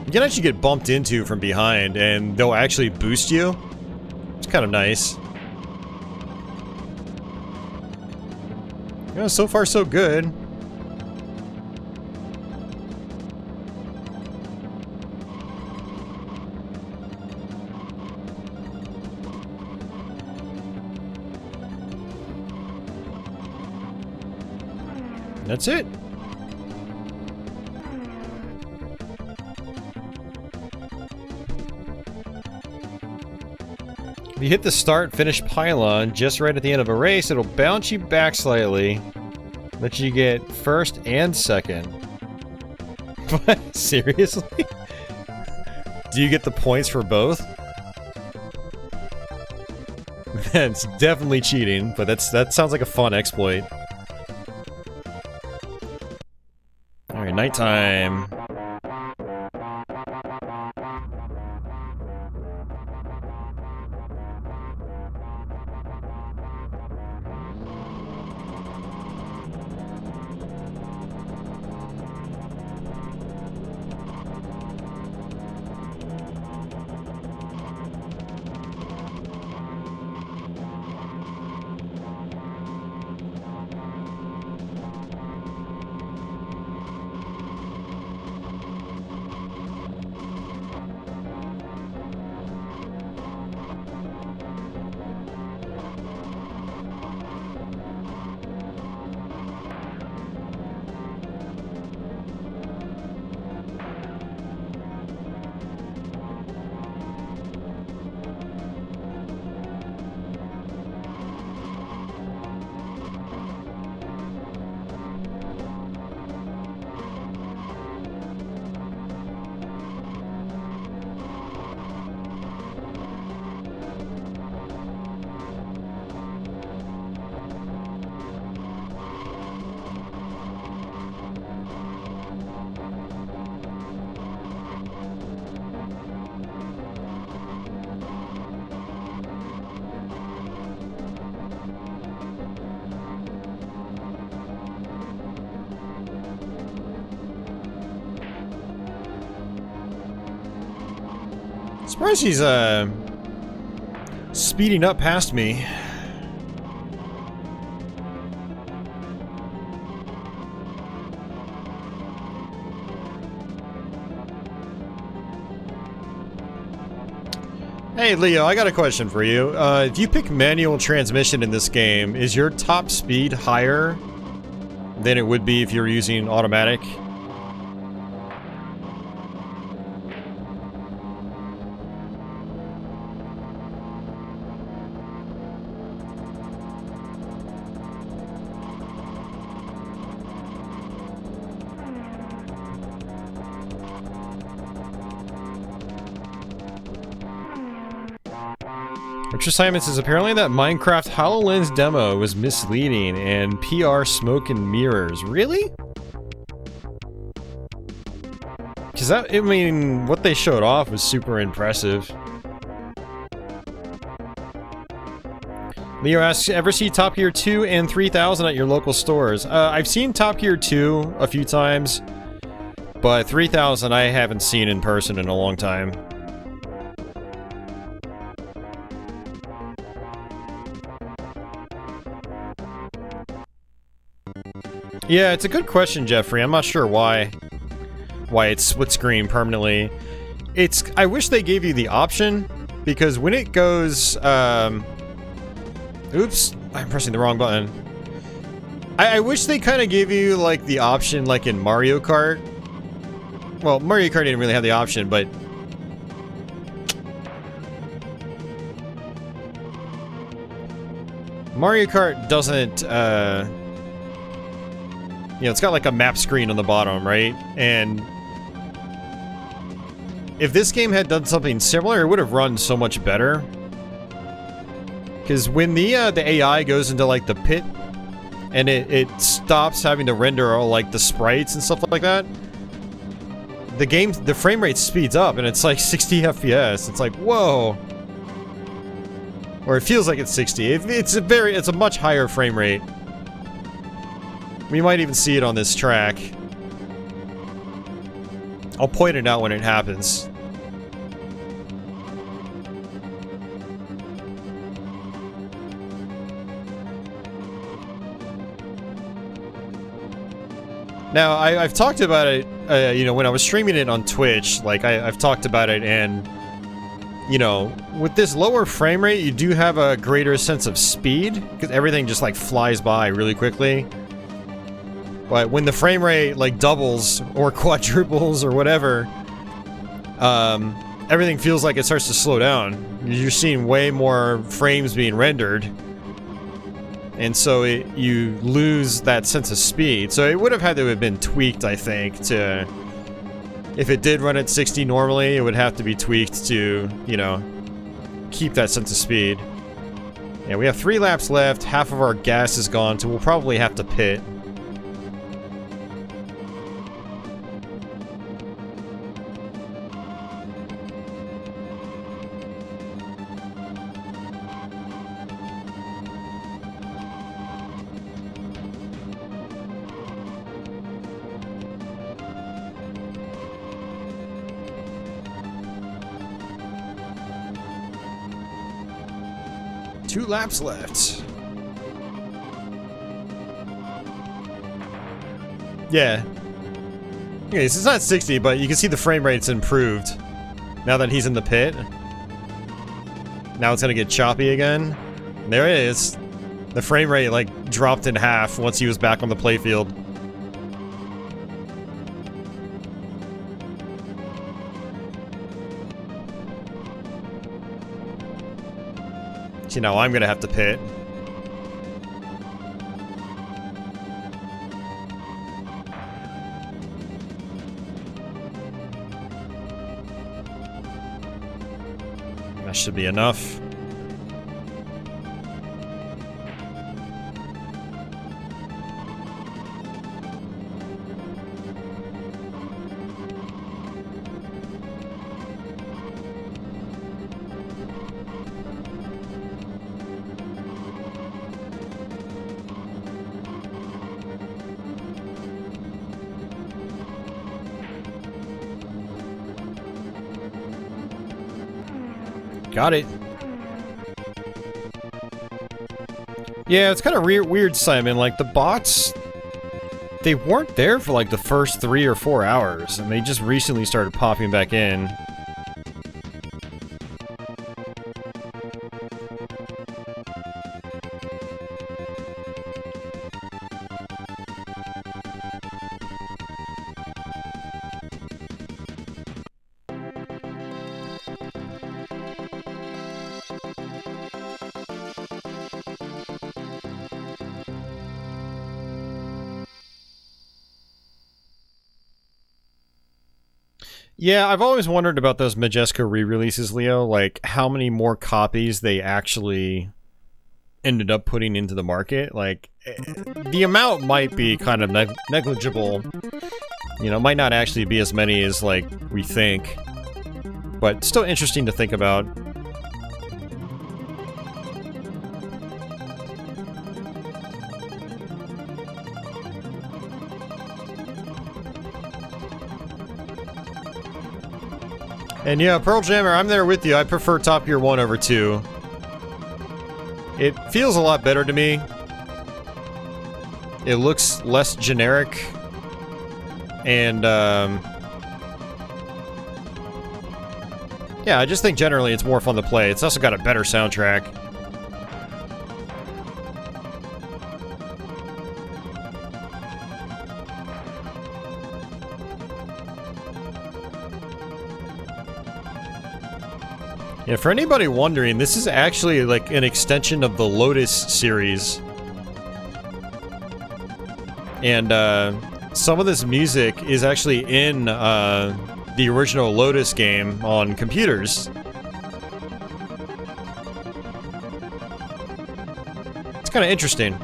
You can actually get bumped into from behind, and they'll actually boost you. It's kind of nice. Yeah, so far so good. That's it. If you hit the start-finish pylon just right at the end of a race, it'll bounce you back slightly, let you get first and second. But seriously? Do you get the points for both? That's definitely cheating, but that sounds like a fun exploit. Alright, nighttime. Surprised he's speeding up past me. Hey Leo, I got a question for you. If you pick manual transmission in this game, is your top speed higher than it would be if you were using automatic? Richard Simon says, apparently that Minecraft HoloLens demo was misleading and PR smoke and mirrors. Really? Because that, I mean, what they showed off was super impressive. Leo asks, ever see Top Gear 2 and 3000 at your local stores? I've seen Top Gear 2 a few times, but 3000 I haven't seen in person in a long time. Yeah, it's a good question, Jeffrey. I'm not sure why it's split screen permanently. I wish they gave you the option, because when it goes, oops, I'm pressing the wrong button. I wish they kind of gave you, like, the option like in Mario Kart. Well, Mario Kart didn't really have the option, but Mario Kart doesn't, you know, it's got like a map screen on the bottom, right? And if this game had done something similar, it would have run so much better. Because when the AI goes into like the pit and it stops having to render all like the sprites and stuff like that, the frame rate speeds up and it's like 60 FPS. It's like, whoa. Or it feels like it's 60. It's a much higher frame rate. We might even see it on this track. I'll point it out when it happens. Now, I've talked about it, you know, when I was streaming it on Twitch, like, I've talked about it, and, you know, with this lower frame rate, you do have a greater sense of speed, because everything just, like, flies by really quickly. But when the frame rate, like, doubles or quadruples or whatever, everything feels like it starts to slow down. You're seeing way more frames being rendered. And so you lose that sense of speed. So it would have had to have been tweaked, I think, to... If it did run at 60 normally, it would have to be tweaked to, you know, keep that sense of speed. Yeah, we have 3 laps left, half of our gas is gone, so we'll probably have to pit. Two laps left. Yeah. Okay, so it's not 60, but you can see the frame rate's improved. Now that he's in the pit. Now it's gonna get choppy again. There it is. The frame rate, like, dropped in half once he was back on the playfield. See, now I'm gonna have to pit. That should be enough. Got it. Yeah, it's kind of weird, Simon. Like, the bots, they weren't there for like the first 3 or 4 hours, and they just recently started popping back in. Yeah, I've always wondered about those Majesco re-releases, Leo, like how many more copies they actually ended up putting into the market. Like, the amount might be kind of negligible. You know, might not actually be as many as, like, we think. But still interesting to think about. And yeah, Pearl Jammer, I'm there with you. I prefer Top Gear 1 over 2. It feels a lot better to me. It looks less generic. And, yeah, I just think generally it's more fun to play. It's also got a better soundtrack. Yeah, for anybody wondering, this is actually like an extension of the Lotus series. And some of this music is actually in the original Lotus game on computers. It's kind of interesting.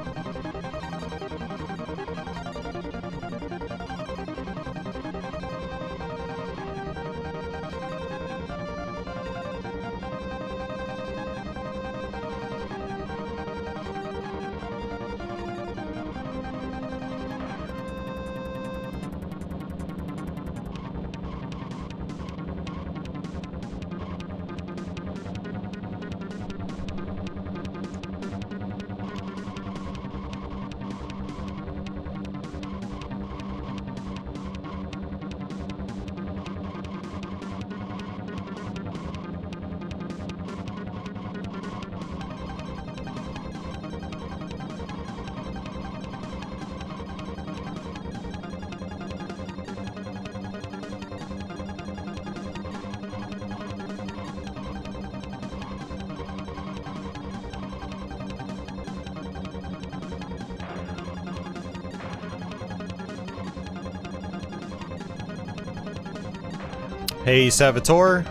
Hey, Saboteur.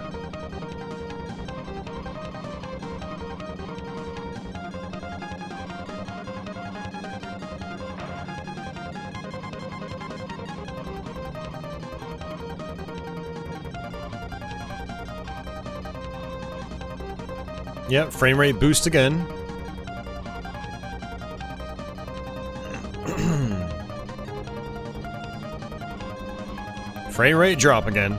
Yep, frame rate boost again. Frame rate drop again.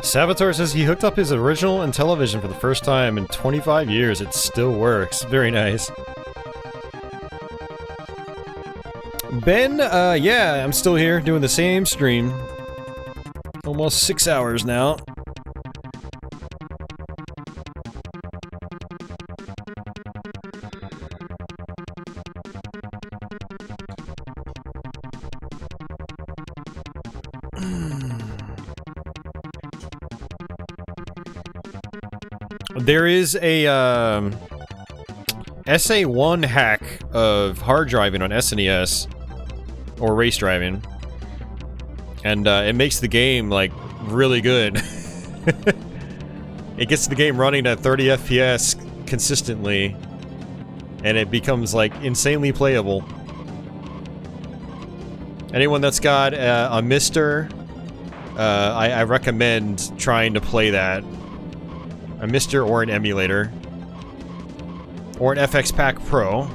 Saboteur says he hooked up his original and television for the first time in 25 years. It still works. Very nice. Ben, yeah, I'm still here doing the same stream. Almost 6 hours now. There is a SA1 hack of hard driving on SNES, or race driving, and it makes the game like really good. It gets the game running at 30 FPS consistently, and it becomes like insanely playable. Anyone that's got a Mister, I recommend trying to play that. A Mister or an emulator. Or an FX Pack Pro.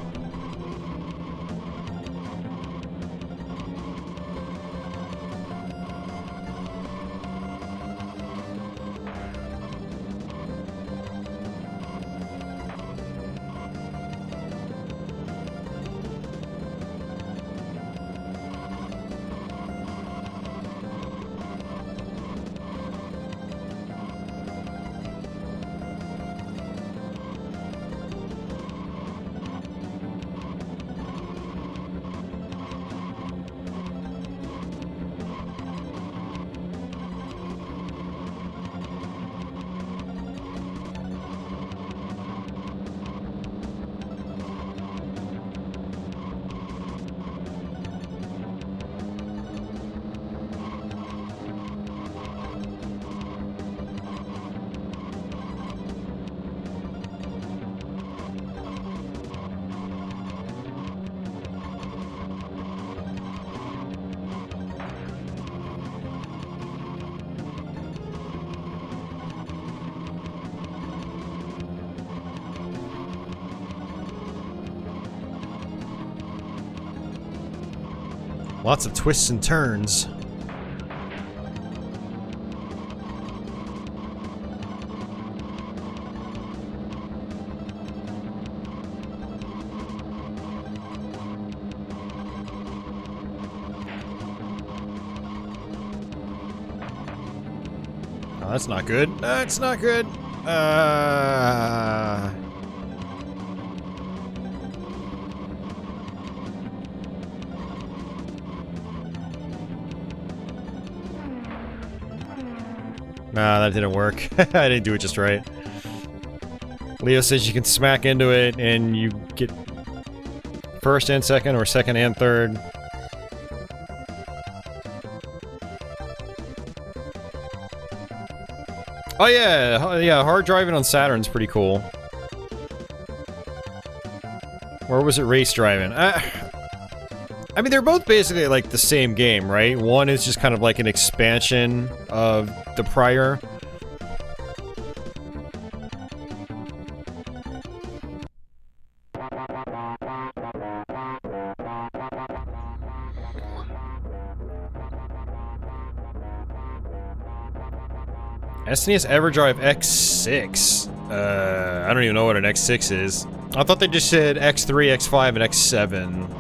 Lots of twists and turns. Oh, that's not good. That's not good. Nah, that didn't work. I didn't do it just right. Leo says you can smack into it and you get first and second, or second and third. Oh yeah, yeah, hard driving on Saturn's pretty cool. Or was it race driving? I mean, they're both basically like the same game, right? One is just kind of like an expansion of the prior. SNES EverDrive X6. I don't even know what an X6 is. I thought they just said X3, X5, and X7.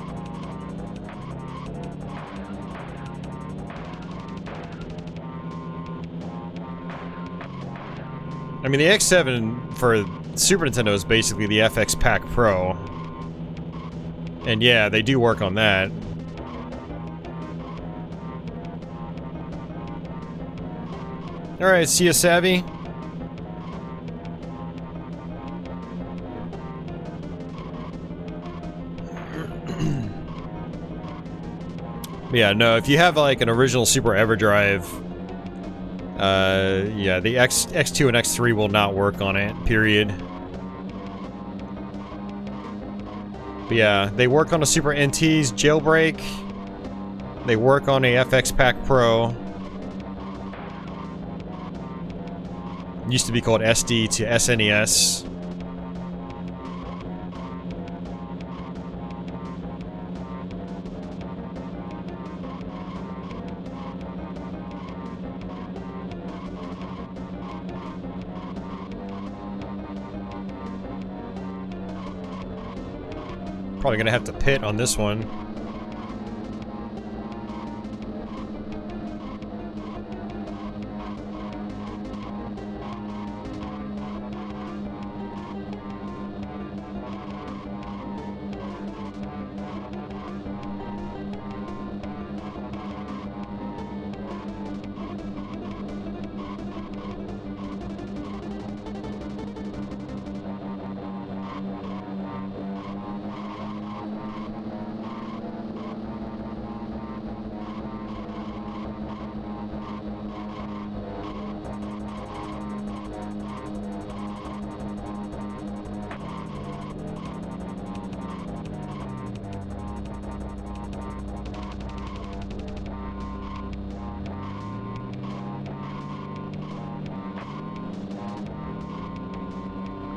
I mean, the X7 for Super Nintendo is basically the FX Pack Pro. And yeah, they do work on that. Alright, see ya, Savvy. Yeah, no, if you have like an original Super EverDrive, yeah, the X2 and X3 will not work on it, period. But yeah, they work on a Super NT's jailbreak. They work on a FX Pack Pro. It used to be called SD to SNES. Probably gonna have to pit on this one.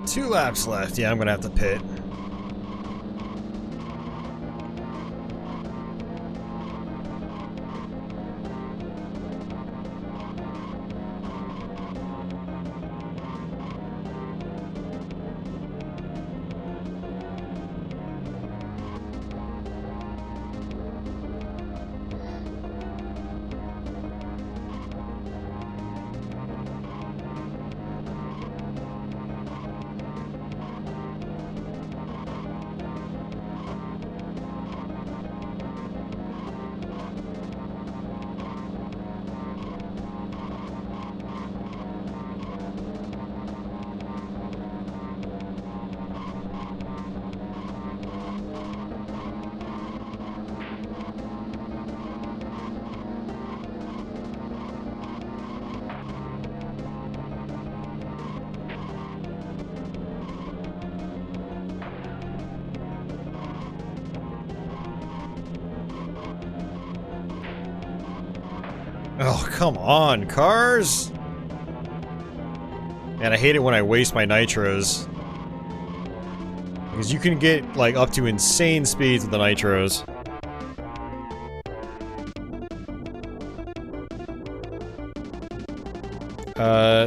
Two laps left. Yeah, I'm gonna have to pit. Oh, come on, cars! Man, I hate it when I waste my nitros. Because you can get, like, up to insane speeds with the nitros.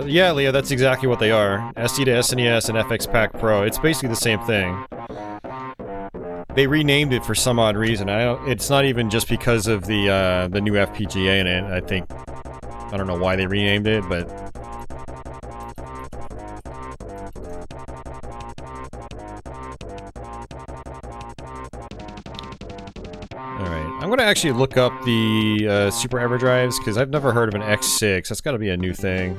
Yeah, Leah, that's exactly what they are. SD to SNES and FX Pack Pro. It's basically the same thing. They renamed it for some odd reason. It's not even just because of the new FPGA in it. I don't know why they renamed it, but alright. I'm gonna actually look up the Super EverDrives, because I've never heard of an X6. That's gotta be a new thing.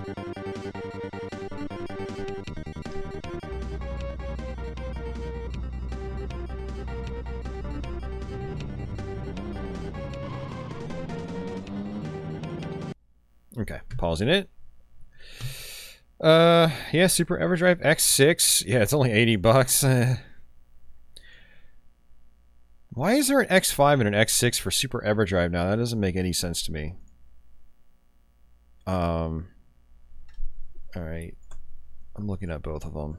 Okay, pausing it. Yeah, Super EverDrive X6. Yeah, it's only 80 bucks. Why is there an X5 and an X6 for Super EverDrive now? That doesn't make any sense to me. Alright. I'm looking at both of them.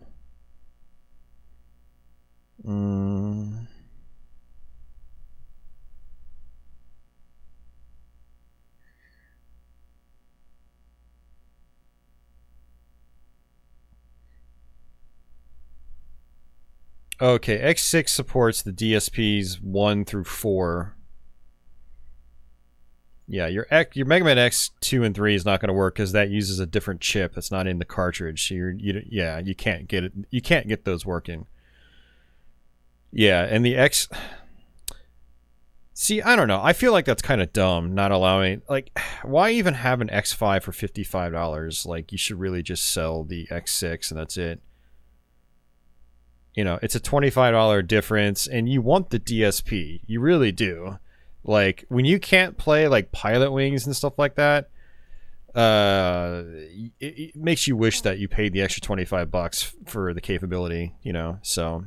Okay, X6 supports the DSPs 1 through 4. Yeah, your Mega Man X 2 and 3 is not going to work because that uses a different chip that's not in the cartridge. So you can't get it. You can't get those working. Yeah, and the X. See, I don't know. I feel like that's kind of dumb, not allowing. Like, why even have an X5 for $55? Like, you should really just sell the X6 and that's it. You know, it's a $25 difference, and you want the DSP. You really do. Like, when you can't play, like, Pilotwings and stuff like that, it makes you wish that you paid the extra 25 bucks for the capability, you know, so.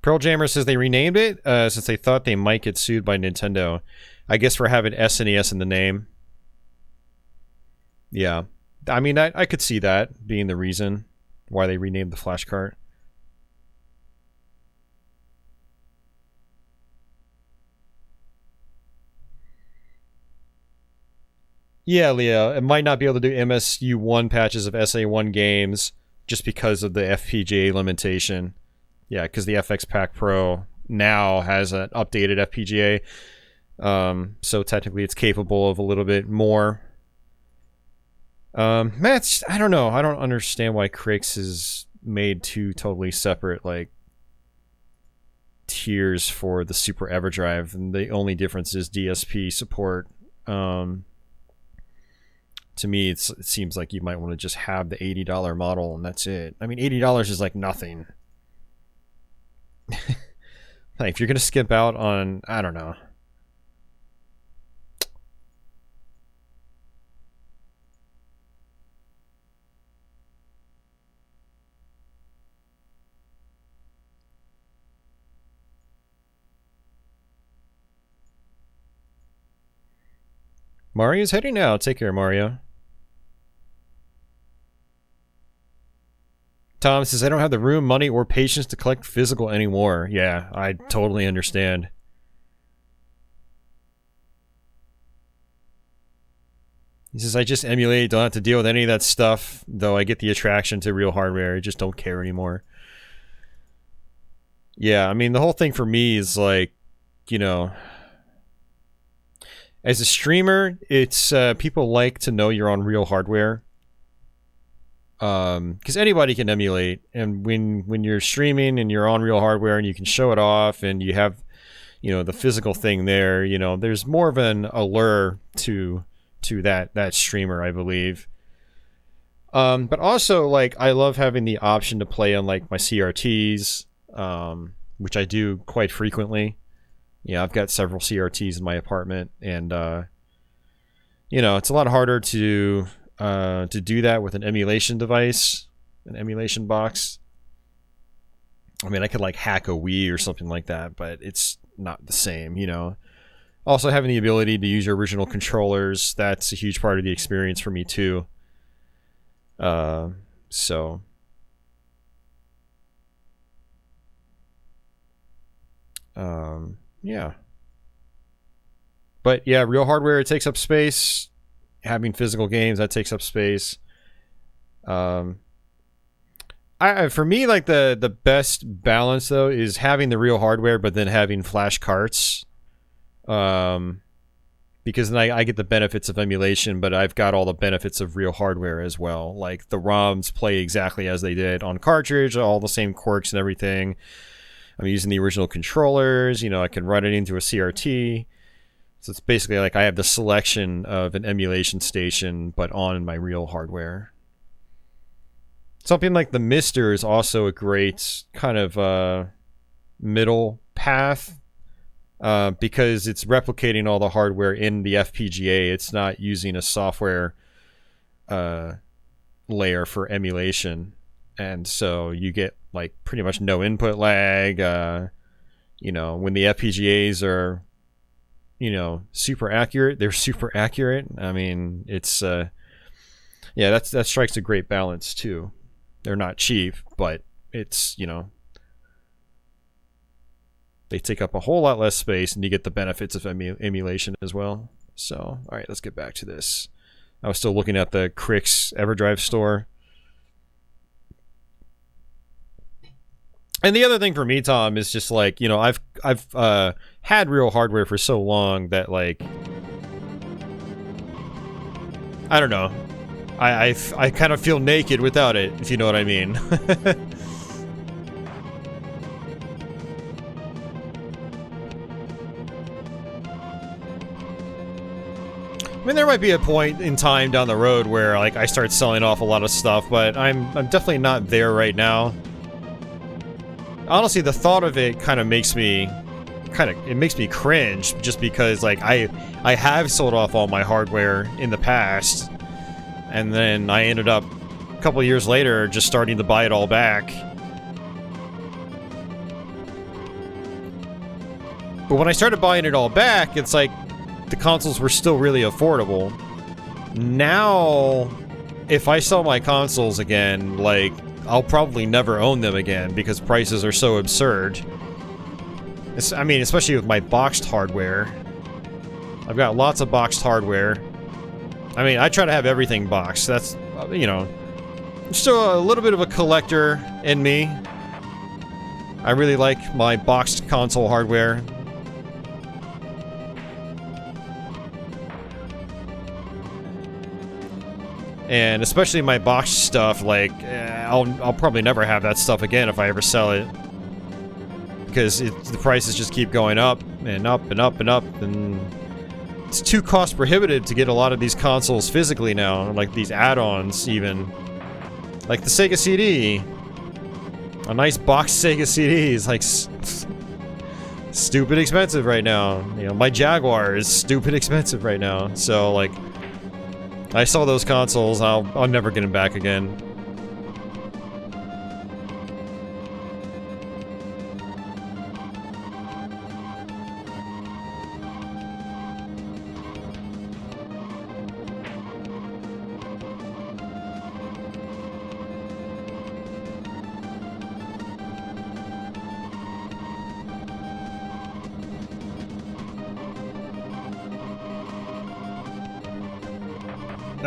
Pearl Jammer says they renamed it since they thought they might get sued by Nintendo. I guess for having SNES in the name. Yeah. I mean, I could see that being the reason why they renamed the flash cart. Yeah, Leo, it might not be able to do MSU1 patches of SA1 games just because of the FPGA limitation. Yeah, because the FX Pack Pro now has an updated FPGA. So technically it's capable of a little bit more. Matt, I don't know. I don't understand why Crix is made two totally separate, like, tiers for the Super EverDrive, and the only difference is DSP support. To me, it seems like you might want to just have the $80 model and that's it. I mean, $80 is like nothing. Like, if you're going to skip out on, I don't know. Mario's heading out. Take care, Mario. Tom says, I don't have the room, money, or patience to collect physical anymore. Yeah, I totally understand. He says, I just emulate, don't have to deal with any of that stuff, though I get the attraction to real hardware. I just don't care anymore. Yeah, I mean, the whole thing for me is like, you know, as a streamer, it's people like to know you're on real hardware. Because anybody can emulate, and when you're streaming and you're on real hardware and you can show it off and you have, you know, the physical thing there, you know, there's more of an allure to that streamer, I believe. But also, like, I love having the option to play on, like, my CRTs, which I do quite frequently. Yeah, I've got several CRTs in my apartment, and you know, it's a lot harder to do that with an emulation device, an emulation box. I mean, I could like hack a Wii or something like that, but it's not the same, you know. Also, having the ability to use your original controllers, that's a huge part of the experience for me too. So yeah. But yeah, real hardware, it takes up space. Having physical games, that takes up space. For me, like, the best balance though is having the real hardware, but then having flash carts. Because then I get the benefits of emulation, but I've got all the benefits of real hardware as well. Like, the ROMs play exactly as they did on cartridge, all the same quirks and everything. I'm using the original controllers, you know, I can run it into a CRT. So it's basically like I have the selection of an emulation station, but on my real hardware. Something like the Mister is also a great kind of middle path, because it's replicating all the hardware in the FPGA. It's not using a software layer for emulation. And so you get like pretty much no input lag. You know, when the FPGAs are, you know, super accurate, they're super accurate. I mean, it's yeah, that strikes a great balance too. They're not cheap, but it's, you know, they take up a whole lot less space, and you get the benefits of emulation as well. So, all right, let's get back to this. I was still looking at the Crix EverDrive store. And the other thing for me, Tom, is just like, you know, I've had real hardware for so long that, like, I don't know, I kind of feel naked without it, if you know what I mean. I mean, there might be a point in time down the road where, like, I start selling off a lot of stuff, but I'm definitely not there right now. Honestly, the thought of it kind of makes me cringe, just because, like, I have sold off all my hardware in the past, and then I ended up a couple years later just starting to buy it all back. But when I started buying it all back, it's like the consoles were still really affordable. Now, if I sell my consoles again, like, I'll probably never own them again because prices are so absurd. I mean, especially with my boxed hardware. I've got lots of boxed hardware. I mean, I try to have everything boxed. That's, you know, still a little bit of a collector in me. I really like my boxed console hardware. And especially my boxed stuff, like, I'll probably never have that stuff again if I ever sell it. Because the prices just keep going up, and up, and up, and up, and it's too cost prohibitive to get a lot of these consoles physically now, like these add-ons even. Like the Sega CD. A nice boxed Sega CD is like stupid expensive right now. You know, my Jaguar is stupid expensive right now. So like, I saw those consoles, I'll never get them back again.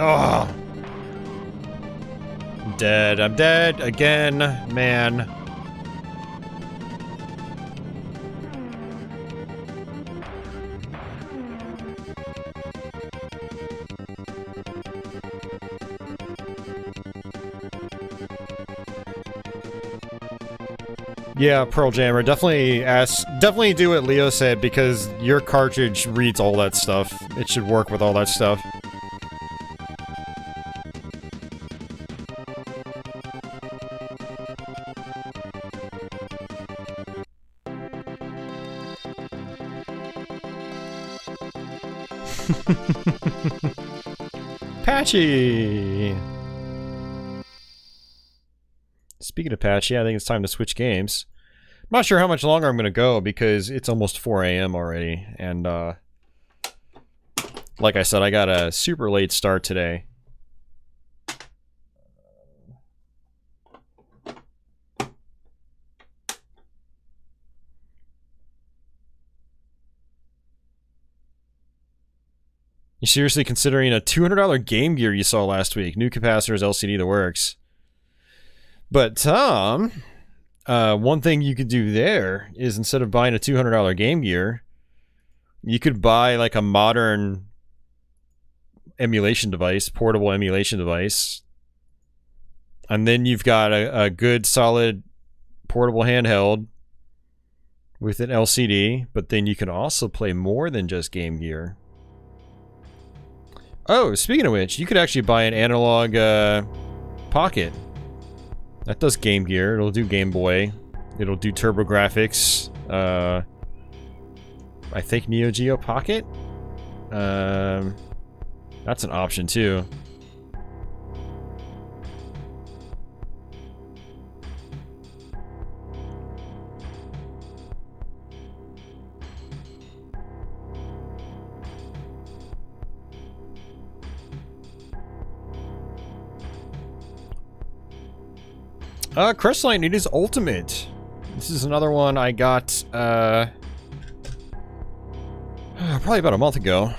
Oh, I'm dead. I'm dead again, man. Yeah, Pearl Jammer, definitely do what Leo said, because your cartridge reads all that stuff. It should work with all that stuff. Patchy! Speaking of Patchy, I think it's time to switch games. I'm not sure how much longer I'm going to go because it's almost 4 a.m. already, and like I said, I got a super late start today. You seriously considering a $200 Game Gear you saw last week? New capacitors, LCD, the works. But Tom, one thing you could do there is instead of buying a $200 Game Gear, you could buy like a modern emulation device, portable emulation device, and then you've got a good solid portable handheld with an LCD, but then you can also play more than just Game Gear. Oh, speaking of which, you could actually buy an analog Pocket. That does Game Gear. It'll do Game Boy. It'll do TurboGrafx. I think Neo Geo Pocket? That's an option too. Crestline, it is Ultimate. This is another one I got, probably about a month ago.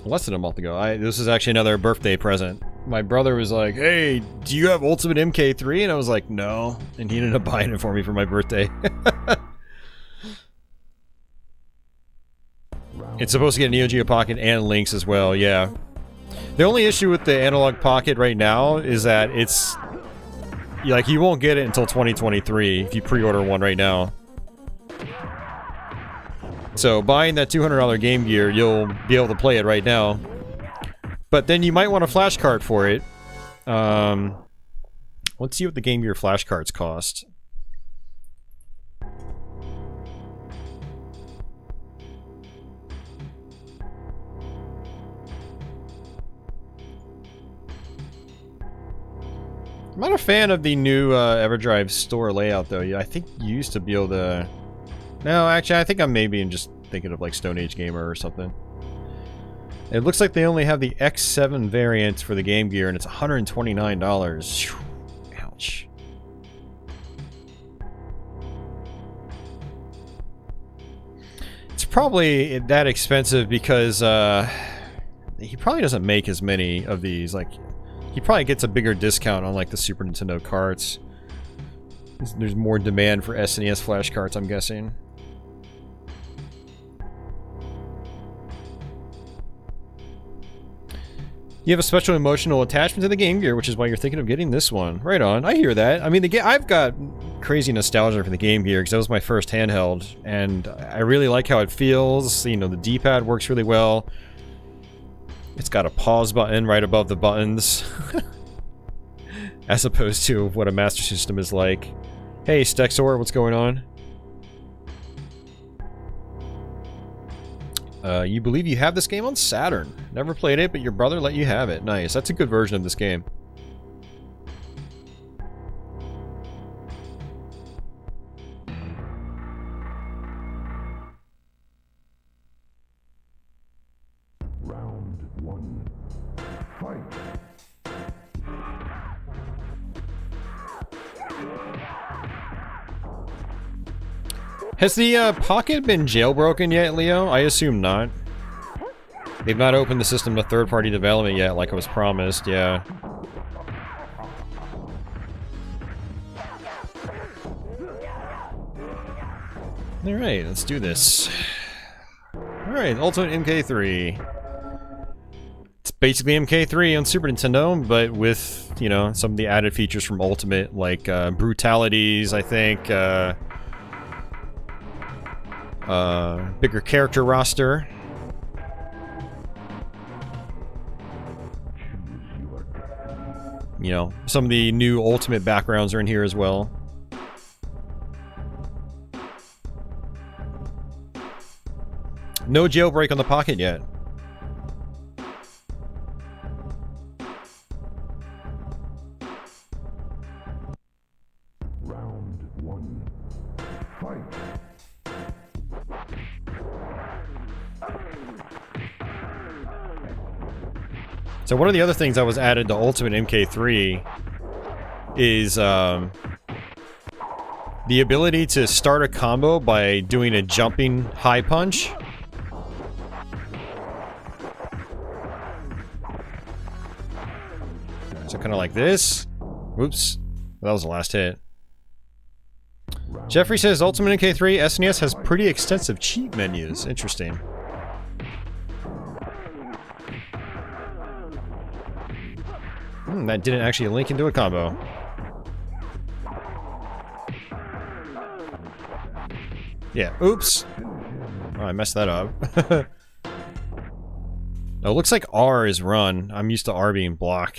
Less than a month ago. This is actually another birthday present. My brother was like, hey, do you have Ultimate MK3? And I was like, no. And he ended up buying it for me for my birthday. It's supposed to get Neo Geo Pocket and Lynx as well, yeah. The only issue with the Analog Pocket right now is that it's... like, you won't get it until 2023 if you pre-order one right now. So, buying that $200 Game Gear, you'll be able to play it right now. But then you might want a flash card for it. Let's see what the Game Gear flash cards cost. I'm not a fan of the new EverDrive store layout, though. I think you used to be able to... No, actually, I think I'm maybe just thinking of like Stone Age Gamer or something. It looks like they only have the X7 variant for the Game Gear, and it's $129. Whew. Ouch. probably that expensive because he probably doesn't make as many of these. Like, he probably gets a bigger discount on like the Super Nintendo carts. There's more demand for SNES flash carts, I'm guessing. You have a special emotional attachment to the Game Gear, which is why you're thinking of getting this one. Right on. I hear that. I mean, I've got crazy nostalgia for the Game Gear because that was my first handheld, and I really like how it feels. You know, the D-pad works really well. It's got a pause button right above the buttons, as opposed to what a Master System is like. Hey, Stexor, what's going on? You believe you have this game on Saturn. Never played it, but your brother let you have it. Nice. That's a good version of this game. Round one. Fight. Has the Pocket been jailbroken yet, Leo? I assume not. They've not opened the system to third-party development yet, like it was promised, yeah. Alright, let's do this. Alright, Ultimate MK3. It's basically MK3 on Super Nintendo, but with, you know, some of the added features from Ultimate, like brutalities, I think, bigger character roster. You know, some of the new Ultimate backgrounds are in here as well. No jailbreak on the Pocket yet. Round one. Fight. So one of the other things that was added to Ultimate MK3 is the ability to start a combo by doing a jumping high punch. So kind of like this. Whoops. That was the last hit. Jeffrey says Ultimate MK3 SNES has pretty extensive cheat menus. Interesting. That didn't actually link into a combo. Yeah, oops. Oh, I messed that up. Oh, it looks like R is run. I'm used to R being block.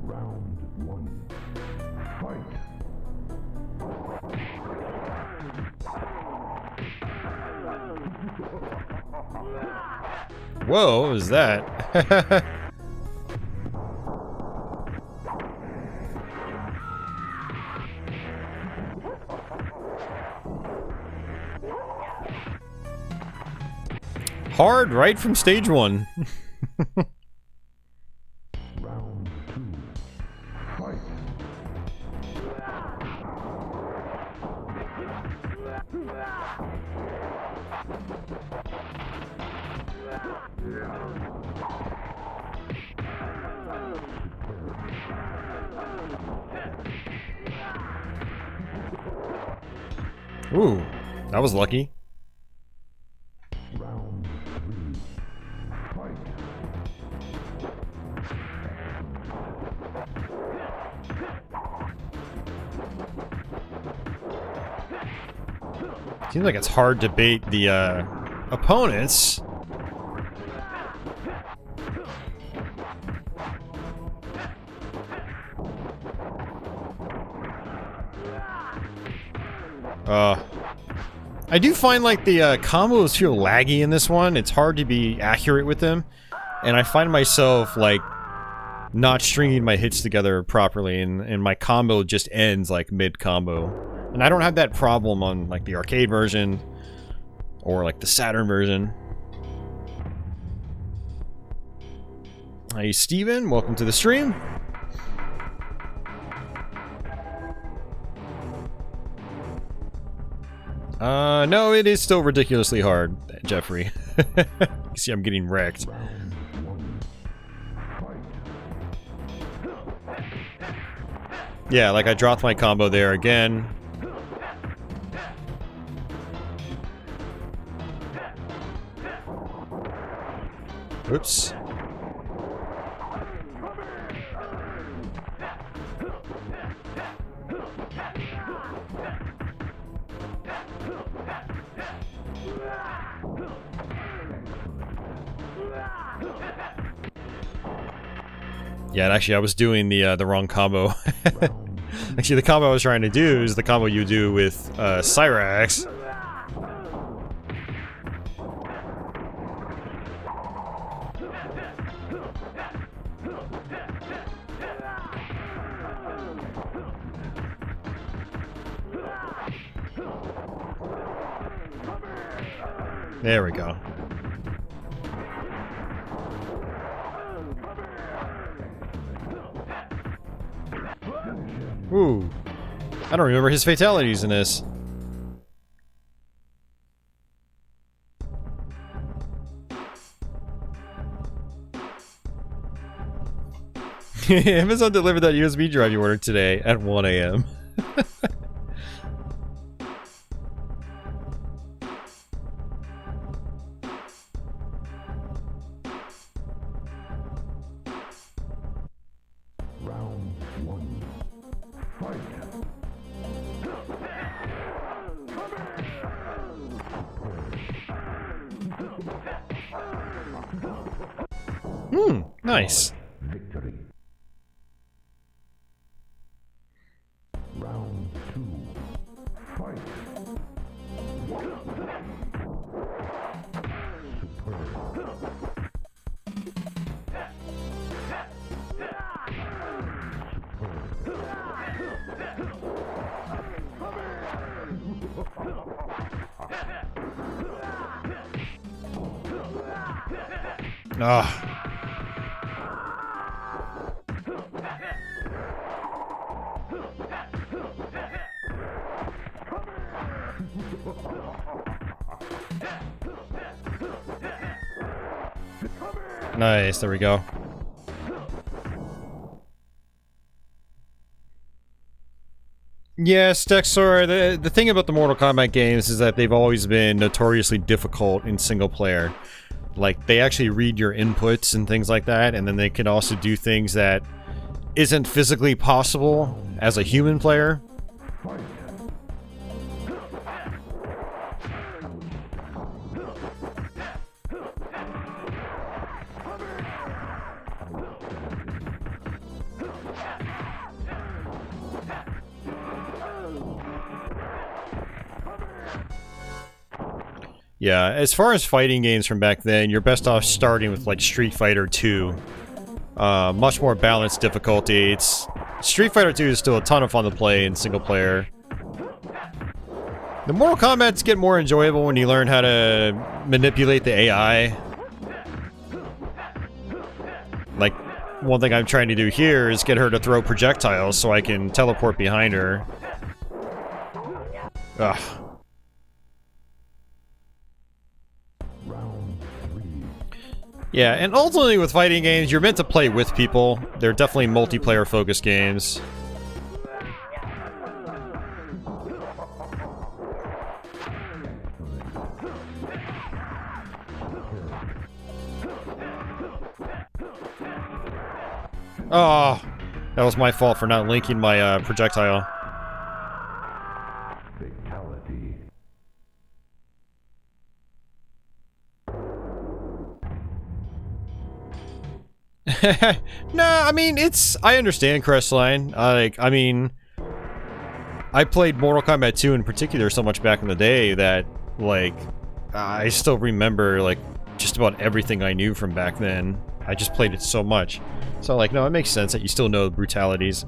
Round one. Fight. Whoa, what was that? Hard right from stage one. Round two. Fight. Ooh, that was lucky. Round three. Fight. Seems like it's hard to bait the opponents. I do find like the combos feel laggy in this one. It's hard to be accurate with them, and I find myself like not stringing my hits together properly, and my combo just ends like mid-combo. And I don't have that problem on like the arcade version or like the Saturn version. Hey Steven, welcome to the stream. No, it is still ridiculously hard, Jeffrey. You see, I'm getting wrecked. Yeah, like I dropped my combo there again. Oops. Yeah, and actually I was doing the wrong combo. Actually, the combo I was trying to do is the combo you do with Cyrax. There we go. Ooh. I don't remember his fatalities in this. Amazon delivered that USB drive you ordered today at 1 a.m. Nice. Victory. Round 2. Fight. Ah. Nice, there we go. Yes, Dexor, the thing about the Mortal Kombat games is that they've always been notoriously difficult in single player. Like, they actually read your inputs and things like that, and then they can also do things that isn't physically possible as a human player. Yeah, as far as fighting games from back then, you're best off starting with like Street Fighter 2. Much more balanced difficulty. Street Fighter 2 is still a ton of fun to play in single player. The Mortal Kombat's get more enjoyable when you learn how to manipulate the AI. Like, one thing I'm trying to do here is get her to throw projectiles so I can teleport behind her. Ugh. Yeah, and ultimately with fighting games, you're meant to play with people. They're definitely multiplayer focused games. Oh, that was my fault for not linking my projectile. Fatality. No, I mean, I understand Crestline. I mean, I played Mortal Kombat 2 in particular so much back in the day that, like, I still remember, like, just about everything I knew from back then. I just played it so much. So, like, no, it makes sense that you still know the brutalities.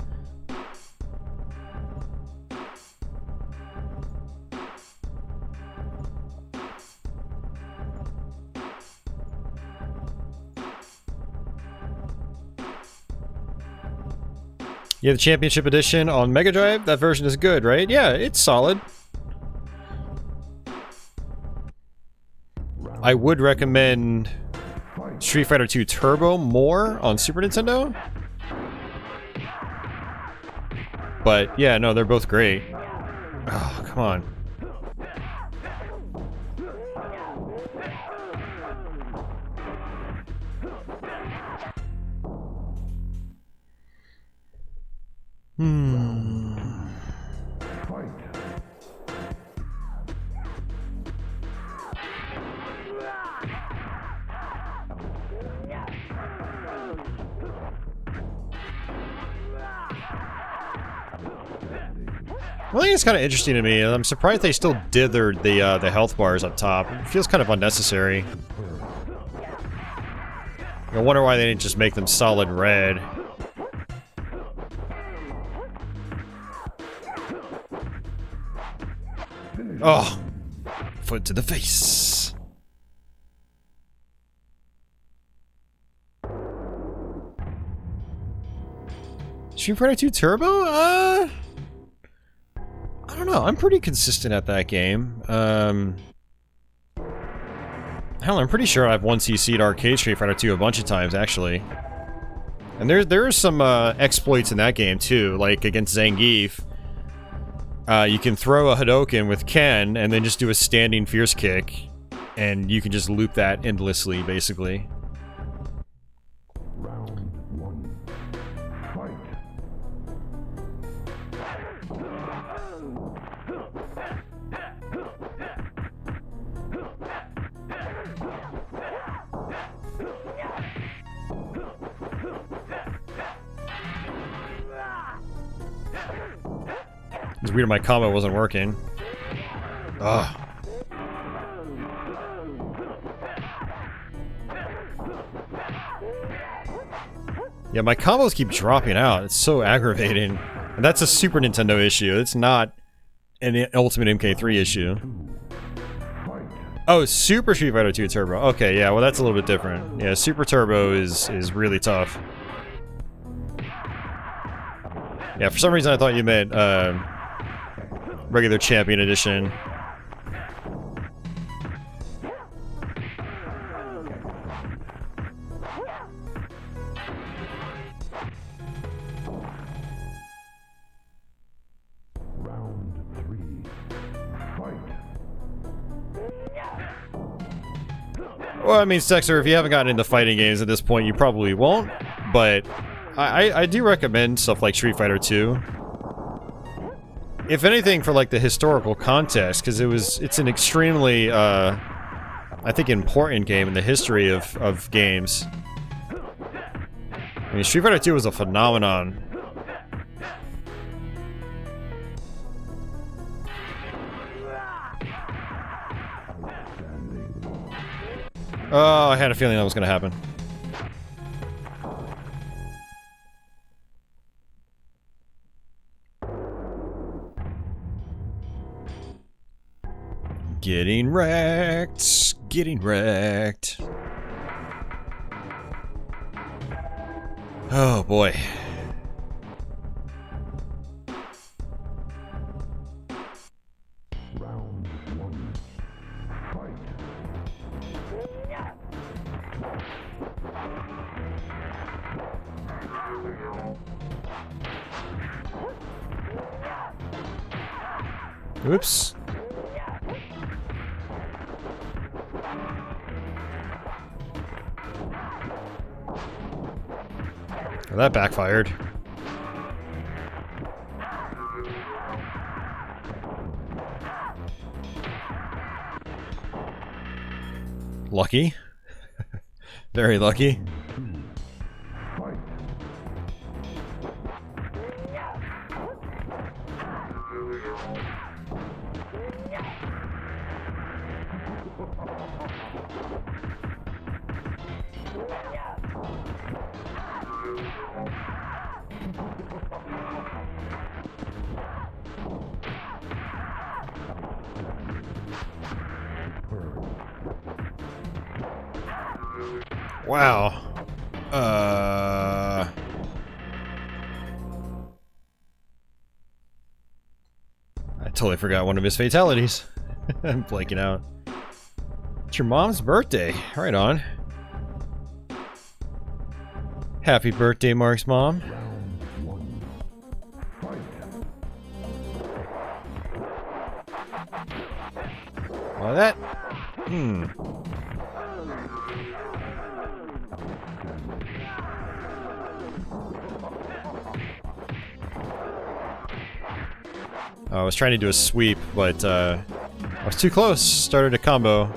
Yeah, the Championship Edition on Mega Drive, that version is good, right? Yeah, it's solid. I would recommend Street Fighter 2 Turbo more on Super Nintendo. But yeah, no, they're both great. Oh, come on. One thing that's kind of interesting to me, and I'm surprised they still dithered the health bars up top. It feels kind of unnecessary. I wonder why they didn't just make them solid red. Oh, foot to the face. Street Fighter 2 Turbo? I don't know. I'm pretty consistent at that game. Hell, I'm pretty sure I've 1cc'd Arcade Street Fighter 2 a bunch of times, actually. And there are some exploits in that game, too, like against Zangief. You can throw a Hadouken with Ken, and then just do a standing fierce kick, and you can just loop that endlessly, basically. Round one. Fight. It's weird my combo wasn't working. Ugh. Yeah, my combos keep dropping out. It's so aggravating. And that's a Super Nintendo issue. It's not an Ultimate MK3 issue. Oh, Super Street Fighter 2 Turbo. Okay, yeah, well that's a little bit different. Yeah, Super Turbo is really tough. Yeah, for some reason I thought you meant regular Champion Edition. Round three. Fight. Well, I mean, Stexer, if you haven't gotten into fighting games at this point, you probably won't, but I do recommend stuff like Street Fighter 2. If anything, for like the historical context, because it's an extremely, I think, important game in the history of games. I mean, Street Fighter 2 was a phenomenon. Oh, I had a feeling that was going to happen. Getting wrecked. Getting wrecked. Oh boy. Round one. Fight. Oops. Well, that backfired. Lucky. Very lucky. Fight. Wow. I totally forgot one of his fatalities. I'm blanking out. It's your mom's birthday. Right on. Happy birthday, Mark's mom. Round one. Fight. Oh, that. I was trying to do a sweep, but I was too close. Started a combo.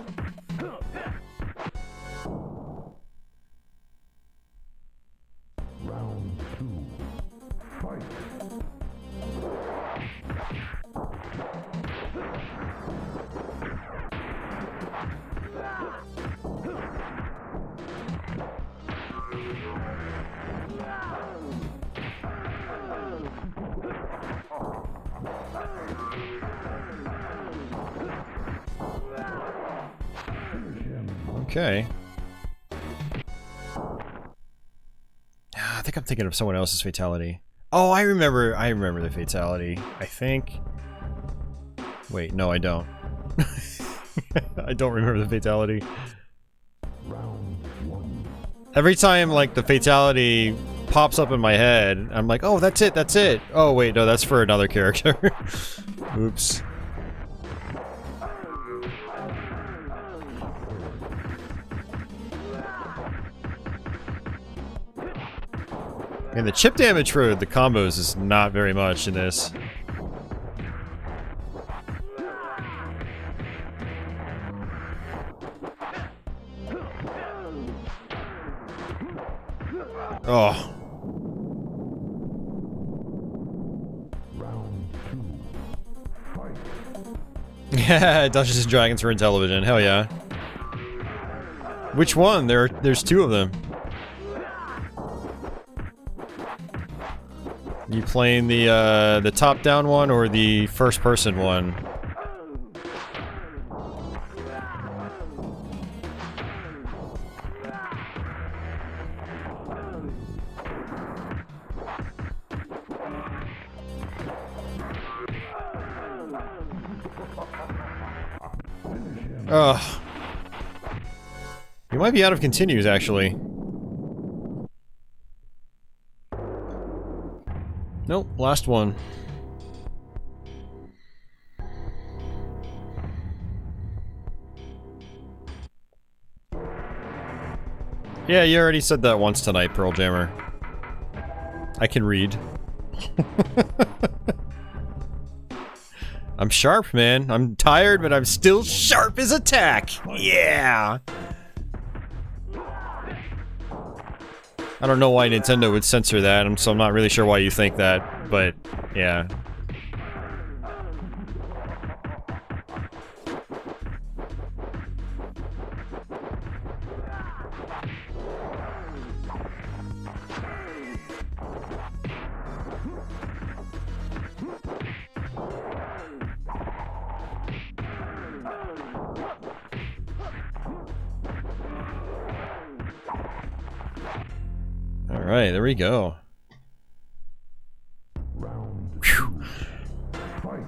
Round two. Fight. Okay. I think I'm thinking of someone else's fatality. Oh, I remember the fatality, I think. Wait, no, I don't. I don't remember the fatality. Round one. Every time, like, the fatality pops up in my head, I'm like, oh, that's it, that's it. Oh, wait, no, that's for another character. Oops. And the chip damage for the combos is not very much in this. Oh. Round two. Fight. Yeah, Dungeons and Dragons were in television. Hell yeah. Which one? There's two of them. You playing the top-down one or the first-person one? Ugh. You might be out of continues, actually. Nope, last one. Yeah, you already said that once tonight, Pearl Jammer. I can read. I'm sharp, man. I'm tired, but I'm still sharp as a tack. Yeah! I don't know why Nintendo would censor that, so I'm not really sure why you think that, but yeah. Alright, there we go. Round two. Fight.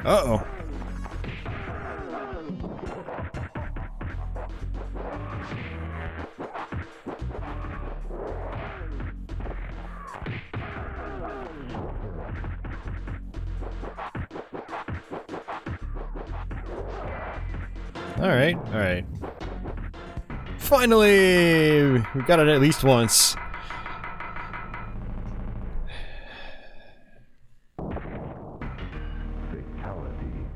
Uh-oh. Alright, alright. Finally! We got it at least once. Fatality.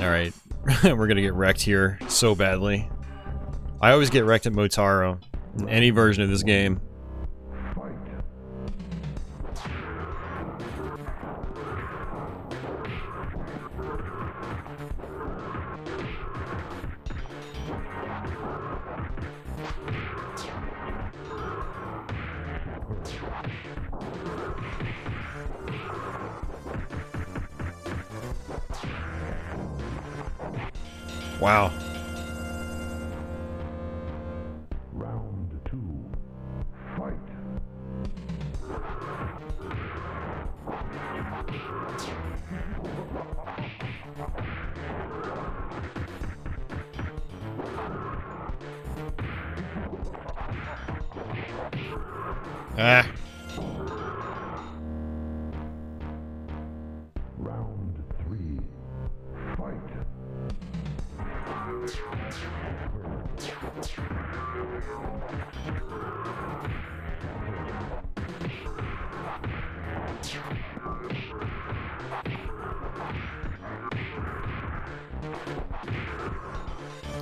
Alright. We're gonna get wrecked here so badly. I always get wrecked at Motaro in any version of this game. Fight. Wow. Round 2. Fight. Ah. Round 3. Fight.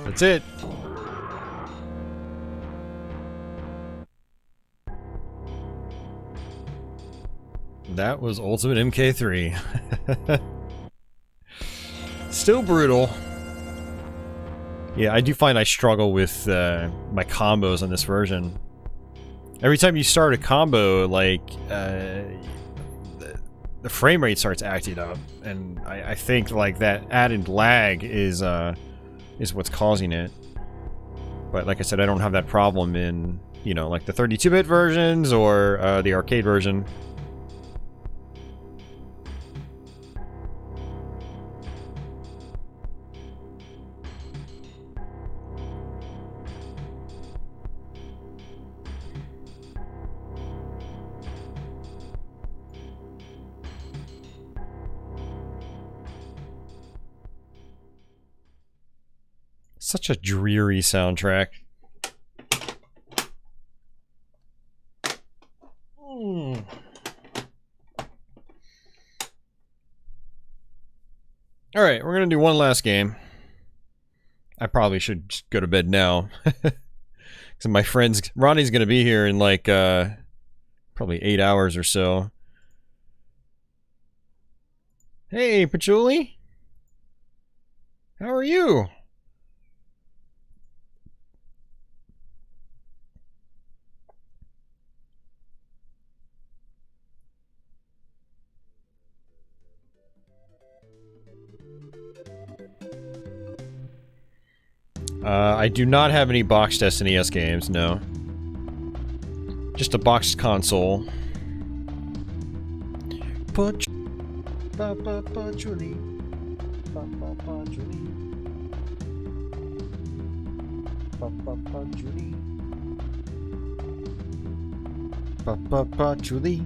That's it. That was Ultimate MK3. Still brutal. Yeah, I do find I struggle with my combos on this version. Every time you start a combo, like, the frame rate starts acting up, and I think, like, that added lag is what's causing it. But like I said, I don't have that problem in, you know, like the 32-bit versions or the arcade version. Such a dreary soundtrack. Alright, we're gonna do one last game. I probably should just go to bed now. So my friend's Ronnie's gonna be here in like probably 8 hours or so. Hey, Patchouli. How are you? I do not have any boxed SNES games, no. Just a boxed console. Patchouli. Patchouli.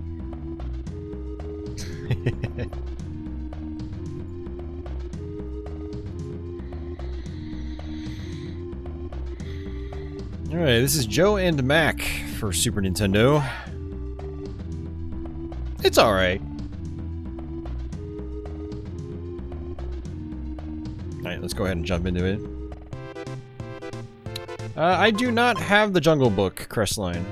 Alright, this is Joe and Mac for Super Nintendo. It's alright. Alright, let's go ahead and jump into it. I do not have the Jungle Book Crestline.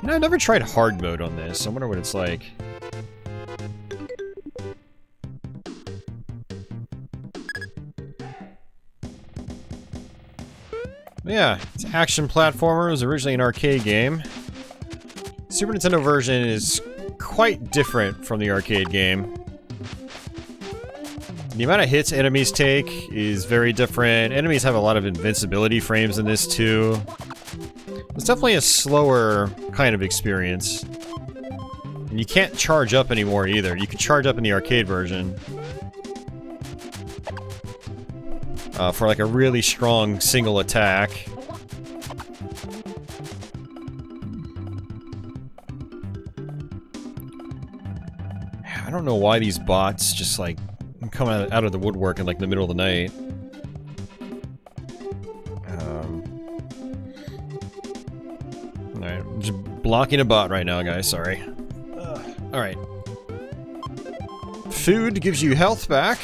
You know, I've never tried hard mode on this. I wonder what it's like. Yeah, it's an action platformer. It was originally an arcade game. Super Nintendo version is quite different from the arcade game. The amount of hits enemies take is very different. Enemies have a lot of invincibility frames in this too. It's definitely a slower kind of experience. And you can't charge up anymore either. You can charge up in the arcade version. For like a really strong single attack. I don't know why these bots just like come out of the woodwork in like the middle of the night. Alright, I'm just blocking a bot right now, guys, sorry. Alright. Food gives you health back.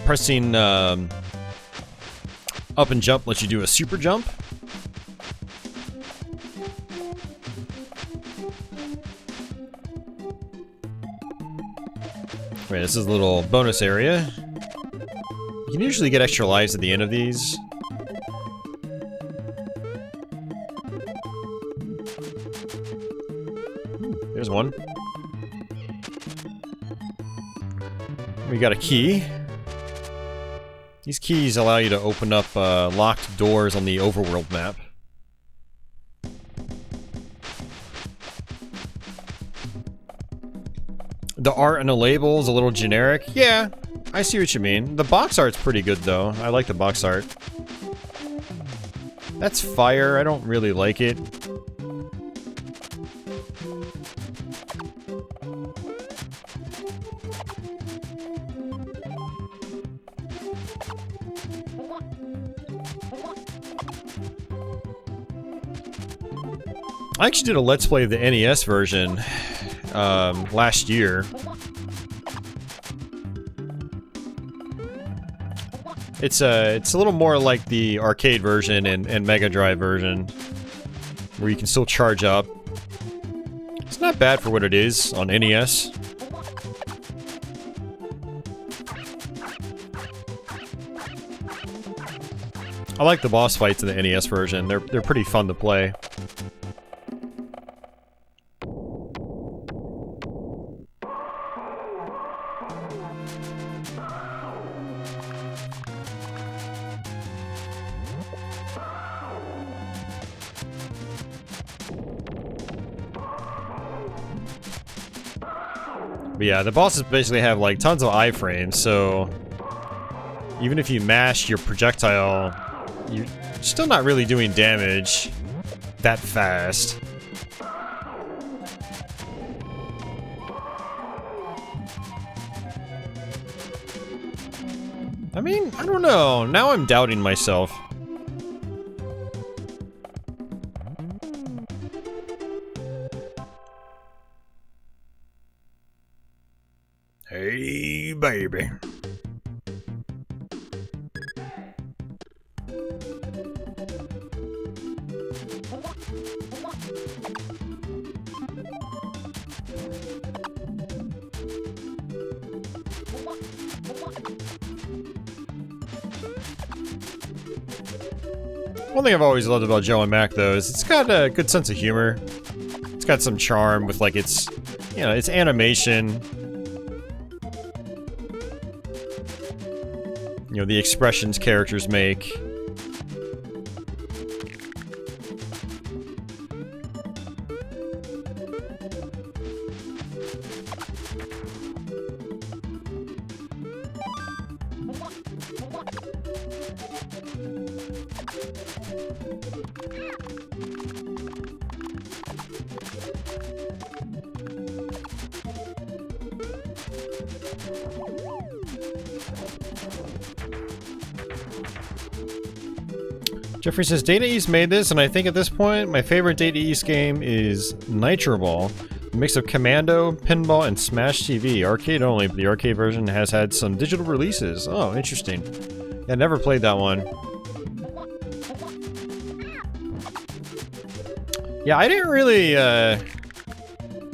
Pressing up and jump lets you do a super jump. Wait, this is a little bonus area. You You can usually get extra lives at the end of these. There's one. We got a key. These keys allow you to open up locked doors on the overworld map. The art and the label is a little generic. Yeah, I see what you mean. The box art's pretty good though. I like the box art. That's fire. I don't really like it. I actually did a Let's Play of the NES version last year. It's a little more like the arcade version and Mega Drive version, where you can still charge up. It's not bad for what it is on NES. I like the boss fights in the NES version. They're pretty fun to play. But yeah, the bosses basically have like tons of iframes, so even if you mash your projectile, you're still not really doing damage that fast. I mean, I don't know. Now I'm doubting myself. Hey, baby. One thing I've always loved about Joe and Mac, though, is it's got a good sense of humor. It's got some charm with, like, its, you know, its animation. You know, the expressions characters make. Jeffrey says, Data East made this, and I think at this point, my favorite Data East game is Nitro Ball. A mix of Commando, Pinball, and Smash TV. Arcade only, but the arcade version has had some digital releases. Oh, interesting. Yeah, never played that one. Yeah, I didn't really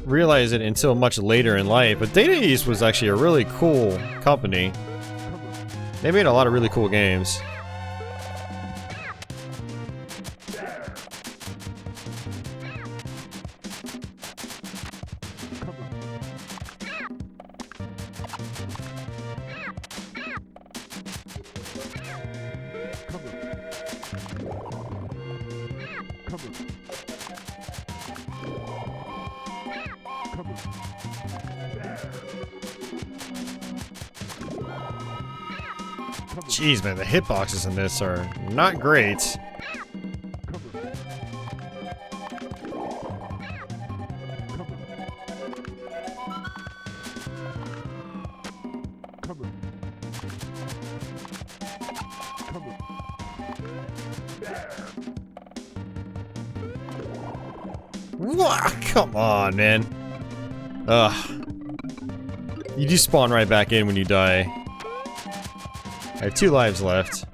realize it until much later in life, but Data East was actually a really cool company. They made a lot of really cool games. Jeez, man, the hitboxes in this are not great. Come on, man. Ugh. You just spawn right back in when you die. I have 2 lives left.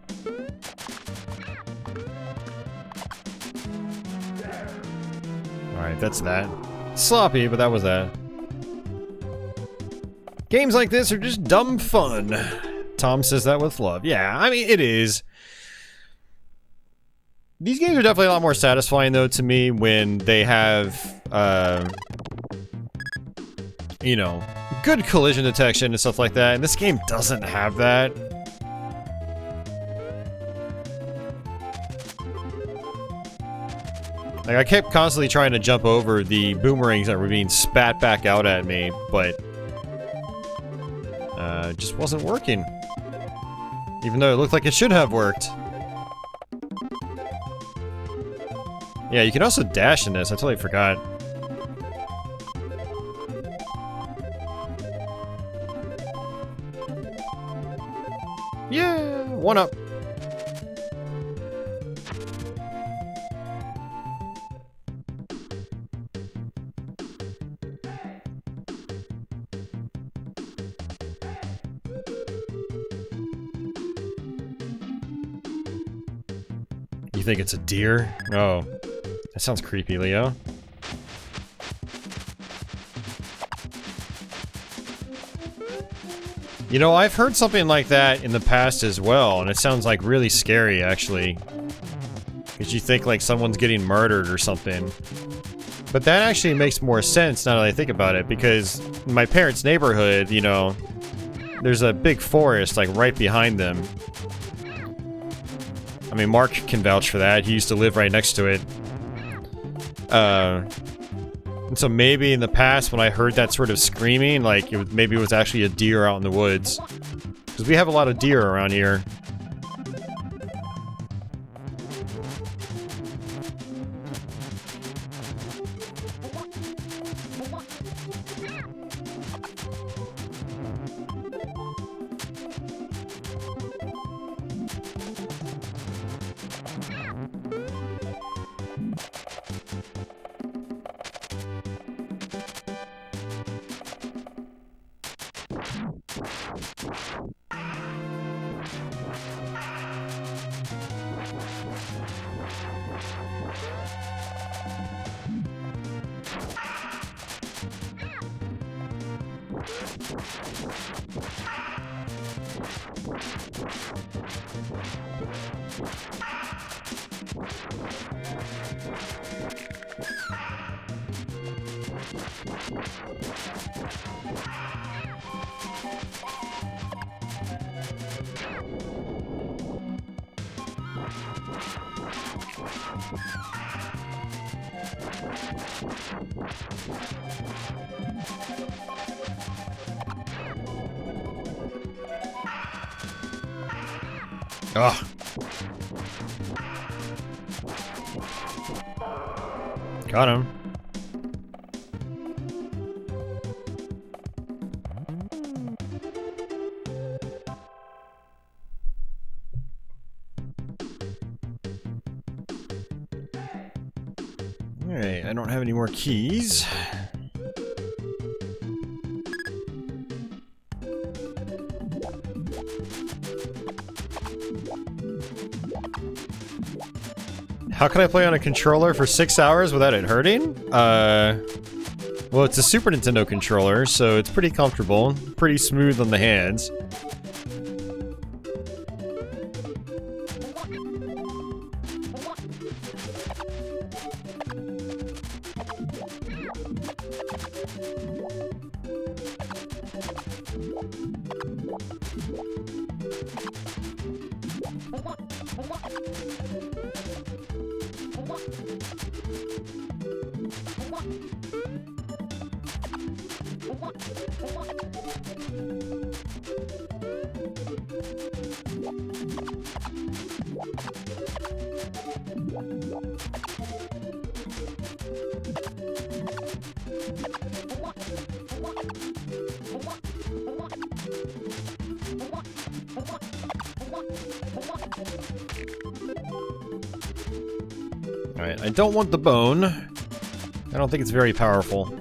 Alright, that's that. Sloppy, but that was that. Games like this are just dumb fun. Tom says that with love. Yeah, I mean, it is. These games are definitely a lot more satisfying, though, to me when they have, you know, good collision detection and stuff like that. And this game doesn't have that. Like, I kept constantly trying to jump over the boomerangs that were being spat back out at me, but it just wasn't working. Even though it looked like it should have worked. Yeah, you can also dash in this. I totally forgot. Yeah, 1 up. You think it's a deer? Oh, that sounds creepy, Leo. You know, I've heard something like that in the past as well, and it sounds like really scary, actually. Because you think like someone's getting murdered or something. But that actually makes more sense now that I think about it, because in my parents' neighborhood, you know, there's a big forest like right behind them. I mean, Mark can vouch for that. He used to live right next to it. And so maybe in the past when I heard that sort of screaming, like maybe it was actually a deer out in the woods. Because we have a lot of deer around here. Ugh. Got him. Alright, I don't have any more keys. How can I play on a controller for 6 hours without it hurting? Well, it's a Super Nintendo controller, so it's pretty comfortable, pretty smooth on the hands. Alright, I don't want the bone. I don't think it's very powerful.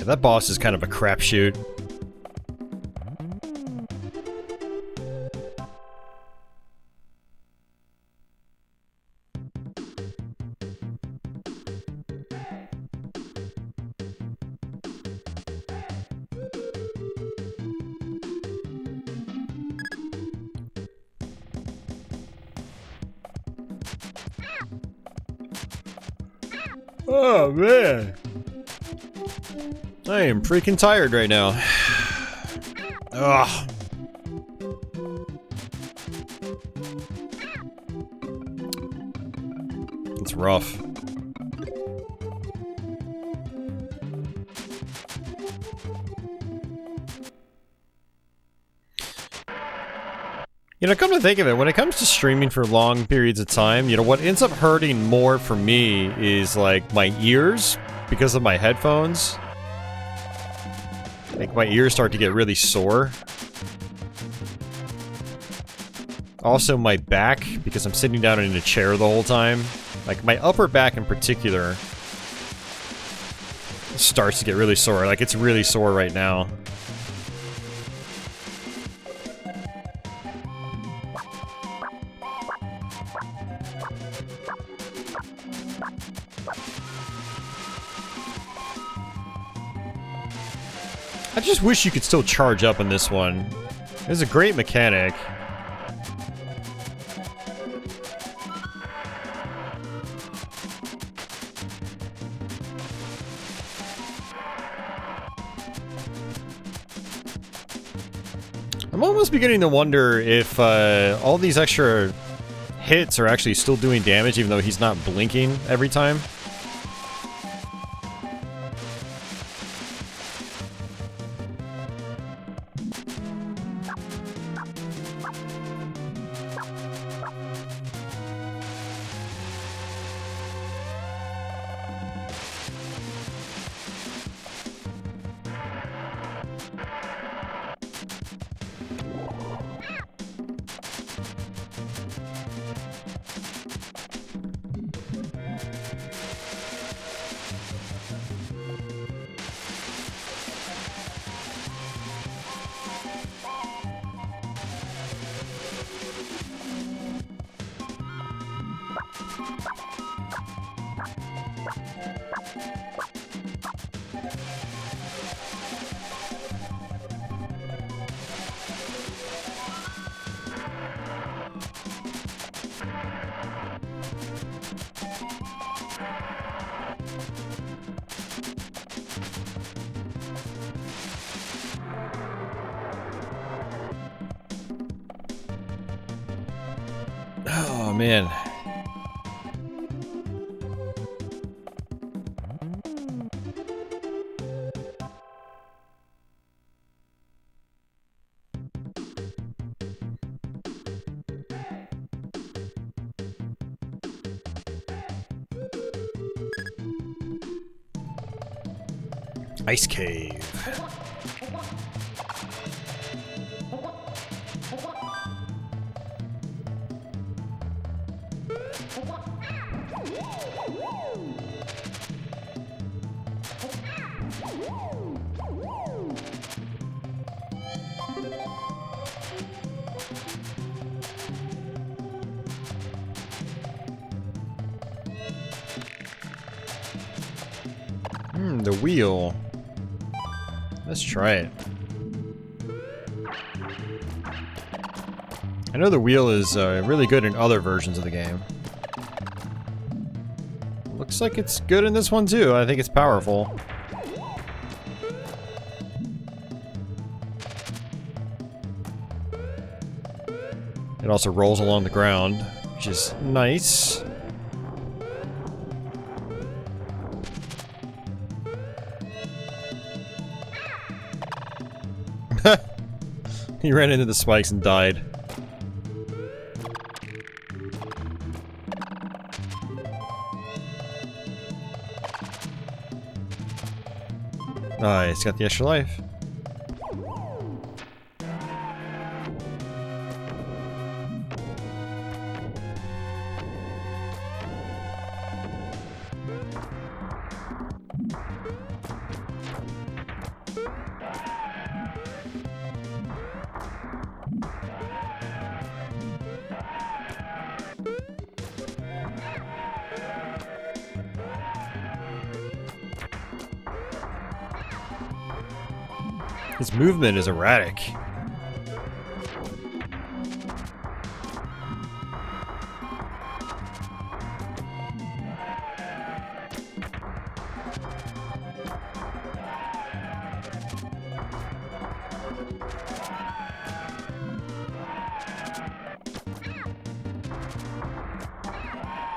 that boss is kind of a crapshoot. Oh man, I am freaking tired right now. Ugh. It's rough. You know, come to think of it, when it comes to streaming for long periods of time, you know, what ends up hurting more for me is, like, my ears, because of my headphones. Like, my ears start to get really sore. Also, my back, because I'm sitting down in a chair the whole time. Like, my upper back in particular starts to get really sore. Like, it's really sore right now. I just wish you could still charge up in this one. It's a great mechanic. I'm almost beginning to wonder if all these extra hits are actually still doing damage even though he's not blinking every time. Oh, man. Ice Cave. The wheel. Let's try it. I know the wheel is really good in other versions of the game. Looks like it's good in this one too. I think it's powerful. It also rolls along the ground, which is nice. He ran into the spikes and died. Ah, it's got the extra life. His movement is erratic.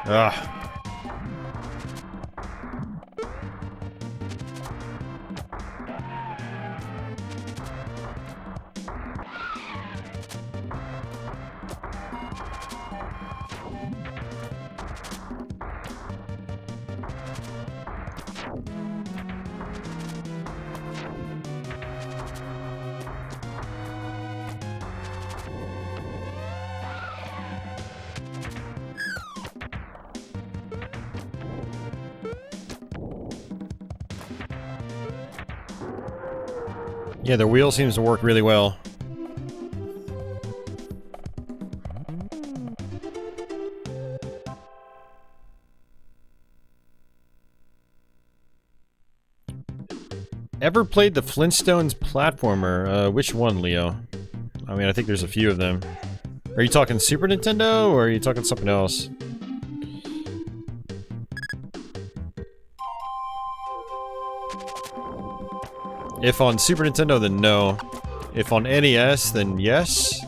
Ugh. Yeah, the wheel seems to work really well. Ever played the Flintstones platformer? Which one, Leo? I mean, I think there's a few of them. Are you talking Super Nintendo, or are you talking something else? If on Super Nintendo, then no. If on NES, then yes.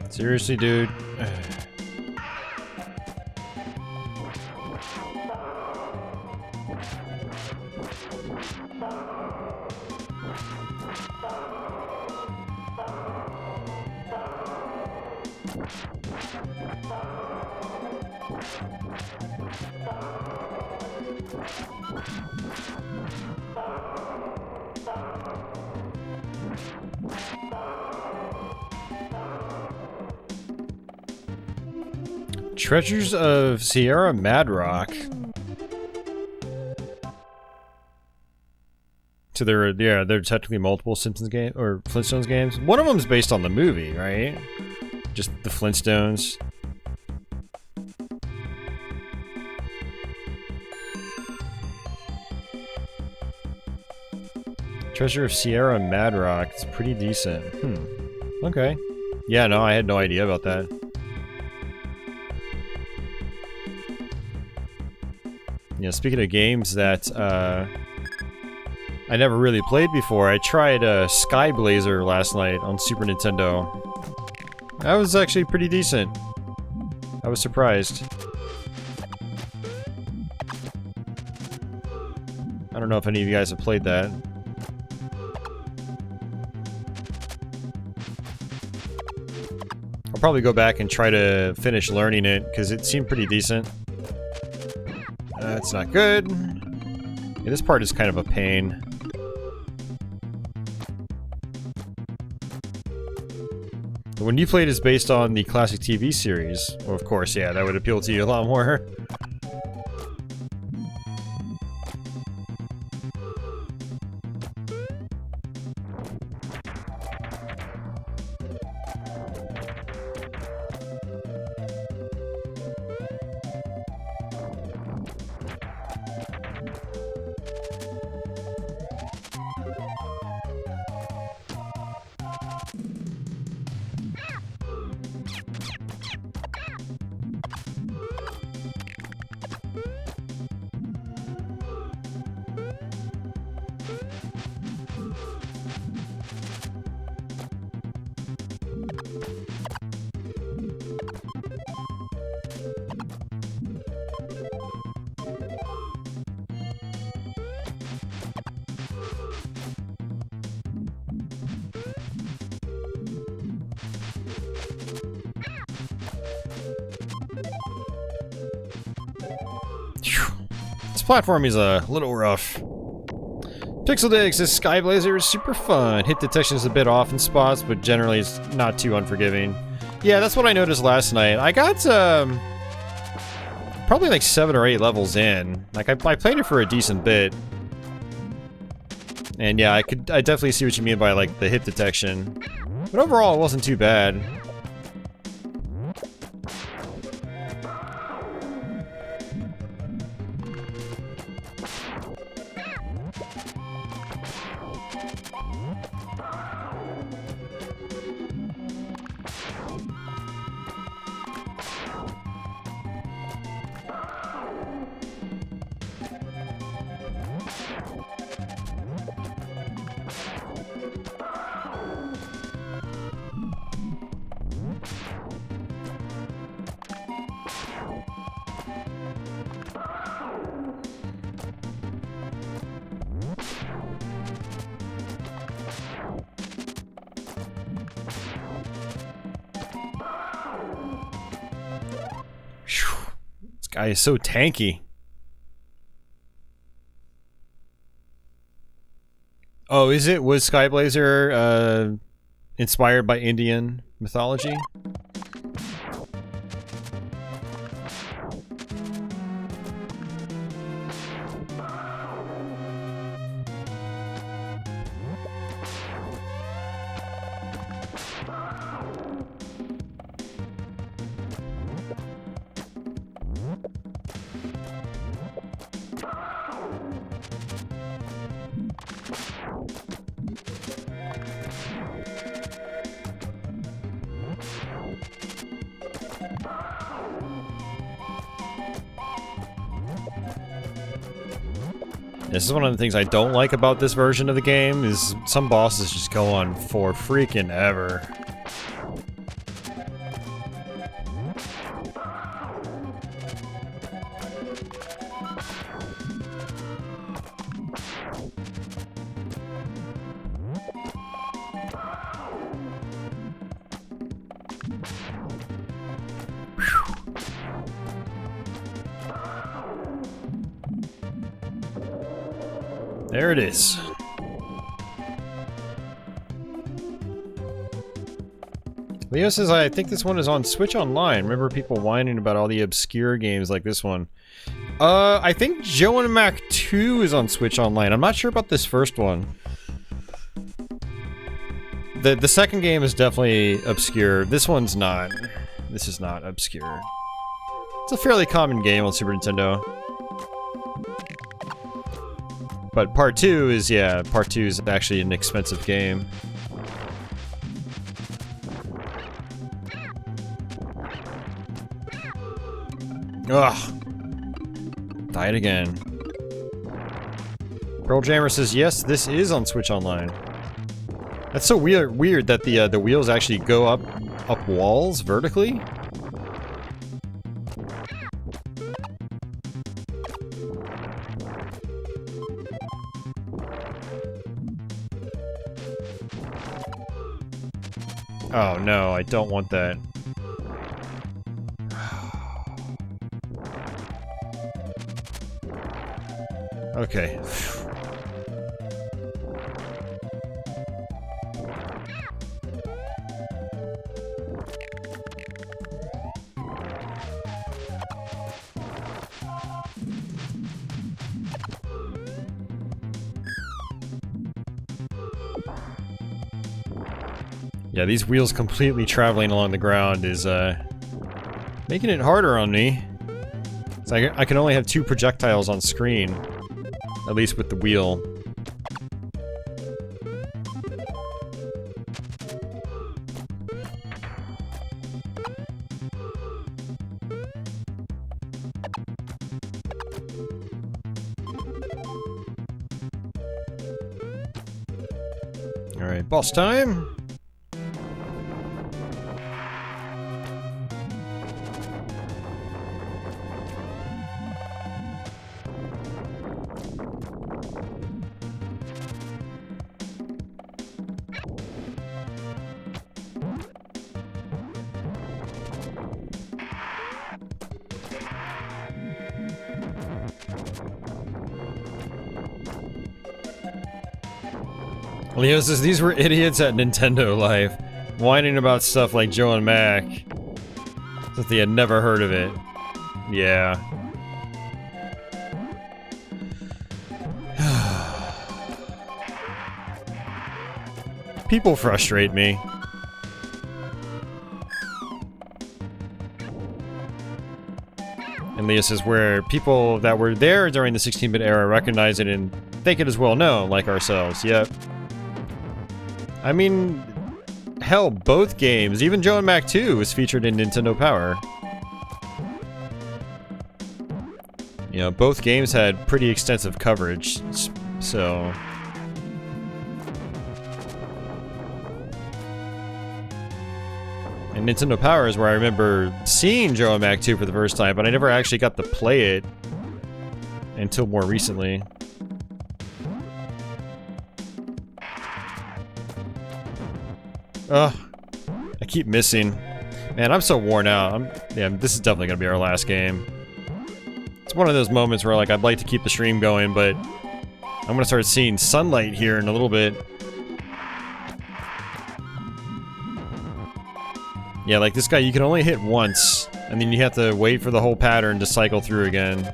Seriously, dude. Treasures of Sierra Madrock. So there are technically multiple Simpsons games or Flintstones games. One of them is based on the movie, right? Just the Flintstones. Treasure of Sierra Madrock. It's pretty decent. Okay. Yeah, no, I had no idea about that. Yeah, speaking of games that I never really played before, I tried Sky Blazer last night on Super Nintendo. That was actually pretty decent. I was surprised. I don't know if any of you guys have played that. I'll probably go back and try to finish learning it, because it seemed pretty decent. That's not good. Yeah, this part is kind of a pain. When you played is based on the classic TV series, well, of course, yeah, that would appeal to you a lot more. platform is a little rough. Pixel Dig says Skyblazer is super fun. Hit detection is a bit off in spots, but generally it's not too unforgiving. Yeah, that's what I noticed last night. I got probably like 7 or 8 levels in. Like I played it for a decent bit. And yeah, I definitely see what you mean by like the hit detection. But overall it wasn't too bad. This guy is so tanky. Oh, is it? Was Skyblazer inspired by Indian mythology? This is one of the things I don't like about this version of the game, is some bosses just go on for freaking ever. There it is. Leo says, I think this one is on Switch Online. Remember people whining about all the obscure games like this one. I think Joe and Mac 2 is on Switch Online. I'm not sure about this first one. The second game is definitely obscure. This one's not. This is not obscure. It's a fairly common game on Super Nintendo. But part 2 is, yeah, part 2 is actually an expensive game. Ugh. Died again. Pearl Jammer says, yes, this is on Switch Online. That's so weird that the wheels actually go up walls vertically. Oh no, I don't want that. Okay. Yeah, these wheels completely traveling along the ground is making it harder on me. So I can only have 2 projectiles on screen, at least with the wheel. All right, boss time. Leo says these were idiots at Nintendo Life, whining about stuff like Joe and Mac. That they had never heard of it. Yeah. People frustrate me. And Leah says where people that were there during the 16-bit era recognize it and think it is well known, like ourselves. Yep. I mean, hell, both games, even Joe and Mac 2 was featured in Nintendo Power. You know, both games had pretty extensive coverage, so... And Nintendo Power is where I remember seeing Joe and Mac 2 for the first time, but I never actually got to play it until more recently. Ugh. I keep missing. Man, I'm so worn out. Yeah, this is definitely gonna be our last game. It's one of those moments where, like, I'd like to keep the stream going, but I'm gonna start seeing sunlight here in a little bit. Yeah, like this guy, you can only hit once, and then you have to wait for the whole pattern to cycle through again.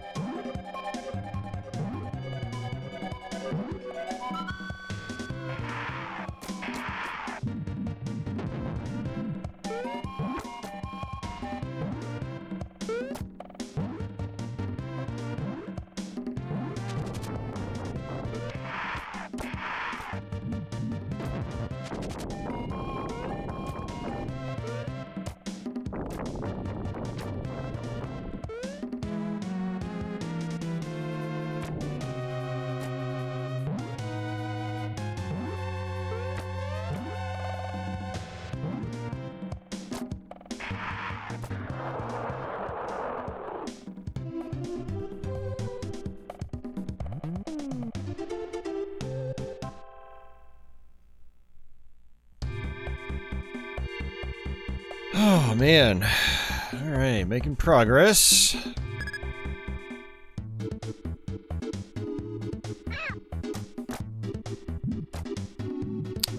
Oh, man. Alright, making progress.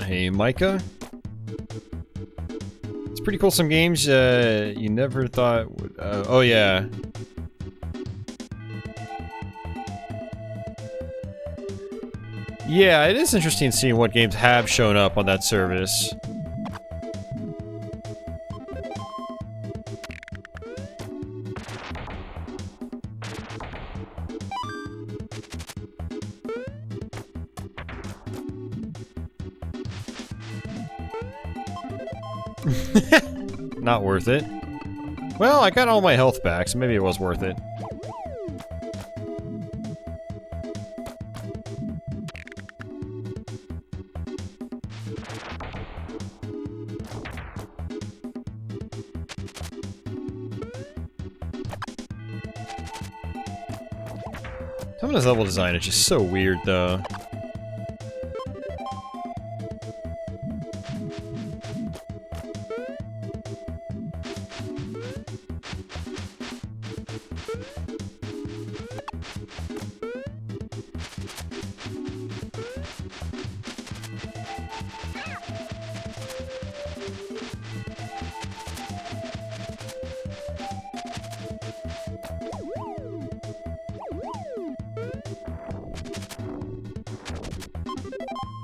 Hey, Micah. It's pretty cool, some games you never thought would... oh, yeah. Yeah, it is interesting seeing what games have shown up on that service. Not worth it. Well, I got all my health back, so maybe it was worth it. Some of this level design is just so weird, though.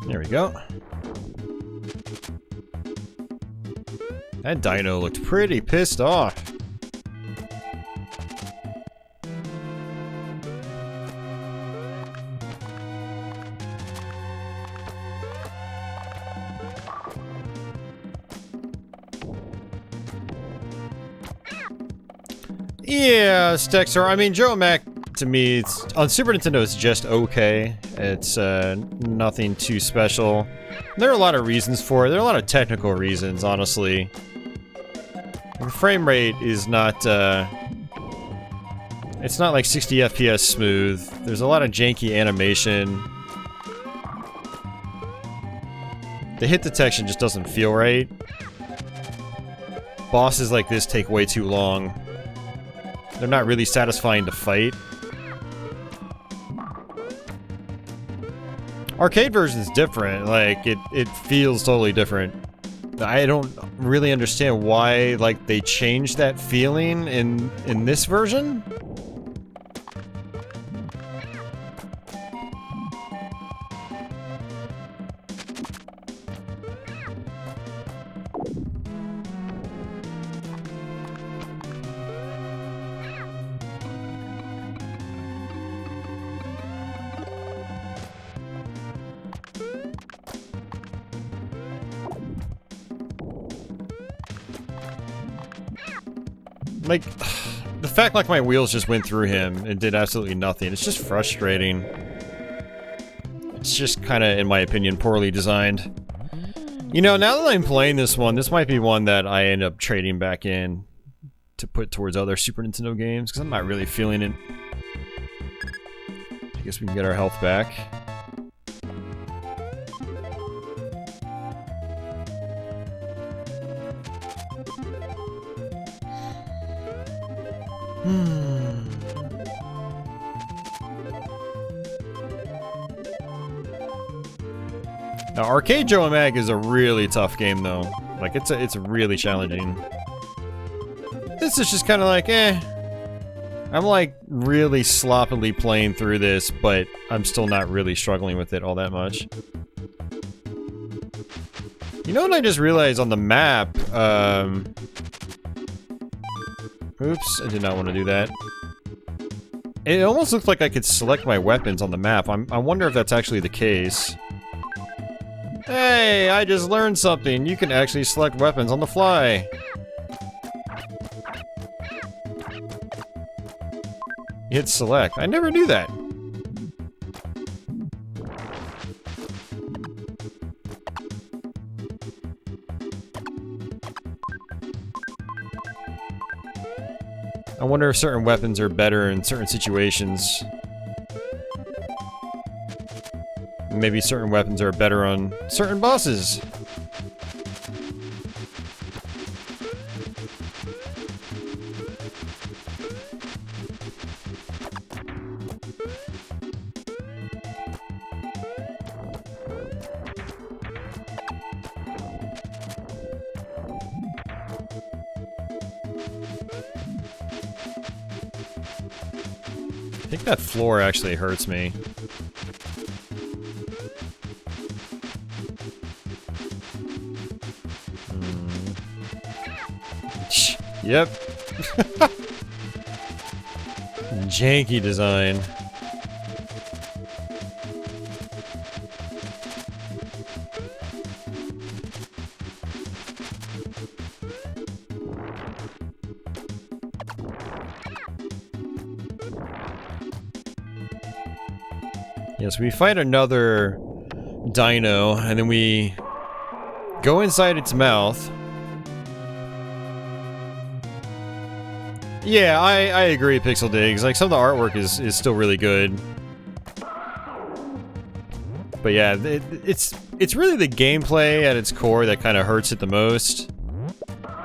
There we go. That dino looked pretty pissed off. Yeah, Stexer. I mean, Joe and Mac, to me, it's, on Super Nintendo, it's just okay. It's nothing too special. There are a lot of reasons for it. There are a lot of technical reasons, honestly. The frame rate is not, it's not like 60 FPS smooth. There's a lot of janky animation. The hit detection just doesn't feel right. Bosses like this take way too long. They're not really satisfying to fight. Arcade version is different. Like, it feels totally different. I don't really understand why, like, they changed that feeling in this version. Like, the fact like my wheels just went through him and did absolutely nothing, it's just frustrating. It's just kind of, in my opinion, poorly designed. You know, now that I'm playing this one, this might be one that I end up trading back in to put towards other Super Nintendo games, because I'm not really feeling it. I guess we can get our health back. Now, Arcade Joe and Mag is a really tough game, though. Like, it's really challenging. This is just kind of like, eh. I'm like really sloppily playing through this, but I'm still not really struggling with it all that much. You know what I just realized on the map? Oops, I did not want to do that. It almost looks like I could select my weapons on the map. I wonder if that's actually the case. Hey, I just learned something. You can actually select weapons on the fly. You hit select. I never knew that. I wonder if certain weapons are better in certain situations. Maybe certain weapons are better on certain bosses. I think that floor actually hurts me. Yep. Janky design. Yes, we fight another dino, and then we go inside its mouth. Yeah, I agree, Pixel Digs. Like, some of the artwork is still really good. But yeah, it's really the gameplay at its core that kind of hurts it the most.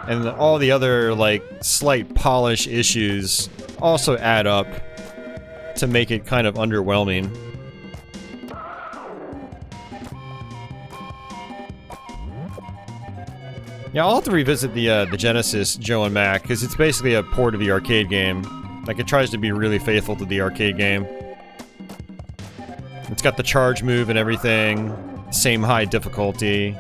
And all the other, like, slight polish issues also add up to make it kind of underwhelming. Yeah, I'll have to revisit the Genesis Joe and Mac, because it's basically a port of the arcade game. Like, it tries to be really faithful to the arcade game. It's got the charge move and everything, same high difficulty.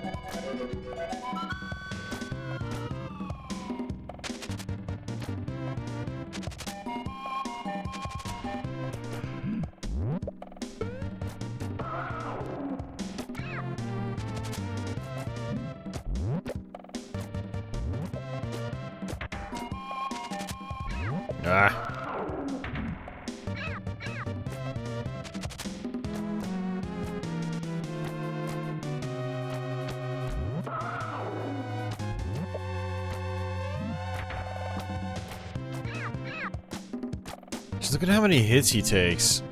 Just look at how many hits he takes.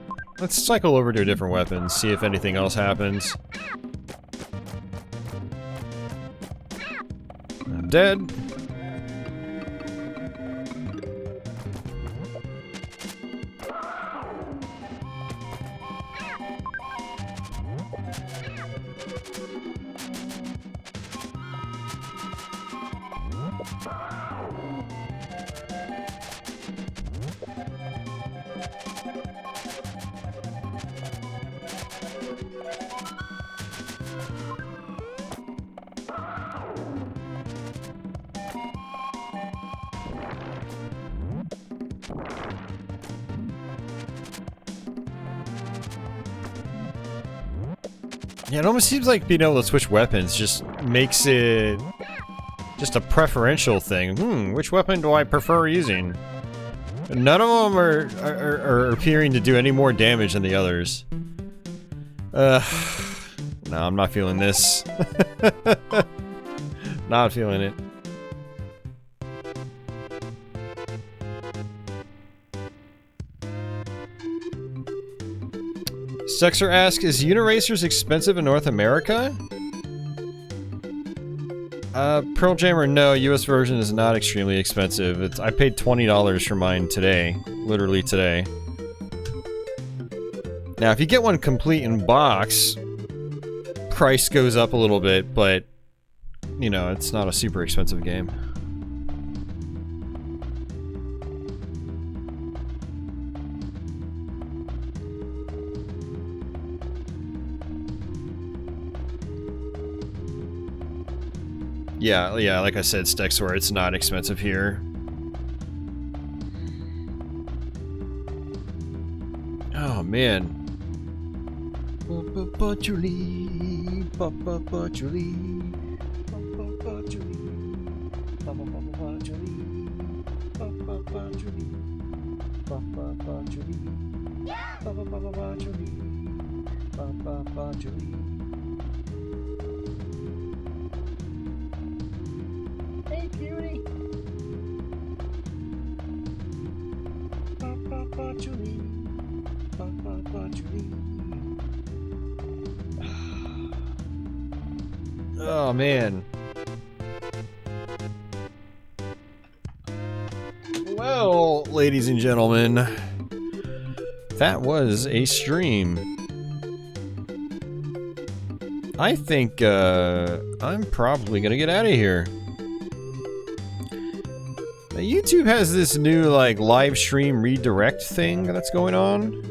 Let's cycle over to a different weapon, see if anything else happens. I'm dead. Yeah, it almost seems like being able to switch weapons just makes it just a preferential thing. Which weapon do I prefer using? None of them are appearing to do any more damage than the others. No, I'm not feeling this. Not feeling it. Sexer asks, is Uniracers expensive in North America? Pearl Jammer, no, US version is not extremely expensive. I paid $20 for mine today. Literally today. Now, if you get one complete in box, price goes up a little bit, but, you know, it's not a super expensive game. Yeah, like I said, Stexor, it's not expensive here. Oh, man. Hey, cutie. Julie. Julie. Oh, man. Well, ladies and gentlemen, that was a stream. I think, I'm probably gonna get out of here. Now, YouTube has this new, like, live stream redirect thing that's going on.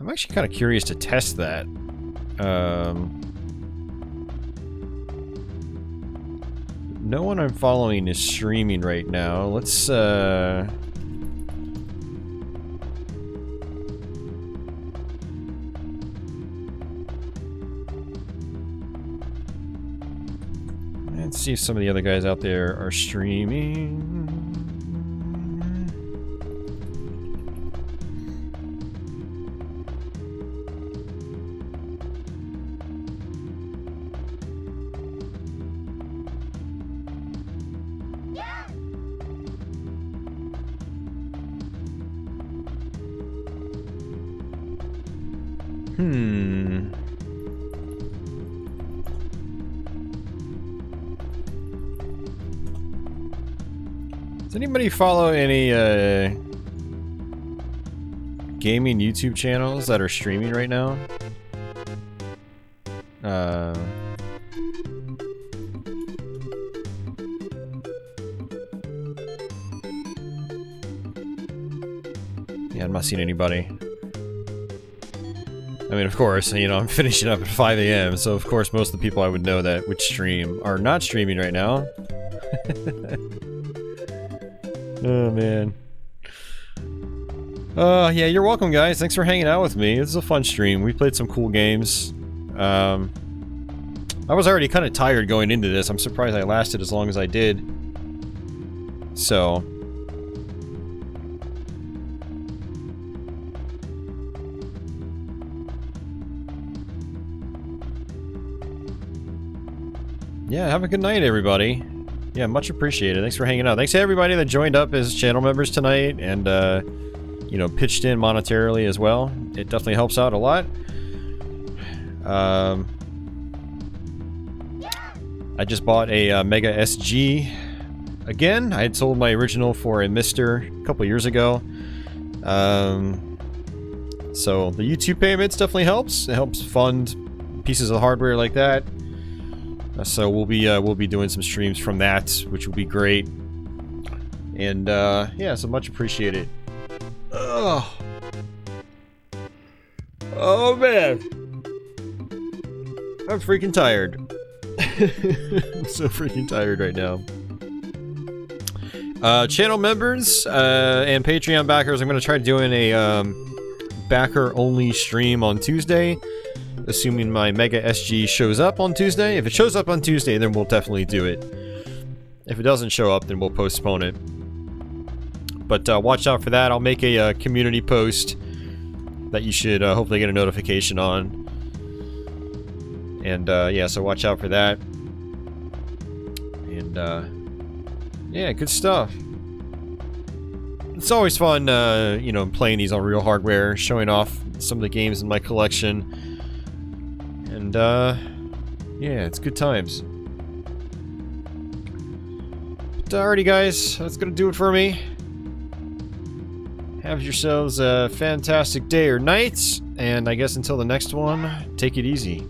I'm actually kind of curious to test that. No one I'm following is streaming right now. Let's, let's see if some of the other guys out there are streaming. Does anybody follow any gaming YouTube channels that are streaming right now? Yeah, I'm not seeing anybody. I mean, of course, you know, I'm finishing up at 5 AM, so of course most of the people I would know that would stream are not streaming right now. Oh, man. Yeah, you're welcome, guys. Thanks for hanging out with me. This is a fun stream. We played some cool games. I was already kind of tired going into this. I'm surprised I lasted as long as I did. So... yeah, have a good night, everybody. Yeah, much appreciated. Thanks for hanging out. Thanks to everybody that joined up as channel members tonight and, you know, pitched in monetarily as well. It definitely helps out a lot. I just bought a Mega SG again. I had sold my original for a Mister a couple years ago. So the YouTube payments definitely helps. It helps fund pieces of hardware like that. So we'll be doing some streams from that, which will be great. And yeah, so much appreciated. Ugh. Oh man, I'm freaking tired. I'm so freaking tired right now. Channel members and Patreon backers, I'm going to try doing a backer-only stream on Tuesday, assuming my Mega SG shows up on Tuesday. If it shows up on Tuesday, then we'll definitely do it. If it doesn't show up, then we'll postpone it. But watch out for that. I'll make a community post that you should hopefully get a notification on. And yeah, so watch out for that. And yeah, good stuff. It's always fun, you know, playing these on real hardware, showing off some of the games in my collection. And yeah, it's good times. But alrighty guys, that's gonna do it for me. Have yourselves a fantastic day or night, and I guess until the next one, take it easy.